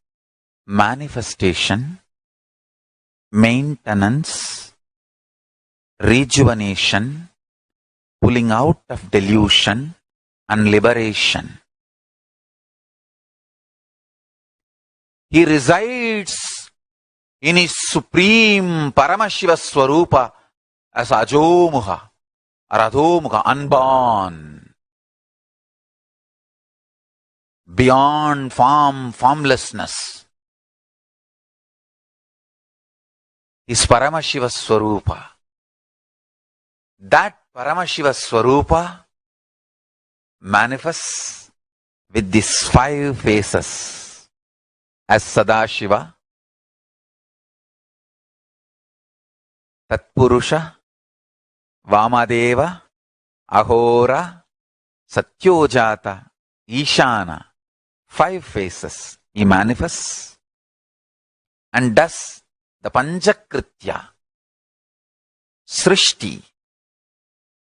manifestation, maintenance, rejuvenation, pulling out of delusion and liberation. He resides in his supreme Paramashiva Swarupa as Ajomuha or Adhomuha, unborn, beyond form, formlessness. His Paramashiva Swarupa. That Paramashiva Swarupa manifests with these 5 phases as Sadashiva, Tatpurusha, Vamadeva, Ahora, Satyojata, Ishana. 5 phases he manifests and does the Panchakritya, Srishti,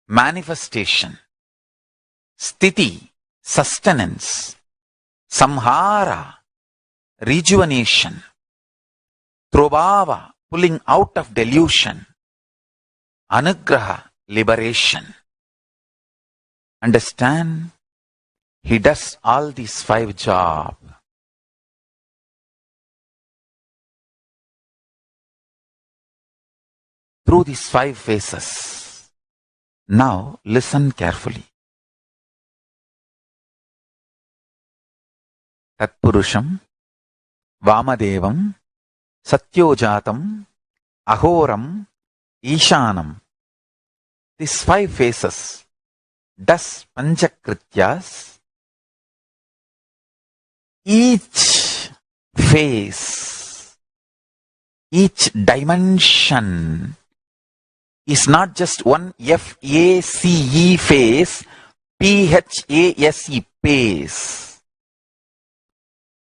manifestation, Sthiti, sustenance, Samhara, rejuvenation, Trobhava, pulling out of delusion, Anugraha, liberation. Understand? He does all these 5 jobs. Through these 5 phases. Now listen carefully. Tatpurusham, Vamadevam, Satyojatam, Ahoram, Ishanam. These 5 phases does Panchakrityas, each phase, each dimension is not just one F-A-C-E phase, P-H-A-S-E phase.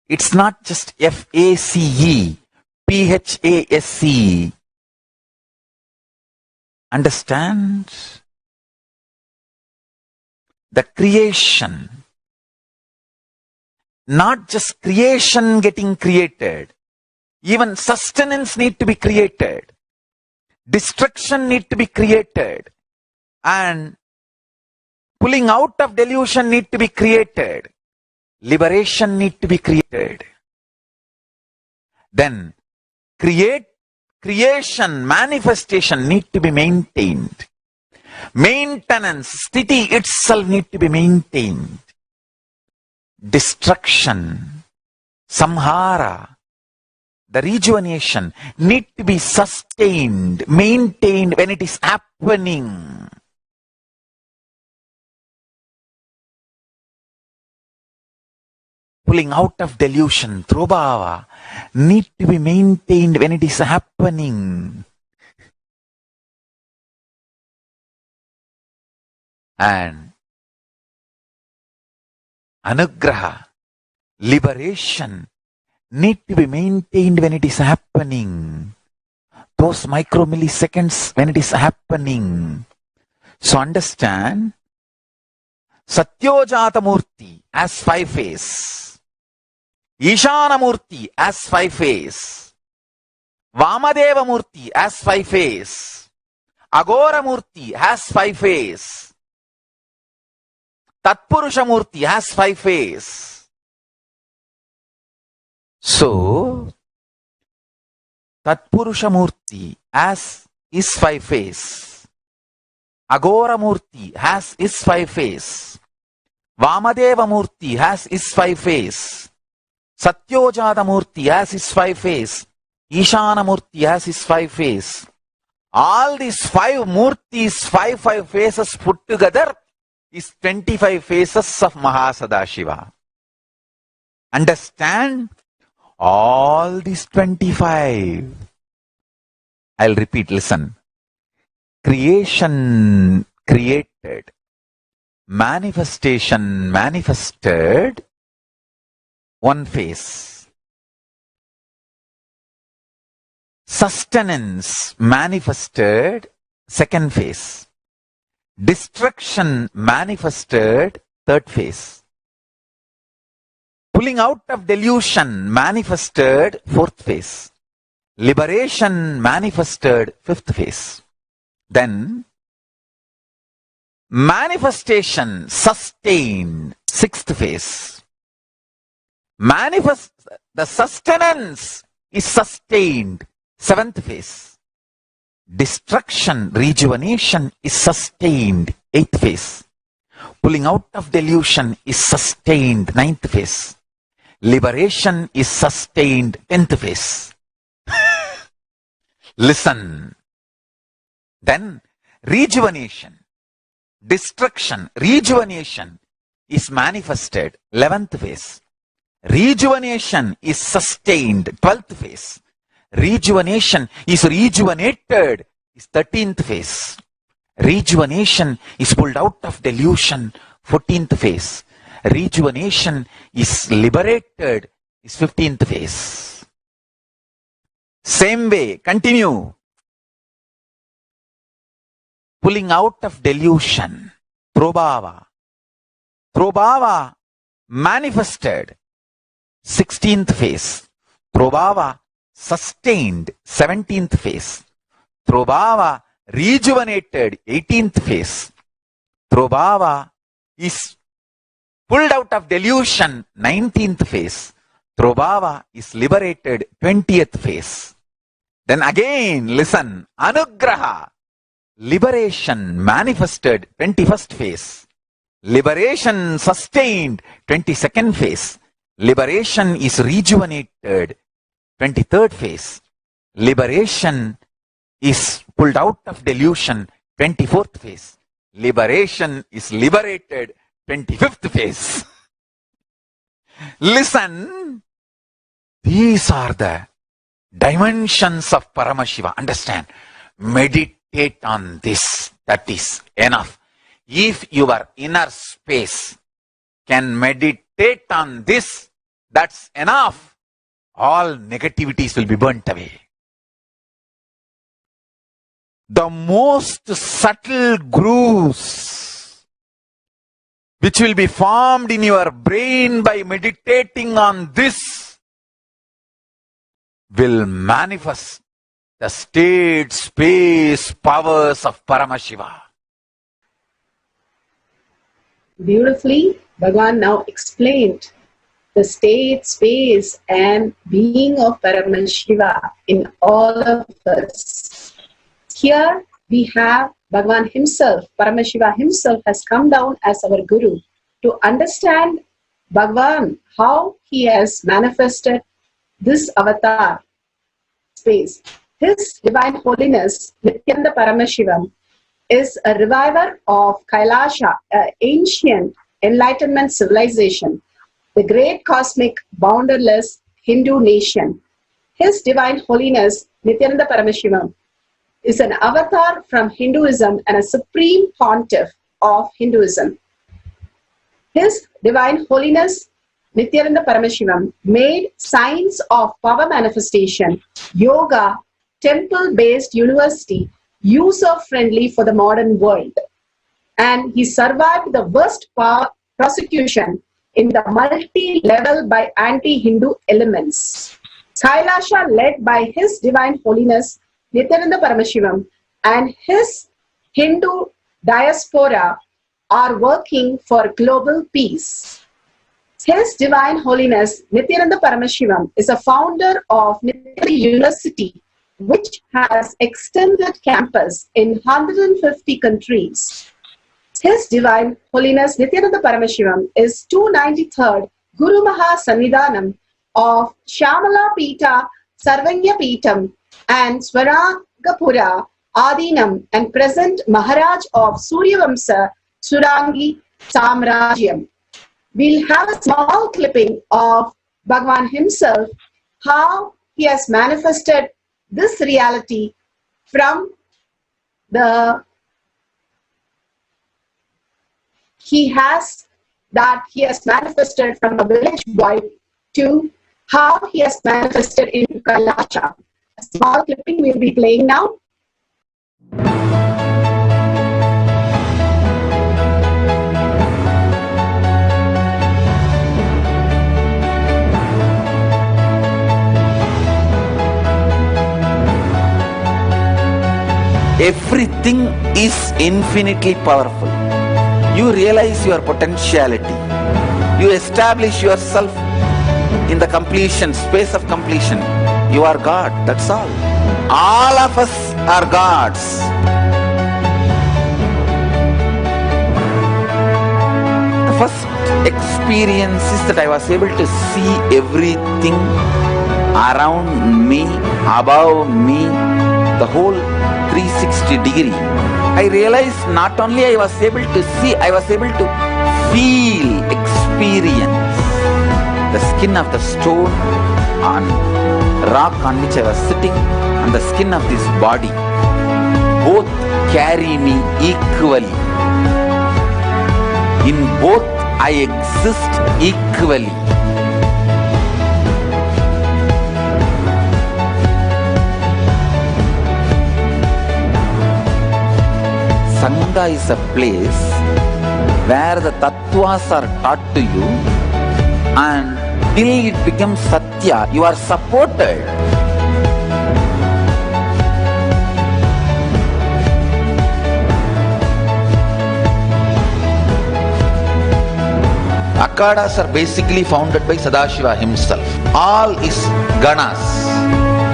It's not just F-A-C-E, P-H-A-S-E. Understand? The creation, not just creation getting created, even sustenance need to be created, destruction need to be created, and pulling out of delusion need to be created, liberation need to be created. Then creation, manifestation need to be maintained. Maintenance, sthiti itself need to be maintained. Destruction, samhara, the rejuvenation need to be sustained, maintained when it is happening. Pulling out of delusion, throbhava, need to be maintained when it is happening. And anugraha, liberation, need to be maintained when it is happening. Those micromilliseconds when it is happening. So understand, Satyojata Murti as 5 phase, Ishana Murti as 5 phase, Vamadeva Murti as 5 phase, Agora Murti has 5 phase, Tatpurusha Murti has 5 phase. So, Tatpurusha Murti as is 5 phase, Agora Murti has is 5 phase, Vamadeva Murti has is 5 phase, Satyojata Murti has is 5 phase, Ishana Murti has is 5 phase. All these 5 Murtis, 5 phases put together is 25 phases of Mahasannidhanam. Understand? All these 25. I'll repeat, listen. Creation created, manifestation manifested, 1 phase. Sustenance manifested, 2nd phase. Destruction manifested, 3rd phase. Pulling out of delusion manifested, 4th phase. Liberation manifested, 5th phase. Then manifestation sustained, 6th phase. The sustenance is sustained, 7th phase. Destruction, rejuvenation is sustained, 8th phase. Pulling out of delusion is sustained, 9th phase. Liberation is sustained, 10th phase. Listen. Then rejuvenation, destruction, rejuvenation is manifested, 11th phase. Rejuvenation is sustained, 12th phase. Rejuvenation is rejuvenated, is 13th phase. Rejuvenation is pulled out of delusion, 14th phase. Rejuvenation is liberated, is 15th phase. Same way, continue. Pulling out of delusion, throbhava. Throbhava manifested, 16th phase. Throbhava sustained, 17th phase. Throbhava rejuvenated, 18th phase. Throbhava is pulled out of delusion, 19th phase. Throbhava is liberated, 20th phase. Then again, listen, anugraha, liberation manifested, 21st phase. Liberation sustained, 22nd phase. Liberation is rejuvenated, 23rd phase. Liberation is pulled out of delusion, 24th phase. Liberation is liberated, 25th phase. Listen, these are the dimensions of Paramashiva. Understand? Meditate on this. That is enough. If your inner space can meditate on this, that's enough. All negativities will be burnt away. The most subtle grooves which will be formed in your brain by meditating on this will manifest the state, space, powers of Paramashiva. Beautifully, Bhagavan now explained the state, space, and being of Paramashiva in all of us. Here we have Bhagavan himself, Paramashiva himself has come down as our Guru to understand Bhagavan, how he has manifested this avatar space. His Divine Holiness, Nithyananda Paramashivam, is a reviver of Kailasa, an ancient enlightenment civilization, the great cosmic bounderless Hindu nation. His Divine Holiness, Nithyananda Paramashivam, is an avatar from Hinduism and a supreme pontiff of Hinduism. His Divine Holiness, Nithyananda Paramashivam, made science of power manifestation, yoga, temple-based university, user-friendly for the modern world. And he survived the worst prosecution in the multi-level by anti-Hindu elements. Kailasa, led by His Divine Holiness, Nithyananda Paramashivam, and his Hindu diaspora are working for global peace. His Divine Holiness, Nithyananda Paramashivam, is a founder of Nithyananda University, which has extended campus in 150 countries. His Divine Holiness, Nithyananda Paramashivam, is 293rd Guru Mahasannidhanam of Shamala Pita, Sarvanya Pitam, and Swaragapura Adinam, and present Maharaj of Suryavamsa Surangi Samrajyam. We'll have a small clipping of Bhagavan himself, how he has manifested this reality from he has manifested from a village boy to how he has manifested in Kailasa. A small clipping we'll be playing now. Everything is infinitely powerful. You realize your potentiality. You establish yourself in the completion, space of completion. You are God, that's all. All of us are gods. The first experience is that I was able to see everything around me, above me, the whole 360 degree. I realized not only I was able to see, I was able to feel, experience the skin of the stone on rock on which I was sitting and the skin of this body. Both carry me equally. In both I exist equally. Sangha is a place where the tattvas are taught to you, and till it becomes satya, you are supported. Akhadas are basically founded by Sadashiva himself. All is ganas.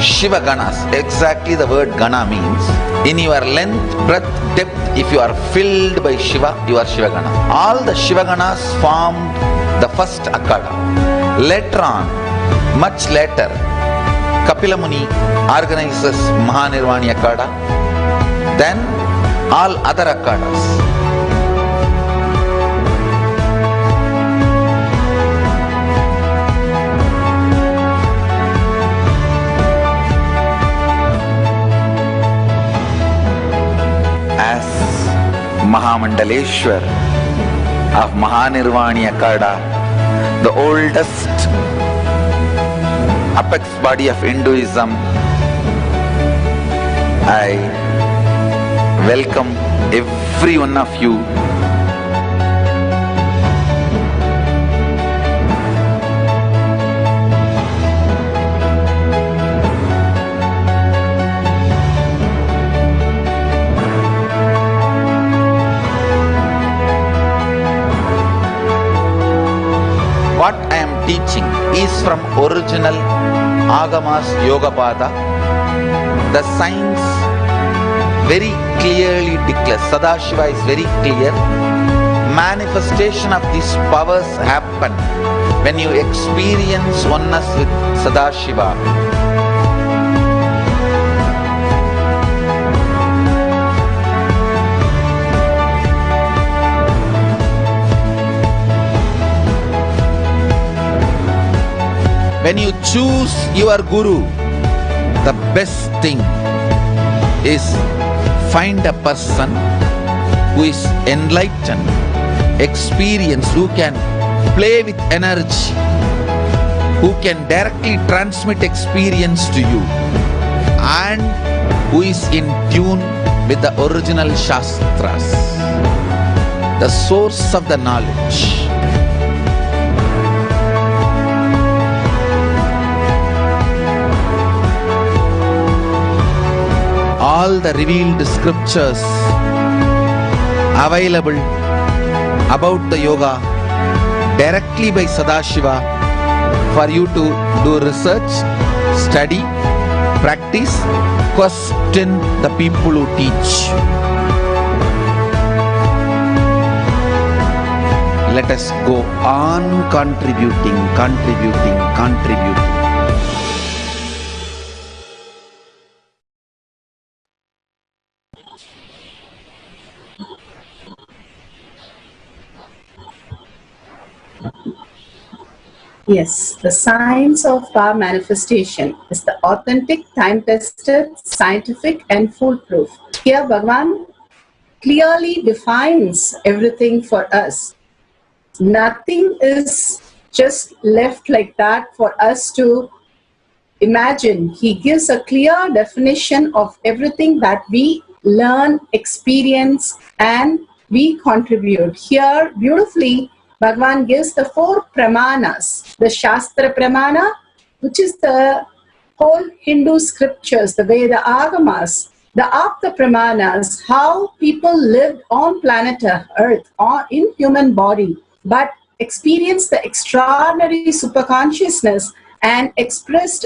Shiva ganas, exactly the word gana means. In your length, breadth, depth, if you are filled by Shiva, you are Shiva gana. All the Shiva ganas formed the first Akhada. Later on, much later, Kapila Muni organizes Mahanirvani Akhada. Then all other Akhadas. Mahamandaleshwar of Mahanirvani Akada, the oldest apex body of Hinduism, I welcome every one of you. What I am teaching is from original Agamas Yogapada. The science very clearly declares, Sadashiva is very clear, manifestation of these powers happen when you experience oneness with Sadashiva. When you choose your Guru, the best thing is find a person who is enlightened, experienced, who can play with energy, who can directly transmit experience to you, and who is in tune with the original Shastras, the source of the knowledge. All the revealed scriptures available about the yoga directly by Sadashiva for you to do research, study, practice, question the people who teach. Let us go on contributing. Yes, the science of power manifestation is the authentic, time-tested, scientific and foolproof. Here Bhagavan clearly defines everything for us. Nothing is just left like that for us to imagine. He gives a clear definition of everything that we learn, experience and we contribute. Here beautifully Bhagavan gives the 4 pramanas, the Shastra pramana, which is the whole Hindu scriptures, the Veda Agamas, the Apta pramanas, how people lived on planet Earth, or in human body, but experienced the extraordinary superconsciousness and expressed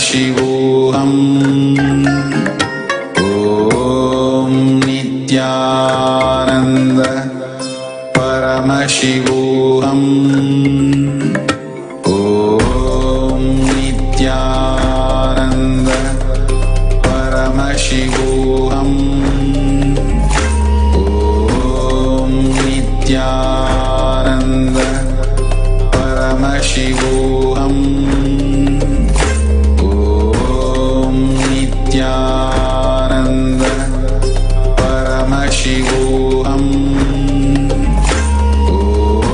Paramashivoham. Om Nithyananda Paramashivoham. Om Nithyananda Paramashivoham. Om Nithyananda Paramashivoham. Om Nithyananda Paramashivoham.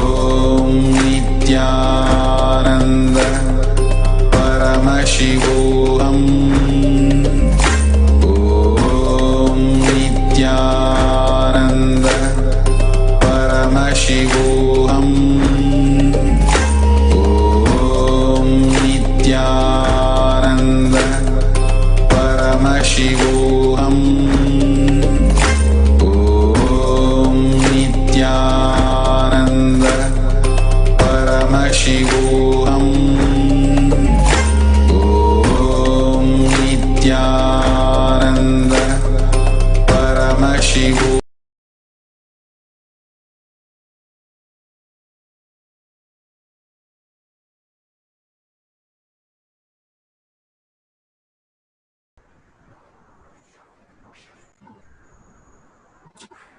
Om Nithyananda Paramashivoham. Om Nithyananda Paramashivoham. Om Nithyananda Paramashivoham. Om Nithyananda Paramashivoham. Om Nithyananda Paramashivoham.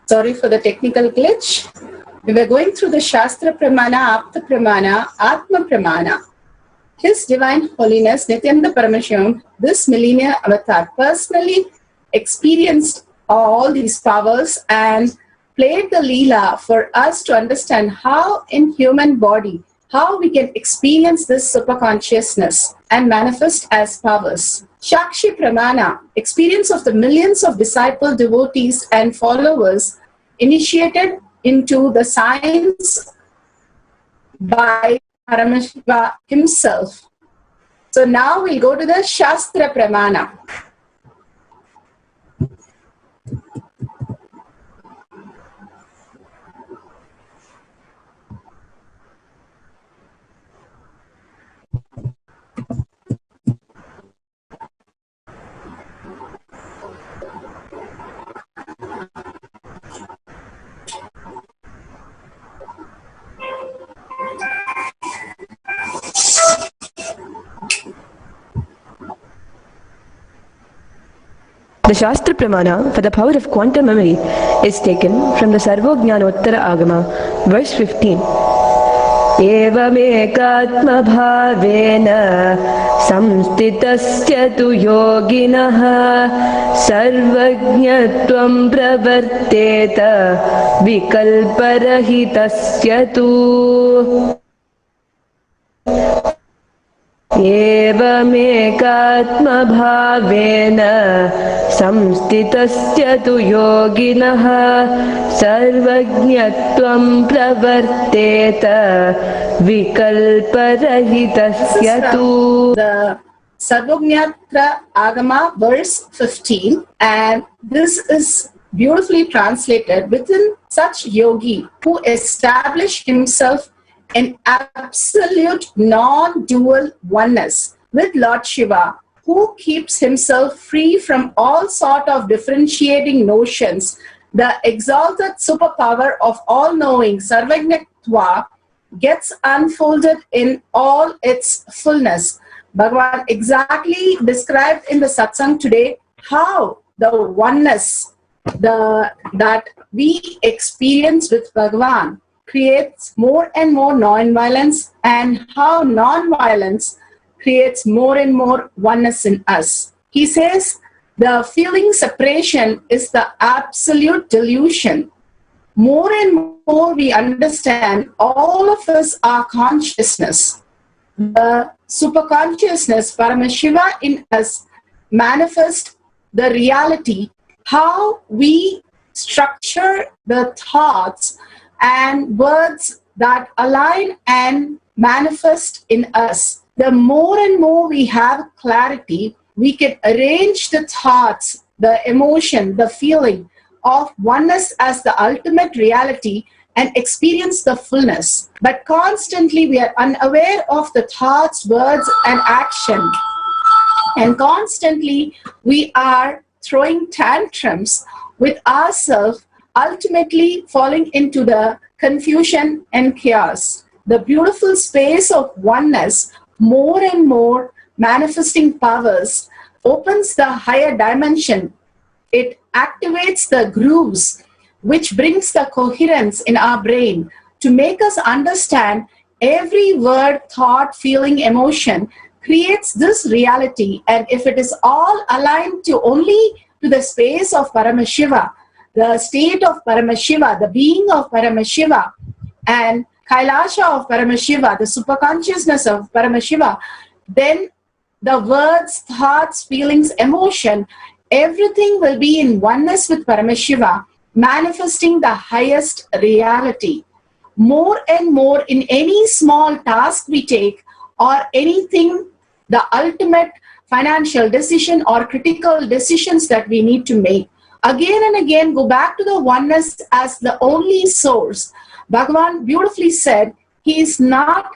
Sorry for the technical glitch. We were going through the Shastra Pramana, Apta Pramana, Atma Pramana. His Divine Holiness, Nithyananda Paramashivam, this millennia avatar, personally experienced all these powers and played the Leela for us to understand how in human body, how we can experience this superconsciousness and manifest as powers. Shakshi Pramana, experience of the millions of disciple devotees and followers initiated into the science by Paramashiva himself. So now we'll go to the Shastra Pramana. The Shastra Pramana for the power of quantum memory is taken from the Sarvojnanottara Agama, verse 15. Evamekatma bhavena samstitasya tu yoginaha sarvajñatvam pravarteta vikalparahitasya tu. Evamekatma bhavena samstitasya tu yoginaha sarvajñatvam pravarteta vikalparahitasya tu. The Sarvojnatra Agama, verse 15, and this is beautifully translated within such yogi who established himself in absolute non-dual oneness with Lord Shiva, who keeps himself free from all sort of differentiating notions. The exalted superpower of all-knowing Sarvajñatva gets unfolded in all its fullness. Bhagavan exactly described in the Satsang today how the oneness that we experience with Bhagavan creates more and more non-violence, and how non-violence creates more and more oneness in us. He says the feeling separation is the absolute delusion. More and more we understand all of us are consciousness. The superconsciousness, Paramashiva in us, manifest the reality, how we structure the thoughts and words that align and manifest in us. The more and more we have clarity, we can arrange the thoughts, the emotion, the feeling of oneness as the ultimate reality and experience the fullness. But constantly we are unaware of the thoughts, words, and action and constantly we are throwing tantrums with ourselves, ultimately falling into the confusion and chaos. The beautiful space of oneness, more and more manifesting powers, opens the higher dimension. It activates the grooves, which brings the coherence in our brain to make us understand every word, thought, feeling, emotion creates this reality. And if it is all aligned to only to the space of Paramashiva, the state of Paramashiva, the being of Paramashiva, and Kailasa of Paramashiva, the superconsciousness of Paramashiva, then the words, thoughts, feelings, emotion, everything will be in oneness with Paramashiva, manifesting the highest reality. More and more in any small task we take, or anything, the ultimate financial decision or critical decisions that we need to make, again and again go back to the oneness as the only source. Bhagavan beautifully said, he is not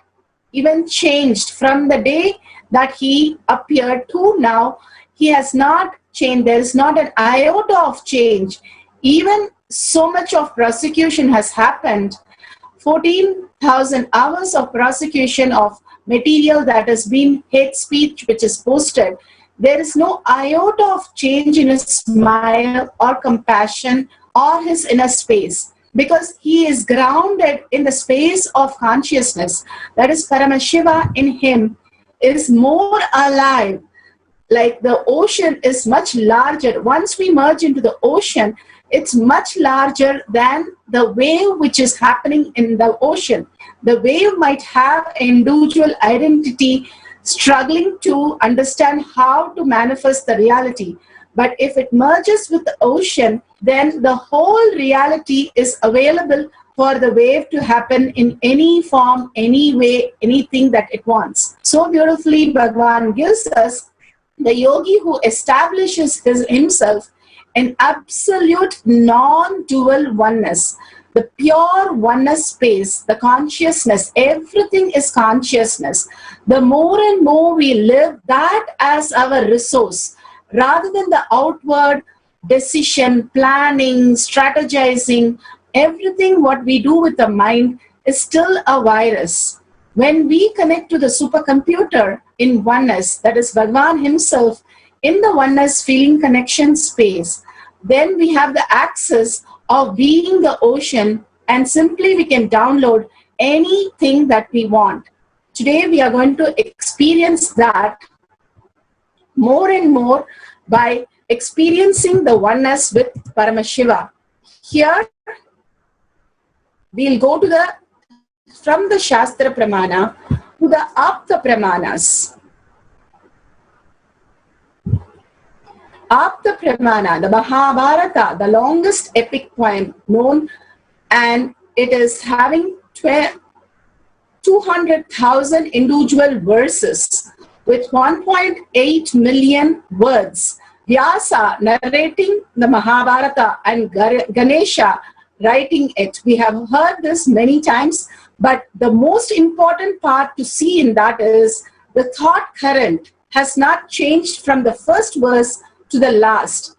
even changed from the day that he appeared to now. He has not changed. There is not an iota of change. Even so much of prosecution has happened. 14,000 hours of prosecution of material that has been hate speech which is posted. There is no iota of change in his smile or compassion or his inner space, because he is grounded in the space of consciousness. That is, Paramashiva in him is more alive. Like the ocean is much larger. Once we merge into the ocean, it's much larger than the wave which is happening in the ocean. The wave might have an individual identity, struggling to understand how to manifest the reality. But if it merges with the ocean, then the whole reality is available for the wave to happen in any form, any way, anything that it wants. So beautifully, Bhagavan gives us the yogi who establishes himself in absolute non-dual oneness, the pure oneness space, the consciousness, everything is consciousness. The more and more we live that as our resource, rather than the outward decision, planning, strategizing, everything what we do with the mind is still a virus. When we connect to the supercomputer in oneness, that is Bhagavan himself, in the oneness feeling connection space, then we have the access of being the ocean, and simply we can download anything that we want. Today we are going to experience that more and more by experiencing the oneness with Paramashiva. Here we'll go to from the Shastra Pramana to the Apta Pramanas. Apta Pramana, the Mahabharata, the longest epic poem known, and it is having 200,000 individual verses with 1.8 million words. Vyasa narrating the Mahabharata and Ganesha writing it. We have heard this many times, but the most important part to see in that is the thought current has not changed from the first verse to the last.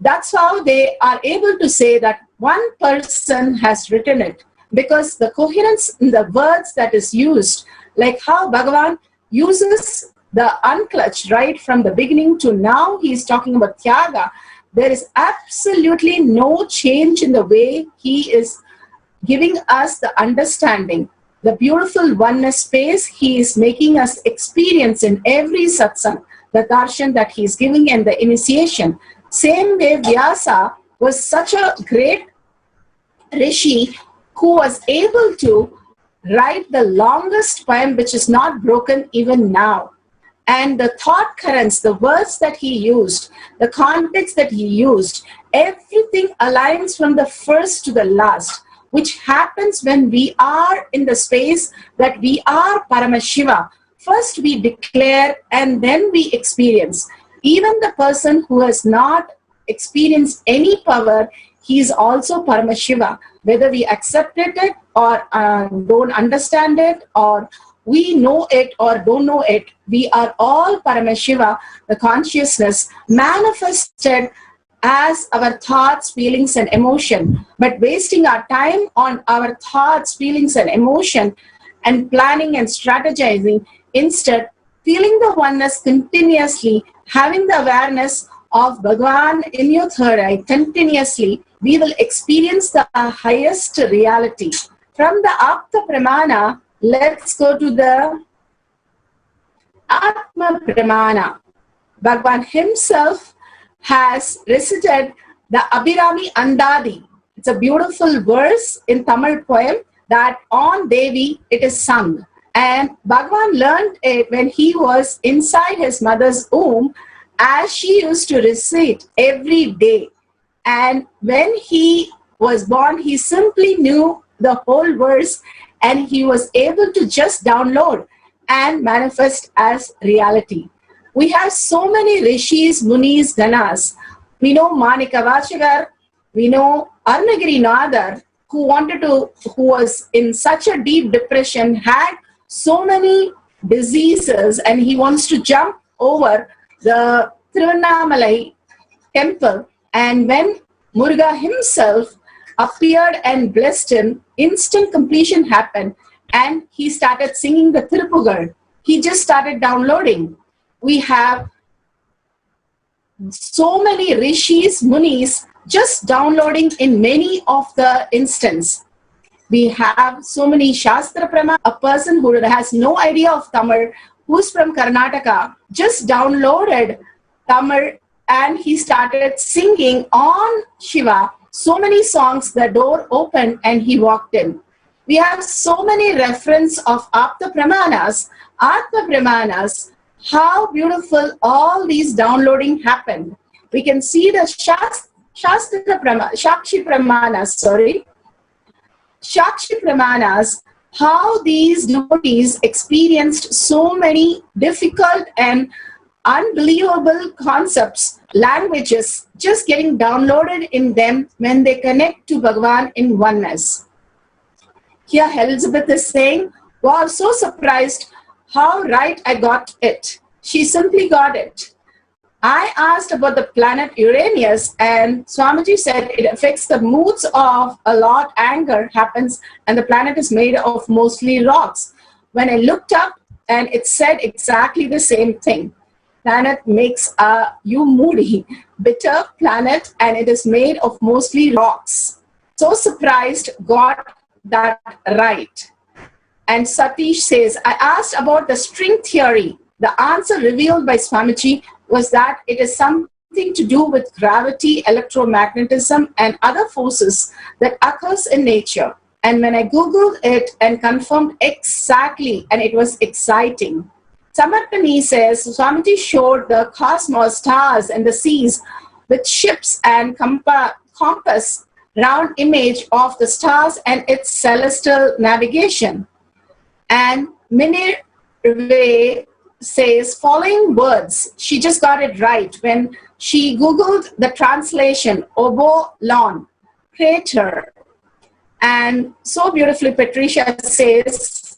That's how they are able to say that one person has written it, because the coherence in the words that is used, like how Bhagavan uses the unclutched right from the beginning to now he is talking about Tyaga. There is absolutely no change in the way he is giving us the understanding. The beautiful oneness space he is making us experience in every satsang, the darshan that he is giving and the initiation. Same way Vyasa was such a great rishi who was able to write the longest poem which is not broken even now. And the thought currents, the words that he used, the context that he used, everything aligns from the first to the last, which happens when we are in the space that we are Paramashiva. First we declare and then we experience. Even the person who has not experienced any power, he is also Paramashiva. Whether we accept it or don't understand it or we know it or don't know it, we are all Paramashiva, the consciousness manifested as our thoughts, feelings, and emotion. But wasting our time on our thoughts, feelings, and emotion and planning and strategizing, instead feeling the oneness continuously, having the awareness of Bhagavan in your third eye continuously, we will experience the highest reality. From the Apta Pramana, let's go to the Atma Pramana. Bhagavan himself has recited the Abhirami Andadi. It's a beautiful verse in Tamil poem that on Devi it is sung. And Bhagavan learned it when he was inside his mother's womb, as she used to recite every day. And when he was born, he simply knew the whole verse and he was able to just download and manifest as reality. We have so many rishis, munis, ganas. We know Manika Vachagar, we know Arunagiri Nadar, who was in such a deep depression, had so many diseases, and he wants to jump over the Tiruvannamalai temple. And when Muruga himself appeared and blessed him, instant completion happened, and he started singing the Tirupugal. He just started downloading. We have so many rishis, munis, just downloading in many of the instances. We have so many Shastra Prama, a person who has no idea of Tamil, who's from Karnataka, just downloaded Tamil and he started singing on Shiva. So many songs, the door opened and he walked in. We have so many reference of Apta Pramanas, Atma Pramanas, how beautiful all these downloading happened. We can see the Shakshi Pramanas, how these devotees experienced so many difficult and unbelievable concepts, languages, just getting downloaded in them when they connect to Bhagavan in oneness. Here Elizabeth is saying, wow, so surprised how right I got it. She simply got it. I asked about the planet Uranus and Swamiji said it affects the moods of a lot, anger happens, and the planet is made of mostly rocks. When I looked up and it said exactly the same thing. Planet makes you moody, bitter planet, and it is made of mostly rocks. So surprised, got that right. And Satish says, I asked about the string theory. The answer revealed by Swamiji was that it is something to do with gravity, electromagnetism, and other forces that occurs in nature. And when I Googled it and confirmed exactly, and it was exciting. Samarpani says, Swamiji showed the cosmos, stars, and the seas with ships and compass, round image of the stars and its celestial navigation. And Minirve says following words, she just got it right when she Googled the translation, Obolon, crater. And so beautifully, Patricia says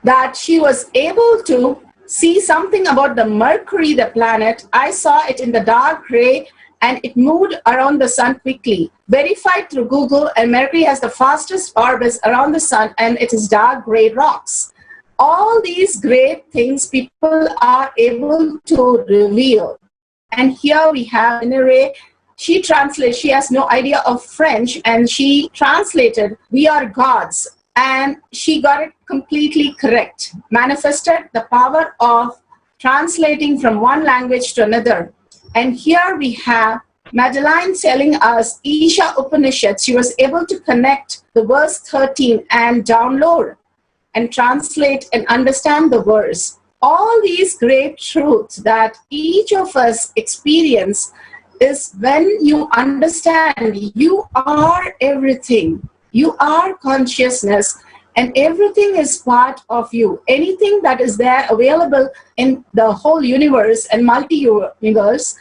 that she was able to see something about the Mercury, the planet. I saw it in the dark gray and it moved around the sun quickly. Verified through Google, and Mercury has the fastest orbits around the sun and it is dark gray rocks. All these great things people are able to reveal. And here we have Inere. She translated, she has no idea of French, and she translated, we are gods. And she got it completely correct. Manifested the power of translating from one language to another. And here we have Madeline telling us, Isha Upanishad, she was able to connect the verse 13 and download and translate and understand the verse. All these great truths that each of us experience is when you understand you are everything. You are consciousness and everything is part of you. Anything that is there available in the whole universe and multiverse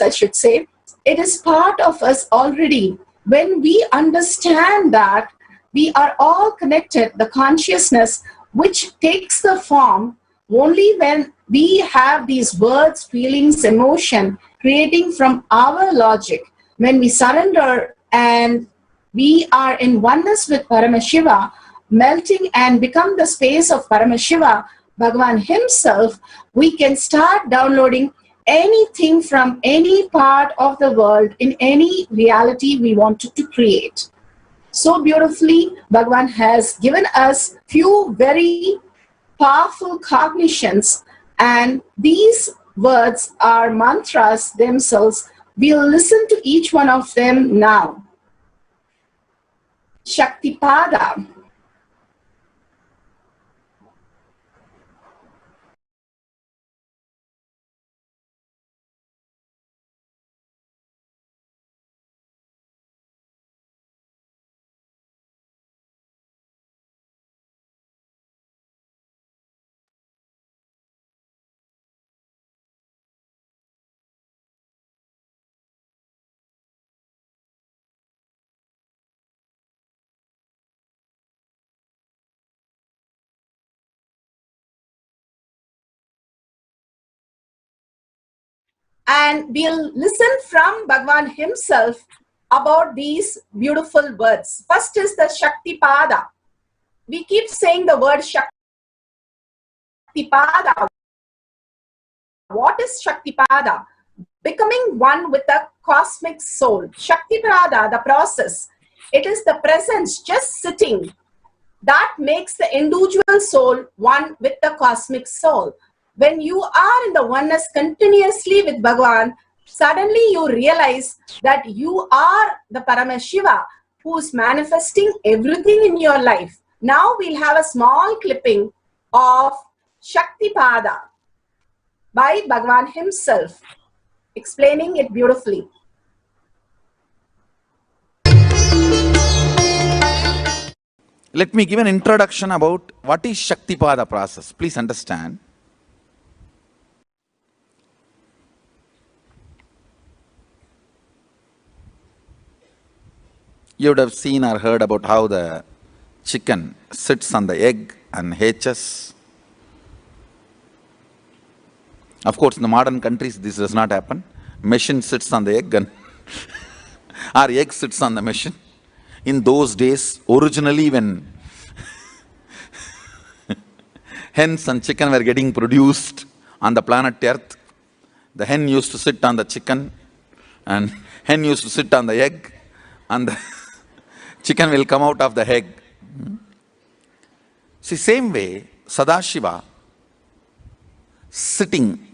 I should say, it is part of us already. When we understand that, We are all connected, the consciousness which takes the form only when we have these words, feelings, emotion creating from our logic. When we surrender and we are in oneness with Paramashiva, melting and become the space of Paramashiva, Bhagavan himself, we can start downloading anything from any part of the world in any reality we wanted to create. So beautifully, Bhagavan has given us few very powerful cognitions, and these words are mantras themselves. We'll listen to each one of them now. Shaktipada. And we'll listen from Bhagavan himself about these beautiful words. First is the Shaktipada. We keep saying the word Shaktipada. What is Shaktipada? Becoming one with the cosmic soul. Shaktipada, the process. It is the presence just sitting. That makes the individual soul one with the cosmic soul. When you are in the oneness continuously with Bhagavan, suddenly you realize that you are the Paramashiva who is manifesting everything in your life. Now we'll have a small clipping of Shaktipada by Bhagavan himself, explaining it beautifully. Let me give an introduction about what is Shaktipada process. Please understand. You would have seen or heard about how the chicken sits on the egg and hatches. Of course, in the modern countries, this does not happen. Machine sits on the egg and our egg sits on the machine. In those days, originally when hens and chicken were getting produced on the planet Earth, the hen used to sit on the chicken and hen used to sit on the egg, and the chicken will come out of the egg. See, same way, Sadashiva, sitting,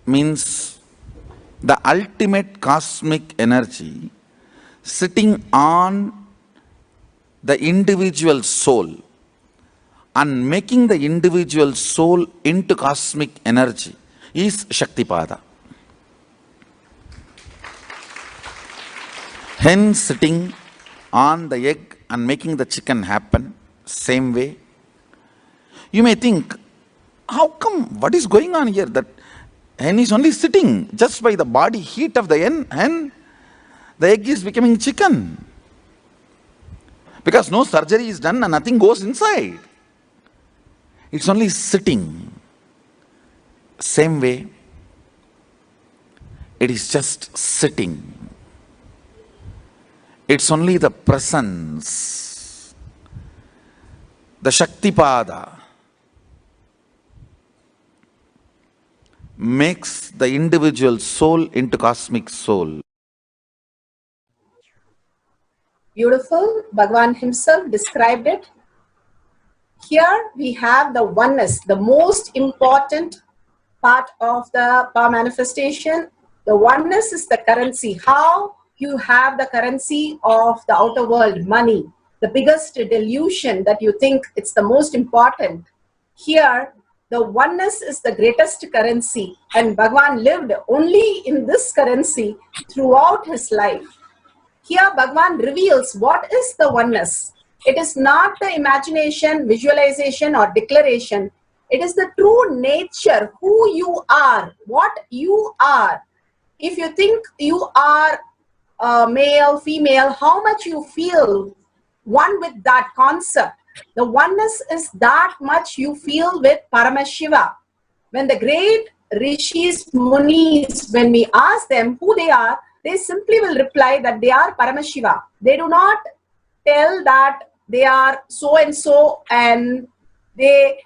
means the ultimate cosmic energy sitting on the individual soul and making the individual soul into cosmic energy is Shaktipada. Hen sitting on the egg and making the chicken happen, same way. You may think, how come, what is going on here? That hen is only sitting just by the body heat of the hen, the egg is becoming chicken. Because no surgery is done and nothing goes inside. It's only sitting. Same way, it is just sitting. It's only the presence. The Shaktipada makes the individual soul into cosmic soul. Beautiful. Bhagavan himself described it. Here we have the oneness, the most important part of the power manifestation. The oneness is the currency. How you have the currency of the outer world, money, the biggest delusion that you think it's the most important. Here, the oneness is the greatest currency, and Bhagavan lived only in this currency throughout his life. Here, Bhagavan reveals what is the oneness. It is not the imagination, visualization, or declaration. It is the true nature, who you are, what you are. If you think you are male, female, how much you feel one with that concept. The oneness is that much you feel with Paramashiva. When the great rishis, munis, when we ask them who they are, they simply will reply that they are Paramashiva. They do not tell that they are so and so and they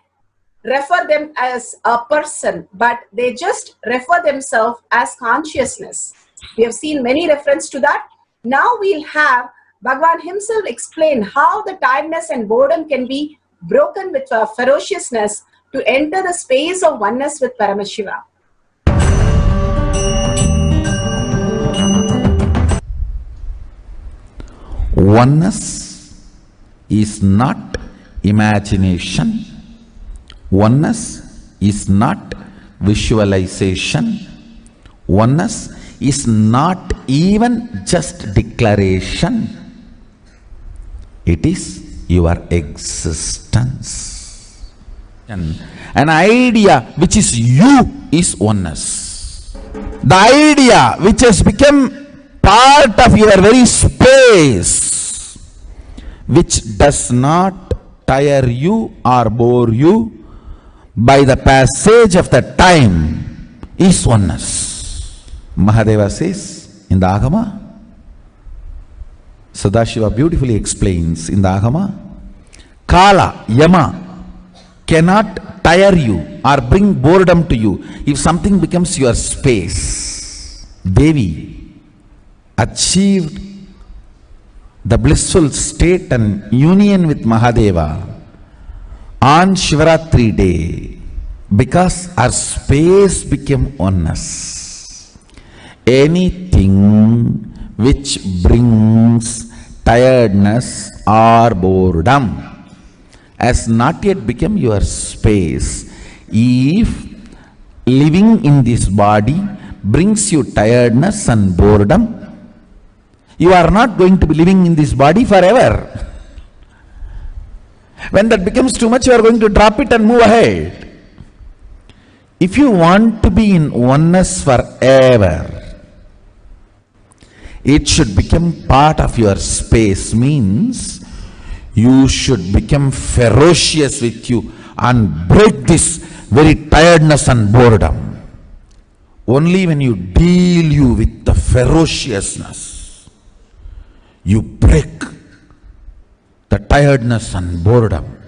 refer them as a person, but they just refer themselves as consciousness. We have seen many references to that. Now we'll have Bhagavan himself explain how the tiredness and boredom can be broken with ferociousness to enter the space of oneness with Paramashiva. Oneness is not imagination. Oneness is not visualization. Oneness is not even just declaration. It is your existence. An idea which is you is oneness. The idea which has become part of your very space, which does not tire you or bore you by the passage of the time, is oneness. Mahadeva says in the Agama, Sadashiva beautifully explains in the Agama, Kala, Yama cannot tire you or bring boredom to you if something becomes your space. Devi achieved the blissful state and union with Mahadeva on Shivaratri day because our space became oneness. Anything which brings tiredness or boredom has not yet become your space. If living in this body brings you tiredness and boredom, you are not going to be living in this body forever. When that becomes too much, you are going to drop it and move ahead. If you want to be in oneness forever, it should become part of your space, means you should become ferocious with you and break this very tiredness and boredom. Only when you deal you with the ferociousness, you break the tiredness and boredom.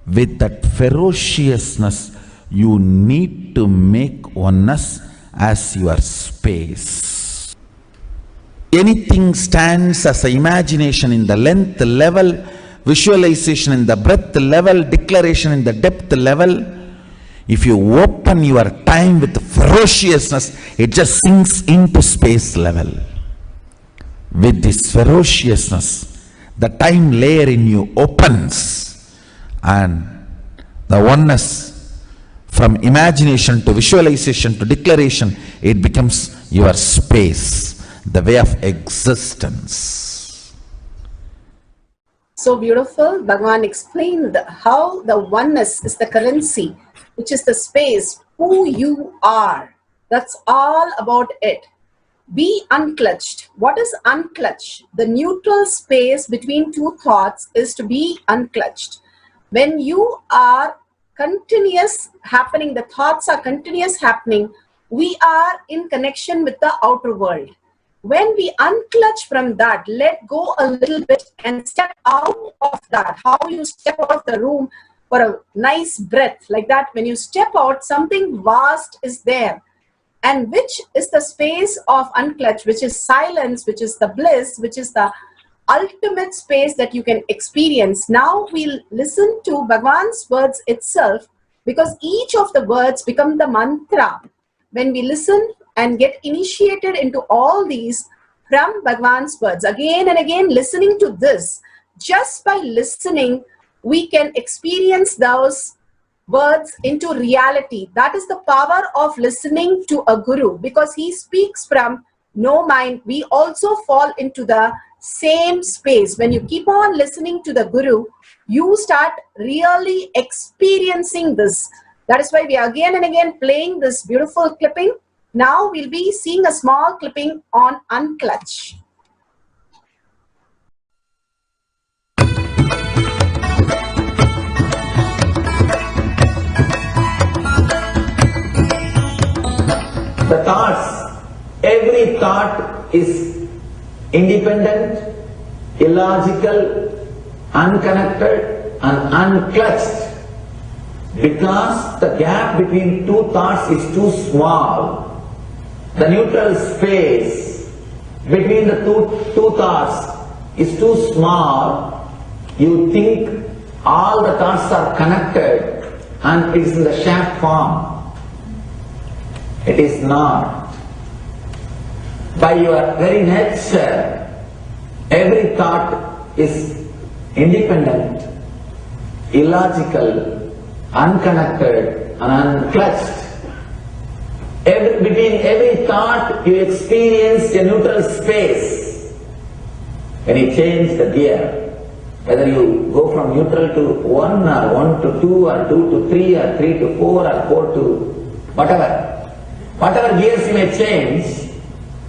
With that ferociousness, you need to make oneness as your space. Anything stands as an imagination in the length level, visualization in the breadth level, declaration in the depth level. If you open your time with ferociousness, it just sinks into space level. With this ferociousness, the time layer in you opens, and the oneness from imagination to visualization to declaration, it becomes your space, the way of existence. So beautiful. Bhagavan explained how the oneness is the currency, which is the space, who you are. That's all about it. Be unclutched. What is unclutched? The neutral space between two thoughts is to be unclutched. When you are continuous happening, the thoughts are continuous happening, we are in connection with the outer world. When we unclutch from that, let go a little bit and step out of that. How you step out of the room for a nice breath, like that. When you step out, something vast is there. And which is the space of unclutch, which is silence, which is the bliss, which is the ultimate space that you can experience. Now we'll listen to Bhagavan's words itself, because each of the words become the mantra. When we listen and get initiated into all these from Bhagavan's words, again and again listening to this, just by listening, we can experience those words into reality. That is the power of listening to a guru, because he speaks from no mind. We also fall into the same space. When you keep on listening to the guru, you start really experiencing this. That is why we are again and again playing this beautiful clipping. Now we'll be seeing a small clipping on unclutch. The thoughts, every thought is independent, illogical, unconnected and unclutched. Because the gap between two thoughts is too small, the neutral space between the two thoughts is too small, you think all the thoughts are connected and it is in the shape form. It is not. By your very nature, every thought is independent, illogical, unconnected and unclutched. Between every thought you experience a neutral space. When you change the gear, whether you go from neutral to 1 or 1 to 2 or 2 to 3 or 3 to 4 or 4 to whatever gears you may change,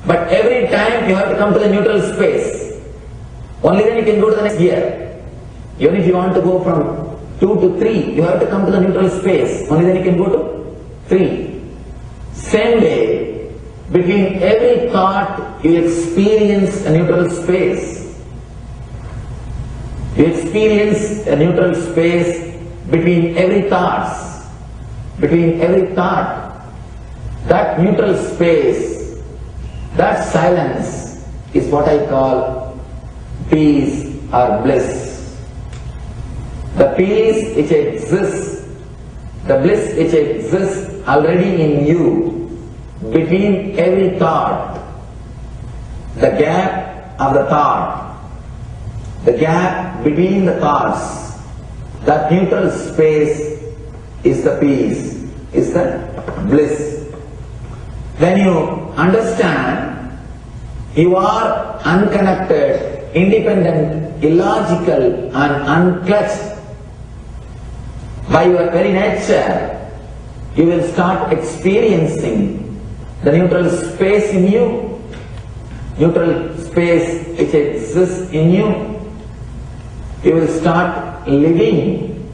but every time you have to come to the neutral space. Only then you can go to the next gear. Even if you want to go from 2 to 3, you have to come to the neutral space. Only then you can go to 3. Same way, between every thought you experience a neutral space. You experience a neutral space between every thoughts. Between every thought. That neutral space, that silence is what I call peace or bliss. The peace which exists, the bliss which exists already in you, between every thought, the gap of the thought, the gap between the thoughts, that neutral space is the peace, is the bliss. When you understand you are unconnected, independent, illogical and unclutched, by your very nature, you will start experiencing the neutral space in you, neutral space which exists in you. You will start living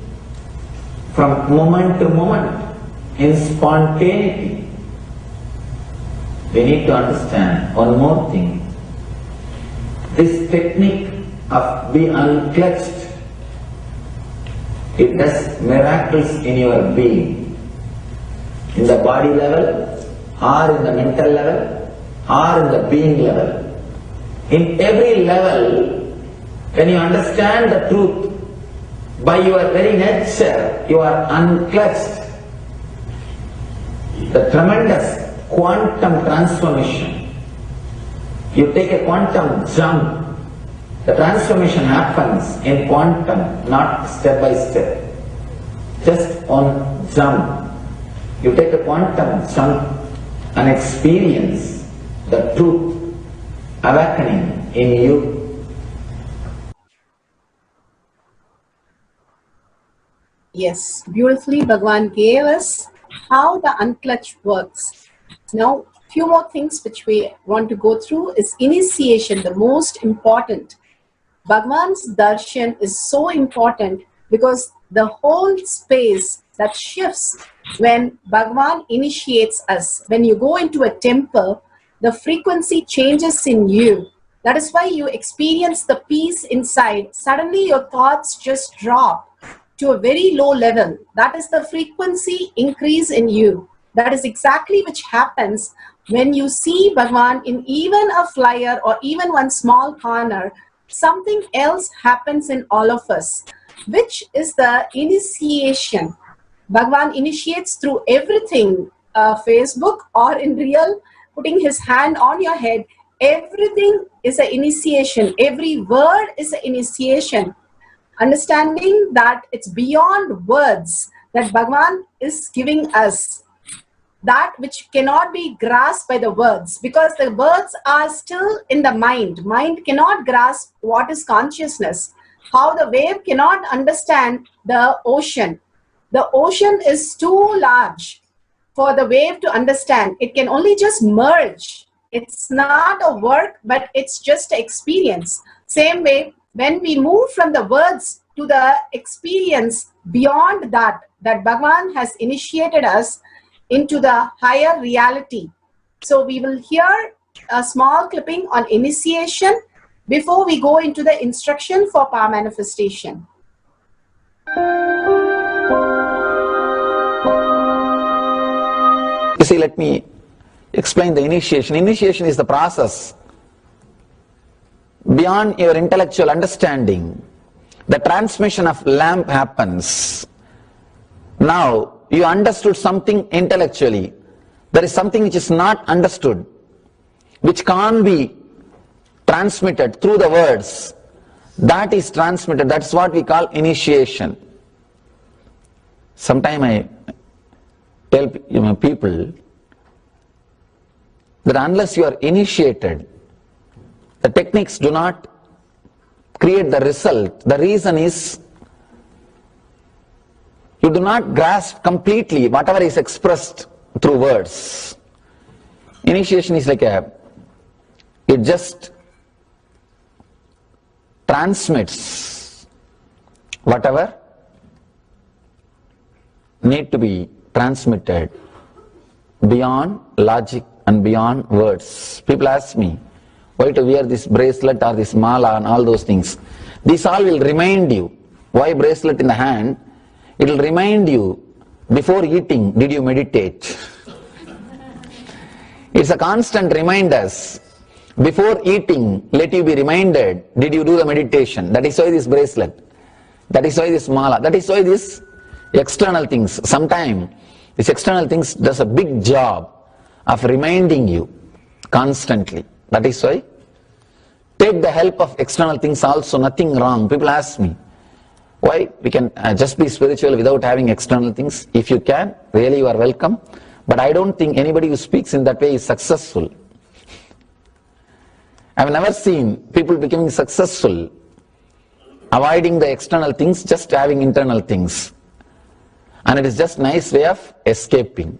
from moment to moment in spontaneity. We need to understand one more thing. This technique of be unclutched, it does miracles in your being, in the body level, or in the mental level, or in the being level. In every level, when you understand the truth, by your very nature, you are unclutched. The tremendous quantum transformation. You take a quantum jump. The transformation happens in quantum, not step by step. Just on jump. You take a quantum jump and experience the truth awakening in you. Yes, beautifully Bhagavan gave us how the unclutch works. Now, few more things which we want to go through is initiation, the most important. Bhagavan's darshan is so important because the whole space that shifts when Bhagavan initiates us. When you go into a temple, the frequency changes in you. That is why you experience the peace inside. Suddenly your thoughts just drop to a very low level. That is the frequency increase in you. That is exactly which happens when you see Bhagavan in even a flyer or even one small corner. Something else happens in all of us, which is the initiation. Bhagavan initiates through everything, Facebook or in real, putting his hand on your head. Everything is an initiation. Every word is an initiation. Understanding that it's beyond words that Bhagavan is giving us, that which cannot be grasped by the words, because the words are still in the mind. Mind cannot grasp what is consciousness. How the wave cannot understand the ocean. The ocean is too large for the wave to understand. It can only just merge. It's not a work, but it's just an experience. Same way, when we move from the words to the experience beyond that Bhagavan has initiated us into the higher reality. So we will hear a small clipping on initiation before we go into the instruction for power manifestation. You see, let me explain the initiation. Initiation is the process beyond your intellectual understanding. The transmission of lamp happens. Now, you understood something intellectually. There is something which is not understood, which can't be transmitted through the words. That is transmitted. That's what we call initiation. Sometimes I tell people that unless you are initiated, the techniques do not create the result. The reason is you do not grasp completely whatever is expressed through words. Initiation is like it just transmits whatever need to be transmitted beyond logic and beyond words. People ask me why to wear this bracelet or this mala and all those things. This all will remind you. Why bracelet in the hand? It will remind you, before eating, did you meditate? It's a constant reminder. Before eating, let you be reminded, did you do the meditation? That is why this bracelet. That is why this mala. That is why this external things. Sometimes this external things does a big job of reminding you constantly. That is why take the help of external things also, nothing wrong. People ask me, why we can just be spiritual without having external things? If you can, really you are welcome. But I don't think anybody who speaks in that way is successful. I've never seen people becoming successful avoiding the external things, just having internal things. And it is just a nice way of escaping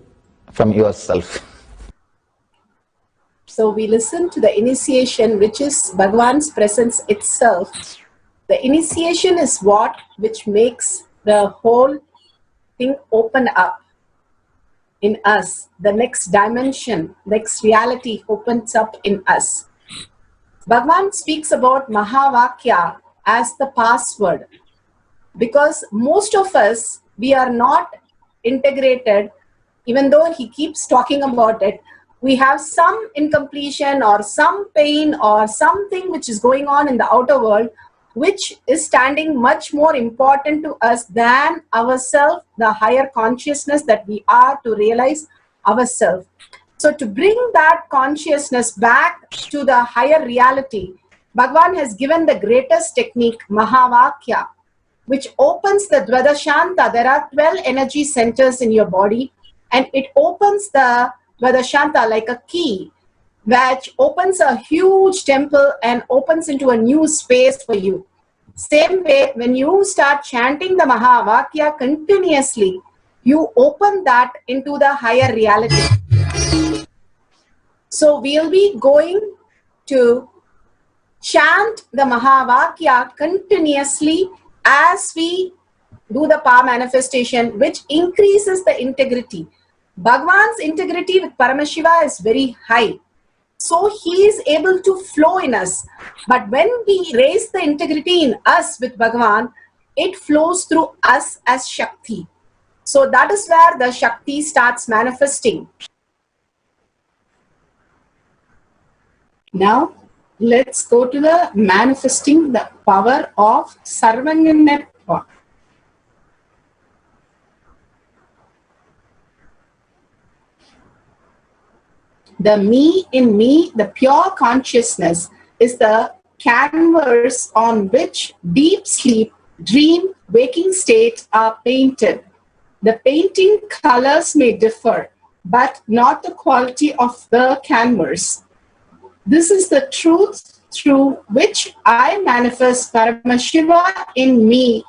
from yourself. So we listen to the initiation, which is Bhagavan's presence itself. The initiation is which makes the whole thing open up in us. The next dimension, next reality opens up in us. Bhagavan speaks about Mahavakya as the password, because most of us, we are not integrated. Even though he keeps talking about it, we have some incompletion or some pain or something which is going on in the outer world, which is standing much more important to us than ourselves, the higher consciousness that we are to realize ourselves. So to bring that consciousness back to the higher reality, Bhagavan has given the greatest technique, Mahavakya, which opens the Dvadashanta. There are 12 energy centers in your body, and it opens the Dvadashanta like a key, which opens a huge temple and opens into a new space for you. Same way, when you start chanting the Mahavakya continuously, you open that into the higher reality. So we'll be going to chant the Mahavakya continuously as we do the power manifestation, which increases the integrity. Bhagavan's integrity with Paramashiva is very high. So he is able to flow in us. But when we raise the integrity in us with Bhagavan, it flows through us as Shakti. So that is where the Shakti starts manifesting. Now, let's go to the manifesting the power of Sarvanganatva. The me in me, the pure consciousness, is the canvas on which deep sleep, dream, waking states are painted. The painting colors may differ, but not the quality of the canvas. This is the truth through which I manifest Paramashiva in me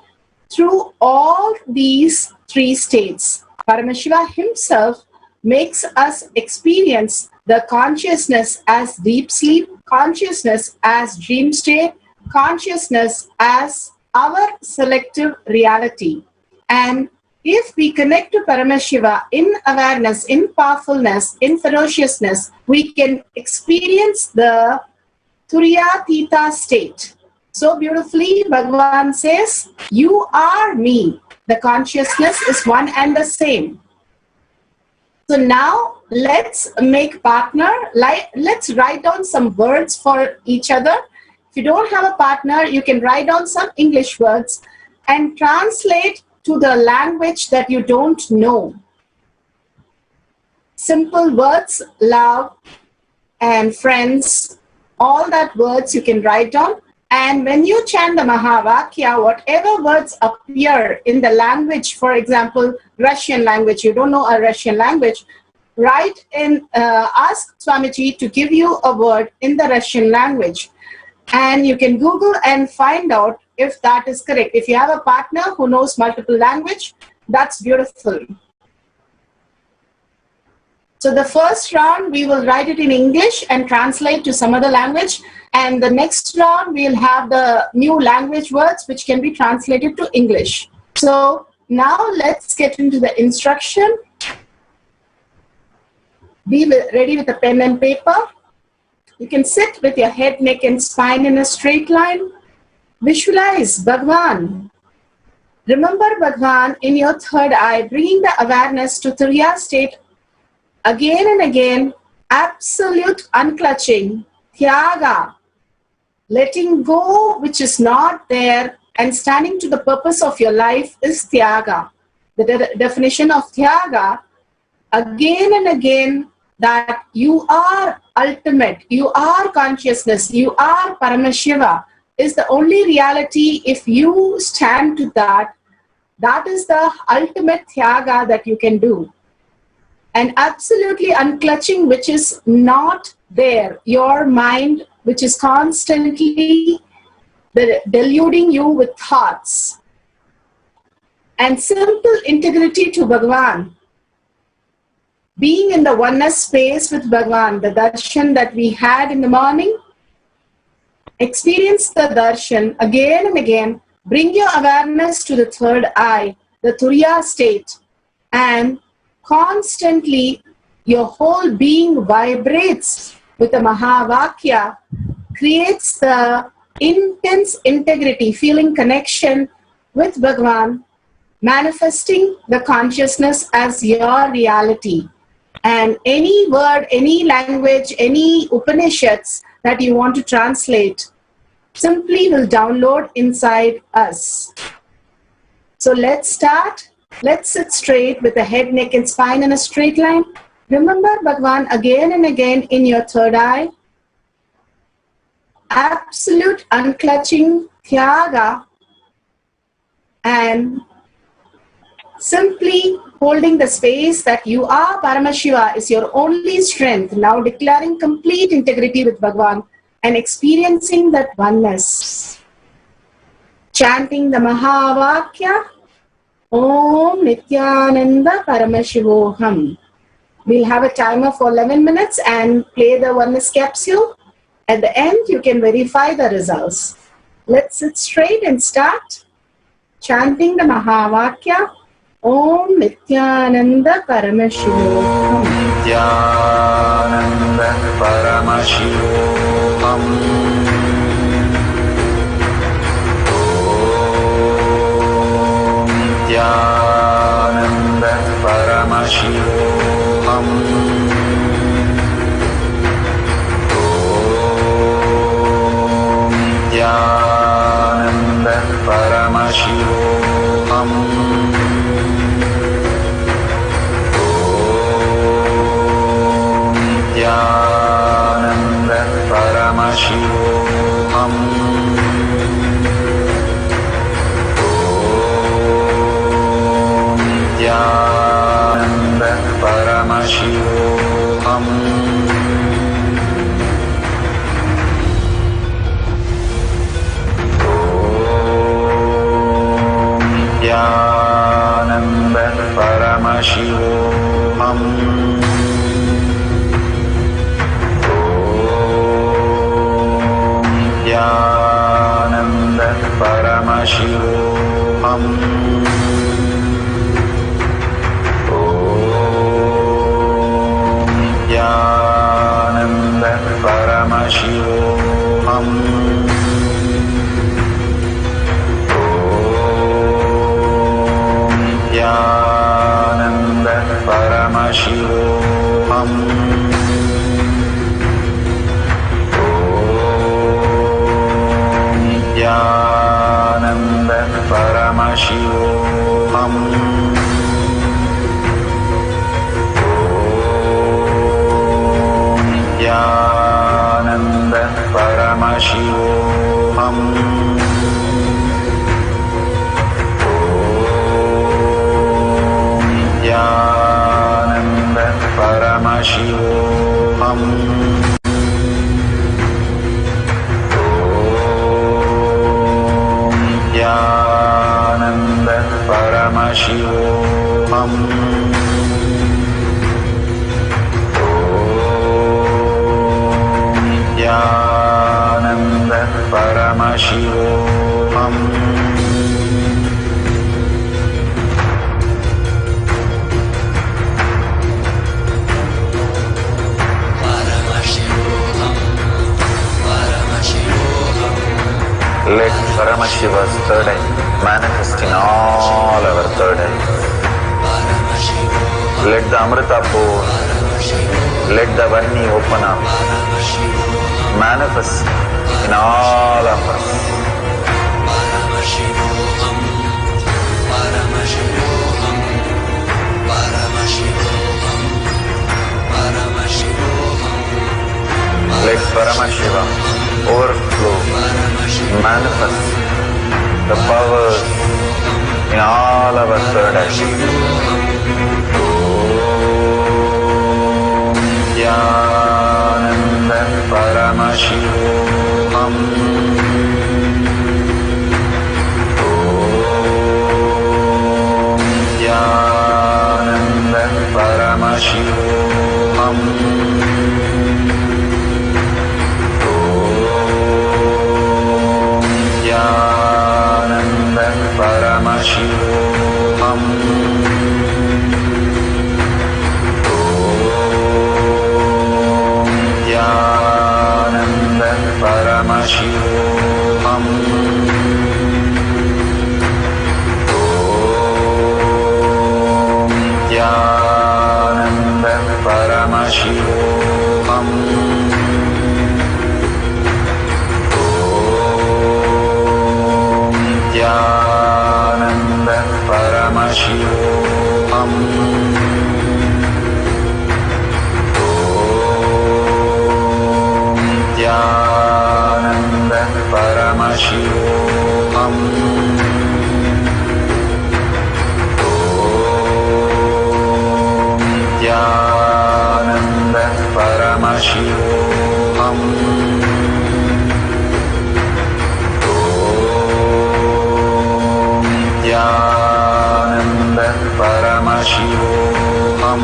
through all these three states. Paramashiva himself makes us experience the consciousness as deep sleep, consciousness as dream state, consciousness as our selective reality. And if we connect to Paramashiva in awareness, in powerfulness, in ferociousness, we can experience the Turyatita state. So beautifully, Bhagavan says, you are me. The consciousness is one and the same. So now let's make partner. Let's write down some words for each other. If you don't have a partner, you can write down some English words and translate to the language that you don't know. Simple words, love and friends, all that words you can write down. And when you chant the Mahavakya, whatever words appear in the language, for example, Russian language, you don't know a Russian language, write in, ask Swamiji to give you a word in the Russian language. And you can Google and find out if that is correct. If you have a partner who knows multiple language, that's beautiful. So the first round, we will write it in English and translate to some other language. And the next round, we'll have the new language words which can be translated to English. So now let's get into the instruction. Be ready with a pen and paper. You can sit with your head, neck and spine in a straight line. Visualize Bhagavan. Remember Bhagavan in your third eye, bringing the awareness to Turiya state again and again, absolute unclutching, Tyaga, letting go which is not there and standing to the purpose of your life is Tyaga. The definition of Tyaga, again and again, that you are ultimate, you are consciousness, you are Paramashiva, is the only reality. If you stand to that, that is the ultimate Tyaga that you can do. And absolutely unclutching which is not there, your mind which is constantly deluding you with thoughts. And simple integrity to Bhagavan. Being in the oneness space with Bhagavan, the darshan that we had in the morning, experience the darshan again and again, bring your awareness to the third eye, the Turiya state, and constantly your whole being vibrates with the Mahavakya, creates the intense integrity, feeling connection with Bhagavan, manifesting the consciousness as your reality. And any word, any language, any Upanishads that you want to translate simply will download inside us. So let's start. Let's sit straight with the head, neck and spine in a straight line. Remember Bhagavan again and again in your third eye. Absolute unclutching Tyaga and simply holding the space that you are Paramashiva is your only strength. Now declaring complete integrity with Bhagavan and experiencing that oneness. Chanting the Mahavakya, Om Nithyananda Paramashivoham. We'll have a timer for 11 minutes and play the oneness capsule. At the end, you can verify the results. Let's sit straight and start chanting the Mahavakya. Om Nithyananda Paramashivoham. Nithyananda Paramashivam. Om Nithyananda Paramashivam. Om Nithyananda Paramashivam. Nithyananda Paramashivam. Om Nithyananda Paramashivam. Om Nithyananda Paramashivam. Nithyananda Paramashivam. Paramashivam. Nithyananda Paramashivam. Nithyananda Paramashivam. Nithyananda Paramashivam. Nithyananda Paramashivam. Nithyananda Paramashivam. Nithyananda Paramashivam. Let Paramashiva's third eye manifest in all our third eyes. Let the Amrita pour, let the Vani open up, manifest in all of us. Let Paramashiva overflow, manifest the powers in all our third eyes. Nithyananda Paramashivam. Nithyananda Paramashivam. Nithyananda Paramashivam. Nithyananda Paramashivam. Nithyananda Paramashivam. Nithyananda Paramashivam. Nithyananda Paramashivam. Nithyananda Paramashivam. Nithyananda Paramashivam.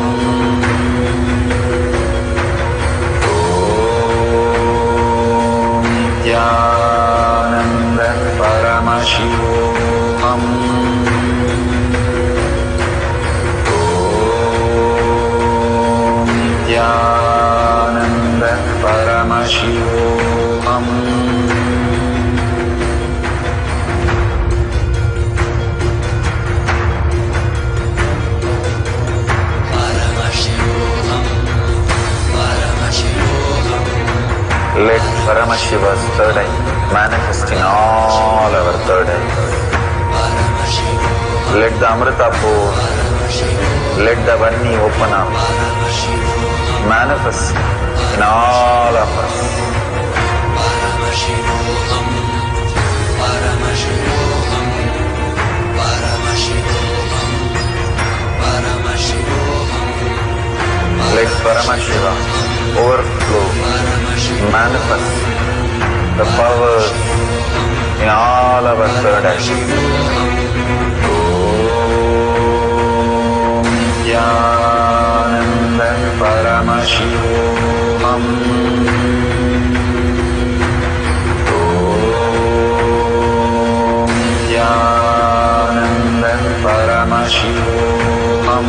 Nithyananda Paramashivam. Nithyananda Paramashivam. Let Paramashiva's third eye manifest in all our third eyes. Let the Amrita pour, let the Vani open up, manifest in all of us. Let Paramashiva overflow, manifest the powers in all our third eyes. Nithyananda Paramashivam. Nithyananda Paramashivam.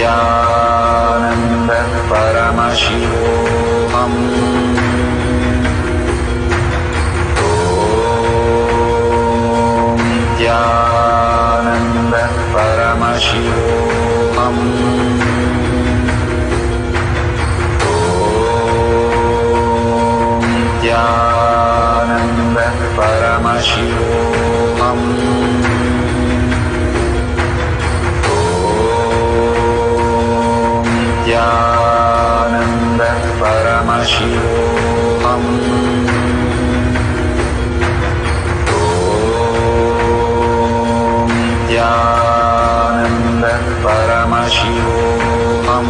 Nithyananda Paramashivam. Nithyananda Paramashivam. Nithyananda Paramashivam. Nithyananda Paramashivam. Nithyananda Paramashivam.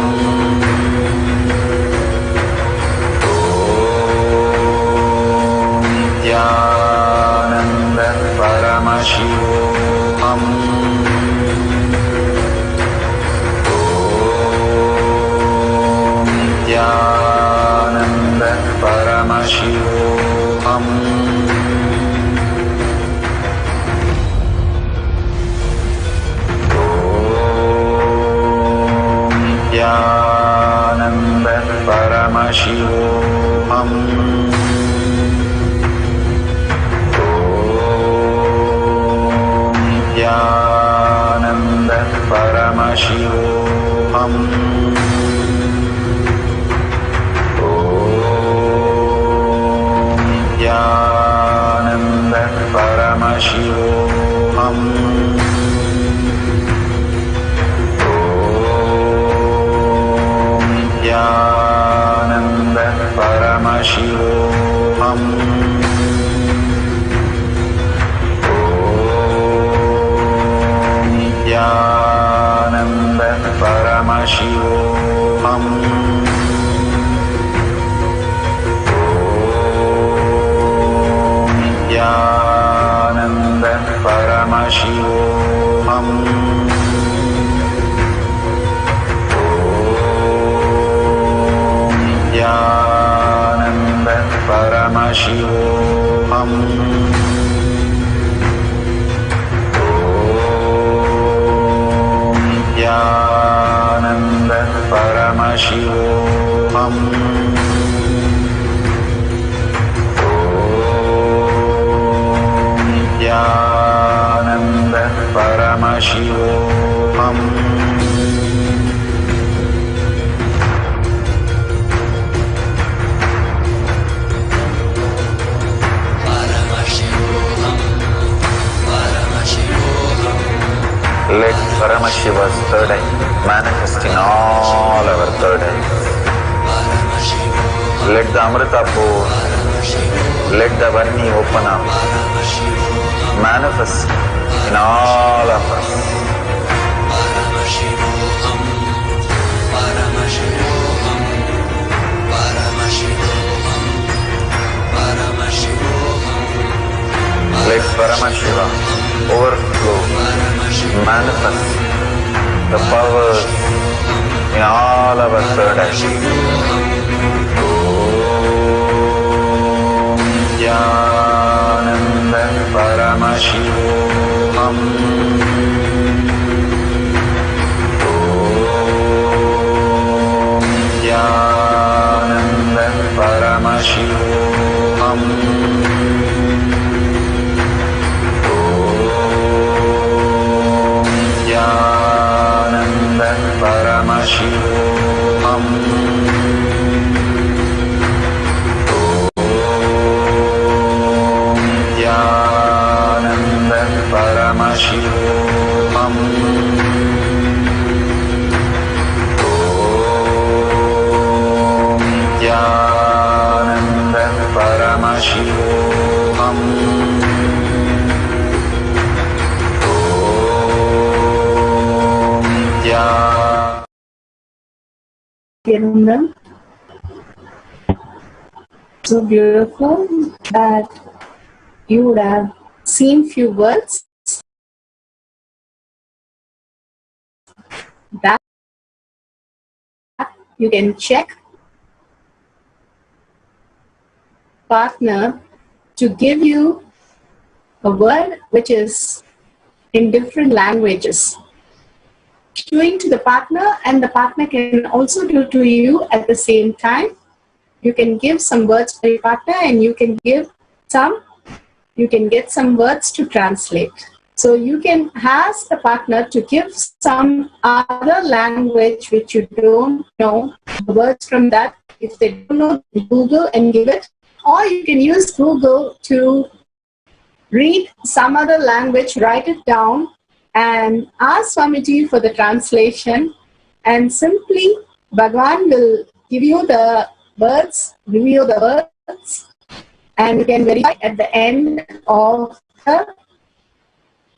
Nithyananda Paramashivam. Nithyananda Paramashivam. Nithyananda Paramashivam. Nithyananda Paramashivam. Nithyananda Paramashivam. Nithyananda Paramashivam. Nithyananda Paramashivam. Nithyananda Paramashivam. Nithyananda Paramashivam. Nithyananda Paramashivam. Nithyananda Paramashivam. Let Paramashiva's third eye manifest in all our third eyes. Let the Amrita pour, let the Varni open up, manifest in all of us. Let Paramashiva overflow, manifest the powers in all our third eyes. Nithyananda Paramashivam. Nithyananda Paramashivam. Nithyananda Paramashivam. Nithyananda Paramashivam. Nithyananda Paramashivam. So beautiful that you would have seen few words that you can check partner to give you a word which is in different languages, doing to the partner, and the partner can also do to you at the same time. You can give some words for your partner, and you can get some words to translate. So you can ask the partner to give some other language which you don't know, the words from that. If they don't know, Google and give it. Or you can use Google to read some other language, write it down, and ask Swamiji for the translation. And simply, Bhagavan will give you the words, review the words, and you can verify at the end of the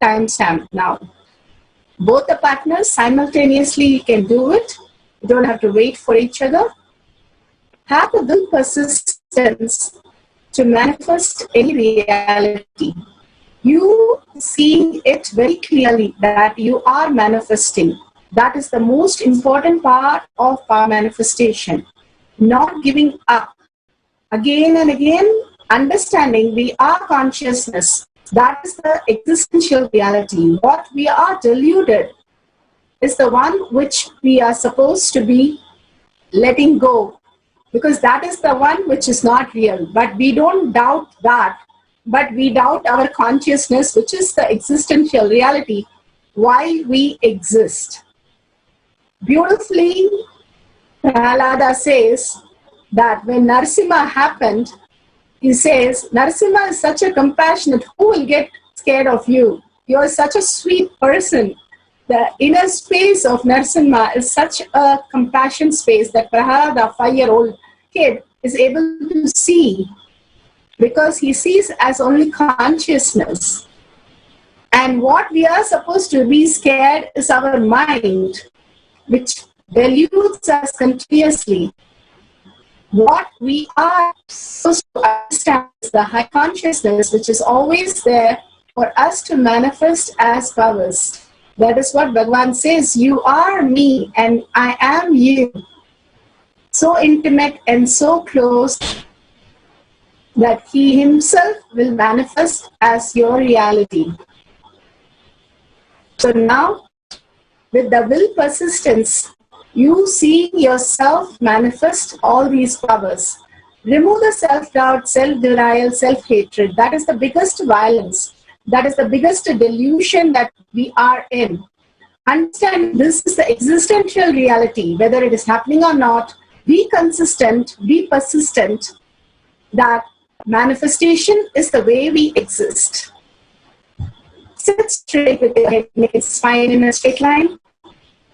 timestamp. Now, both the partners simultaneously can do it. You don't have to wait for each other. Have the will persistence to manifest any reality. You see it very clearly that you are manifesting. That is the most important part of power manifestation. Not giving up. Again and again, understanding we are consciousness. That is the existential reality. What we are deluded is the one which we are supposed to be letting go, because that is the one which is not real. But we don't doubt that, but we doubt our consciousness, which is the existential reality, why we exist. Beautifully, Prahalada says that when Narasimha happened, he says, Narasimha is such a compassionate, who will get scared of you? You are such a sweet person. The inner space of Narasimha is such a compassion space that Prahalada, 5-year-old kid, is able to see, because he sees as only consciousness. And what we are supposed to be scared is our mind, which deludes us continuously. What we are supposed to understand is the high consciousness, which is always there for us to manifest as powers. That is what Bhagavan says, you are me and I am you. So intimate and so close that he himself will manifest as your reality. So now, with the will persistence, you see yourself manifest all these powers. Remove the self-doubt, self-denial, self-hatred. That is the biggest violence. That is the biggest delusion that we are in. Understand this is the existential reality, whether it is happening or not. Be consistent, be persistent, that manifestation is the way we exist. Sit straight with your head, make its spine in a straight line.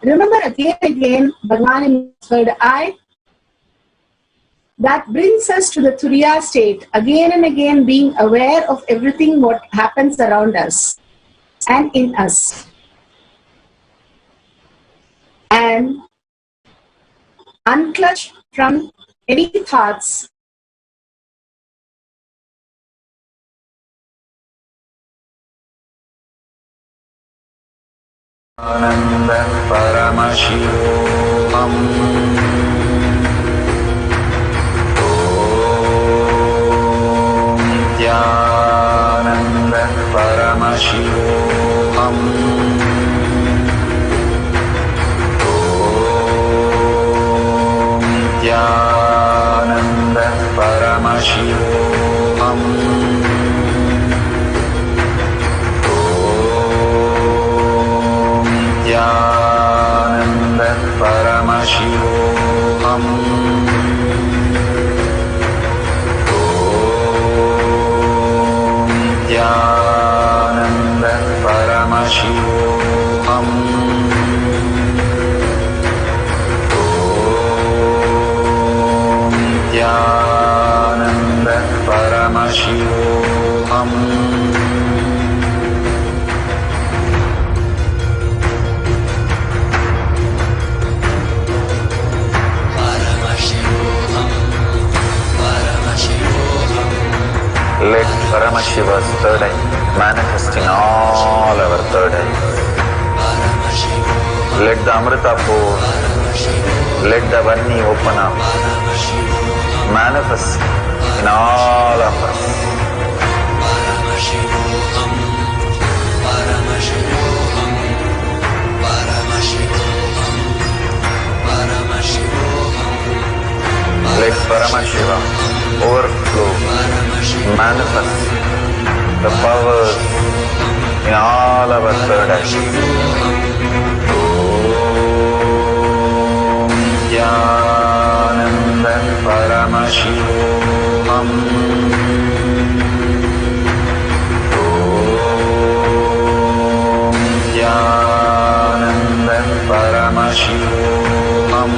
Remember again and again, Bhagavan in third eye. That brings us to the Turiya state, again and again being aware of everything what happens around us and in us. And unclutch from any thoughts. Ananda Paramashivam. Om Nithyananda Paramashivam. Om Nithyananda Paramashivam. Nithyananda Paramashivam. Om Nithyananda Paramashivam. Om Nithyananda Paramashivam. Let Paramashiva's third eye manifest in all our third eyes. Let the Amrita pour, let the Varni open up, manifest in all of us. manifest the powers in all our third eye. Om Jnananda Paramashivam. Om Jnananda Paramashivam.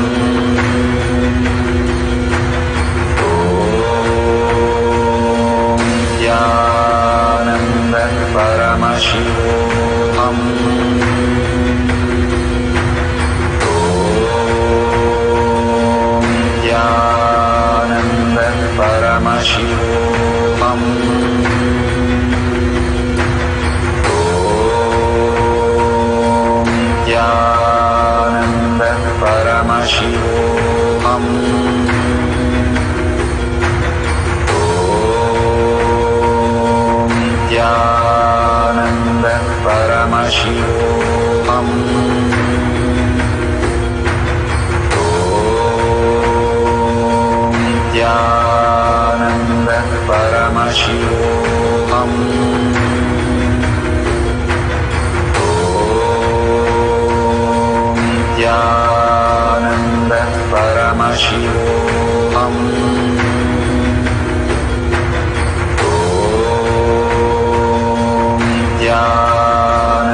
Jnananda Paramashivam. Om Jnananda Paramashivam. Om Jnananda Paramashivam. Jnananda Paramashivam. Om Jnananda Paramashivam. Om Jnananda Paramashivam.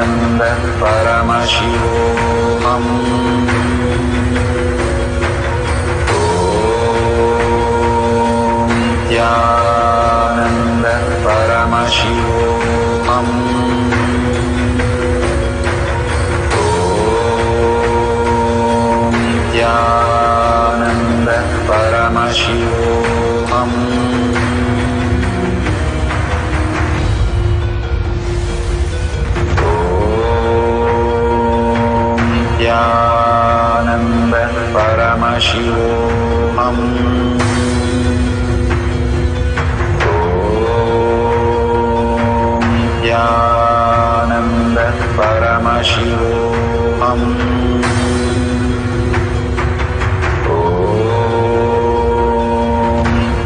Jnananda Paramashivam. Om Jnananda Paramashivam. Om Jnananda Paramashivam. Jnananda Paramashivam. Om Jnananda Paramashivam. Om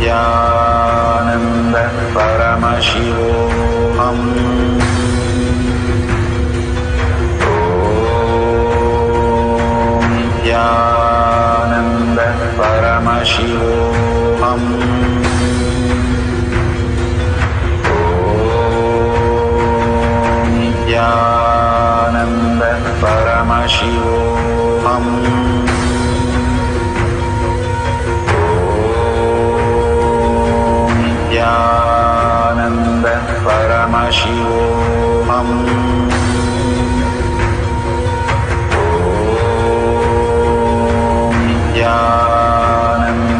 Jnananda Paramashivam. Jnananda Paramashivam. Om Jnananda Paramashivam. Om Jnananda Paramashivam.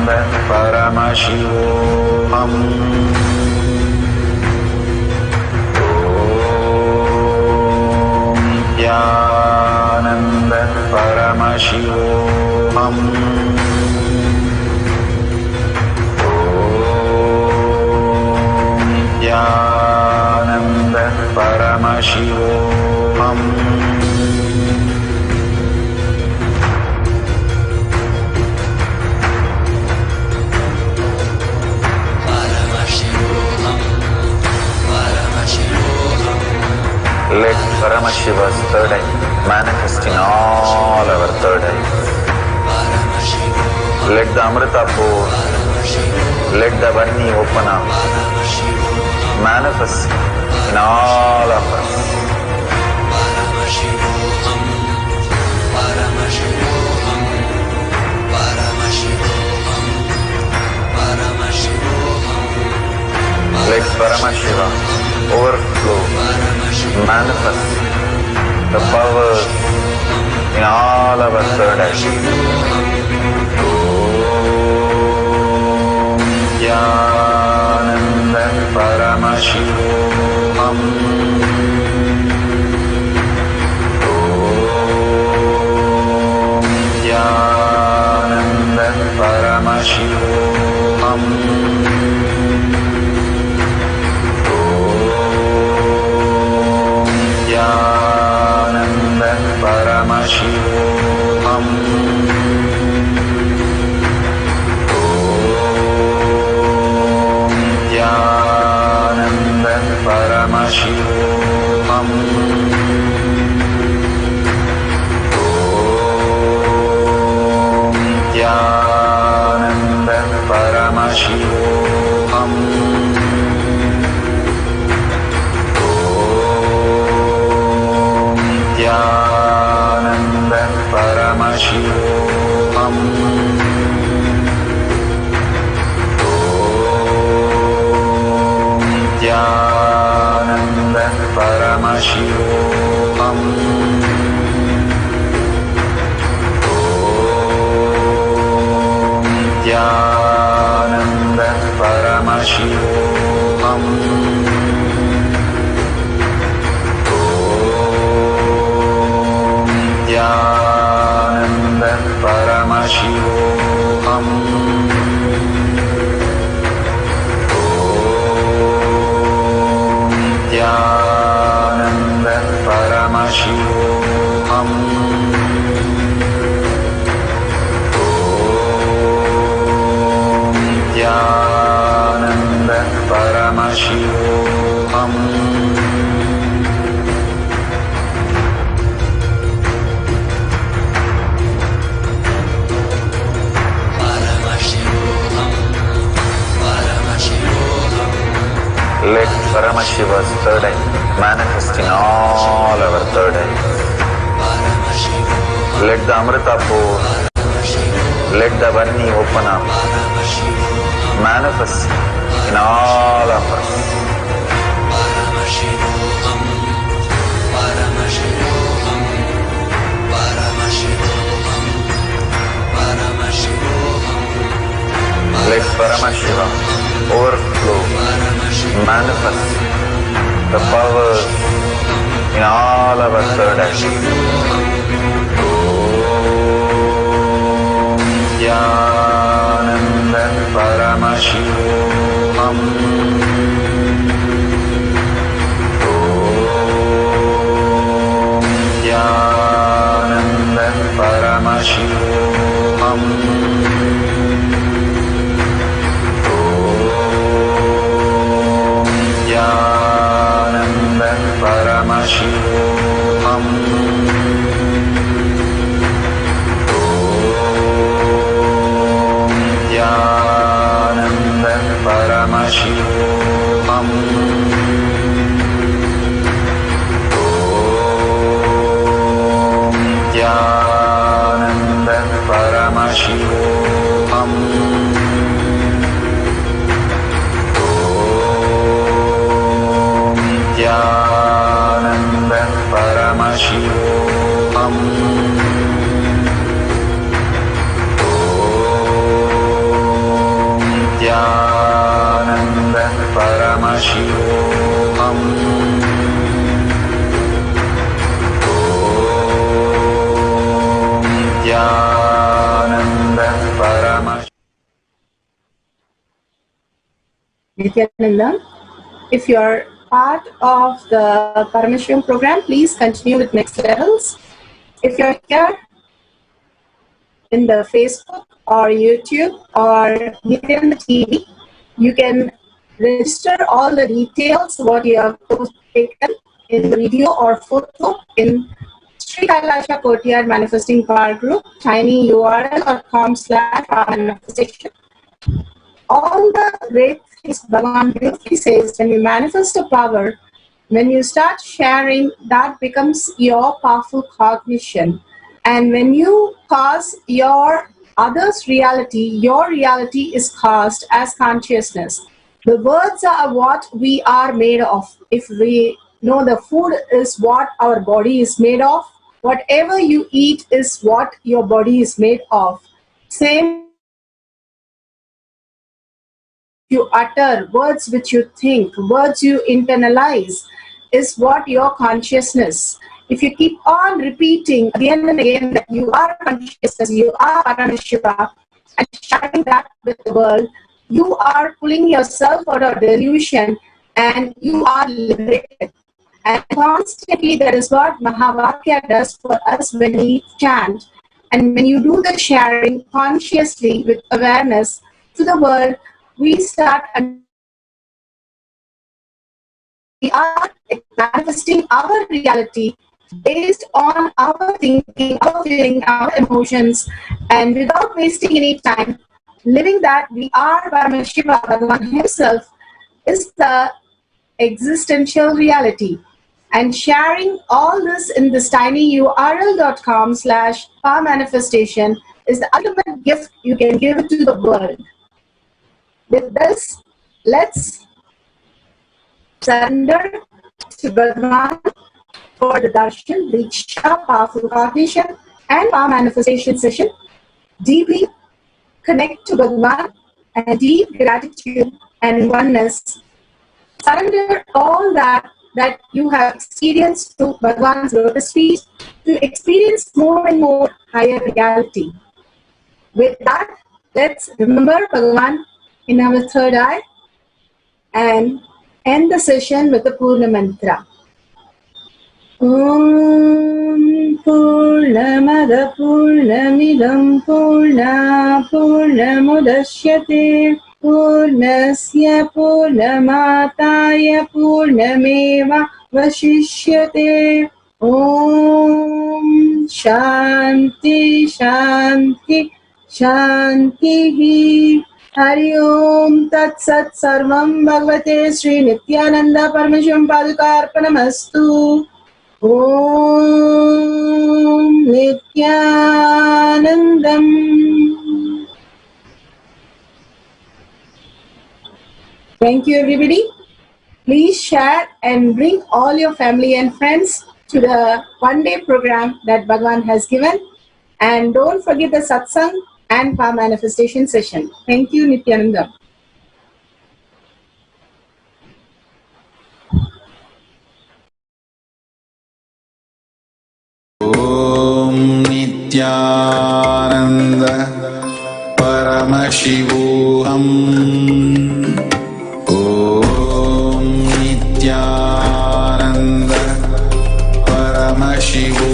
Jnananda Paramashivam. Om Jnananda Paramashivam. Om Jnananda Paramashivam. Let Paramashiva's third eye manifest in all our third eyes. Let the Amrita pour, let the Varni open up, manifest in all of us. Let Paramashiva overflow, manifest the powers in all our third eye. Om Jnananda Paramashivam. Om Jnananda Paramashivam. Jnananda Paramashivam. Om Jnananda Nithyananda Paramashivam. Nithyananda Paramashivam. Nithyananda Paramashivam. Nithyananda Paramashivam. Nithyananda Paramashivam. Nithyananda Paramashivam. Nithyananda Paramashivam. Let Paramashiva's third eye manifest in all our third eyes. Let the Amrita pour, let the Vanni open up, manifest in all of us. Let Paramashiva overflow, manifest the powers in all our third eyes. Nithyananda Paramashivam. Nithyananda Paramashivam. Nithyananda Paramashivam. Nithyananda Paramashivam. Nithyananda Paramashivam. Nithyananda Paramashivam. Nithyananda Paramashivam. Nithyananda Paramashivam. Nithyananda, if you are part of the Paramashivam program, please continue with next levels. If you're here in the Facebook or YouTube or Nithyananda TV, you can register all the details what you have taken in the video or photo in Sri Kailasa Courtyard Manifesting Power Group, tiny URL or com/manifestation. All the great things Bhagavan beautifully says, when you manifest a power, when you start sharing, that becomes your powerful cognition. And when you cause your others' reality, your reality is caused as consciousness. The words are what we are made of. If we know the food is what our body is made of, whatever you eat is what your body is made of. Same you utter, words which you think, words you internalize is what your consciousness. If you keep on repeating again and again that you are consciousness, you are Paramashiva, and sharing that with the world, you are pulling yourself out of delusion and you are liberated. And constantly that is what Mahavakya does for us when we chant. And when you do the sharing consciously with awareness to the world, we start we are manifesting our reality based on our thinking, our feeling, our emotions, and without wasting any time, living that we are Paramashiva, Bhagavan himself, is the existential reality. And sharing all this in this tiny url.com/powermanifestation is the ultimate gift you can give to the world. With this, let's surrender to Bhagavan for the darshan, diksha, powerful cognition, and power manifestation session. Deeply connect to Bhagavan and deep gratitude and oneness. Surrender all that you have experienced to Bhagavan's lotus feet to experience more and more higher reality. With that, let's remember Bhagavan in our third eye and end the session with the Purna Mantra. Om Purnamada Purnamidam Purna Purnamudashyate Purnasya Purnamataya Purnameva Vashishyate. Om Shanti Shanti Shanti. Hari Om Tat Sat Sarvam Bhagavate Sri Nithyananda Paramashivam Padukarpanamastu. Om Nithyanandam. Thank you, everybody. Please share and bring all your family and friends to the one-day program that Bhagavan has given. And don't forget the Satsang and Power Manifestation session. Thank you, Nithyananda. Om Nithyananda Paramashivam. Om Nithyananda Paramashivam.